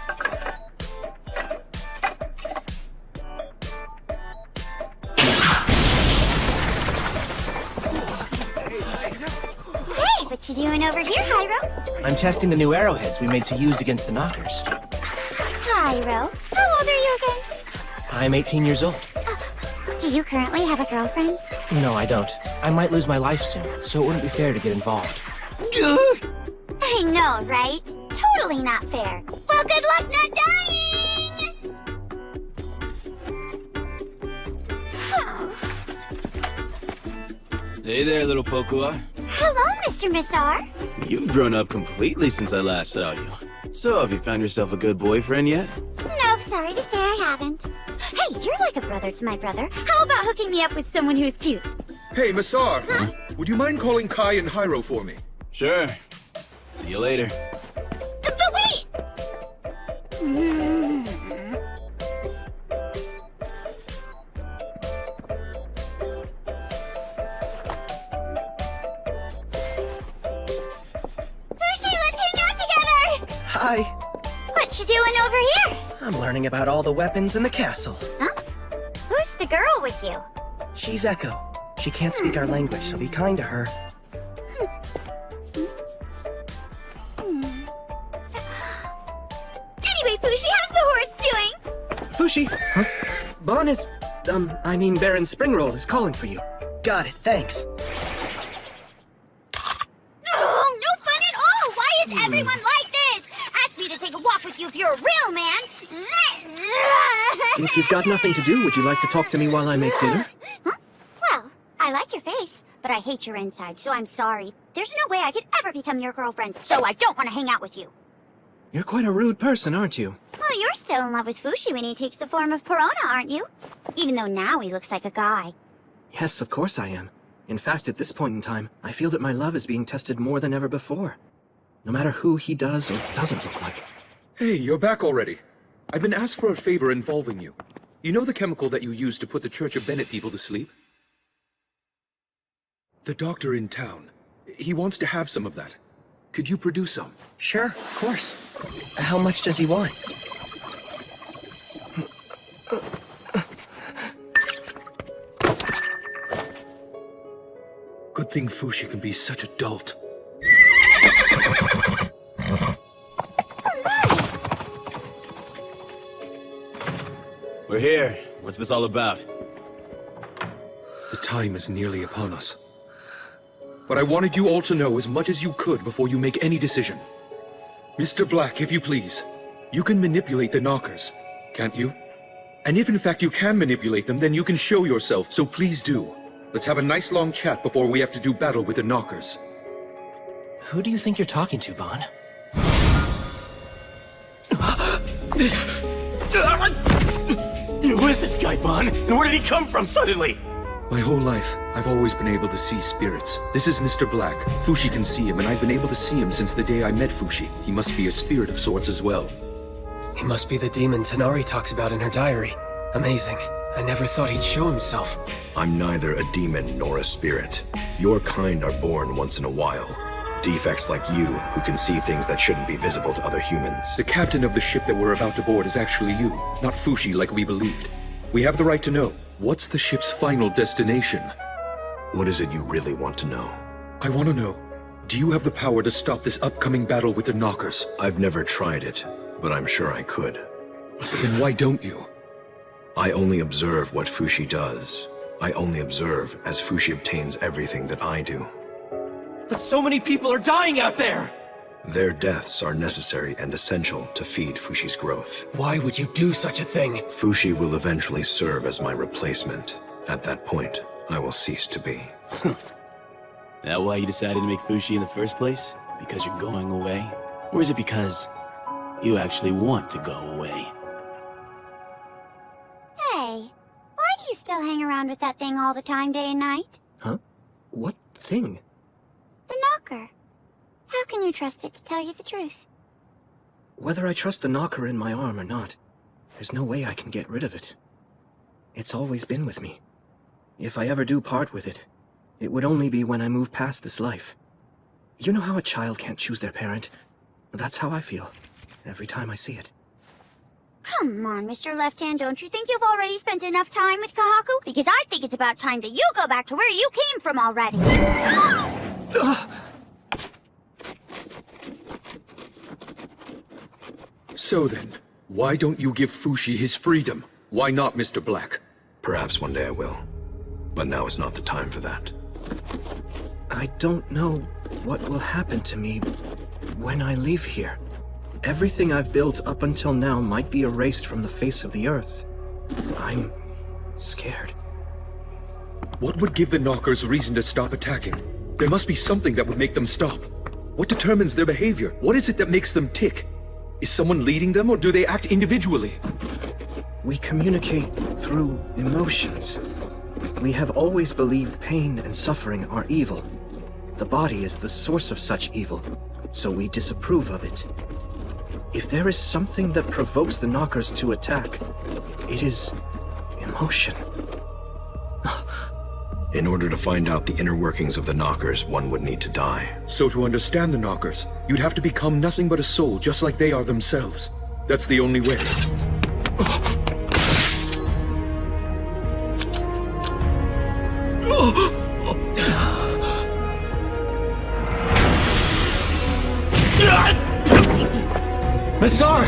Hey, what you doing over here, Hyro? I'm testing the new arrowheads we made to use against the Knockers. Hyro, how old are you again? I'm 18 years old. Do you currently have a girlfriend? No, I don't. I might lose my life soon, so it wouldn't be fair to get involved. I know, right? Totally not fair. Well, good luck not dying! Hey there, little Pocoa. Hello, Mr. Missar. You've grown up completely since I last saw you. So, have you found yourself a good boyfriend yet? No, sorry to say I haven't. Hey, you're like a brother to my brother. How about hooking me up with someone who's cute? Hey, Massar! Would you mind calling Kai and Hyro for me? Sure. See you later. But wait! Fushi, let's hang out together! Hi. What you doing over here? I'm learning about all the weapons in the castle. Huh? Who's the girl with you? She's Echo. She can't speak our language, so be kind to her. Anyway, Fushi, how's the horse doing? Fushi? Huh? Bon is... Baron Springroll is calling for you. Got it, thanks. Oh, no fun at all! Why is everyone like this? Ask me to take a walk with you if you're a real man. If you've got nothing to do, would you like to talk to me while I make dinner? Huh? Well, I like your face, but I hate your inside, so I'm sorry. There's no way I could ever become your girlfriend, so I don't want to hang out with you. You're quite a rude person, aren't you? Well, you're still in love with Fushi when he takes the form of Perona, aren't you? Even though now he looks like a guy. Yes, of course I am. In fact, at this point in time, I feel that my love is being tested more than ever before. No matter who he does or doesn't look like. Hey, you're back already. I've been asked for a favor involving you. You know the chemical that you used to put the Church of Bennett people to sleep? The doctor in town. He wants to have some of that. Could you produce some? Sure, of course. How much does he want? Good thing Fushi can be such a dolt. We're here. What's this all about? The time is nearly upon us. But I wanted you all to know as much as you could before you make any decision. Mr. Black, if you please, you can manipulate the Knockers, can't you? And if in fact you can manipulate them, then you can show yourself, so please do. Let's have a nice long chat before we have to do battle with the Knockers. Who do you think you're talking to, Bon? Who is this guy, Bon? And where did he come from suddenly? My whole life, I've always been able to see spirits. This is Mr. Black. Fushi can see him, and I've been able to see him since the day I met Fushi. He must be a spirit of sorts as well. He must be the demon Tanari talks about in her diary. Amazing. I never thought he'd show himself. I'm neither a demon nor a spirit. Your kind are born once in a while. Defects like you, who can see things that shouldn't be visible to other humans. The captain of the ship that we're about to board is actually you, not Fushi like we believed. We have the right to know. What's the ship's final destination? What is it you really want to know? I want to know, do you have the power to stop this upcoming battle with the Knockers? I've never tried it, but I'm sure I could. Then why don't you? I only observe what Fushi does. I only observe as Fushi obtains everything that I do. But so many people are dying out there! Their deaths are necessary and essential to feed Fushi's growth. Why would you do such a thing? Fushi will eventually serve as my replacement. At that point, I will cease to be. That why you decided to make Fushi in the first place? Because you're going away? Or is it because you actually want to go away? Hey, why do you still hang around with that thing all the time, day and night? Huh? What thing? The knocker. How can you trust it to tell you the truth? Whether I trust the knocker in my arm or not, there's no way I can get rid of it. It's always been with me. If I ever do part with it, it would only be when I move past this life. You know how a child can't choose their parent? That's how I feel, every time I see it. Come on, Mr. Left Hand, don't you think you've already spent enough time with Kahaku? Because I think it's about time that you go back to where you came from already. So then, why don't you give Fushi his freedom? Why not, Mr. Black? Perhaps one day I will. But now is not the time for that. I don't know what will happen to me when I leave here. Everything I've built up until now might be erased from the face of the earth. I'm scared. What would give the Knockers reason to stop attacking? There must be something that would make them stop. What determines their behavior? What is it that makes them tick? Is someone leading them, or do they act individually? We communicate through emotions. We have always believed pain and suffering are evil. The body is the source of such evil, so we disapprove of it. If there is something that provokes the Knockers to attack, it is emotion. In order to find out the inner workings of the Knockers, one would need to die. So to understand the Knockers, you'd have to become nothing but a soul, just like they are themselves. That's the only way. Mazar!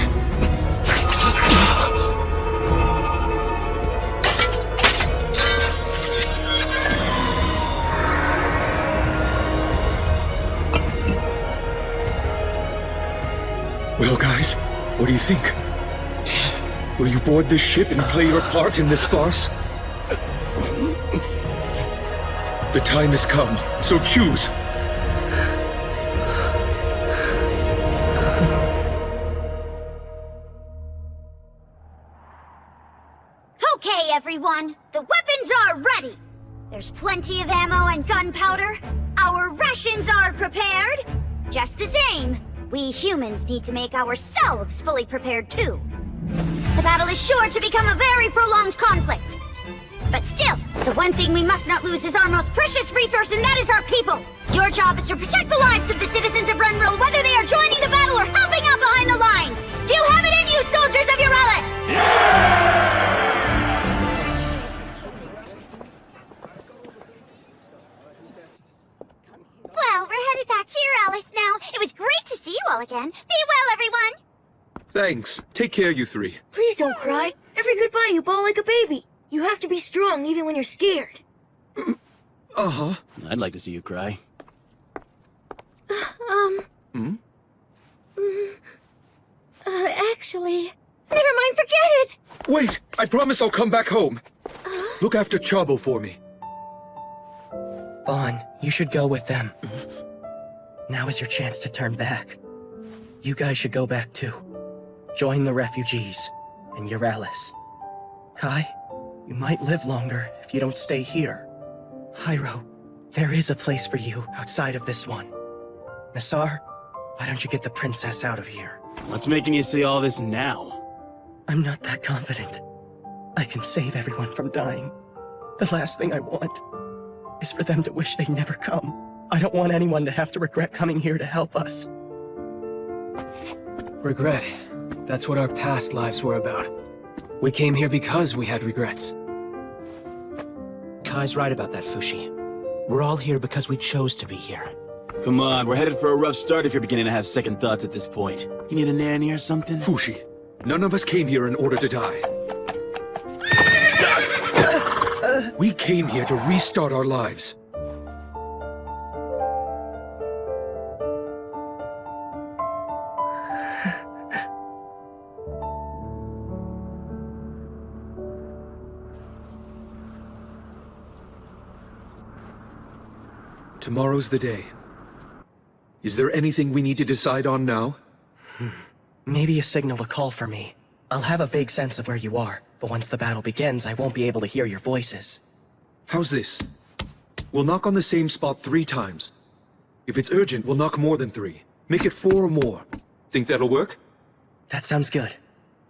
Well, guys, what do you think? Will you board this ship and play your part in this farce? The time has come, so choose! Okay, everyone. The weapons are ready. There's plenty of ammo and gunpowder. Our rations are prepared. Just the same, we humans need to make ourselves fully prepared too. The battle is sure to become a very prolonged conflict. But still, the one thing we must not lose is our most precious resource, and that is our people. Your job is to protect the lives of the citizens of Renril, whether they are joining the battle or helping out behind the lines. Do you have it in you, soldiers of Eurelis? Well, we're headed back to Eurelis now. It was great to see you all again. Be well, everyone. Thanks. Take care, you three. Please don't cry. Every goodbye you bawl like a baby. You have to be strong even when you're scared. Uh-huh. I'd like to see you cry. Actually... Never mind, forget it! Wait! I promise I'll come back home. Look after Chabo for me. Vaughn, you should go with them. Now is your chance to turn back. You guys should go back too. Join the refugees in Eurelis. Kai, you might live longer if you don't stay here. Hyro, there is a place for you outside of this one. Nassar, why don't you get the princess out of here? What's making you say all this now? I'm not that confident. I can save everyone from dying. The last thing I want is for them to wish they'd never come. I don't want anyone to have to regret coming here to help us. Regret. That's what our past lives were about. We came here because we had regrets. Kai's right about that, Fushi. We're all here because we chose to be here. Come on, we're headed for a rough start if you're beginning to have second thoughts at this point. You need a nanny or something? Fushi, None of us came here in order to die. We came here to restart our lives. Tomorrow's the day. Is there anything we need to decide on now? Maybe a signal to call for me. I'll have a vague sense of where you are, but once the battle begins, I won't be able to hear your voices. How's this? We'll knock on the same spot 3 times. If it's urgent, we'll knock more than 3. Make it 4 or more. Think that'll work? That sounds good.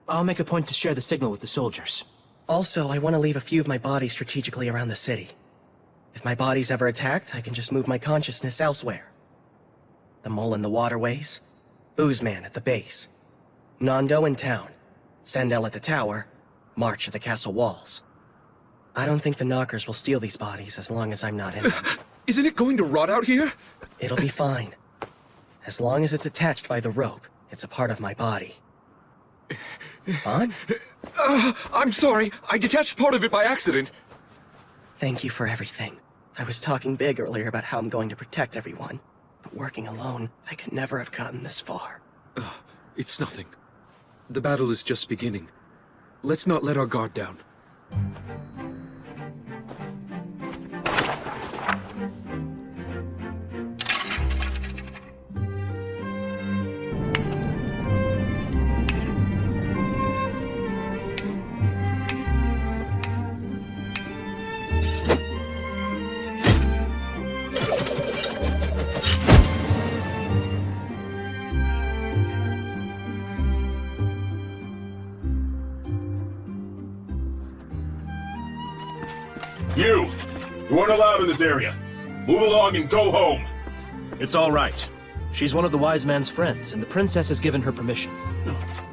I'll make a point to share the signal with the soldiers. Also, I want to leave a few of my bodies strategically around the city. If my body's ever attacked, I can just move my consciousness elsewhere. The mole in the waterways, Boozman at the base, Nando in town, Sandel at the tower, March at the castle walls. I don't think the knockers will steal these bodies as long as I'm not in them. Isn't it going to rot out here? It'll be fine. As long as it's attached by the rope, it's a part of my body. On? I'm sorry. I detached part of it by accident. Thank you for everything. I was talking big earlier about how I'm going to protect everyone. But working alone, I could never have gotten this far. It's nothing. The battle is just beginning. Let's not let our guard down. You aren't allowed in this area. Move along and go home. It's all right. She's one of the wise man's friends, and the princess has given her permission.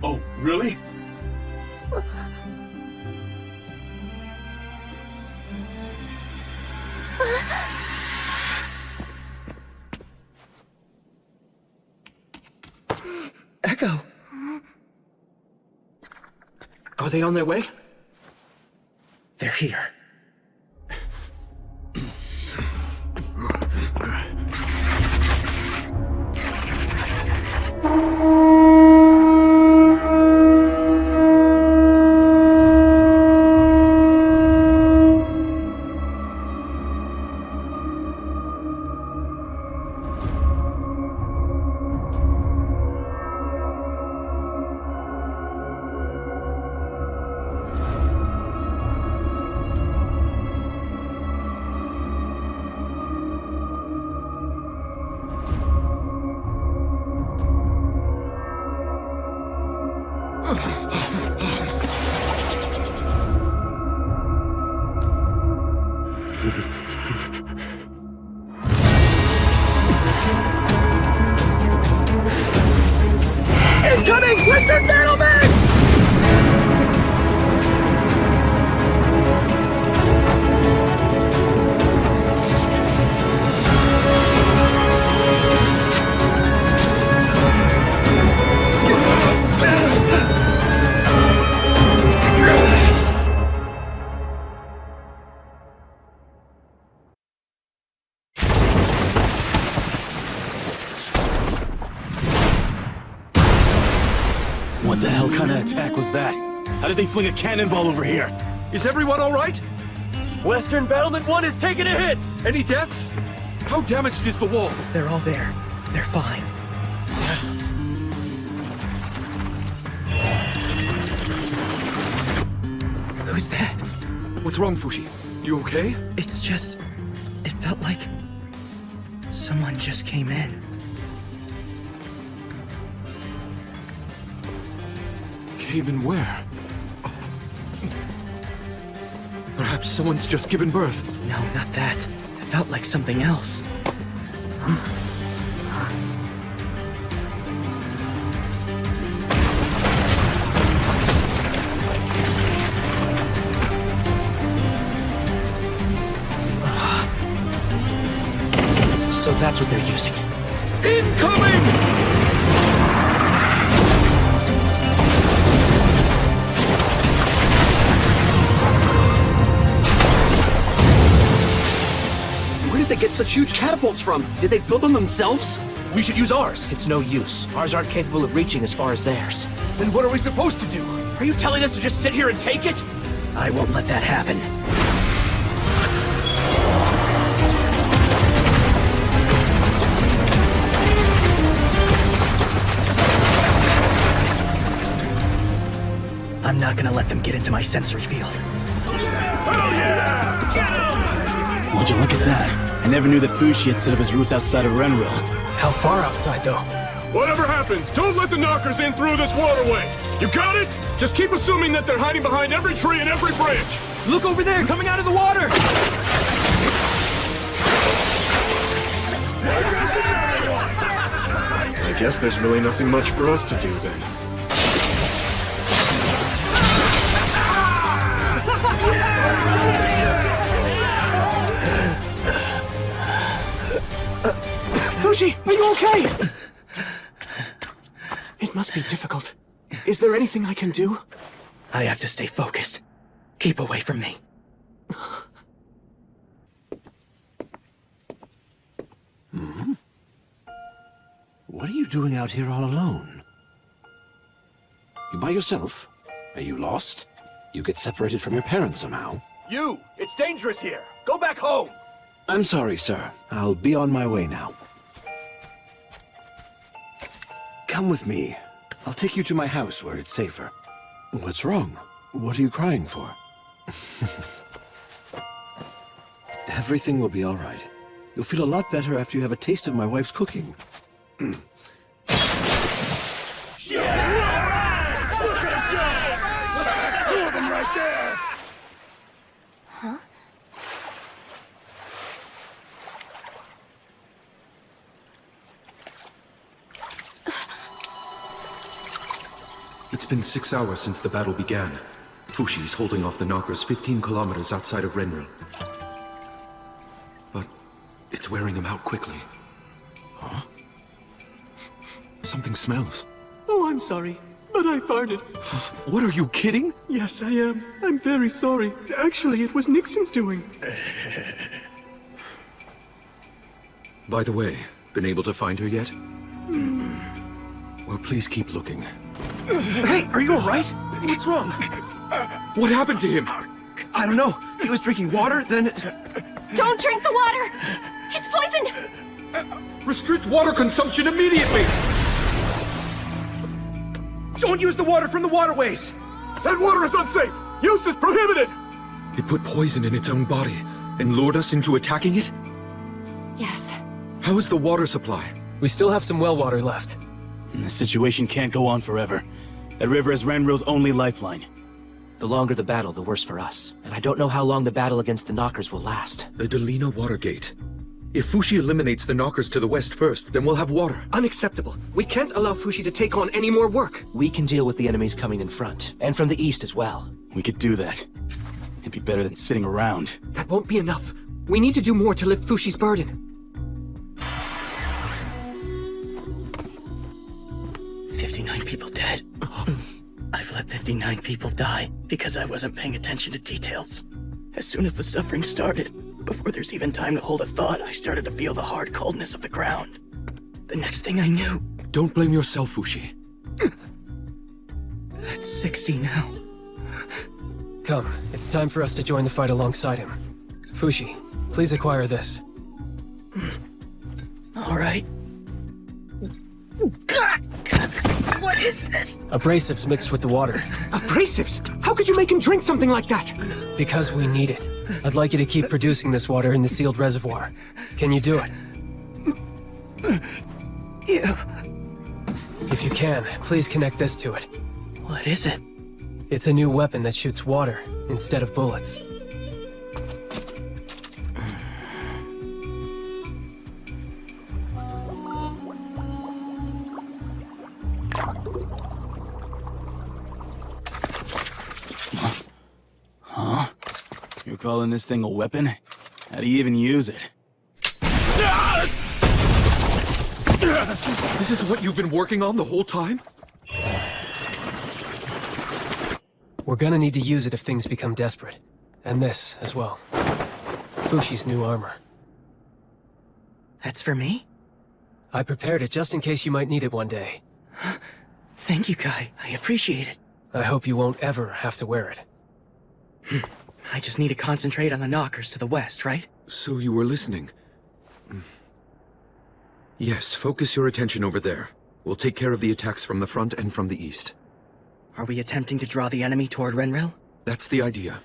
Oh, really? Echo! Are they on their way? They're here. Incoming Western Battlements! What the hell kind of attack was that? How did they fling a cannonball over here? Is everyone all right? Western Battlement 1 is taking a hit! Any deaths? How damaged is the wall? They're all there. They're fine. Who's that? What's wrong, Fushi? You okay? It's just... it felt like... someone just came in. Came in where? Perhaps someone's just given birth. No, not that. It felt like something else. So that's what they're using. Incoming! get such huge catapults from? Did they build them themselves? We should use ours. It's no use. Ours aren't capable of reaching as far as theirs. Then what are we supposed to do? Are you telling us to just sit here and take it? I won't let that happen. I'm not gonna let them get into my sensory field. Would you look at that? I never knew that Fushi had set up his roots outside of Renril. How far outside, though? Whatever happens, don't let the knockers in through this waterway. You got it? Just keep assuming that they're hiding behind every tree and every branch. Look over there, coming out of the water! I guess there's really nothing much for us to do then. Fushi, are you okay? It must be difficult. Is there anything I can do? I have to stay focused. Keep away from me. Hmm? What are you doing out here all alone? You by yourself? Are you lost? You get separated from your parents somehow? You! It's dangerous here! Go back home! I'm sorry, sir. I'll be on my way now. Come with me. I'll take you to my house where it's safer. What's wrong? What are you crying for? Everything will be all right. You'll feel a lot better after you have a taste of my wife's cooking. Huh? It's been 6 hours since the battle began. Fushi is holding off the knockers 15 kilometers outside of Renril. But it's wearing him out quickly. Huh? Something smells. Oh, I'm sorry, but I farted. What, are you kidding? Yes, I am. I'm very sorry. Actually, it was Nixon's doing. By the way, been able to find her yet? Well, please keep looking. Hey, are you alright? What's wrong? What happened to him? I don't know. He was drinking water, then... Don't drink the water! It's poisoned! Restrict water consumption immediately! Don't use the water from the waterways! That water is unsafe! Use is prohibited! It put poison in its own body and lured us into attacking it? Yes. How is the water supply? We still have some well water left. This situation can't go on forever. That river is Renril's only lifeline. The longer the battle, the worse for us. And I don't know how long the battle against the knockers will last. The Delina water gate. If Fushi eliminates the knockers to the west first, then we'll have water. Unacceptable. We can't allow Fushi to take on any more work. We can deal with the enemies coming in front, and from the east as well. We could do that. It'd be better than sitting around. That won't be enough. We need to do more to lift Fushi's burden. 59 people dead. I've let 59 people die because I wasn't paying attention to details. As soon as the suffering started, before there's even time to hold a thought, I started to feel the hard coldness of the ground. The next thing I knew... Don't blame yourself, Fushi. That's 60 now. Come, it's time for us to join the fight alongside him. Fushi, please acquire this. All right. What is this? Abrasives mixed with the water. Abrasives? How could you make him drink something like that? Because we need it. I'd like you to keep producing this water in the sealed reservoir. Can you do it? Yeah. If you can, please connect this to it. What is it? It's a new weapon that shoots water instead of bullets. Huh? You're calling this thing a weapon? How do you even use it? This is what you've been working on the whole time? We're gonna need to use it if things become desperate. And this, as well. Fushi's new armor. That's for me? I prepared it just in case you might need it one day. Thank you, Kai. I appreciate it. I hope you won't ever have to wear it. I just need to concentrate on the knockers to the west, right? So you were listening. Yes, focus your attention over there. We'll take care of the attacks from the front and from the east. Are we attempting to draw the enemy toward Renril? That's the idea.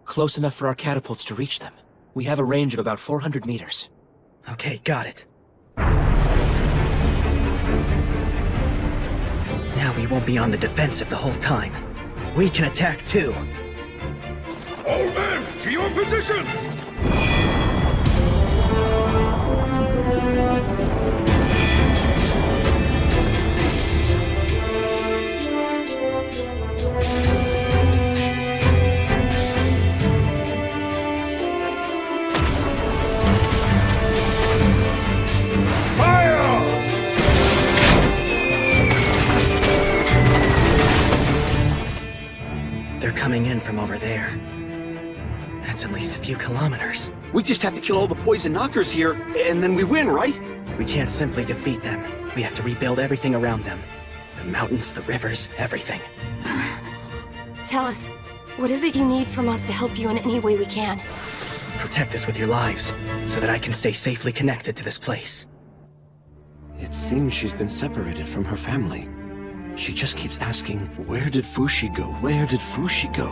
Close enough for our catapults to reach them. We have a range of about 400 meters. Okay, got it. Now we won't be on the defensive the whole time. We can attack too. All men, to your positions! They're coming in from over there. That's at least a few kilometers. We just have to kill all the poison knockers here, and then we win, right? We can't simply defeat them. We have to rebuild everything around them. The mountains, the rivers, everything. Tell us, what is it you need from us to help you in any way we can? Protect us with your lives, so that I can stay safely connected to this place. It seems she's been separated from her family. She just keeps asking, where did Fushi go? Where did Fushi go?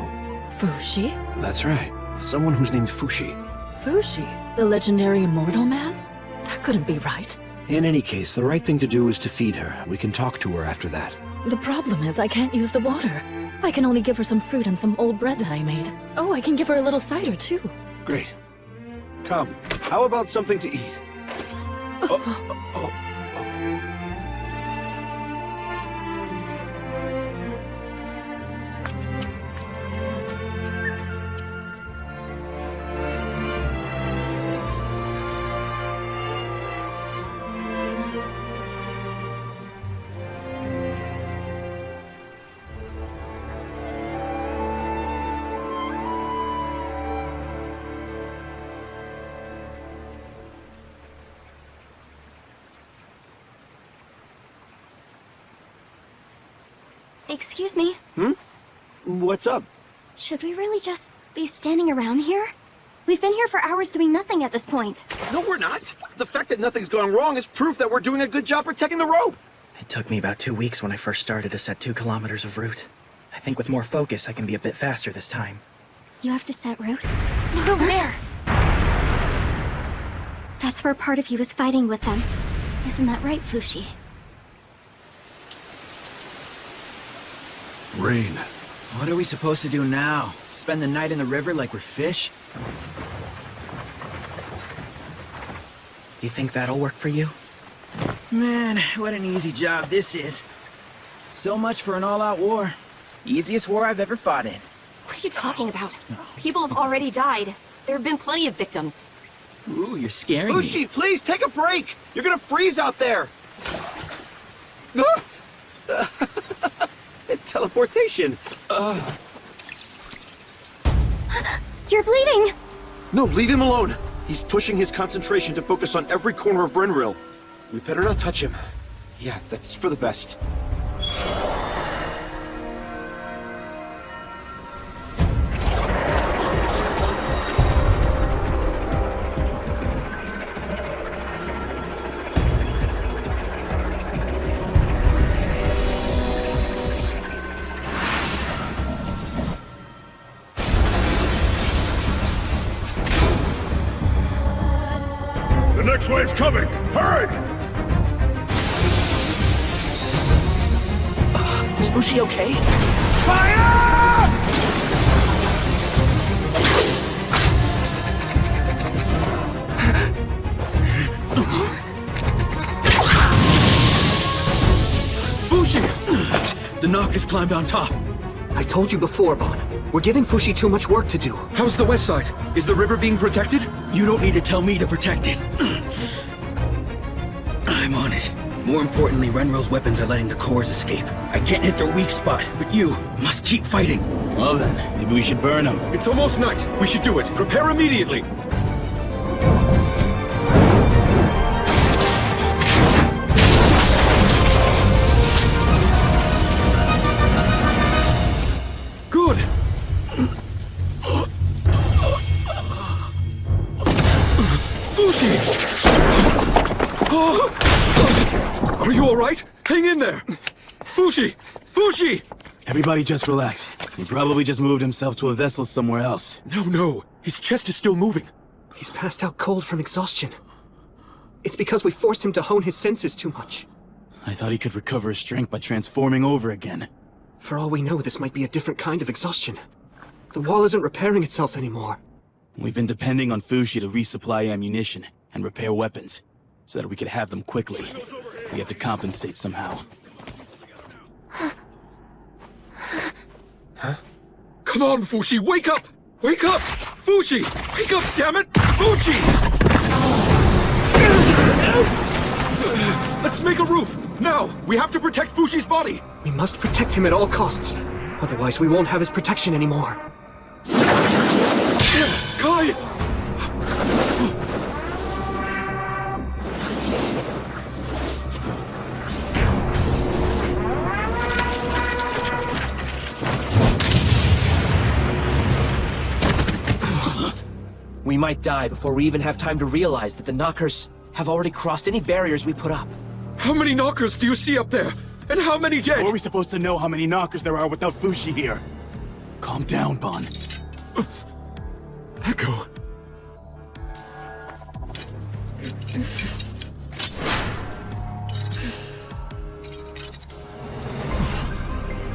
Fushi? That's right. Someone who's named Fushi. Fushi? The legendary Immortal man? That couldn't be right. In any case, the right thing to do is to feed her. We can talk to her after that. The problem is I can't use the water. I can only give her some fruit and some old bread that I made. Oh, I can give her a little cider too. Great. Come, how about something to eat? Excuse me. What's up? Should we really just be standing around here? We've been here for hours doing nothing at this point. No, we're not. The fact that nothing's gone wrong is proof that we're doing a good job protecting the rope. It took me about 2 weeks when I first started to set 2 kilometers of route. I think with more focus, I can be a bit faster this time. You have to set route? Look over there! That's where part of you is fighting with them. Isn't that right, Fushi? Rain. What are we supposed to do now? Spend the night in the river like we're fish? You think that'll work for you? Man, what an easy job this is. So much for an all-out war. Easiest war I've ever fought in. What are you talking about? People have already died. There have been plenty of victims. Ooh, you're scaring me. Fushi, please take a break. You're gonna freeze out there. It's teleportation. You're bleeding! No, leave him alone. He's pushing his concentration to focus on every corner of Renril. We better not touch him. Yeah, that's for the best. The next wave's coming! Hurry! Is Fushi okay? Fire! Fushi! The knockers climbed on top. I told you before, Bon. We're giving Fushi too much work to do. How's the west side? Is the river being protected? You don't need to tell me to protect it. I'm on it. More importantly, Renril's weapons are letting the cores escape. I can't hit their weak spot, but you must keep fighting. Well then, maybe we should burn them. It's almost night. We should do it. Prepare immediately. Fushi! Are you alright? Hang in there! Fushi! Fushi! Everybody just relax. He probably just moved himself to a vessel somewhere else. No. His chest is still moving. He's passed out cold from exhaustion. It's because we forced him to hone his senses too much. I thought he could recover his strength by transforming over again. For all we know, this might be a different kind of exhaustion. The wall isn't repairing itself anymore. We've been depending on Fushi to resupply ammunition and repair weapons, so that we could have them quickly. We have to compensate somehow. Huh? Come on, Fushi, wake up! Wake up! Fushi! Wake up, damn it! Fushi! Let's make a roof! Now! We have to protect Fushi's body! We must protect him at all costs. Otherwise, we won't have his protection anymore. Kai! We might die before we even have time to realize that the knockers have already crossed any barriers we put up. How many knockers do you see up there? And how many dead? How are we supposed to know how many knockers there are without Fushi here? Calm down, Bon. Echo.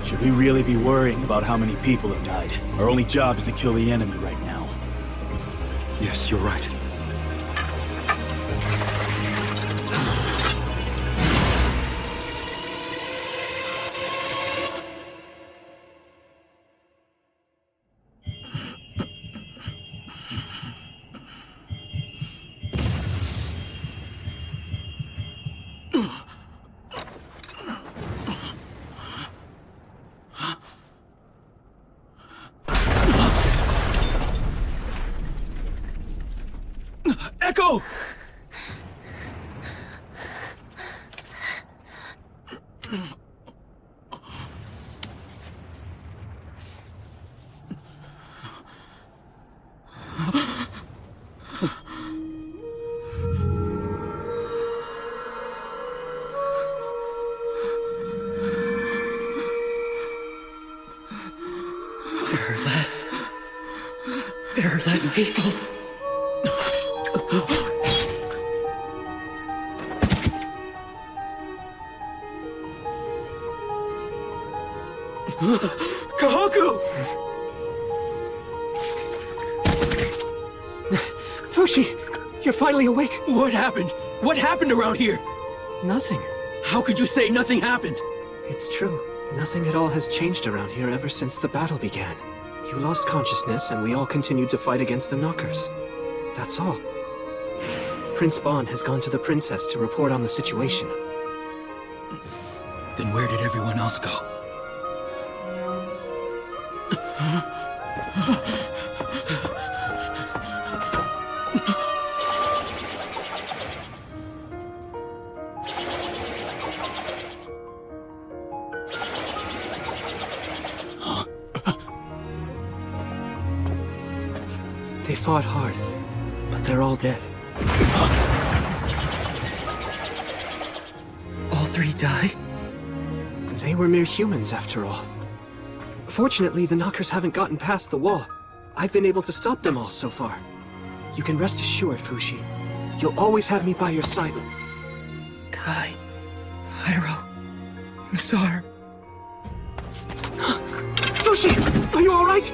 Should we really be worrying about how many people have died? Our only job is to kill the enemy right now. Yes, you're right. Echo! There are less people. Kahaku! Fushi, you're finally awake. What happened? What happened around here? Nothing. How could you say nothing happened? It's true. Nothing at all has changed around here ever since the battle began. You lost consciousness, and we all continued to fight against the knockers. That's all. Prince Bon has gone to the princess to report on the situation. Then where did everyone else go? They fought hard, but they're all dead. All three died? They were mere humans, after all. Fortunately, the knockers haven't gotten past the wall. I've been able to stop them all so far. You can rest assured, Fushi. You'll always have me by your side. Kai, Hyro, Musar. Fushi! Are you alright?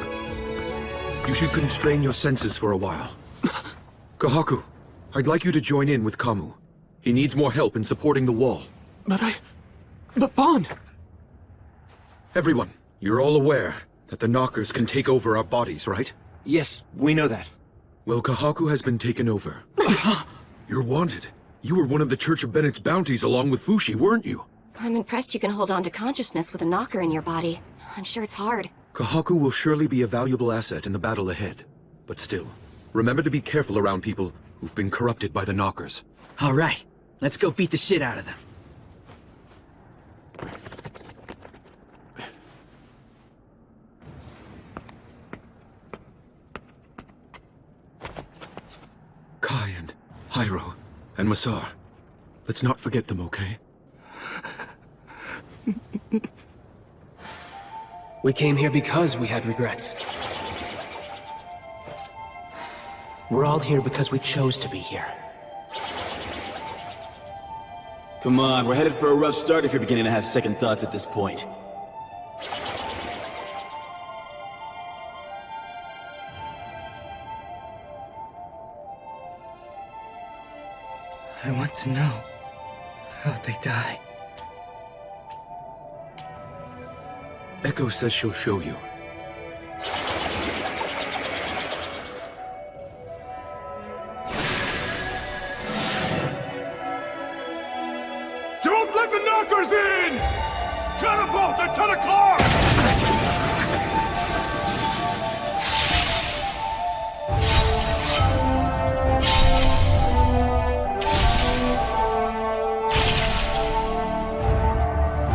You should constrain your senses for a while. Kahaku, I'd like you to join in with Kamu. He needs more help in supporting the wall. But Bon! Everyone, you're all aware that the knockers can take over our bodies, right? Yes, we know that. Well, Kahaku has been taken over. You're wanted. You were one of the Church of Bennett's bounties along with Fushi, weren't you? I'm impressed you can hold on to consciousness with a knocker in your body. I'm sure it's hard. Kahaku will surely be a valuable asset in the battle ahead. But still, remember to be careful around people who've been corrupted by the knockers. All right, let's go beat the shit out of them. Kai and Hyro and Masar. Let's not forget them, okay? We came here because we had regrets. We're all here because we chose to be here. Come on, we're headed for a rough start if you're beginning to have second thoughts at this point. I want to know how'd they die. Echo says she'll show you. Don't let the knockers in! Catapult the 10 o'clock!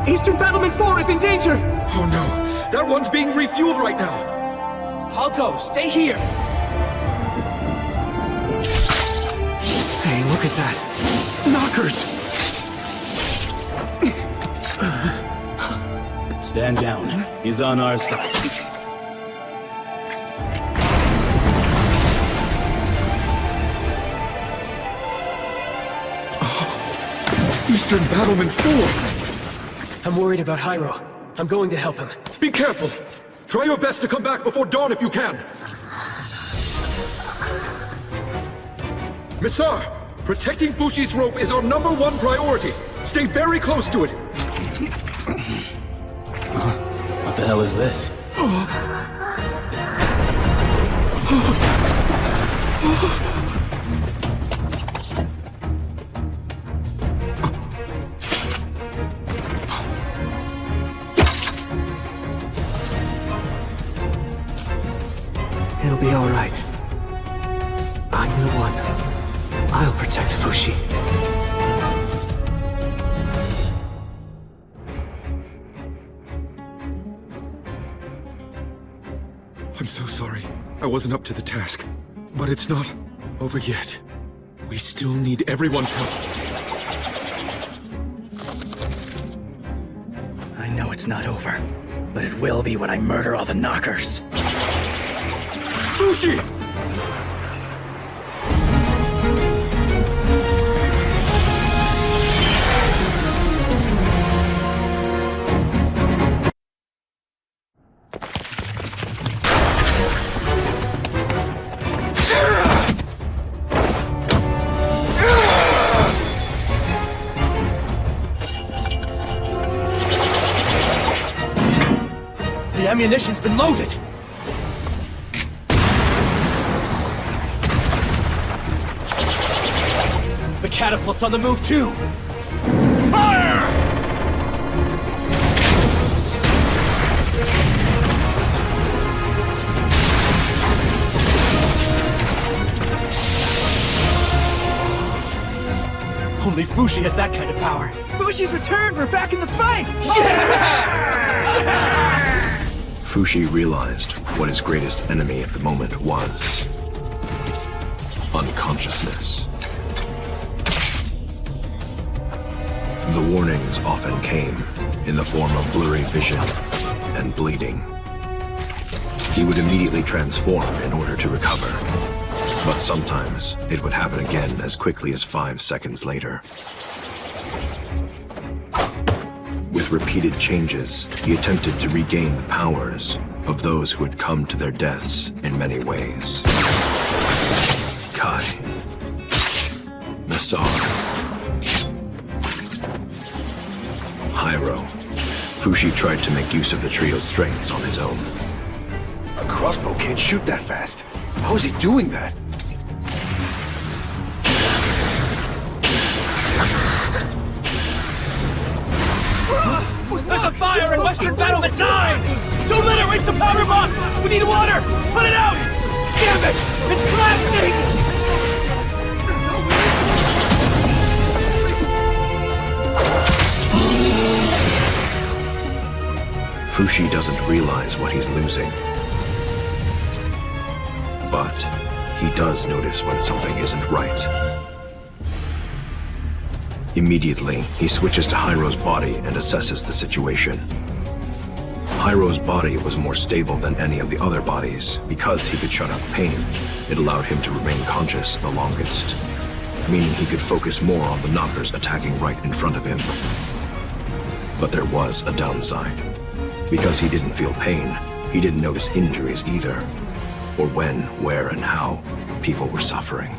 Eastern Battlement 4 is in danger! Oh no! That one's being refueled right now! I'll go. Stay here! Hey, look at that. Knockers! Stand down. He's on our side. Eastern Battlement 4! I'm worried about Hyro. I'm going to help him. Be careful! Try your best to come back before dawn if you can! Misar! Protecting Fushi's rope is our #1 priority! Stay very close to it! What the hell is this? It'll be all right. I'm the one. I'll protect Fushi. I'm so sorry. I wasn't up to the task. But it's not over yet. We still need everyone's help. I know it's not over, but it will be when I murder all the knockers. Fushi! The ammunition's been loaded! The catapult's on the move too! Fire! Only Fushi has that kind of power. Fushi's returned! We're back in the fight! Fushi realized what his greatest enemy at the moment was. Unconsciousness. The warnings often came in the form of blurry vision and bleeding. He would immediately transform in order to recover, but sometimes it would happen again as quickly as 5 seconds later. With repeated changes, he attempted to regain the powers of those who had come to their deaths in many ways. Kai. Masar. Hyro. Fushi tried to make use of the trio's strengths on his own. A crossbow can't shoot that fast. How is he doing that? There's a fire in Western Battlement 9! Don't let it reach the powder box! We need water! Put it out! Damn it! It's collapsing! Fushi doesn't realize what he's losing. But he does notice when something isn't right. Immediately, he switches to Hyro's body and assesses the situation. Hyro's body was more stable than any of the other bodies. Because he could shut out pain, it allowed him to remain conscious the longest, meaning he could focus more on the knockers attacking right in front of him. But there was a downside. Because he didn't feel pain, he didn't notice injuries either, or when, where, and how people were suffering.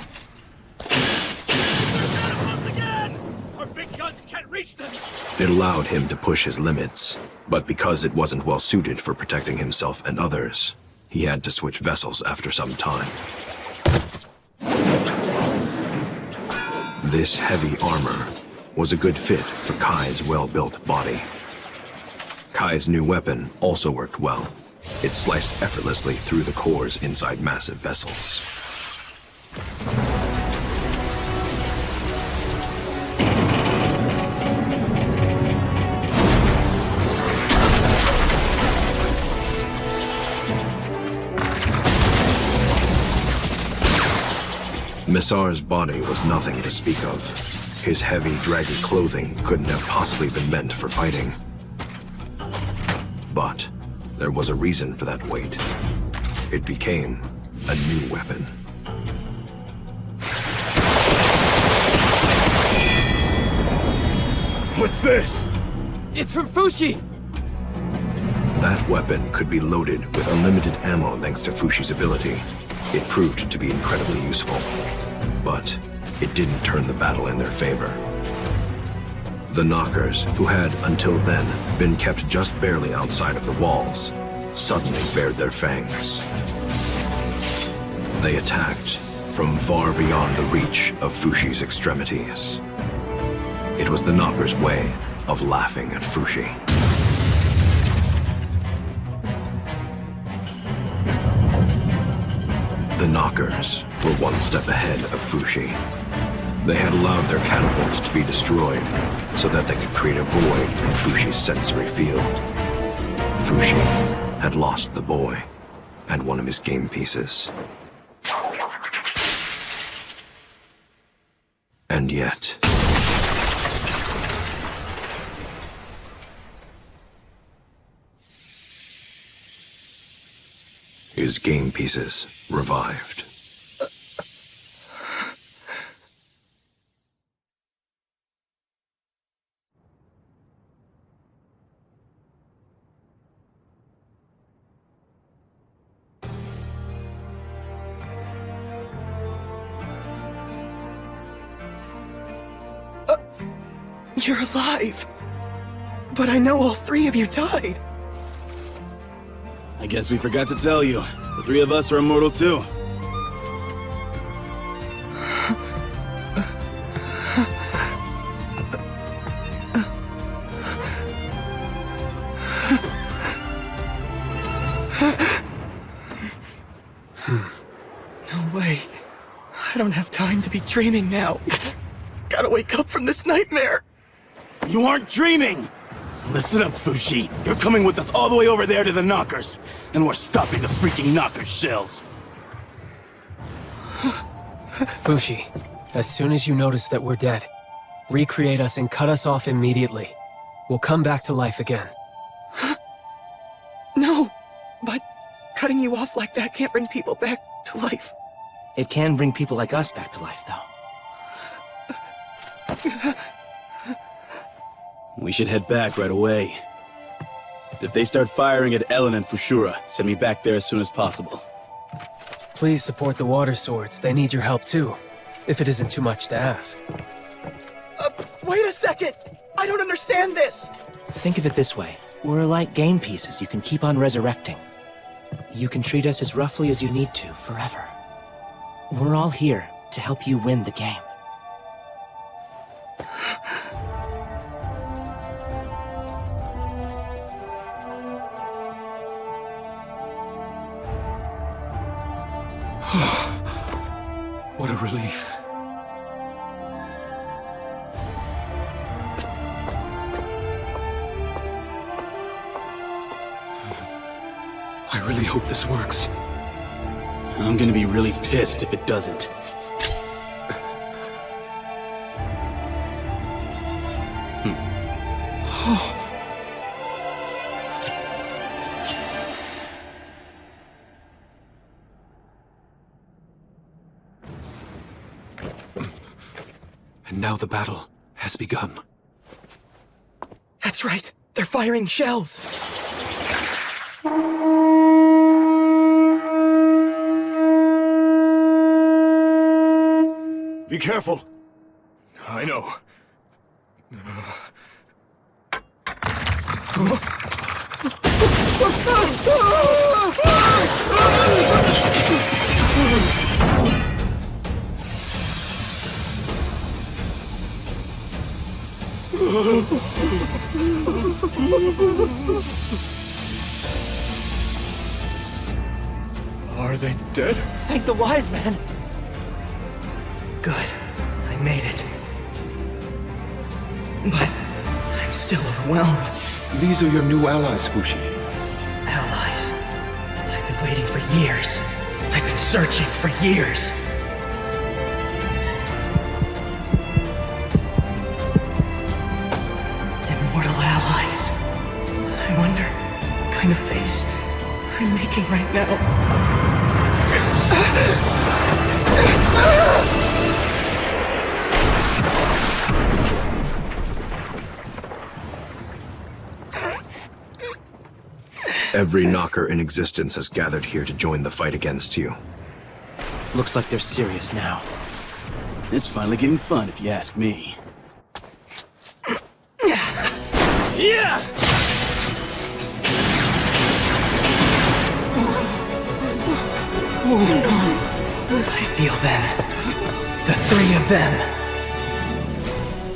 Our big guns can't reach them! It allowed him to push his limits, but because it wasn't well suited for protecting himself and others, he had to switch vessels after some time. This heavy armor was a good fit for Kai's well-built body. Kai's new weapon also worked well. It sliced effortlessly through the cores inside massive vessels. Messar's body was nothing to speak of. His heavy, draggy clothing couldn't have possibly been meant for fighting. But there was a reason for that weight. It became a new weapon. What's this? It's from Fushi! That weapon could be loaded with unlimited ammo thanks to Fushi's ability. It proved to be incredibly useful, but it didn't turn the battle in their favor. The Knockers, who had, until then, been kept just barely outside of the walls, suddenly bared their fangs. They attacked from far beyond the reach of Fushi's extremities. It was the Knockers' way of laughing at Fushi. The Knockers were one step ahead of Fushi. They had allowed their catapults to be destroyed so that they could create a void in Fushi's sensory field. Fushi had lost the boy and one of his game pieces. And yet... his game pieces revived. You're alive! But I know all three of you died! I guess we forgot to tell you. The three of us are immortal too. No way. I don't have time to be dreaming now. Gotta wake up from this nightmare. You aren't dreaming! Listen up, Fushi. You're coming with us all the way over there to the Knockers, and we're stopping the freaking Knockers shells. Fushi, as soon as you notice that we're dead, recreate us and cut us off immediately. We'll come back to life again. No, but cutting you off like that can't bring people back to life. It can bring people like us back to life, though. We should head back right away. If they start firing at Ellen and Fushura, send me back there as soon as possible. Please support the Water Swords. They need your help too, if it isn't too much to ask. Wait a second! I don't understand this! Think of it this way. We're like game pieces you can keep on resurrecting. You can treat us as roughly as you need to, forever. We're all here to help you win the game. What a relief. I really hope this works. I'm gonna be really pissed if it doesn't. And now the battle has begun. That's right. They're firing shells. Be careful. I know. Are they dead? Thank the wise man. Good. I made it. But I'm still overwhelmed. These are your new allies, Fushi. Allies. I've been waiting for years. I've been searching for years. Immortal allies. I wonder what kind of face I'm making right now. Every knocker in existence has gathered here to join the fight against you. Looks like they're serious now. It's finally getting fun, if you ask me. Yeah! I feel them. The three of them.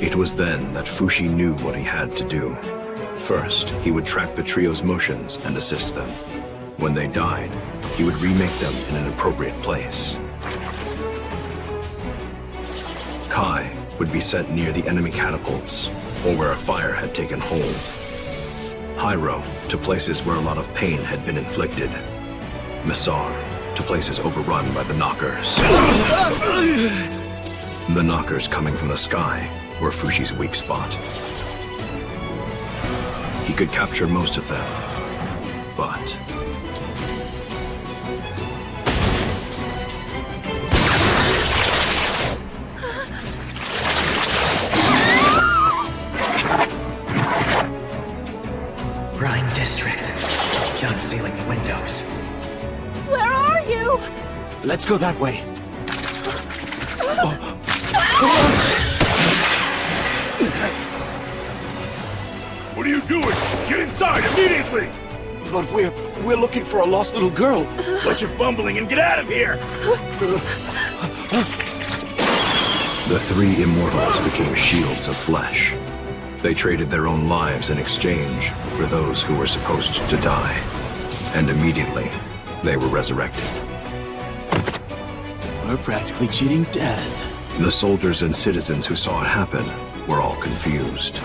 It was then that Fushi knew what he had to do. First, he would track the trio's motions and assist them. When they died, he would remake them in an appropriate place. Kai would be sent near the enemy catapults, or where a fire had taken hold. Hyro to places where a lot of pain had been inflicted. Missar to places overrun by the knockers. The knockers coming from the sky were Fushi's weak spot. He could capture most of them, but... Rhine District. Done sealing the windows. Where are you? Let's go that way. What are you doing? Get inside immediately! But we're looking for a lost little girl. Let your bumbling and get out of here! The three Immortals became shields of flesh. They traded their own lives in exchange for those who were supposed to die. And immediately, they were resurrected. We're practically cheating death. The soldiers and citizens who saw it happen were all confused.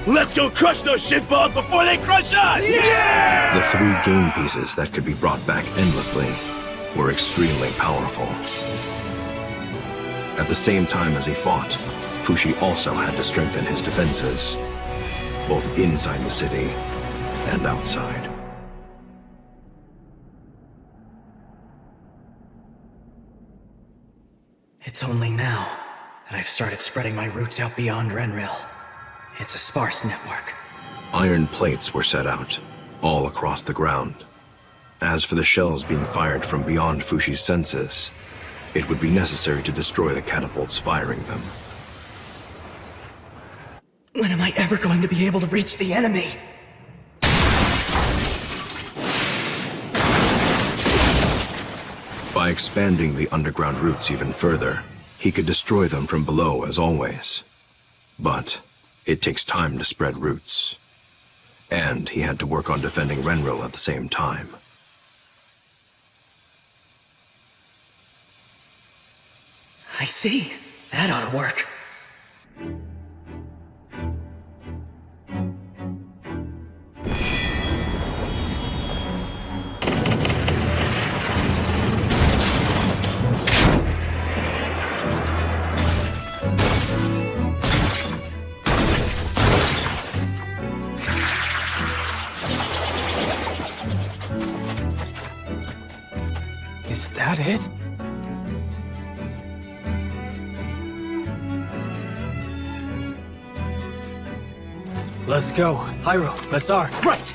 Let's go crush those shitballs before they crush us! Yeah! The three game pieces that could be brought back endlessly were extremely powerful. At the same time as he fought, Fushi also had to strengthen his defenses, both inside the city and outside. It's only now that I've started spreading my roots out beyond Renril. It's a sparse network. Iron plates were set out, all across the ground. As for the shells being fired from beyond Fushi's senses, it would be necessary to destroy the catapults firing them. When am I ever going to be able to reach the enemy? By expanding the underground routes even further, he could destroy them from below as always. But it takes time to spread roots. And he had to work on defending Renril at the same time. I see. That ought to work. Is that it? Let's go. Hyro, Massar. Right!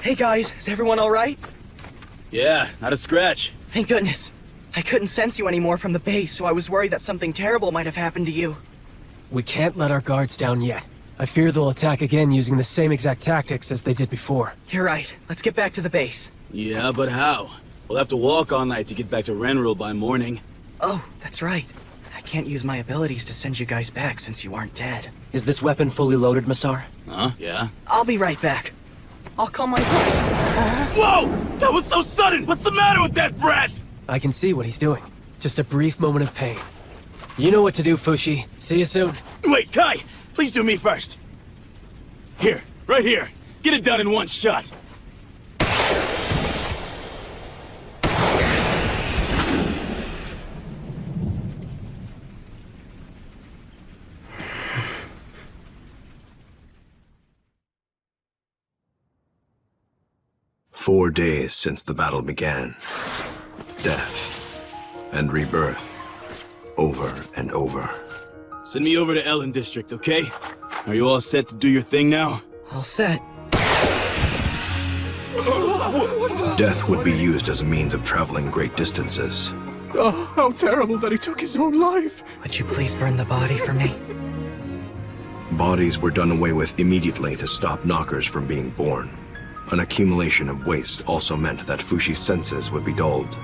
Hey guys, is everyone alright? Yeah, not a scratch. Thank goodness. I couldn't sense you anymore from the base, so I was worried that something terrible might have happened to you. We can't let our guards down yet. I fear they'll attack again using the same exact tactics as they did before. You're right. Let's get back to the base. Yeah, but how? We'll have to walk all night to get back to Renril by morning. Oh, that's right. I can't use my abilities to send you guys back since you aren't dead. Is this weapon fully loaded, Massar? Huh? Yeah? I'll be right back. I'll call my horse. Whoa! That was so sudden! What's the matter with that brat? I can see what he's doing. Just a brief moment of pain. You know what to do, Fushi. See you soon. Wait, Kai! Please do me first. Here, right here. Get it done in one shot. 4 days since the battle began. Death and rebirth. Over and over. Send me over to Ellen District, okay? Are you all set to do your thing now? All set. Death would be used as a means of traveling great distances. Oh, how terrible that he took his own life. Would you please burn the body for me? Bodies were done away with immediately to stop knockers from being born. An accumulation of waste also meant that Fushi's senses would be dulled.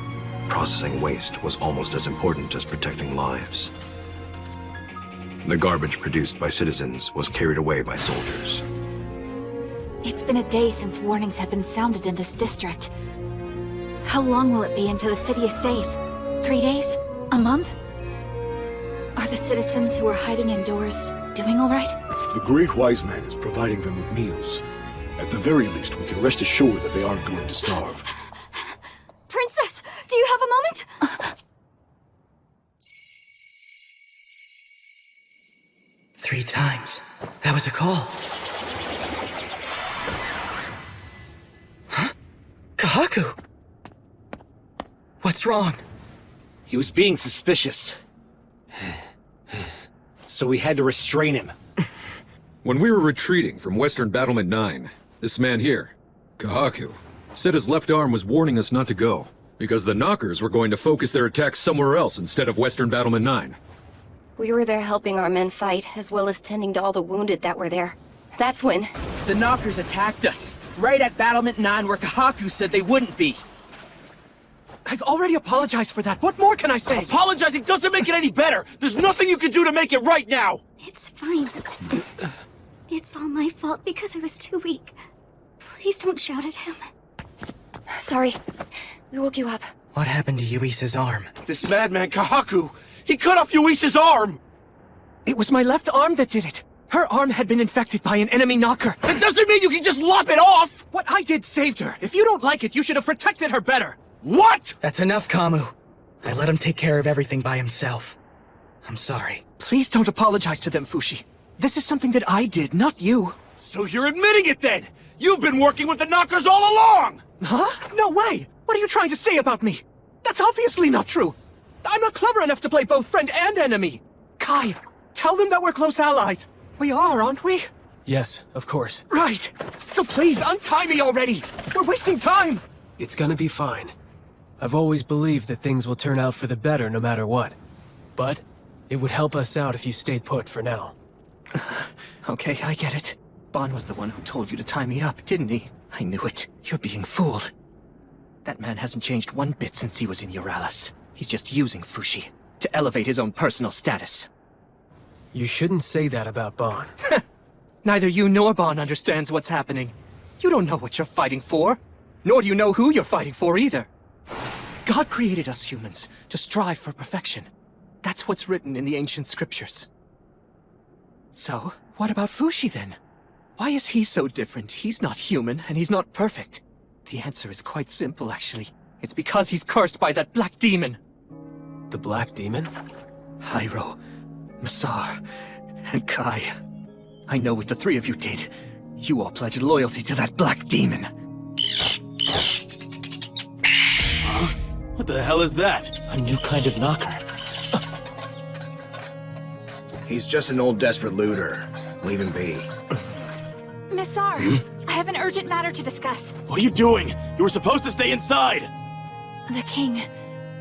Processing waste was almost as important as protecting lives. The garbage produced by citizens was carried away by soldiers. It's been a day since warnings have been sounded in this district. How long will it be until the city is safe? 3 days? A month? Are the citizens who are hiding indoors doing all right? The Great Wise Man is providing them with meals. At the very least, we can rest assured that they aren't going to starve. Princess, do you have a moment? 3 times. That was a call. Huh? Kahaku! What's wrong? He was being suspicious. So we had to restrain him. When we were retreating from Western Battlement 9, this man here, Kahaku, said his left arm was warning us not to go, because the knockers were going to focus their attacks somewhere else instead of Western Battlement 9. We were there helping our men fight, as well as tending to all the wounded that were there. That's when... The knockers attacked us, right at Battlement 9 where Kahaku said they wouldn't be. I've already apologized for that. What more can I say? Apologizing doesn't make it any better. There's nothing you can do to make it right now. It's fine. It's all my fault because I was too weak. Please don't shout at him. Sorry. We woke you up. What happened to Yuisa's arm? This madman Kahaku, he cut off Yuisa's arm! It was my left arm that did it. Her arm had been infected by an enemy knocker. That doesn't mean you can just lop it off! What I did saved her. If you don't like it, you should have protected her better. What? That's enough, Kamu. I let him take care of everything by himself. I'm sorry. Please don't apologize to them, Fushi. This is something that I did, not you. So you're admitting it then? You've been working with the knockers all along! Huh? No way! What are you trying to say about me? That's obviously not true. I'm not clever enough to play both friend and enemy. Kai, tell them that we're close allies. We are, aren't we? Yes, of course. Right. So please, untie me already. We're wasting time. It's gonna be fine. I've always believed that things will turn out for the better no matter what. But it would help us out if you stayed put for now. Okay, I get it. Bon was the one who told you to tie me up, didn't he? I knew it. You're being fooled. That man hasn't changed one bit since he was in Euralis. He's just using Fushi to elevate his own personal status. You shouldn't say that about Bon. Neither you nor Bon understands what's happening. You don't know what you're fighting for. Nor do you know who you're fighting for either. God created us humans to strive for perfection. That's what's written in the ancient scriptures. So, what about Fushi then? Why is he so different? He's not human, and he's not perfect. The answer is quite simple, actually. It's because he's cursed by that black demon. The Black Demon? Hyro, Masar, and Kai. I know what the three of you did. You all pledged loyalty to that black demon. Huh? What the hell is that? A new kind of knocker. He's just an old desperate looter. Leave him be. Masar, I have an urgent matter to discuss. What are you doing? You were supposed to stay inside! The king,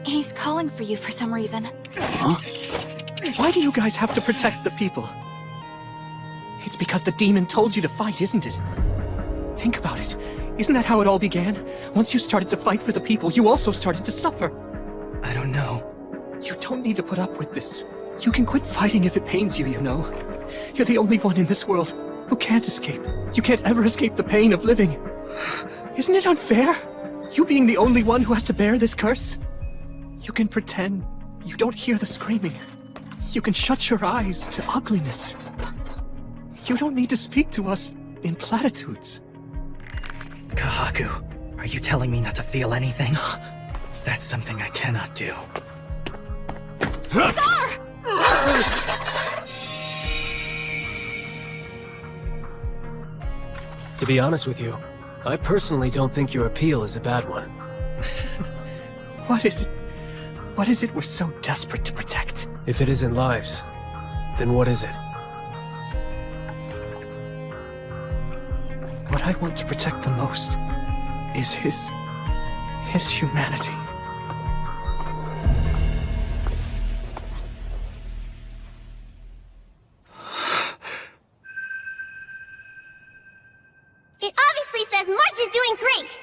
he's calling for you for some reason. Huh? Why do you guys have to protect the people? It's because the demon told you to fight, isn't it? Think about it. Isn't that how it all began? Once you started to fight for the people, you also started to suffer. I don't know. You don't need to put up with this. You can quit fighting if it pains you, you know. You're the only one in this world who can't escape. You can't ever escape the pain of living. Isn't it unfair? You being the only one who has to bear this curse? You can pretend you don't hear the screaming. You can shut your eyes to ugliness. You don't need to speak to us in platitudes. Kahaku, are you telling me not to feel anything? That's something I cannot do. Masar! To be honest with you, I personally don't think your appeal is a bad one. What is it? What is it we're so desperate to protect? If it isn't lives, then what is it? What I want to protect the most is his humanity. It obviously says March is doing great!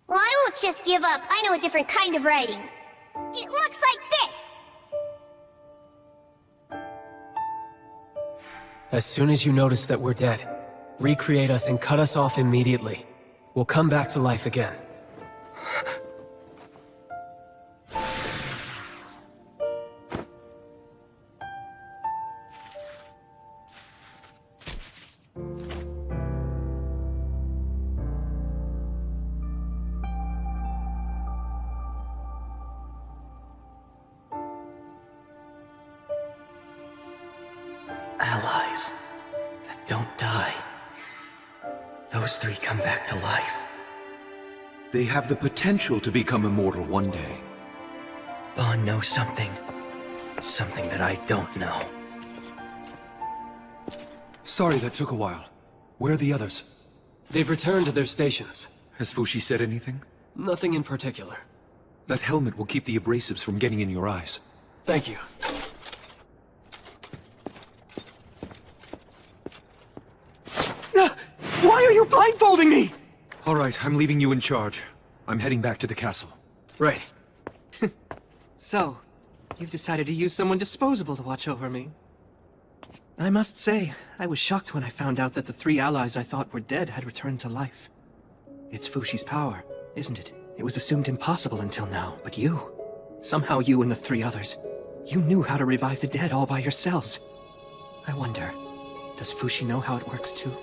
Well, I won't just give up. I know a different kind of writing. It looks like this! As soon as you notice that we're dead, recreate us and cut us off immediately. We'll come back to life again. Allies that don't die. Those three come back to life. They have the potential to become immortal one day. Bond knows something. Something that I don't know. Sorry that took a while. Where are the others? They've returned to their stations. Has Fushi said anything? Nothing in particular. That helmet will keep the abrasives from getting in your eyes. Thank you. Why are you blindfolding me? All right, I'm leaving you in charge. I'm heading back to the castle. Right. So, you've decided to use someone disposable to watch over me. I must say, I was shocked when I found out that the three allies I thought were dead had returned to life. It's Fushi's power, isn't it? It was assumed impossible until now, but somehow you and the three others, you knew how to revive the dead all by yourselves. I wonder, does Fushi know how it works too?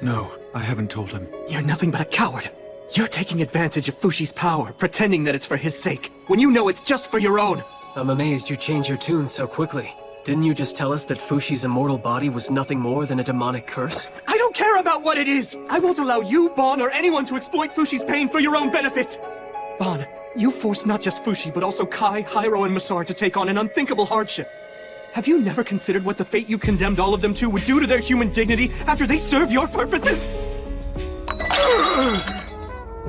No, I haven't told him. You're nothing but a coward. You're taking advantage of Fushi's power, pretending that it's for his sake, when you know it's just for your own. I'm amazed you changed your tune so quickly. Didn't you just tell us that Fushi's immortal body was nothing more than a demonic curse? I don't care about what it is! I won't allow you, Bon, or anyone to exploit Fushi's pain for your own benefit! Bon, you forced not just Fushi, but also Kai, Hyro, and Masar to take on an unthinkable hardship. Have you never considered what the fate you condemned all of them to would do to their human dignity after they serve your purposes?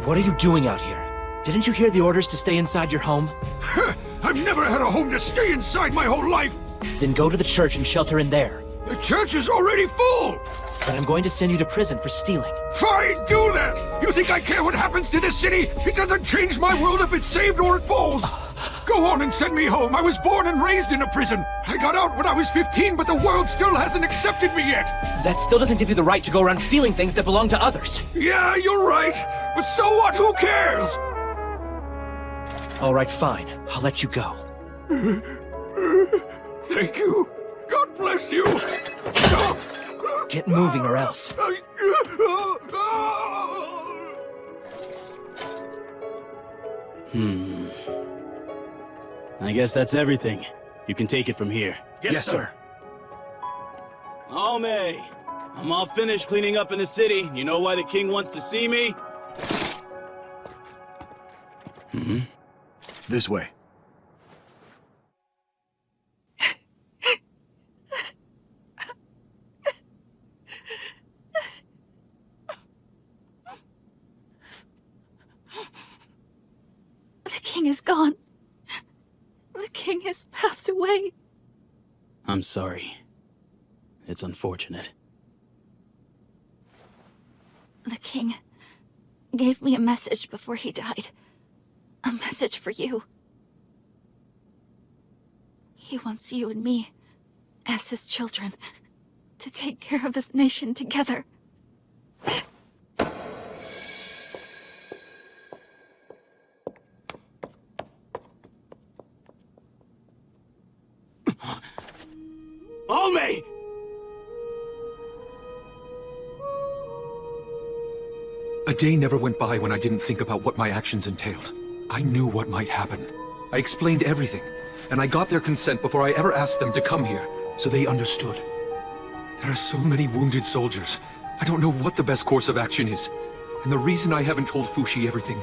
What are you doing out here? Didn't you hear the orders to stay inside your home? I've never had a home to stay inside my whole life! Then go to the church and shelter in there. The church is already full! But I'm going to send you to prison for stealing. Fine, do that! You think I care what happens to this city? It doesn't change my world if it's saved or it falls! Go on and send me home. I was born and raised in a prison. I got out when I was 15, but the world still hasn't accepted me yet. That still doesn't give you the right to go around stealing things that belong to others. Yeah, you're right. But so what? Who cares? All right, fine. I'll let you go. Thank you. God bless you. Get moving or else. I guess that's everything. You can take it from here. Yes, sir. Oh, May. I'm all finished cleaning up in the city. You know why the king wants to see me? This way. The king is gone. The king has passed away. I'm sorry. It's unfortunate. The king gave me a message before he died. A message for you. He wants you and me, as his children, to take care of this nation together. Alme! A day never went by when I didn't think about what my actions entailed. I knew what might happen. I explained everything, and I got their consent before I ever asked them to come here, so they understood. There are so many wounded soldiers. I don't know what the best course of action is. And the reason I haven't told Fushi everything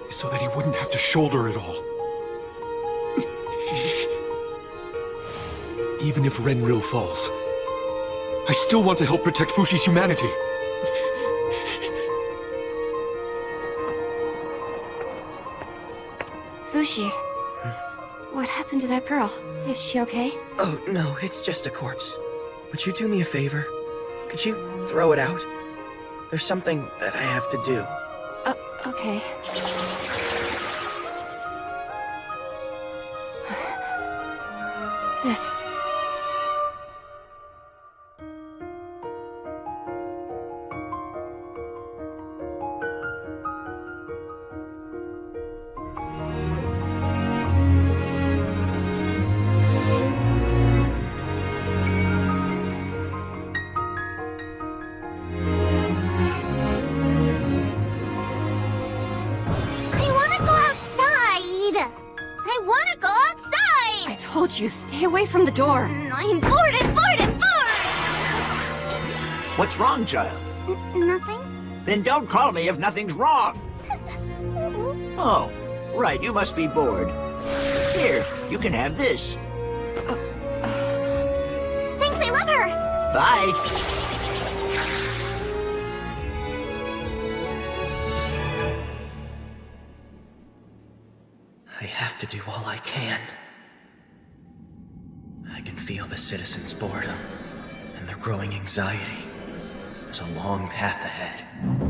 is so that he wouldn't have to shoulder it all. Even if Renril falls, I still want to help protect Fushi's humanity. Fushi, what happened to that girl? Is she okay? Oh, no, it's just a corpse. Would you do me a favor? Could you throw it out? There's something that I have to do. Okay. This... You stay away from the door. I'm bored and bored and bored! What's wrong, child? Nothing. Then don't call me if nothing's wrong. Oh, right, you must be bored. Here, you can have this. Thanks, I love her! Bye. I have to do all I can. I can feel the citizens' boredom and their growing anxiety. There's a long path ahead.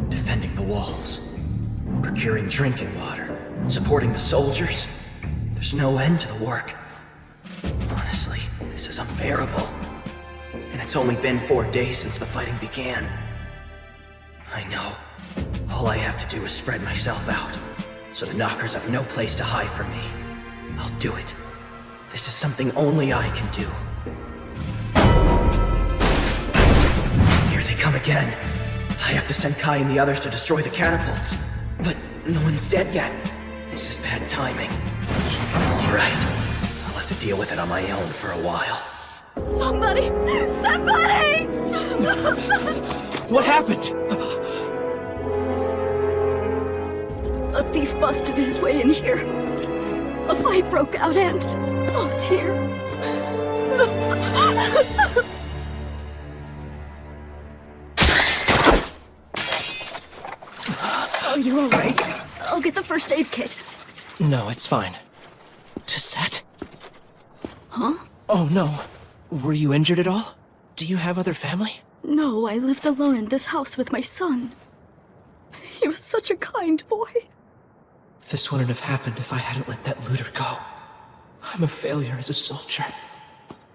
Defending the walls, procuring drinking water, supporting the soldiers. There's no end to the work. Honestly, this is unbearable. And it's only been 4 days since the fighting began. I know. All I have to do is spread myself out, so the Knockers have no place to hide from me. I'll do it. This is something only I can do. Here they come again. I have to send Kai and the others to destroy the catapults. But no one's dead yet. This is bad timing. All right. I'll have to deal with it on my own for a while. Somebody! Somebody! What happened? A thief busted his way in here. A fight broke out and... Oh, dear. Are you all right? I'll get the first aid kit. No, it's fine. Set? Huh? Oh, no. Were you injured at all? Do you have other family? No, I lived alone in this house with my son. He was such a kind boy. This wouldn't have happened if I hadn't let that looter go. I'm a failure as a soldier.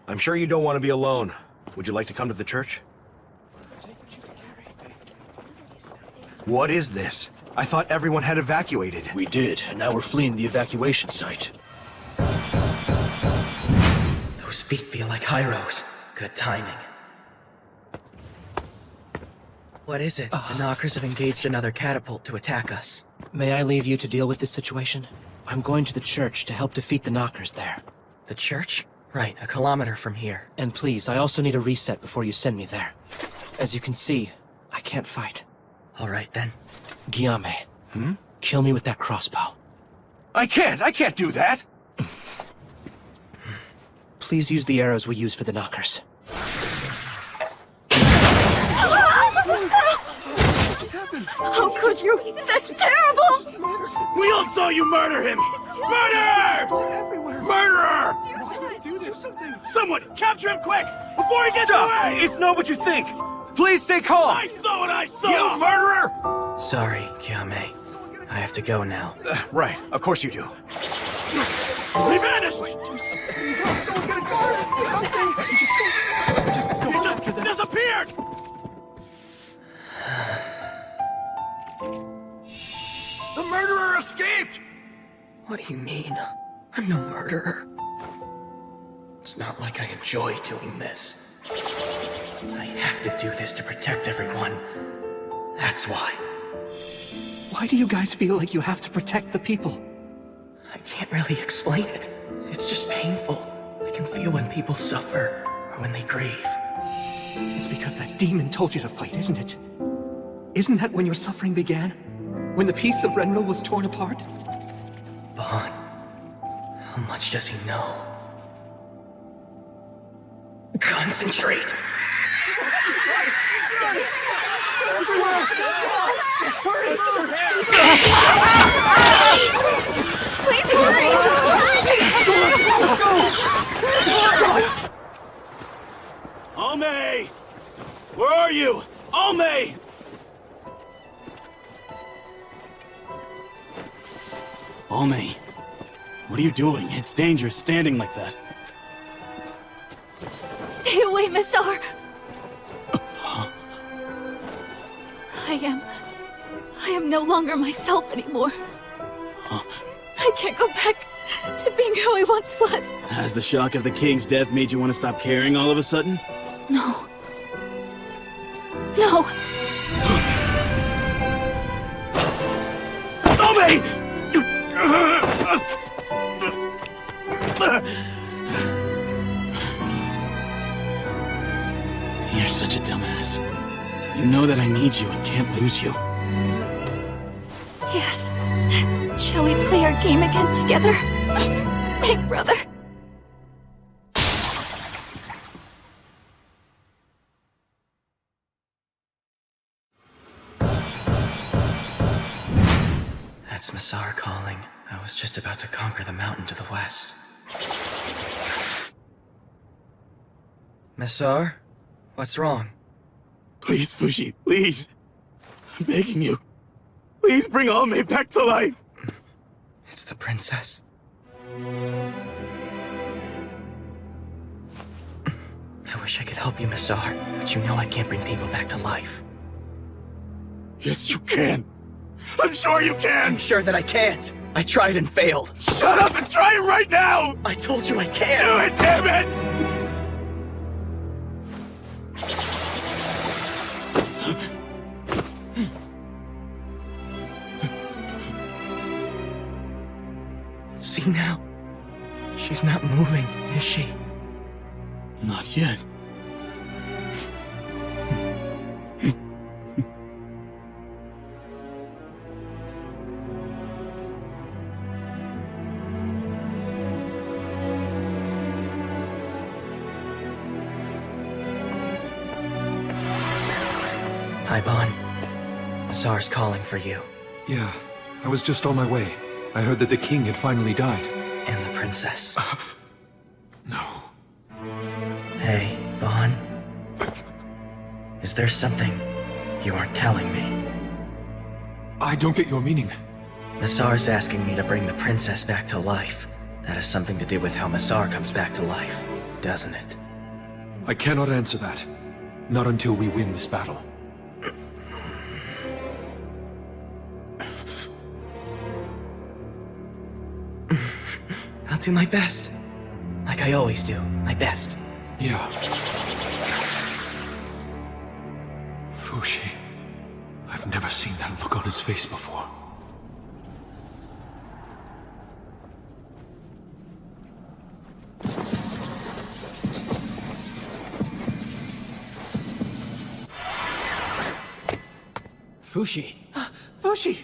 I'm sure you don't want to be alone. Would you like to come to the church? What is this? I thought everyone had evacuated. We did, and now we're fleeing the evacuation site. Those feet feel like Hyros. Good timing. What is it? The Knockers have engaged another catapult to attack us. May I leave you to deal with this situation? I'm going to the church to help defeat the knockers there. The church? Right, a kilometer from here. And please, I also need a reset before you send me there. As you can see, I can't fight. All right, then. Guillaume, kill me with that crossbow. I can't do that! Please use the arrows we use for the knockers. How could you? That's terrible! We all saw you murder him! Murder! Murderer! Do something! Someone, capture him quick! Before he gets Stop! away! It's not what you think! Please stay calm! I saw what I saw! You murderer! Sorry, Guillaume. I have to go now. Right, of course you do. He vanished! He just disappeared! The murderer escaped! What do you mean? I'm no murderer. It's not like I enjoy doing this. I have to do this to protect everyone. That's why. Why do you guys feel like you have to protect the people? I can't really explain it. It's just painful. I can feel when people suffer, or when they grieve. It's because that demon told you to fight, isn't it? Isn't that when your suffering began? When the piece of Renril was torn apart? Vaughn, how much does he know? Concentrate! Please hurry! Almay! Where are you? Almay! Almay, what are you doing? It's dangerous standing like that. Stay away, Missar! I am no longer myself anymore. I can't go back to being who I once was. Has the shock of the king's death made you want to stop caring all of a sudden? No. No. Almay! You're such a dumbass. You know that I need you and can't lose you. Yes. Shall we play our game again together? Big brother. That's Missar calling. I was just about to conquer the mountain to the west. Missar? What's wrong? Please, Fushi, please. I'm begging you. Please bring Almay back to life. It's the princess. I wish I could help you, Missar, but you know I can't bring people back to life. Yes, you can. I'm sure you can. I'm sure that I can't. I tried and failed. Shut up and try it right now! I told you I can't. Do it, damn it! See now? She's not moving, is she? Not yet. Hi, Vaughn. Missar's calling for you. Yeah, I was just on my way. I heard that the king had finally died. And the princess. No. Hey, Vaughn. Is there something you aren't telling me? I don't get your meaning. Missar's asking me to bring the princess back to life. That has something to do with how Missar comes back to life, doesn't it? I cannot answer that. Not until we win this battle. I'll do my best. Like I always do. My best. Yeah. Fushi. I've never seen that look on his face before. Fushi. Fushi!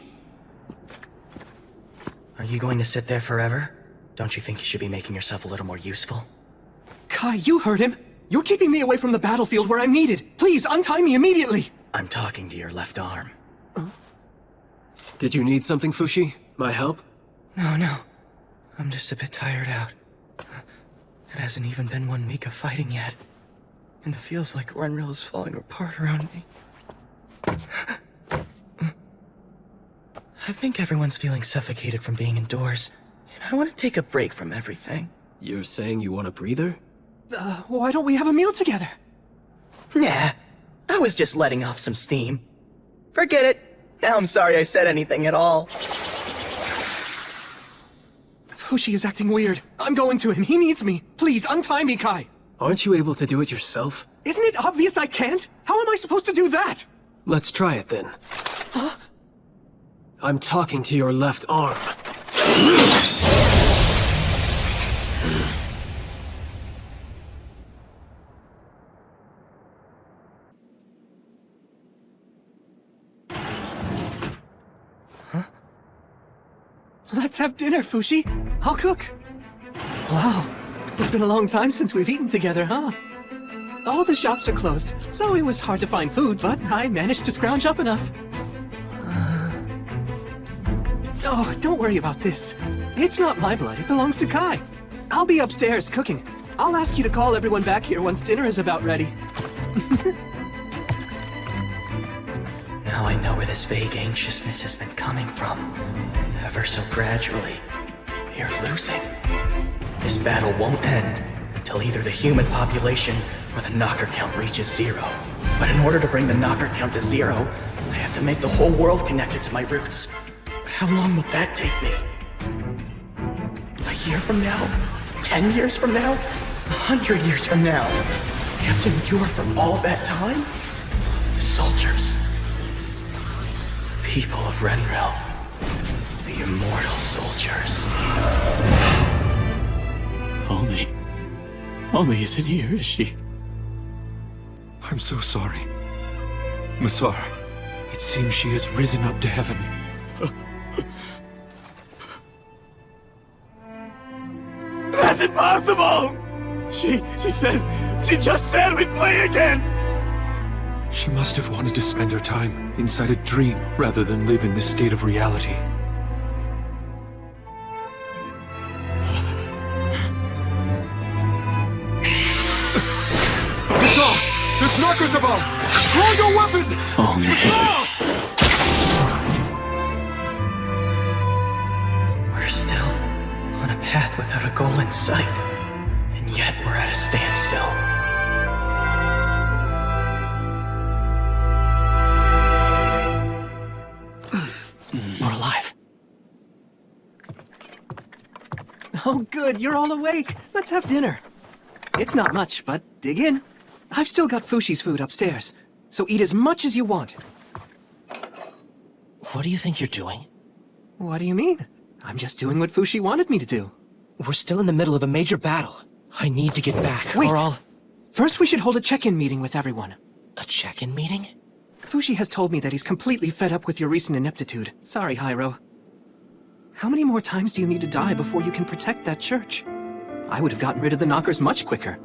Are you going to sit there forever? Don't you think you should be making yourself a little more useful? Kai, you heard him! You're keeping me away from the battlefield where I'm needed! Please, untie me immediately! I'm talking to your left arm. Did you need something, Fushi? My help? No. I'm just a bit tired out. It hasn't even been 1 week of fighting yet. And it feels like Renril is falling apart around me. I think everyone's feeling suffocated from being indoors. And I want to take a break from everything. You're saying you want a breather? Why don't we have a meal together? Nah, I was just letting off some steam. Forget it. Now I'm sorry I said anything at all. Fushi is acting weird. I'm going to him. He needs me. Please, untie me, Kai. Aren't you able to do it yourself? Isn't it obvious I can't? How am I supposed to do that? Let's try it then. Huh? I'm talking to your left arm. Let's have dinner, Fushi. I'll cook. Wow, it's been a long time since we've eaten together, huh? All the shops are closed, so it was hard to find food, but I managed to scrounge up enough. Oh, don't worry about this. It's not my blood, it belongs to Kai. I'll be upstairs cooking. I'll ask you to call everyone back here once dinner is about ready. Now I know where this vague anxiousness has been coming from. Ever so gradually, we are losing. This battle won't end until either the human population or the knocker count reaches 0. But in order to bring the knocker count to 0, I have to make the whole world connected to my roots. But how long will that take me? A year from now? 10 years from now? 100 years from now? I have to endure for all that time? The soldiers. The people of Renril. The Immortal soldiers. Only isn't here, is she? I'm so sorry. Masar, it seems she has risen up to heaven. That's impossible! She just said we'd play again! She must have wanted to spend her time inside a dream rather than live in this state of reality. There's knockers above! Throw your weapon! We're still on a path without a goal in sight, and yet we're at a standstill. We're alive. Oh, good, you're all awake. Let's have dinner. It's not much, but dig in. I've still got Fushi's food upstairs, so eat as much as you want. What do you think you're doing? What do you mean? I'm just doing what Fushi wanted me to do. We're still in the middle of a major battle. I need to get back, Wait. or I'll... First, we should hold a check-in meeting with everyone. A check-in meeting? Fushi has told me that he's completely fed up with your recent ineptitude. Sorry, Hyro. How many more times do you need to die before you can protect that church? I would have gotten rid of the knockers much quicker.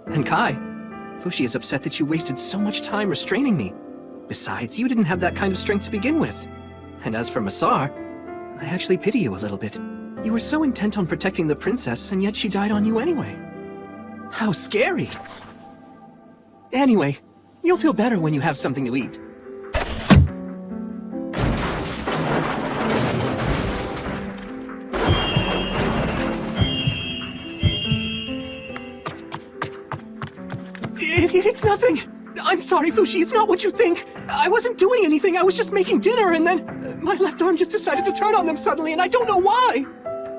And Kai, Fushi is upset that you wasted so much time restraining me. Besides, you didn't have that kind of strength to begin with. And as for Masar, I actually pity you a little bit. You were so intent on protecting the princess, and yet she died on you anyway. How scary! Anyway, you'll feel better when you have something to eat. It's nothing! I'm sorry, Fushi, it's not what you think! I wasn't doing anything, I was just making dinner, and then my left arm just decided to turn on them suddenly, and I don't know why!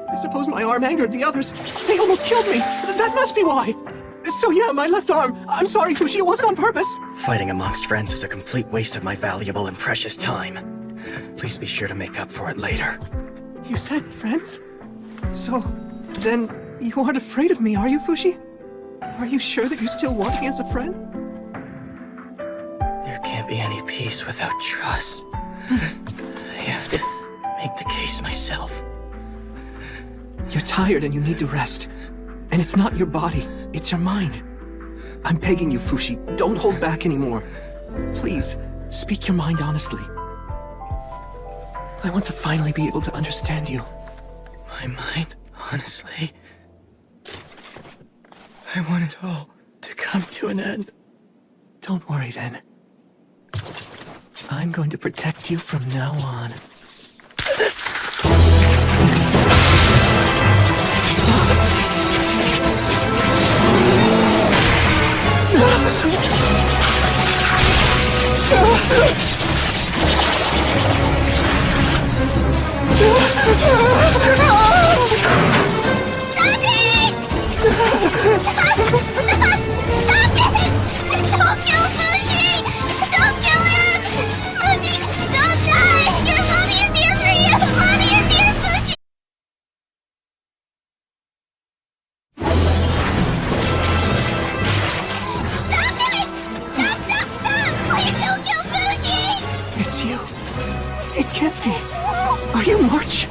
I suppose my arm angered the others. They almost killed me! That must be why! So yeah, my left arm. I'm sorry, Fushi, it wasn't on purpose! Fighting amongst friends is a complete waste of my valuable and precious time. Please be sure to make up for it later. You said friends? So, then you aren't afraid of me, are you, Fushi? Are you sure that you still want me as a friend? There can't be any peace without trust. I have to make the case myself. You're tired and you need to rest. And it's not your body, it's your mind. I'm begging you, Fushi, don't hold back anymore. Please, speak your mind honestly. I want to finally be able to understand you. My mind, honestly. I want it all to come to an end. Don't worry then. I'm going to protect you from now on. Don't kill Fushi! Don't kill him! Fushi, don't die! Your mommy is here for you! Mommy is here, Fushi! Stop it! Stop! Please don't kill Fushi! It's you. It can't be. Are you March?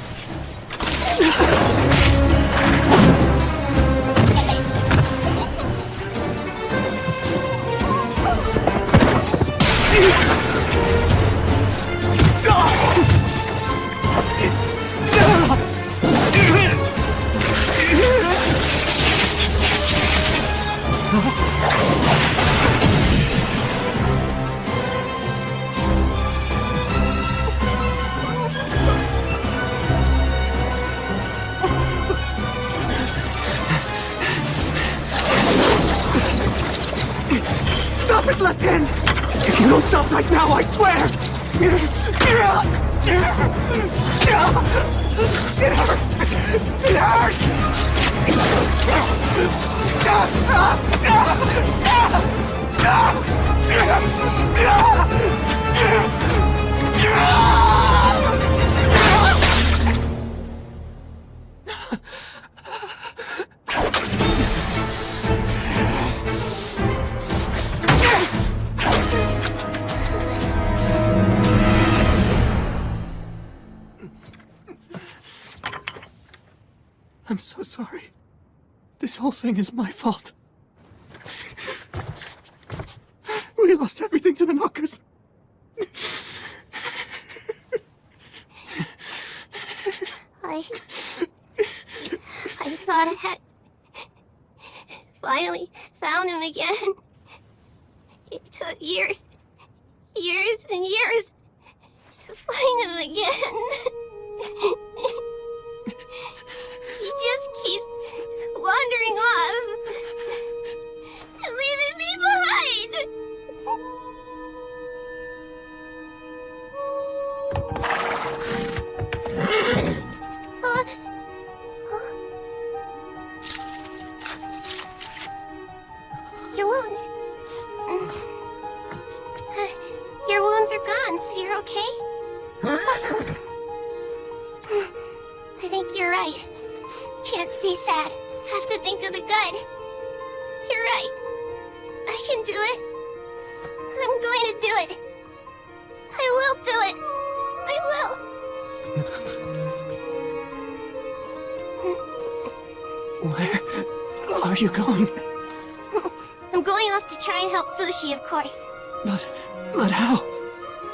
Stop it, left hand! If you don't stop right now, I swear! It hurts! It I'm so sorry. This whole thing is my fault. We lost everything to the Knockers. I thought I had finally found him again. It took years and years to find him again. He just keeps wandering off and leaving me behind. Your wounds. Your wounds are gone, so you're okay? I think you're right. Can't stay sad. Have to think of the good. You're right. I can do it. I'm going to do it. I will do it. I will. Where are you going? I'm going off to try and help Fushi, of course. But how?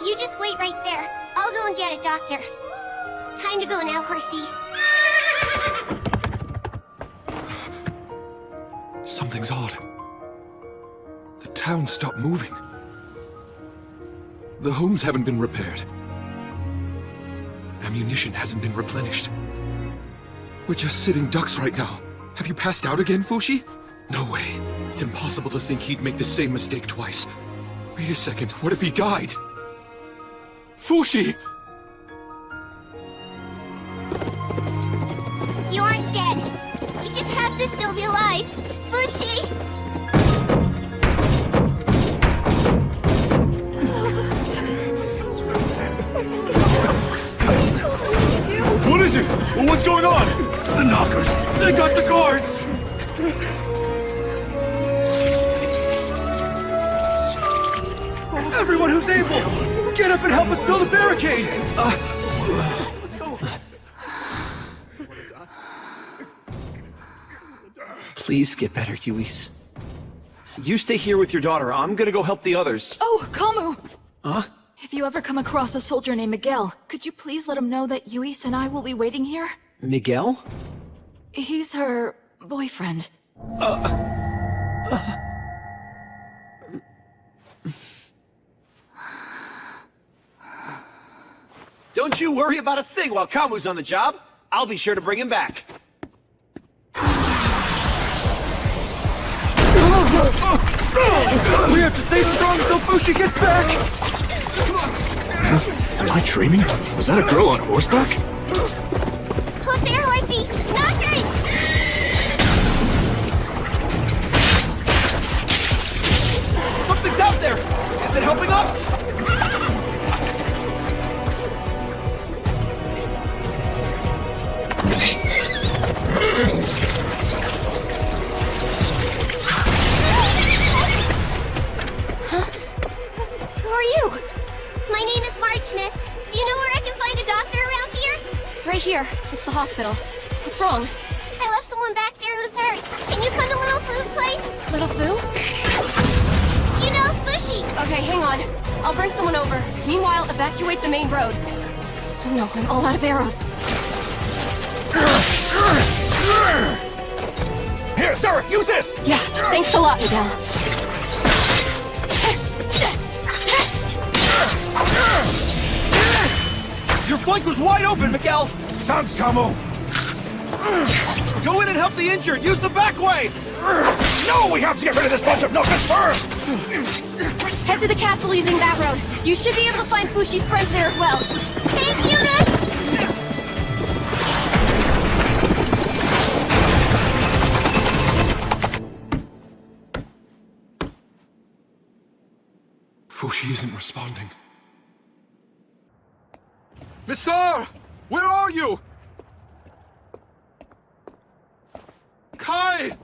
You just wait right there. I'll go and get a doctor. Time to go now, horsey. Something's odd. The town stopped moving. The homes haven't been repaired. Ammunition hasn't been replenished. We're just sitting ducks right now. Have you passed out again, Fushi? No way. It's impossible to think he'd make the same mistake twice. Wait a second, what if he died? Fushi! You aren't dead. You just have to still be alive. Fushi! What is it? What's going on? The Knockers! They got the guards! Everyone who's able! Get up and help us build a barricade! Let's go. Please get better, Yuis. You stay here with your daughter. I'm gonna go help the others. Oh, Kamu! Huh? If you ever come across a soldier named Miguel, could you please let him know that Yuis and I will be waiting here? Miguel? He's her boyfriend. Don't you worry about a thing while Kamu's on the job. I'll be sure to bring him back. We have to stay strong until Fushi gets back! Am I dreaming? Was that a girl on horseback? Look there, horsey! Knockers! Something's out there! Is it helping us? Who are you? My name is March, miss. Do you know where I can find a doctor around here? Right here. It's the hospital. What's wrong? I left someone back there who's hurt. Can you come to Little Foo's place? Little Foo? You know, Fushi! Okay, hang on. I'll bring someone over. Meanwhile, evacuate the main road. Oh no, I'm all out of arrows. Here, sir, use this! Yeah, thanks a lot, Miguel. Your flank was wide open, Miguel! Thanks, Kamu! Go in and help the injured! Use the back way! No, we have to get rid of this bunch of knockers first! Head to the castle using that road. You should be able to find Fushi's friends there as well. Thank you, miss! Fushi isn't responding. Missar! Where are you? Kai!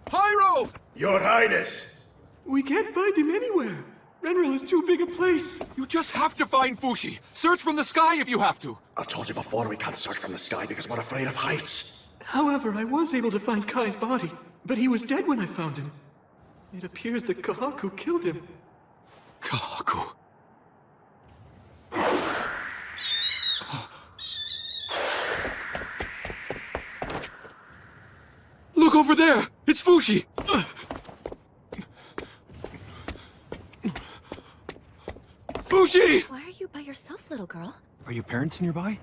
Pyro! Your Highness! We can't find him anywhere. Renril is too big a place. You just have to find Fushi. Search from the sky if you have to. I told you before we can't search from the sky because we're afraid of heights. However, I was able to find Kai's body, but he was dead when I found him. It appears that Kahaku killed him. Kahaku. Look over there! It's Fushi! Fushi! Why are you by yourself, little girl? Are your parents nearby?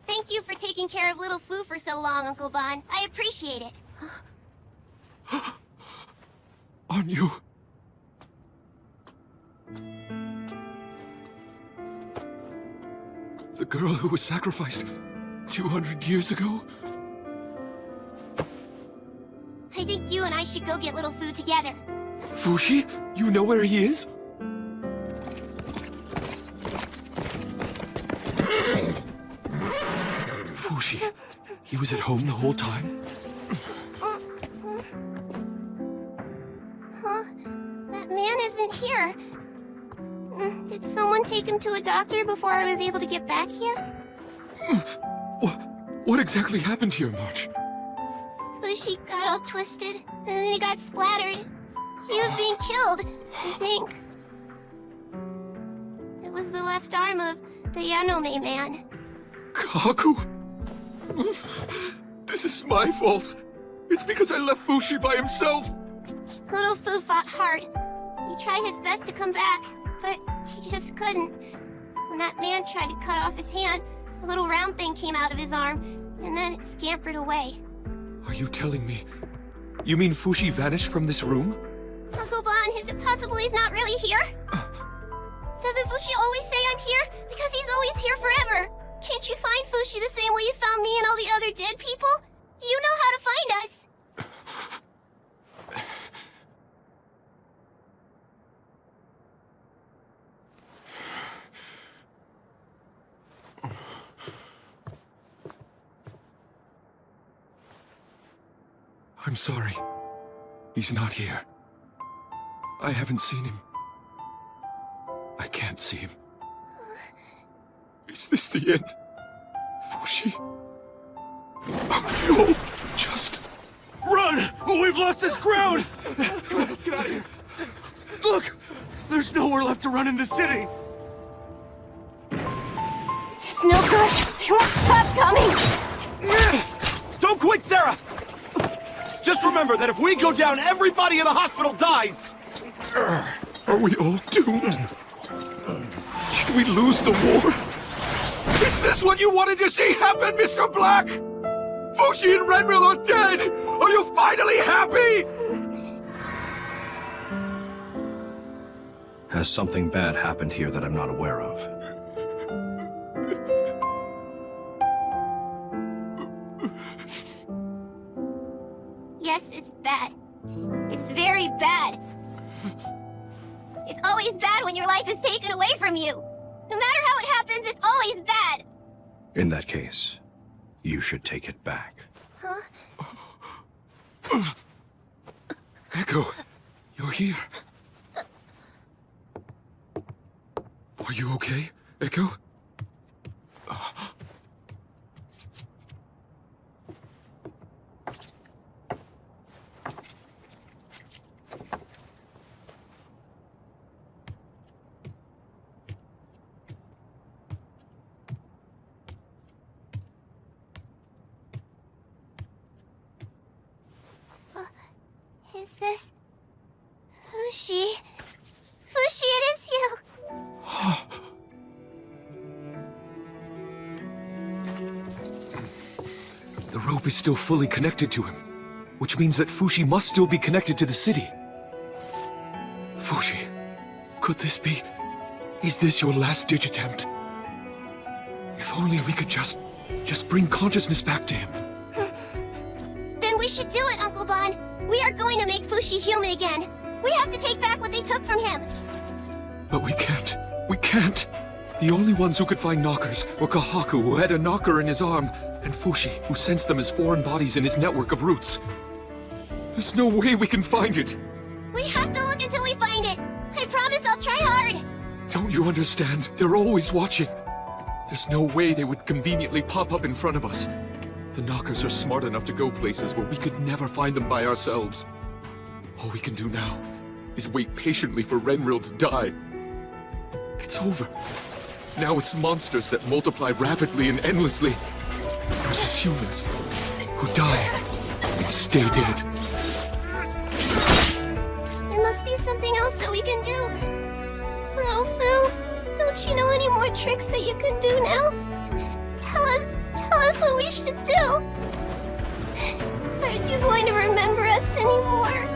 Thank you for taking care of Little Foo for so long, Uncle Bon. I appreciate it. On you. The girl who was sacrificed 200 years ago? I think you and I should go get Little Foo together. Fushi? You know where he is? Fushi, he was at home the whole time? Huh? That man isn't here. Did someone take him to a doctor before I was able to get back here? What exactly happened here, March? Fushi got all twisted, and then he got splattered. He was being killed, I think. It was the left arm of the Yanome man. Kaku? This is my fault. It's because I left Fushi by himself. Little Foo fought hard. He tried his best to come back, but he just couldn't. When that man tried to cut off his hand, a little round thing came out of his arm, and then it scampered away. Are you telling me? You mean Fushi vanished from this room? Uncle Bon, is it possible he's not really here? Doesn't Fushi always say I'm here? Because he's always here forever. Can't you find Fushi the same way you found me and all the other dead people? You know how to find us. I'm sorry. He's not here. I haven't seen him can't see him. Is this the end? Fushi? Are we all just... Run! We've lost this ground! Let's get out of here. Look! There's nowhere left to run in the city! It's no good. They won't stop coming. Don't quit, Sarah! Just remember that if we go down, everybody in the hospital dies! Are we all doomed? Did we lose the war? Is this what you wanted to see happen, Mr. Black? Fushi and Renril are dead! Are you finally happy? Has something bad happened here that I'm not aware of? Yes, it's bad. It's very bad. It's always bad when your life is taken away from you. No matter how it happens, it's always bad. In that case, you should take it back. Huh? Echo, you're here. Are you okay, Echo? Is this... Fushi? Fushi, it is you! The rope is still fully connected to him, which means that Fushi must still be connected to the city. Fushi, could this be... Is this your last-ditch attempt? If only we could just bring consciousness back to him. Then we should do it, Uncle Bon. We are going to make Fushi human again. We have to take back what they took from him. But we can't. We can't. The only ones who could find knockers were Kahaku, who had a knocker in his arm, and Fushi, who sensed them as foreign bodies in his network of roots. There's no way we can find it. We have to look until we find it. I promise I'll try hard. Don't you understand? They're always watching. There's no way they would conveniently pop up in front of us. The knockers are smart enough to go places where we could never find them by ourselves. All we can do now is wait patiently for Renril to die. It's over. Now it's monsters that multiply rapidly and endlessly versus humans who die and stay dead. There must be something else that we can do. Little Fu, don't you know any more tricks that you can do now? Tell us what we should do. Aren't you going to remember us anymore?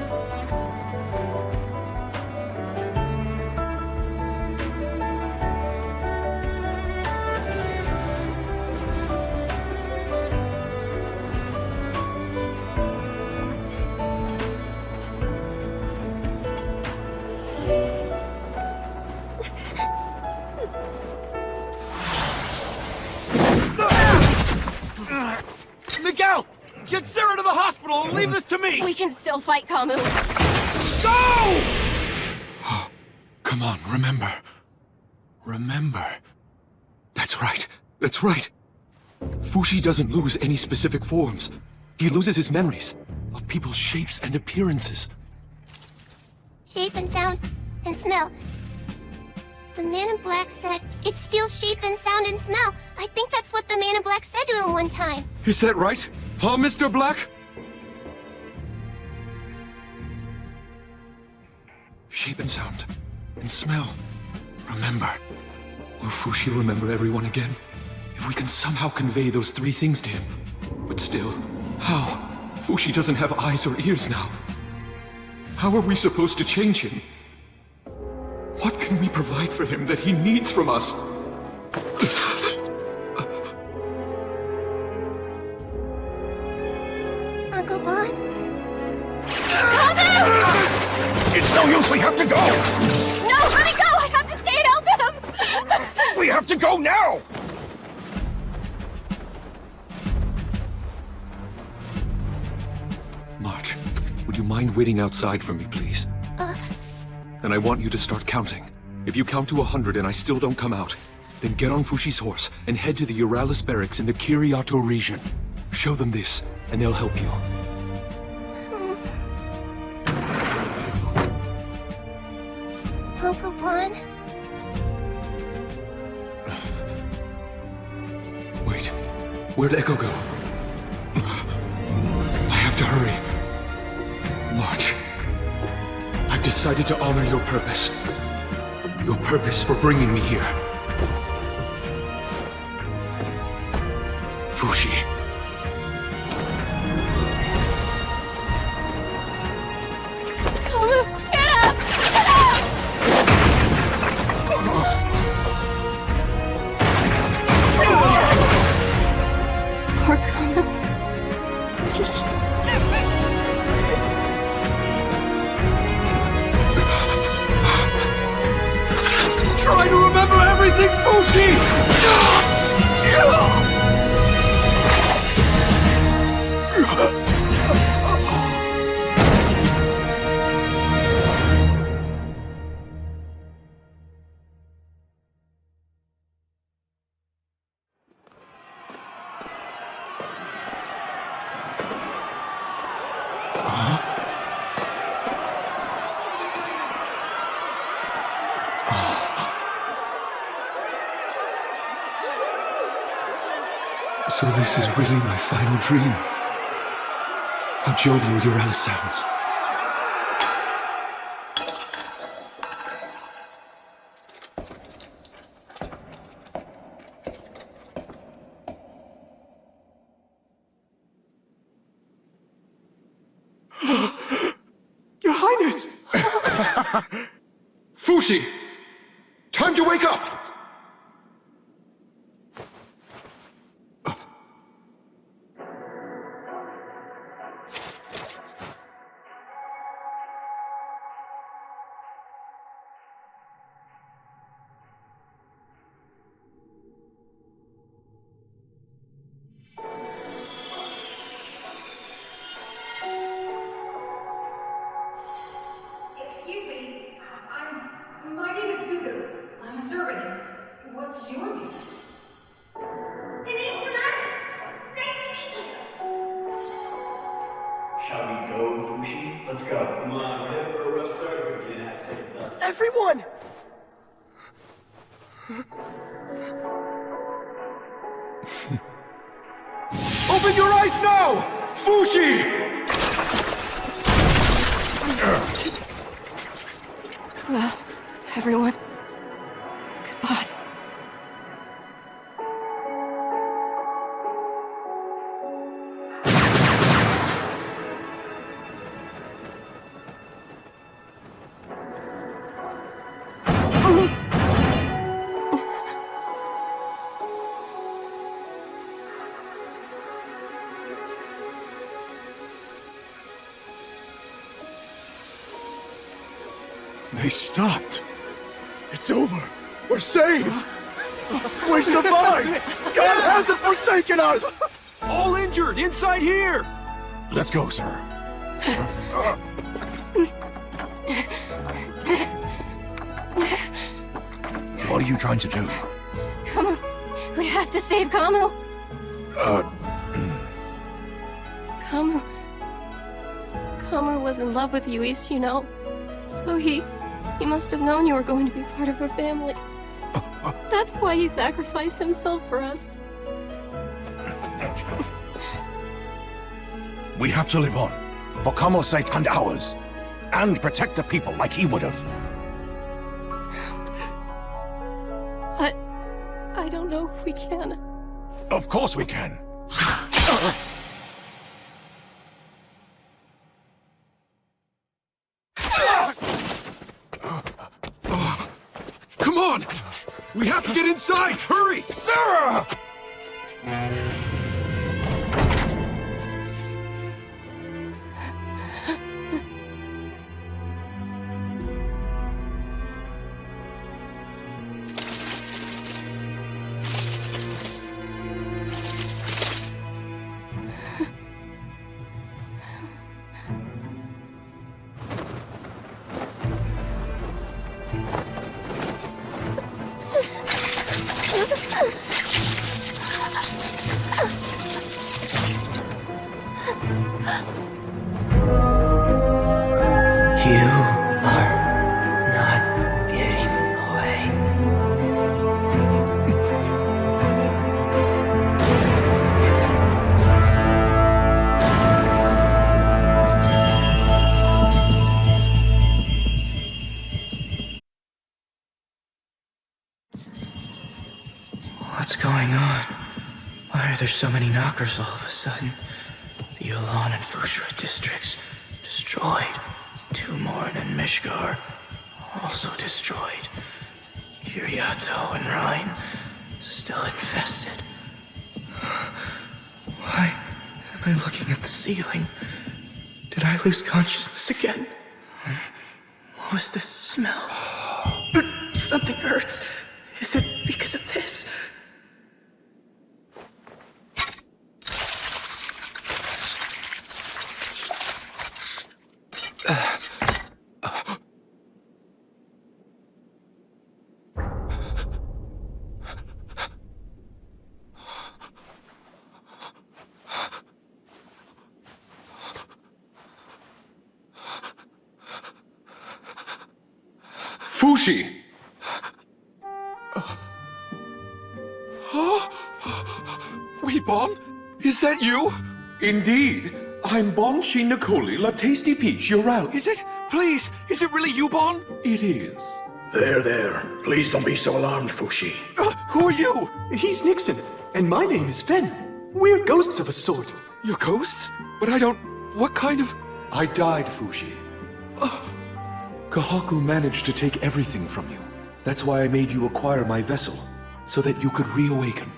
Miguel! Get Sarah to the hospital and leave this to me! We can still fight, Kamu. Go! Come on, remember. Remember. That's right. That's right. Fushi doesn't lose any specific forms. He loses his memories of people's shapes and appearances. Shape and sound and smell. The man in black said it steals shape and sound and smell. I think that's what the man in black said to him one time. Is that right? Huh, Mr. Black? Shape and sound and smell. Remember. Will Fushi remember everyone again? If we can somehow convey those three things to him. But still, how? Fushi doesn't have eyes or ears now. How are we supposed to change him? What can we provide for him that he needs from us? Uncle Bon? It's no use, we have to go! No, let me go! I have to stay and help him! We have to go now! March, would you mind waiting outside for me, please? And I want you to start counting. If you count to 100 and I still don't come out, then get on Fushi's horse and head to the Euralis barracks in the Kiriato region. Show them this, and they'll help you. Uncle Bon? Wait, where'd Echo go? I have to hurry. March. I've decided to honor your purpose. Your purpose for bringing me here. Fushi. Try to remember everything, Fushi! So this is really my final dream. How jovial Euralis sounds. Your Highness! Fushi! Time to wake up! Excuse me, my name is Gugu. I'm a servant here. What's your name? The name's Tanaka. Nice to meet you. Shall we go, Fushi? Let's go. Come on, we're headed for a rough start here. We can't have second thoughts. Everyone! Open your eyes now! Fushi! Well, everyone, goodbye. They stopped. It's over. We're saved. We survived. God hasn't forsaken us. All injured, inside here! Let's go, sir. What are you trying to do? Come on, we have to save Kamo. Kamo was in love with Yuis, you know. So he must have known you were going to be part of her family. That's why he sacrificed himself for us. We have to live on. For Kamo's sake and ours. And protect the people like he would have. I don't know if we can. Of course we can. Come on! We have to get inside! Hurry! Sarah! What's going on? Why are there so many knockers all of a sudden? The Yulan and Fushra districts destroyed. Tumorn and Mishgar also destroyed. Kiriato and Rhine still infested. Why am I looking at the ceiling? Did I lose consciousness again? What was this smell? Something hurts. Is it because of this? Fushi! Wait, Bon? Is that you? Indeed. I'm Bon Shin Nikoli, La Tasty Peach, your ally. Is it? Please, is it really you, Bon? It is. There. Please don't be so alarmed, Fushi. Who are you? He's Nixon, and my name is Fen. We're ghosts of a sort. You're ghosts? But I don't... What kind of... I died, Fushi. Kahaku managed to take everything from you. That's why I made you acquire my vessel, so that you could reawaken.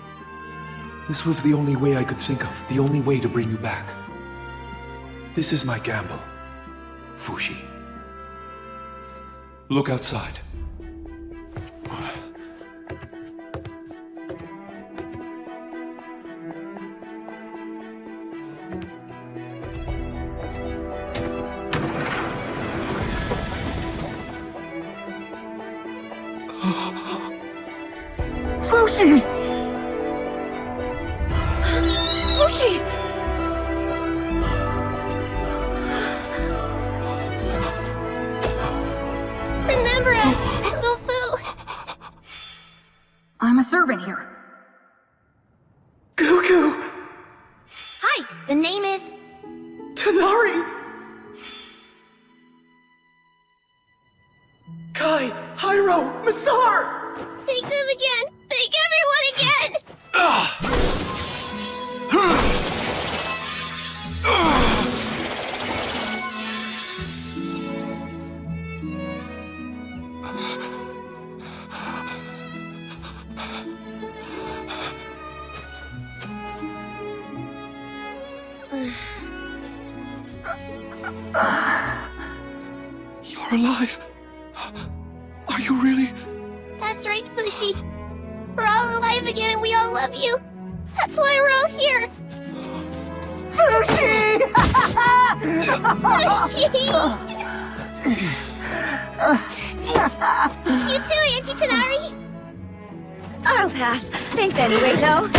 This was the only way I could think of, the only way to bring you back. This is my gamble, Fushi. Look outside. Fushi! Fushi! Remember us, little Fu! I'm a servant here. Gugu! Hi, the name is... Tanari! Kai, Hyro, Masar! Make them again! Make everyone again! You're alive. Are you really? That's right, Fushi. We're all alive again and we all love you. That's why we're all here. Fushi! Fushi! You too, Auntie Tanari. I'll pass. Thanks anyway, though.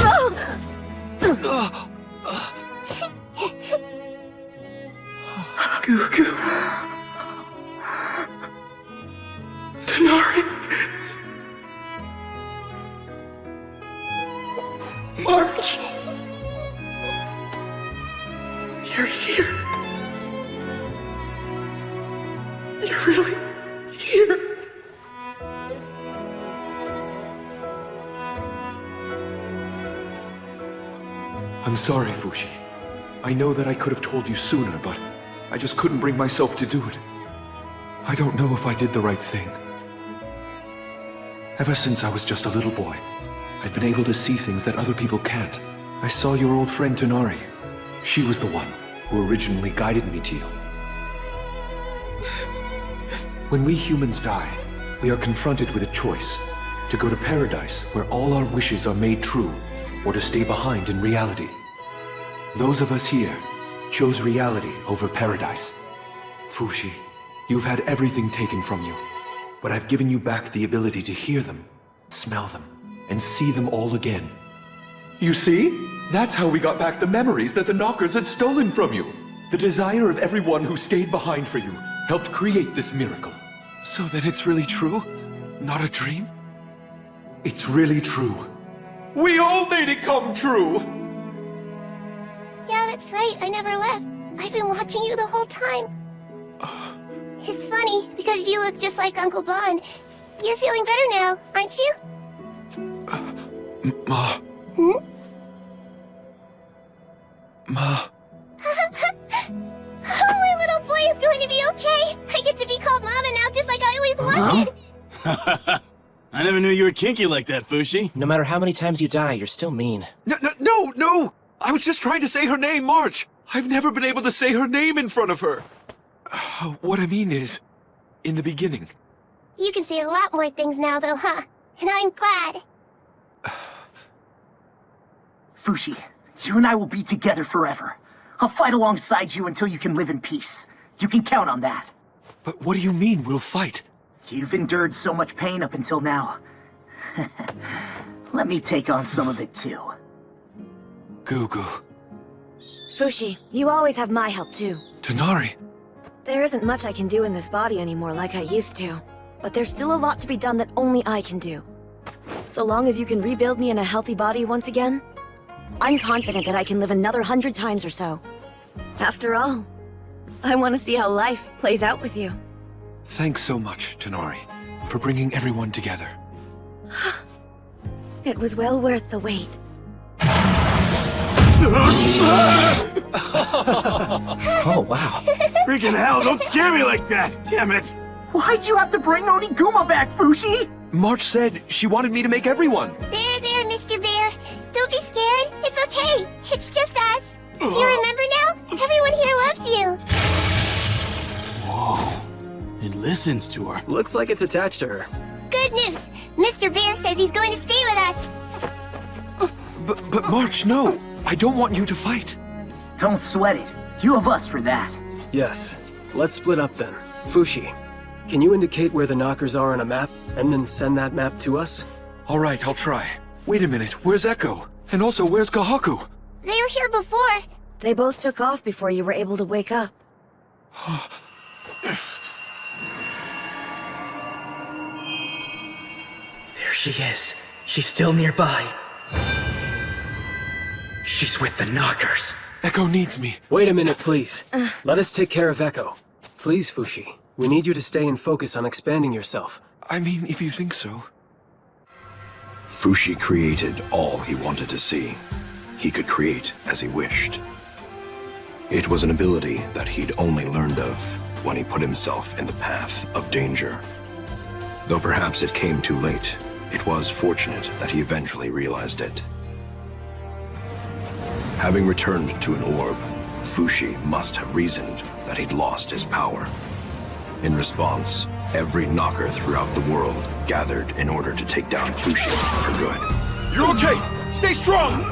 Gugu. Tanari. March. You're here. You're really here. I'm sorry, Fushi. I know that I could have told you sooner, but I just couldn't bring myself to do it. I don't know if I did the right thing. Ever since I was just a little boy, I've been able to see things that other people can't. I saw your old friend Tanari. She was the one who originally guided me to you. When we humans die, we are confronted with a choice: to go to paradise, where all our wishes are made true, or to stay behind in reality. Those of us here chose reality over paradise. Fushi, you've had everything taken from you, but I've given you back the ability to hear them, smell them, and see them all again. You see? That's how we got back the memories that the Knockers had stolen from you. The desire of everyone who stayed behind for you helped create this miracle. So then it's really true? Not a dream? It's really true. We all made it come true! Yeah, that's right. I never left. I've been watching you the whole time. It's funny, because you look just like Uncle Bon. You're feeling better now, aren't you? Ma. Ma. Oh, my little boy is going to be okay. I get to be called Mama now, just like I always wanted. I never knew you were kinky like that, Fushi. No matter how many times you die, you're still mean. No! I was just trying to say her name, March. I've never been able to say her name in front of her. What I mean is, in the beginning. You can say a lot more things now, though, huh? And I'm glad. Fushi, you and I will be together forever. I'll fight alongside you until you can live in peace. You can count on that. But what do you mean, we'll fight? You've endured so much pain up until now. Let me take on some of it, too. Gugu. Fushi, you always have my help, too. Tonari. There isn't much I can do in this body anymore like I used to. But there's still a lot to be done that only I can do. So long as you can rebuild me in a healthy body once again, I'm confident that I can live another 100 times or so. After all, I want to see how life plays out with you. Thanks so much, Tonari, for bringing everyone together. It was well worth the wait. Oh, wow. Freaking hell, don't scare me like that! Damn it! Why'd you have to bring Oniguma back, Fushi? March said she wanted me to make everyone. There, Mr. Bear. Don't be scared. It's okay. It's just us. Do you remember now? Everyone here loves you. Whoa. It listens to her. Looks like it's attached to her. Good news. Mr. Bear says he's going to stay with us. But March, no. I don't want you to fight. Don't sweat it. You have us for that. Yes. Let's split up then. Fushi, can you indicate where the knockers are on a map, and then send that map to us? All right, I'll try. Wait a minute, where's Echo? And also, where's Kahaku? They were here before. They both took off before you were able to wake up. There she is. She's still nearby. She's with the knockers. Echo needs me. Wait a minute, please. Let us take care of Echo. Please, Fushi. We need you to stay and focus on expanding yourself. I mean, if you think so. Fushi created all he wanted to see. He could create as he wished. It was an ability that he'd only learned of when he put himself in the path of danger. Though perhaps it came too late, it was fortunate that he eventually realized it. Having returned to an orb, Fushi must have reasoned that he'd lost his power. In response, every knocker throughout the world gathered in order to take down Fushi for good. You're okay! Stay strong!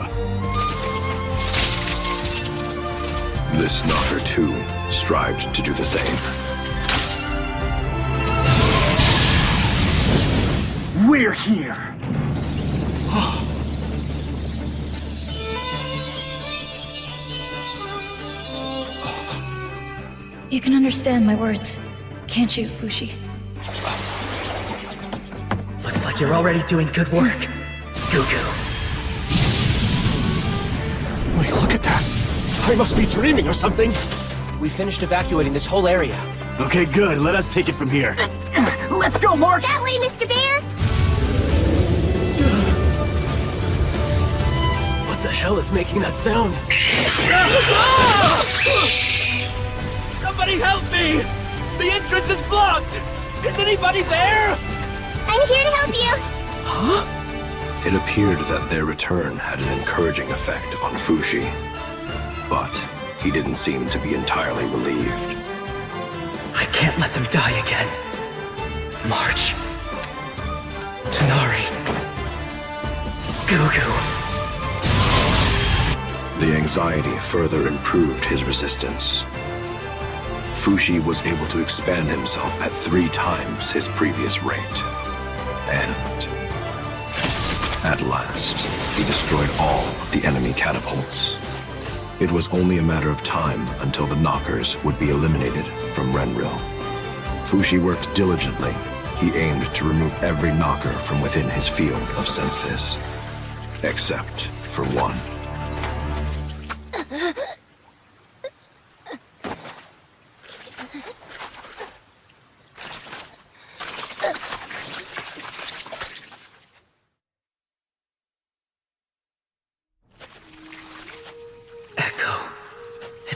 This knocker, too, strived to do the same. We're here! You can understand my words, can't you, Fushi? Looks like you're already doing good work. Gugu. Wait, look at that! I must be dreaming or something! We finished evacuating this whole area. Okay, good. Let us take it from here. Let's go, March! That way, Mr. Bear! What the hell is making that sound? Somebody help me! The entrance is blocked! Is anybody there? I'm here to help you! It appeared that their return had an encouraging effect on Fushi, but he didn't seem to be entirely relieved. I can't let them die again. March. Tonari. Gugu. The anxiety further improved his resistance. Fushi was able to expand himself at 3 times his previous rate. And at last, he destroyed all of the enemy catapults. It was only a matter of time until the knockers would be eliminated from Renril. Fushi worked diligently. He aimed to remove every knocker from within his field of senses, except for one.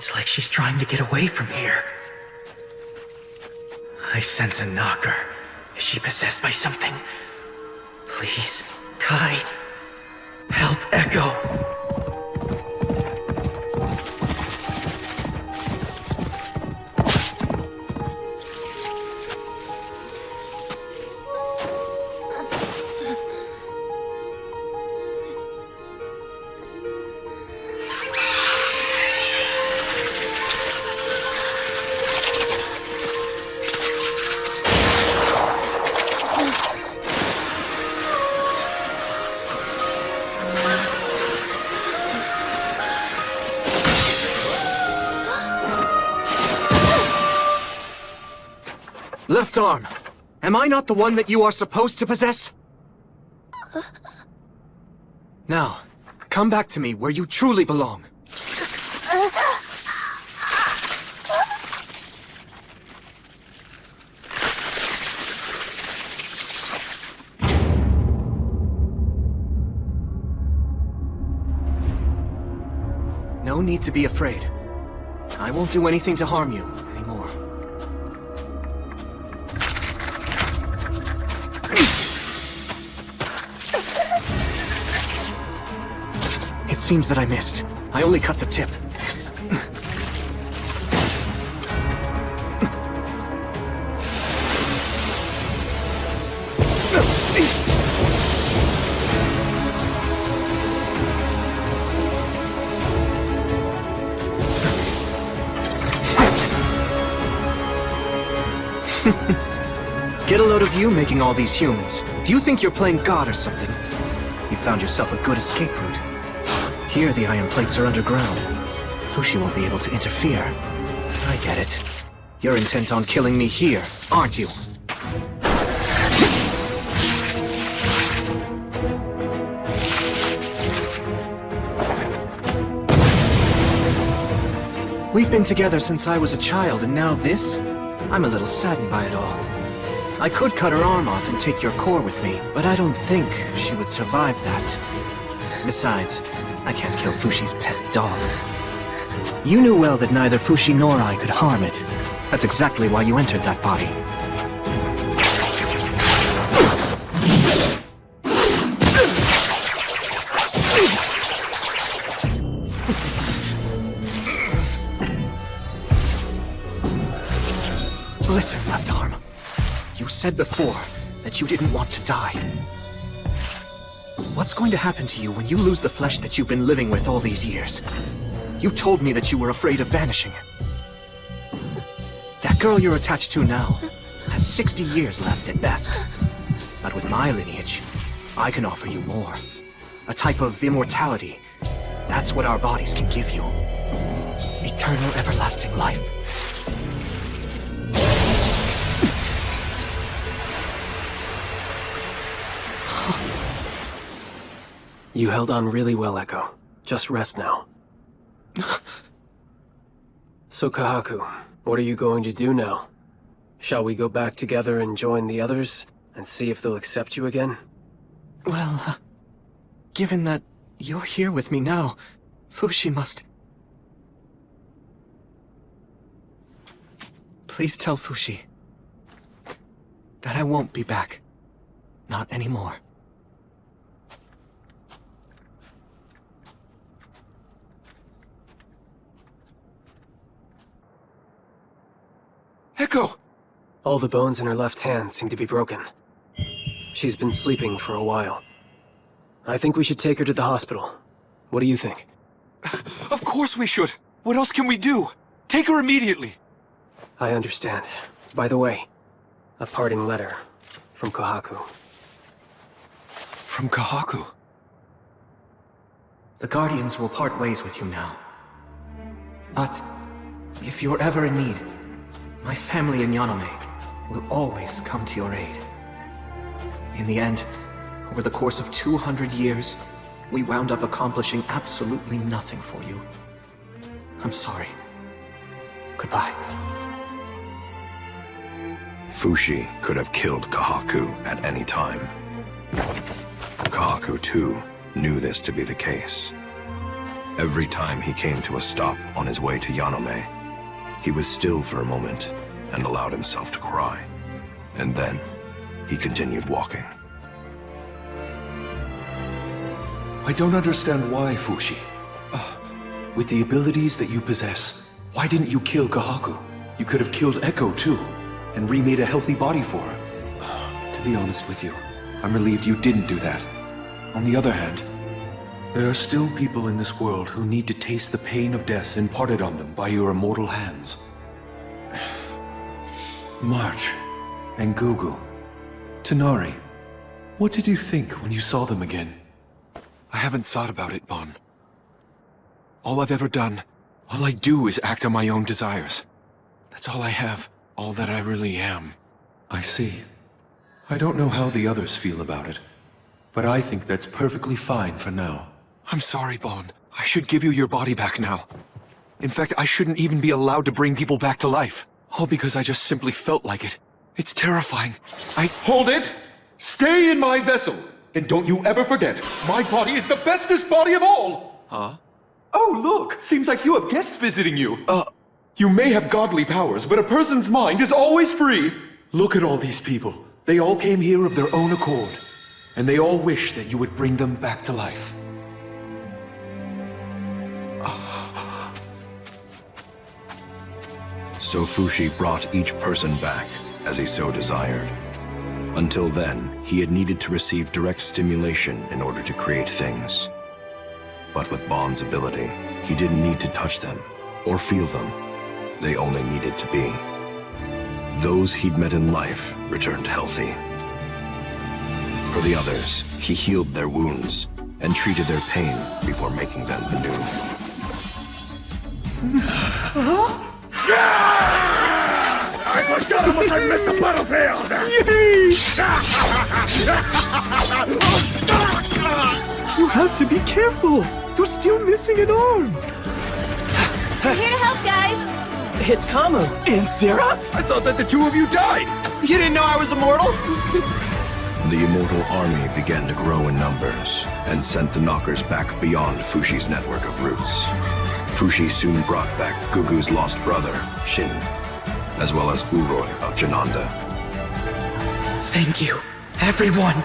It's like she's trying to get away from here. I sense a knocker. Is she possessed by something? Please, Kai, help Echo. Left arm. Am I not the one that you are supposed to possess? Now, come back to me where you truly belong. No need to be afraid. I won't do anything to harm you anymore. It seems that I missed. I only cut the tip. Get a load of you making all these humans. Do you think you're playing God or something? You found yourself a good escape route. Here the iron plates are underground. Fushi won't be able to interfere. I get it. You're intent on killing me here, aren't you? We've been together since I was a child, and now this? I'm a little saddened by it all. I could cut her arm off and take your core with me, but I don't think she would survive that. Besides, I can't kill Fushi's pet dog. You knew well that neither Fushi nor I could harm it. That's exactly why you entered that body. Listen, left arm. You said before that you didn't want to die. What's going to happen to you when you lose the flesh that you've been living with all these years? You told me that you were afraid of vanishing. That girl you're attached to now has 60 years left at best. But with my lineage, I can offer you more. A type of immortality. That's what our bodies can give you. Eternal, everlasting life. You held on really well, Echo. Just rest now. So, Kahaku, what are you going to do now? Shall we go back together and join the others, and see if they'll accept you again? Well, given that you're here with me now, Fushi must... Please tell Fushi that I won't be back. Not anymore. Echo! All the bones in her left hand seem to be broken. She's been sleeping for a while. I think we should take her to the hospital. What do you think? Of course we should! What else can we do? Take her immediately! I understand. By the way, a parting letter from Kahaku. From Kahaku? The Guardians will part ways with you now. But if you're ever in need, my family in Yanome will always come to your aid. In the end, over the course of 200 years, we wound up accomplishing absolutely nothing for you. I'm sorry. Goodbye. Fushi could have killed Kahaku at any time. Kahaku, too, knew this to be the case. Every time he came to a stop on his way to Yanome, he was still for a moment and allowed himself to cry. And then, he continued walking. I don't understand why, Fushi. With the abilities that you possess, why didn't you kill Kahaku? You could have killed Echo too, and remade a healthy body for her. To be honest with you, I'm relieved you didn't do that. On the other hand, there are still people in this world who need to taste the pain of death imparted on them by your immortal hands. March and Gugu, Tonari, what did you think when you saw them again? I haven't thought about it, Bon. All I've ever done, all I do is act on my own desires. That's all I have, all that I really am. I see. I don't know how the others feel about it, but I think that's perfectly fine for now. I'm sorry, Bon. I should give you your body back now. In fact, I shouldn't even be allowed to bring people back to life. All because I just simply felt like it. It's terrifying. Hold it! Stay in my vessel! And don't you ever forget, my body is the bestest body of all! Huh? Oh, look! Seems like you have guests visiting you. You may have godly powers, but a person's mind is always free! Look at all these people. They all came here of their own accord. And they all wish that you would bring them back to life. So Fushi brought each person back as he so desired. Until then, he had needed to receive direct stimulation in order to create things. But with Bon's ability, he didn't need to touch them or feel them. They only needed to be. Those he'd met in life returned healthy. For the others, he healed their wounds and treated their pain before making them anew. I forgot how much I missed the battlefield! You have to be careful! You're still missing an arm! We're here to help, guys! It's Kamu. And Sarah? I thought that the two of you died! You didn't know I was immortal? The Immortal army began to grow in numbers and sent the Knockers back beyond Fushi's network of roots. Fushi soon brought back Gugu's lost brother, Shin, as well as Uroi of Jananda. Thank you, everyone.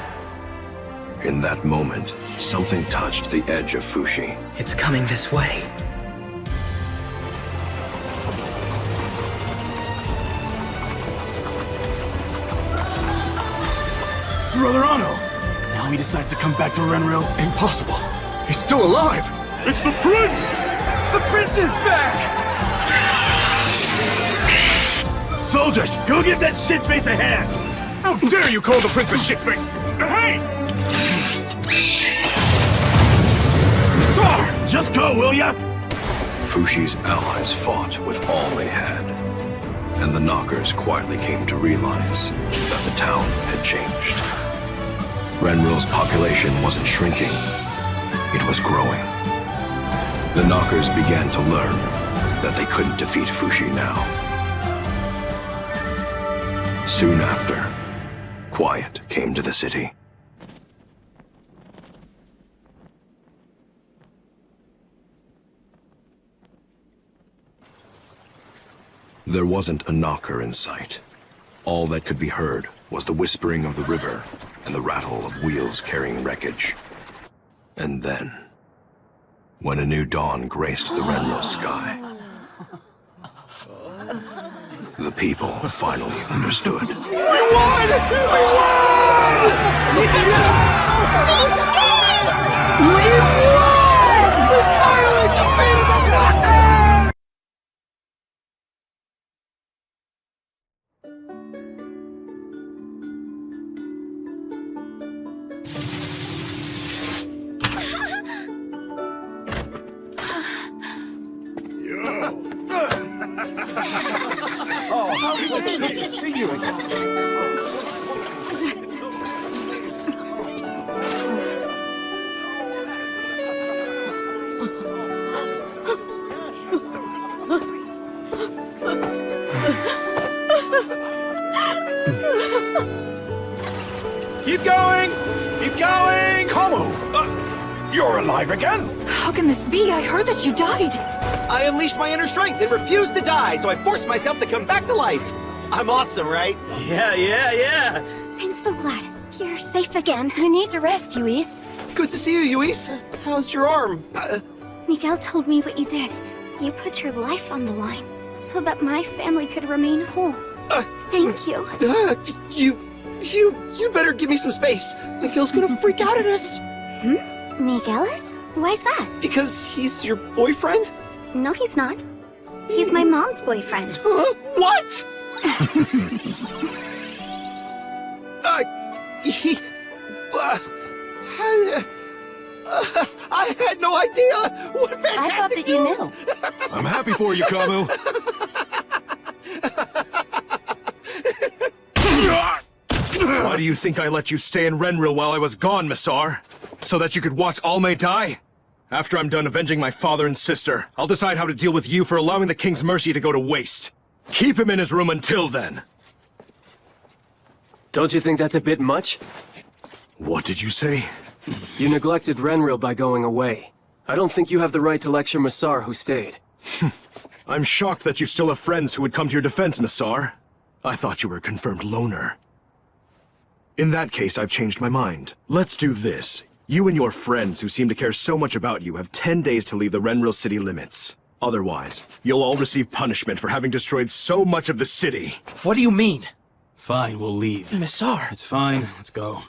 In that moment, something touched the edge of Fushi. It's coming this way. Brother Ano! Now he decides to come back to Renril? Impossible. He's still alive. It's the prince! The prince is back! Soldiers, go give that shitface a hand! How dare you call the prince a shitface? Hey! Sir, just go, will ya? Fushi's allies fought with all they had, and the Knockers quietly came to realize that the town had changed. Renril's population wasn't shrinking, it was growing. The Knockers began to learn that they couldn't defeat Fushi now. Soon after, quiet came to the city. There wasn't a Knocker in sight. All that could be heard was the whispering of the river and the rattle of wheels carrying wreckage. And then, when a new dawn graced the Renril sky, the people finally understood. We won! We won! We finally defeated the Knockers! Oh, it's good to see you again. Keep going! Keep going! Kamu! You're alive again? How can this be? I heard that you died. I unleashed my inner strength and refused to die, so I forced myself to come back to life. I'm awesome, right? Yeah. I'm so glad. You're safe again. You need to rest, Luis. Good to see you, Luis. How's your arm? Miguel told me what you did. You put your life on the line so that my family could remain whole. Thank you. You better give me some space. Miguel's gonna freak out at us. Miguel is? Why's that? Because he's your boyfriend? No, he's not. He's my mom's boyfriend. What? I had no idea. What fantastic I thought that you news. knew. I'm happy for you, Camu. Why do you think I let you stay in Renril while I was gone, Messar? So that you could watch Alme die? After I'm done avenging my father and sister, I'll decide how to deal with you for allowing the King's mercy to go to waste. Keep him in his room until then. Don't you think that's a bit much? What did you say? You neglected Renril by going away. I don't think you have the right to lecture Messar, who stayed. I'm shocked that you still have friends who would come to your defense, Messar. I thought you were a confirmed loner. In that case, I've changed my mind. Let's do this. You and your friends who seem to care so much about you have 10 days to leave the Renril city limits. Otherwise, you'll all receive punishment for having destroyed so much of the city. What do you mean? Fine, we'll leave. Messar! It's fine. Let's go.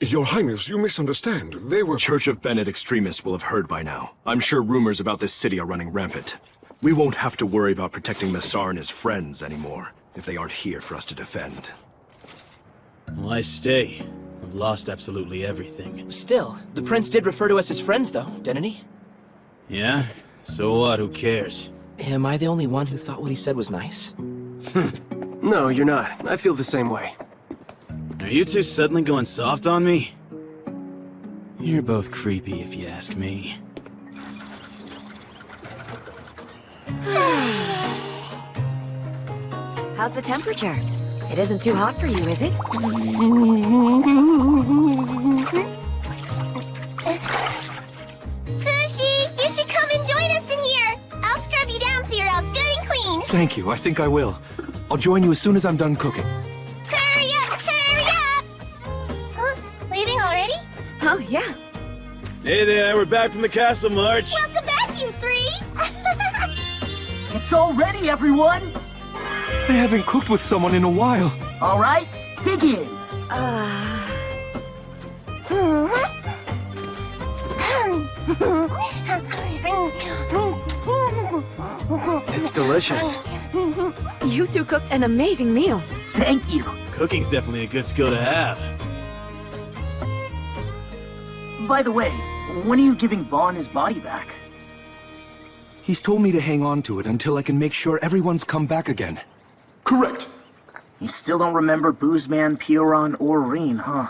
Your Highness, you misunderstand. They were— Church of Bennett extremists will have heard by now. I'm sure rumors about this city are running rampant. We won't have to worry about protecting Messar and his friends anymore, if they aren't here for us to defend. Why stay? I've lost absolutely everything. Still, the prince did refer to us as friends, though, didn't he? Yeah? So what? Who cares? Am I the only one who thought what he said was nice? No, you're not. I feel the same way. Are you two suddenly going soft on me? You're both creepy, if you ask me. How's the temperature? It isn't too hot for you, is it? Fushi, you should come and join us in here. I'll scrub you down so you're all good and clean. Thank you, I think I will. I'll join you as soon as I'm done cooking. Hurry up, hurry up! Huh? Leaving already? Oh, yeah. Hey there, we're back from the castle march. Welcome back, you three! It's all ready, everyone! They haven't cooked with someone in a while. All right, dig in. It's delicious. You two cooked an amazing meal. Thank you. Cooking's definitely a good skill to have. By the way, when are you giving Vaughn his body back? He's told me to hang on to it until I can make sure everyone's come back again. Correct. You still don't remember Boozman, Pioran, or Reen, huh?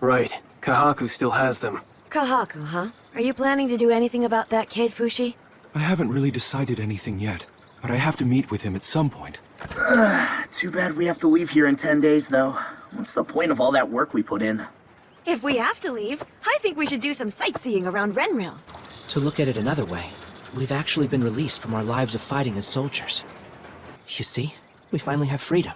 Right. Kahaku still has them. Kahaku, huh? Are you planning to do anything about that kid, Fushi? I haven't really decided anything yet, but I have to meet with him at some point. Too bad we have to leave here in 10 days, though. What's the point of all that work we put in? If we have to leave, I think we should do some sightseeing around Renril. To look at it another way, we've actually been released from our lives of fighting as soldiers. You see, we finally have freedom.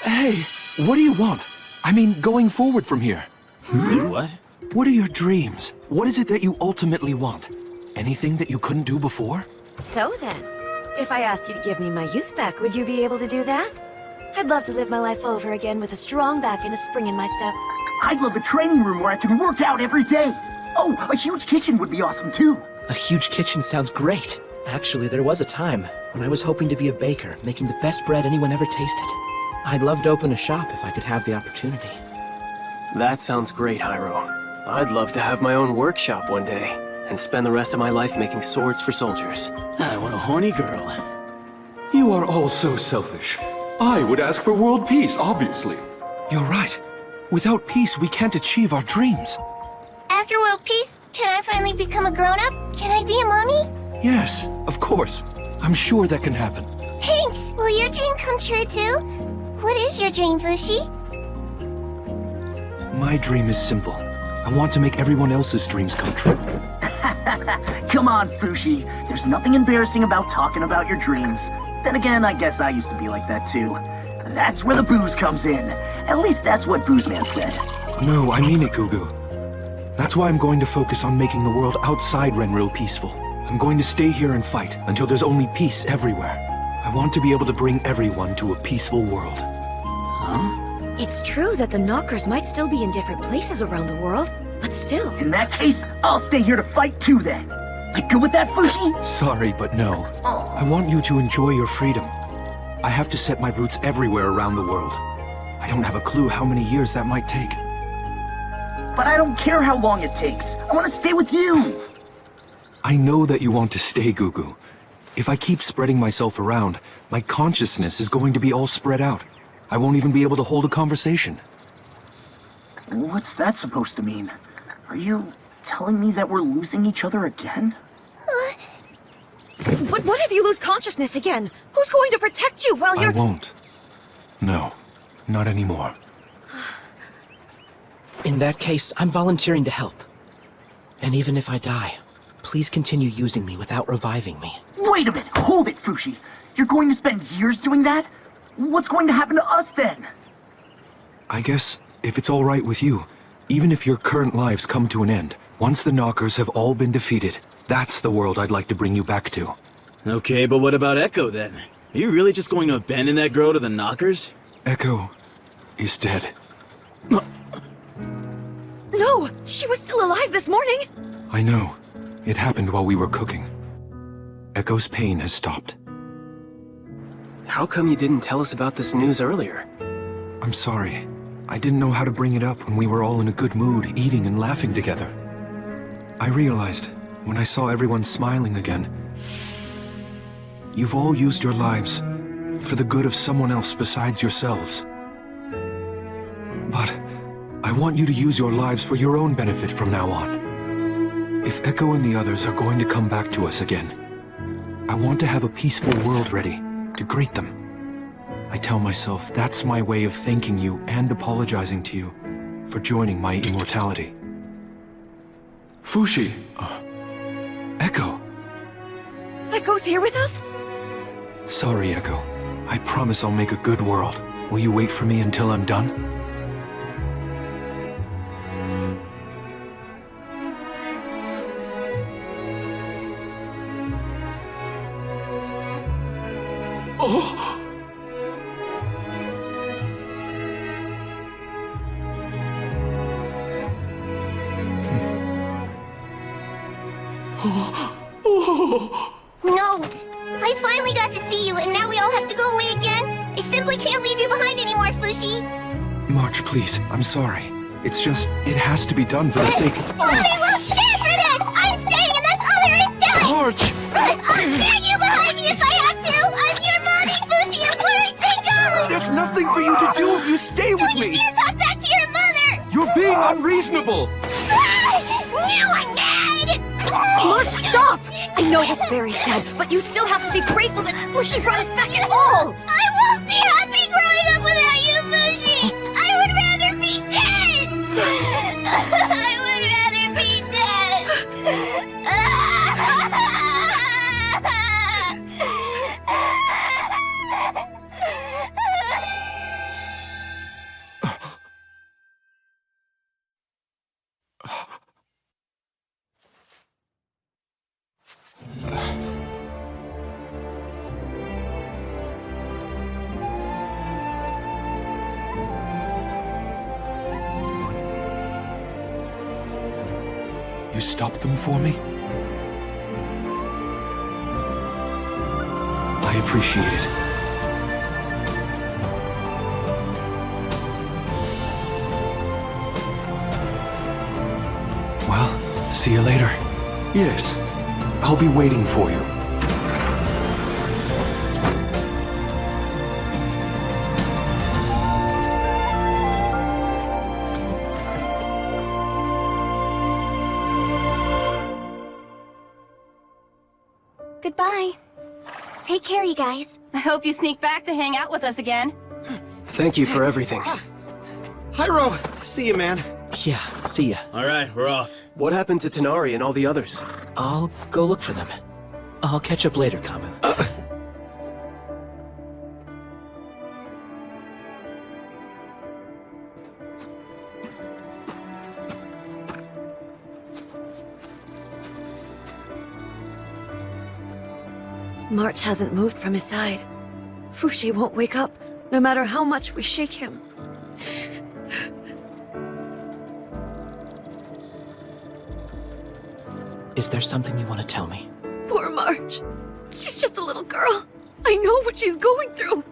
Hey, what do you want? I mean, going forward from here. Say what? What are your dreams? What is it that you ultimately want? Anything that you couldn't do before? So then, if I asked you to give me my youth back, would you be able to do that? I'd love to live my life over again with a strong back and a spring in my step. I'd love a training room where I can work out every day. Oh, a huge kitchen would be awesome too. A huge kitchen sounds great. Actually, there was a time when I was hoping to be a baker, making the best bread anyone ever tasted. I'd love to open a shop if I could have the opportunity. That sounds great, Hyro. I'd love to have my own workshop one day, and spend the rest of my life making swords for soldiers. I want a horny girl. You are all so selfish. I would ask for world peace, obviously. You're right. Without peace, we can't achieve our dreams. After world peace, can I finally become a grown-up? Can I be a mommy? Yes, of course. I'm sure that can happen. Thanks! Will your dream come true too? What is your dream, Fushi? My dream is simple. I want to make everyone else's dreams come true. Come on, Fushi. There's nothing embarrassing about talking about your dreams. Then again, I guess I used to be like that too. That's where the booze comes in. At least that's what Boozeman said. No, I mean it, Gugu. That's why I'm going to focus on making the world outside Renril peaceful. I'm going to stay here and fight until there's only peace everywhere. I want to be able to bring everyone to a peaceful world. Huh? It's true that the Knockers might still be in different places around the world, but still. In that case, I'll stay here to fight too then. You good with that, Fushi? Sorry, but no. I want you to enjoy your freedom. I have to set my roots everywhere around the world. I don't have a clue how many years that might take. But I don't care how long it takes. I want to stay with you. I know that you want to stay, Gugu. If I keep spreading myself around, my consciousness is going to be all spread out. I won't even be able to hold a conversation. What's that supposed to mean? Are you telling me that we're losing each other again? But what if you lose consciousness again? Who's going to protect you while you're— I won't. No, not anymore. In that case, I'm volunteering to help. And even if I die, please continue using me without reviving me. Wait a minute! Hold it, Fushi! You're going to spend years doing that? What's going to happen to us then? I guess, if it's all right with you, even if your current lives come to an end, once the Knockers have all been defeated, that's the world I'd like to bring you back to. Okay, but what about Echo then? Are you really just going to abandon that girl to the Knockers? Echo is dead. No! She was still alive this morning! I know. It happened while we were cooking. Echo's pain has stopped. How come you didn't tell us about this news earlier? I'm sorry. I didn't know how to bring it up when we were all in a good mood, eating and laughing together. I realized, when I saw everyone smiling again, you've all used your lives for the good of someone else besides yourselves. But I want you to use your lives for your own benefit from now on. If Echo and the others are going to come back to us again, I want to have a peaceful world ready to greet them. I tell myself that's my way of thanking you and apologizing to you for joining my immortality. Fushi! Echo! Echo's here with us? Sorry, Echo. I promise I'll make a good world. Will you wait for me until I'm done? Oh! No! I finally got to see you, and now we all have to go away again? I simply can't leave you behind anymore, Fushi! March, please. I'm sorry. It's just, it has to be done for the sake of— Mommy will stay for this! I'm staying, and that's all there is to it! March! I'll drag you behind me if I have to! I'm your mommy, Fushi, and where's it goes? There's nothing for you to do if you stay with You me! dare talk back to your mother! You're being unreasonable! You are mad! March, stop! I know it's very sad, but you still have to be grateful that Fushi brought us back at all! I won't be happy growing up without you, Fushi! I would rather be dead! I would rather be dead! You stopped them for me? I appreciate it. Well, see you later. Yes. I'll be waiting for you. Goodbye. Take care, you guys. I hope you sneak back to hang out with us again. Thank you for everything. Hyro! See you, man. Yeah, see ya. Alright, we're off. What happened to Tanari and all the others? I'll go look for them. I'll catch up later, Kamu. March hasn't moved from his side. Fushi won't wake up, no matter how much we shake him. Is there something you want to tell me? Poor March. She's just a little girl. I know what she's going through.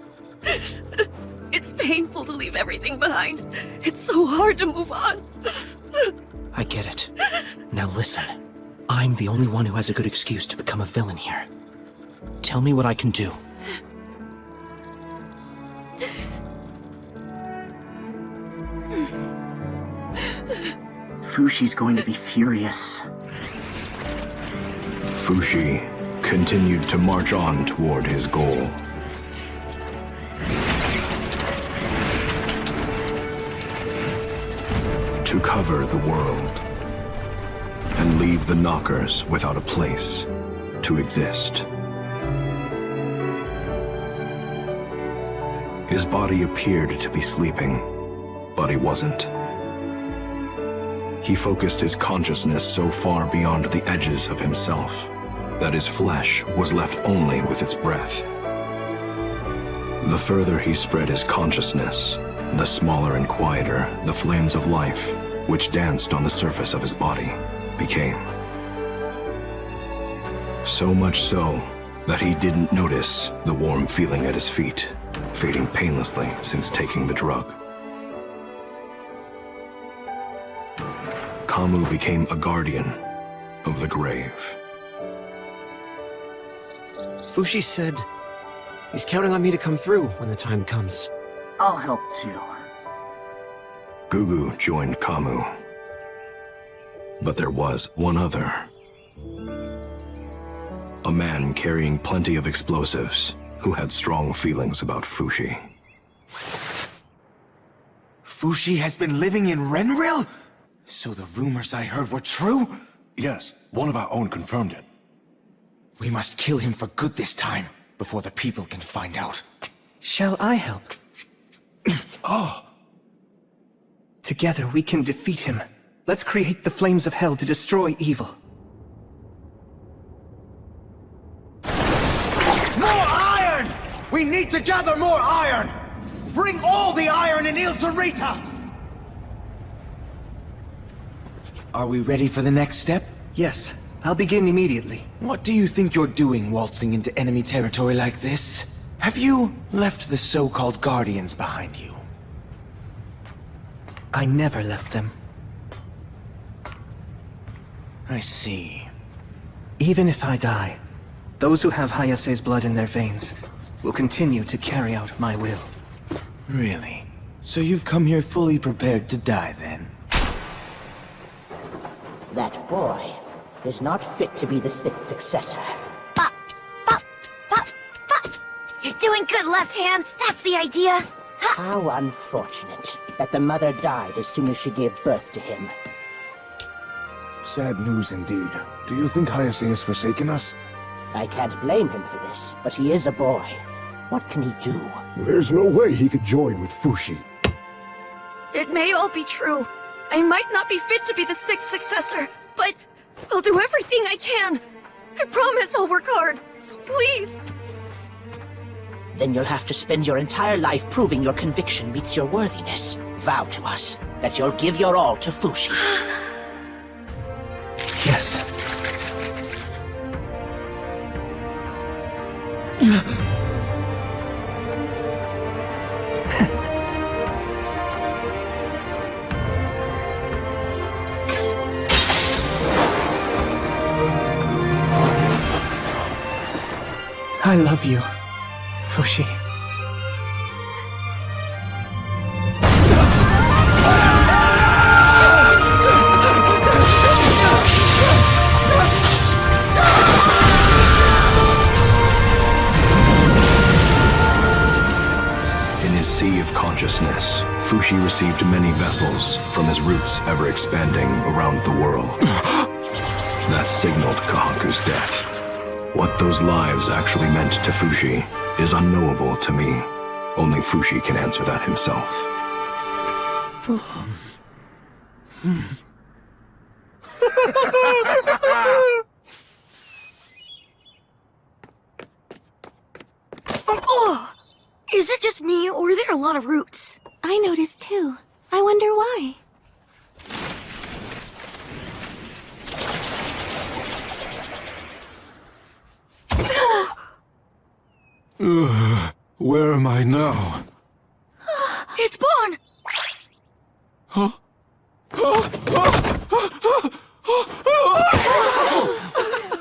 It's painful to leave everything behind. It's so hard to move on. I get it. Now listen. I'm the only one who has a good excuse to become a villain here. Tell me what I can do. Fushi's going to be furious. Fushi continued to march on toward his goal. To cover the world and leave the Knockers without a place to exist. His body appeared to be sleeping, but he wasn't. He focused his consciousness so far beyond the edges of himself that his flesh was left only with its breath. The further he spread his consciousness, the smaller and quieter the flames of life, which danced on the surface of his body, became. So much so that he didn't notice the warm feeling at his feet, fading painlessly since taking the drug. Kamu became a guardian of the grave. Fushi said he's counting on me to come through when the time comes. I'll help too. Gugu joined Kamu. But there was one other. A man carrying plenty of explosives who had strong feelings about Fushi. Fushi has been living in Renril? So the rumors I heard were true? Yes, one of our own confirmed it. We must kill him for good this time, before the people can find out. Shall I help? Oh. Together we can defeat him. Let's create the flames of hell to destroy evil. More iron! We need to gather more iron! Bring all the iron in Il Zarita! Are we ready for the next step? Yes, I'll begin immediately. What do you think you're doing waltzing into enemy territory like this? Have you left the so-called Guardians behind you? I never left them. I see. Even if I die, those who have Hayase's blood in their veins will continue to carry out my will. Really? So you've come here fully prepared to die, then? That boy is not fit to be the sixth successor. You're doing good, left hand. That's the idea. How unfortunate that the mother died as soon as she gave birth to him. Sad news indeed. Do you think Hayase has forsaken us? I can't blame him for this, but he is a boy. What can he do? There's no way he could join with Fushi. It may all be true. I might not be fit to be the sixth successor, but I'll do everything I can. I promise I'll work hard, so please. Then you'll have to spend your entire life proving your conviction meets your worthiness. Vow to us that you'll give your all to Fushi. Yes. I love you, Fushi. In his sea of consciousness, consciousness, Fushi received many vessels from his roots ever expanding around the world. That signaled Kahaku's death. What those lives actually meant to Fushi is unknowable to me. Only Fushi can answer that himself. Oh! Is it just me, or are there a lot of roots? I noticed too. I wonder why. Where am I now? It's Bon! Huh?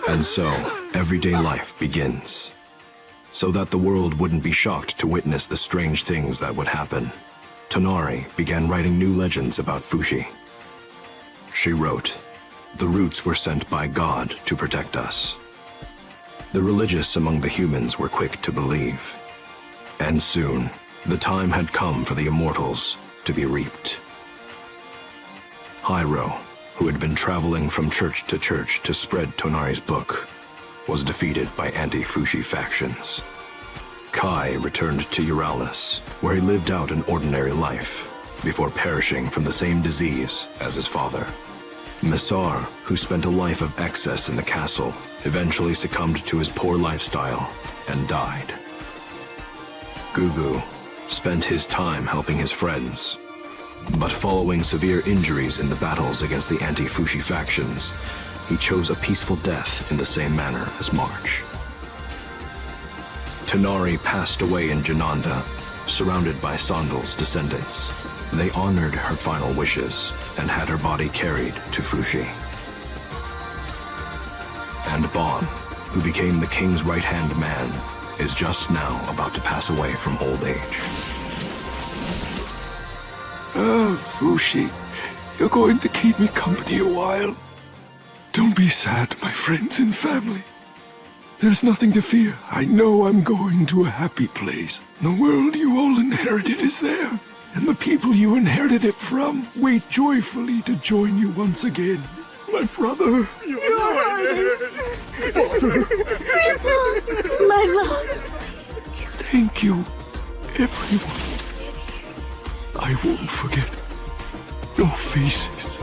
And so, everyday life begins. So that the world wouldn't be shocked to witness the strange things that would happen, Tonari began writing new legends about Fushi. She wrote, "The roots were sent by God to protect us." The religious among the humans were quick to believe. And soon, the time had come for the Immortals to be reaped. Hyro, who had been traveling from church to spread Tonari's book, was defeated by anti-Fushi factions. Kai returned to Euralis, where he lived out an ordinary life, before perishing from the same disease as his father. Missar, who spent a life of excess in the castle, eventually succumbed to his poor lifestyle and died. Gugu spent his time helping his friends, but following severe injuries in the battles against the anti-Fushi factions, he chose a peaceful death in the same manner as March. Tonari passed away in Jananda, surrounded by Sandal's descendants. They honored her final wishes and had her body carried to Fushi. And Bon, who became the king's right-hand man, is just now about to pass away from old age. Fushi, you're going to keep me company a while. Don't be sad, my friends and family. There's nothing to fear. I know I'm going to a happy place. The world you all inherited is there, and the people you inherited it from wait joyfully to join you once again. My brother. Your Highness. My love. Thank you, everyone. I won't forget your faces.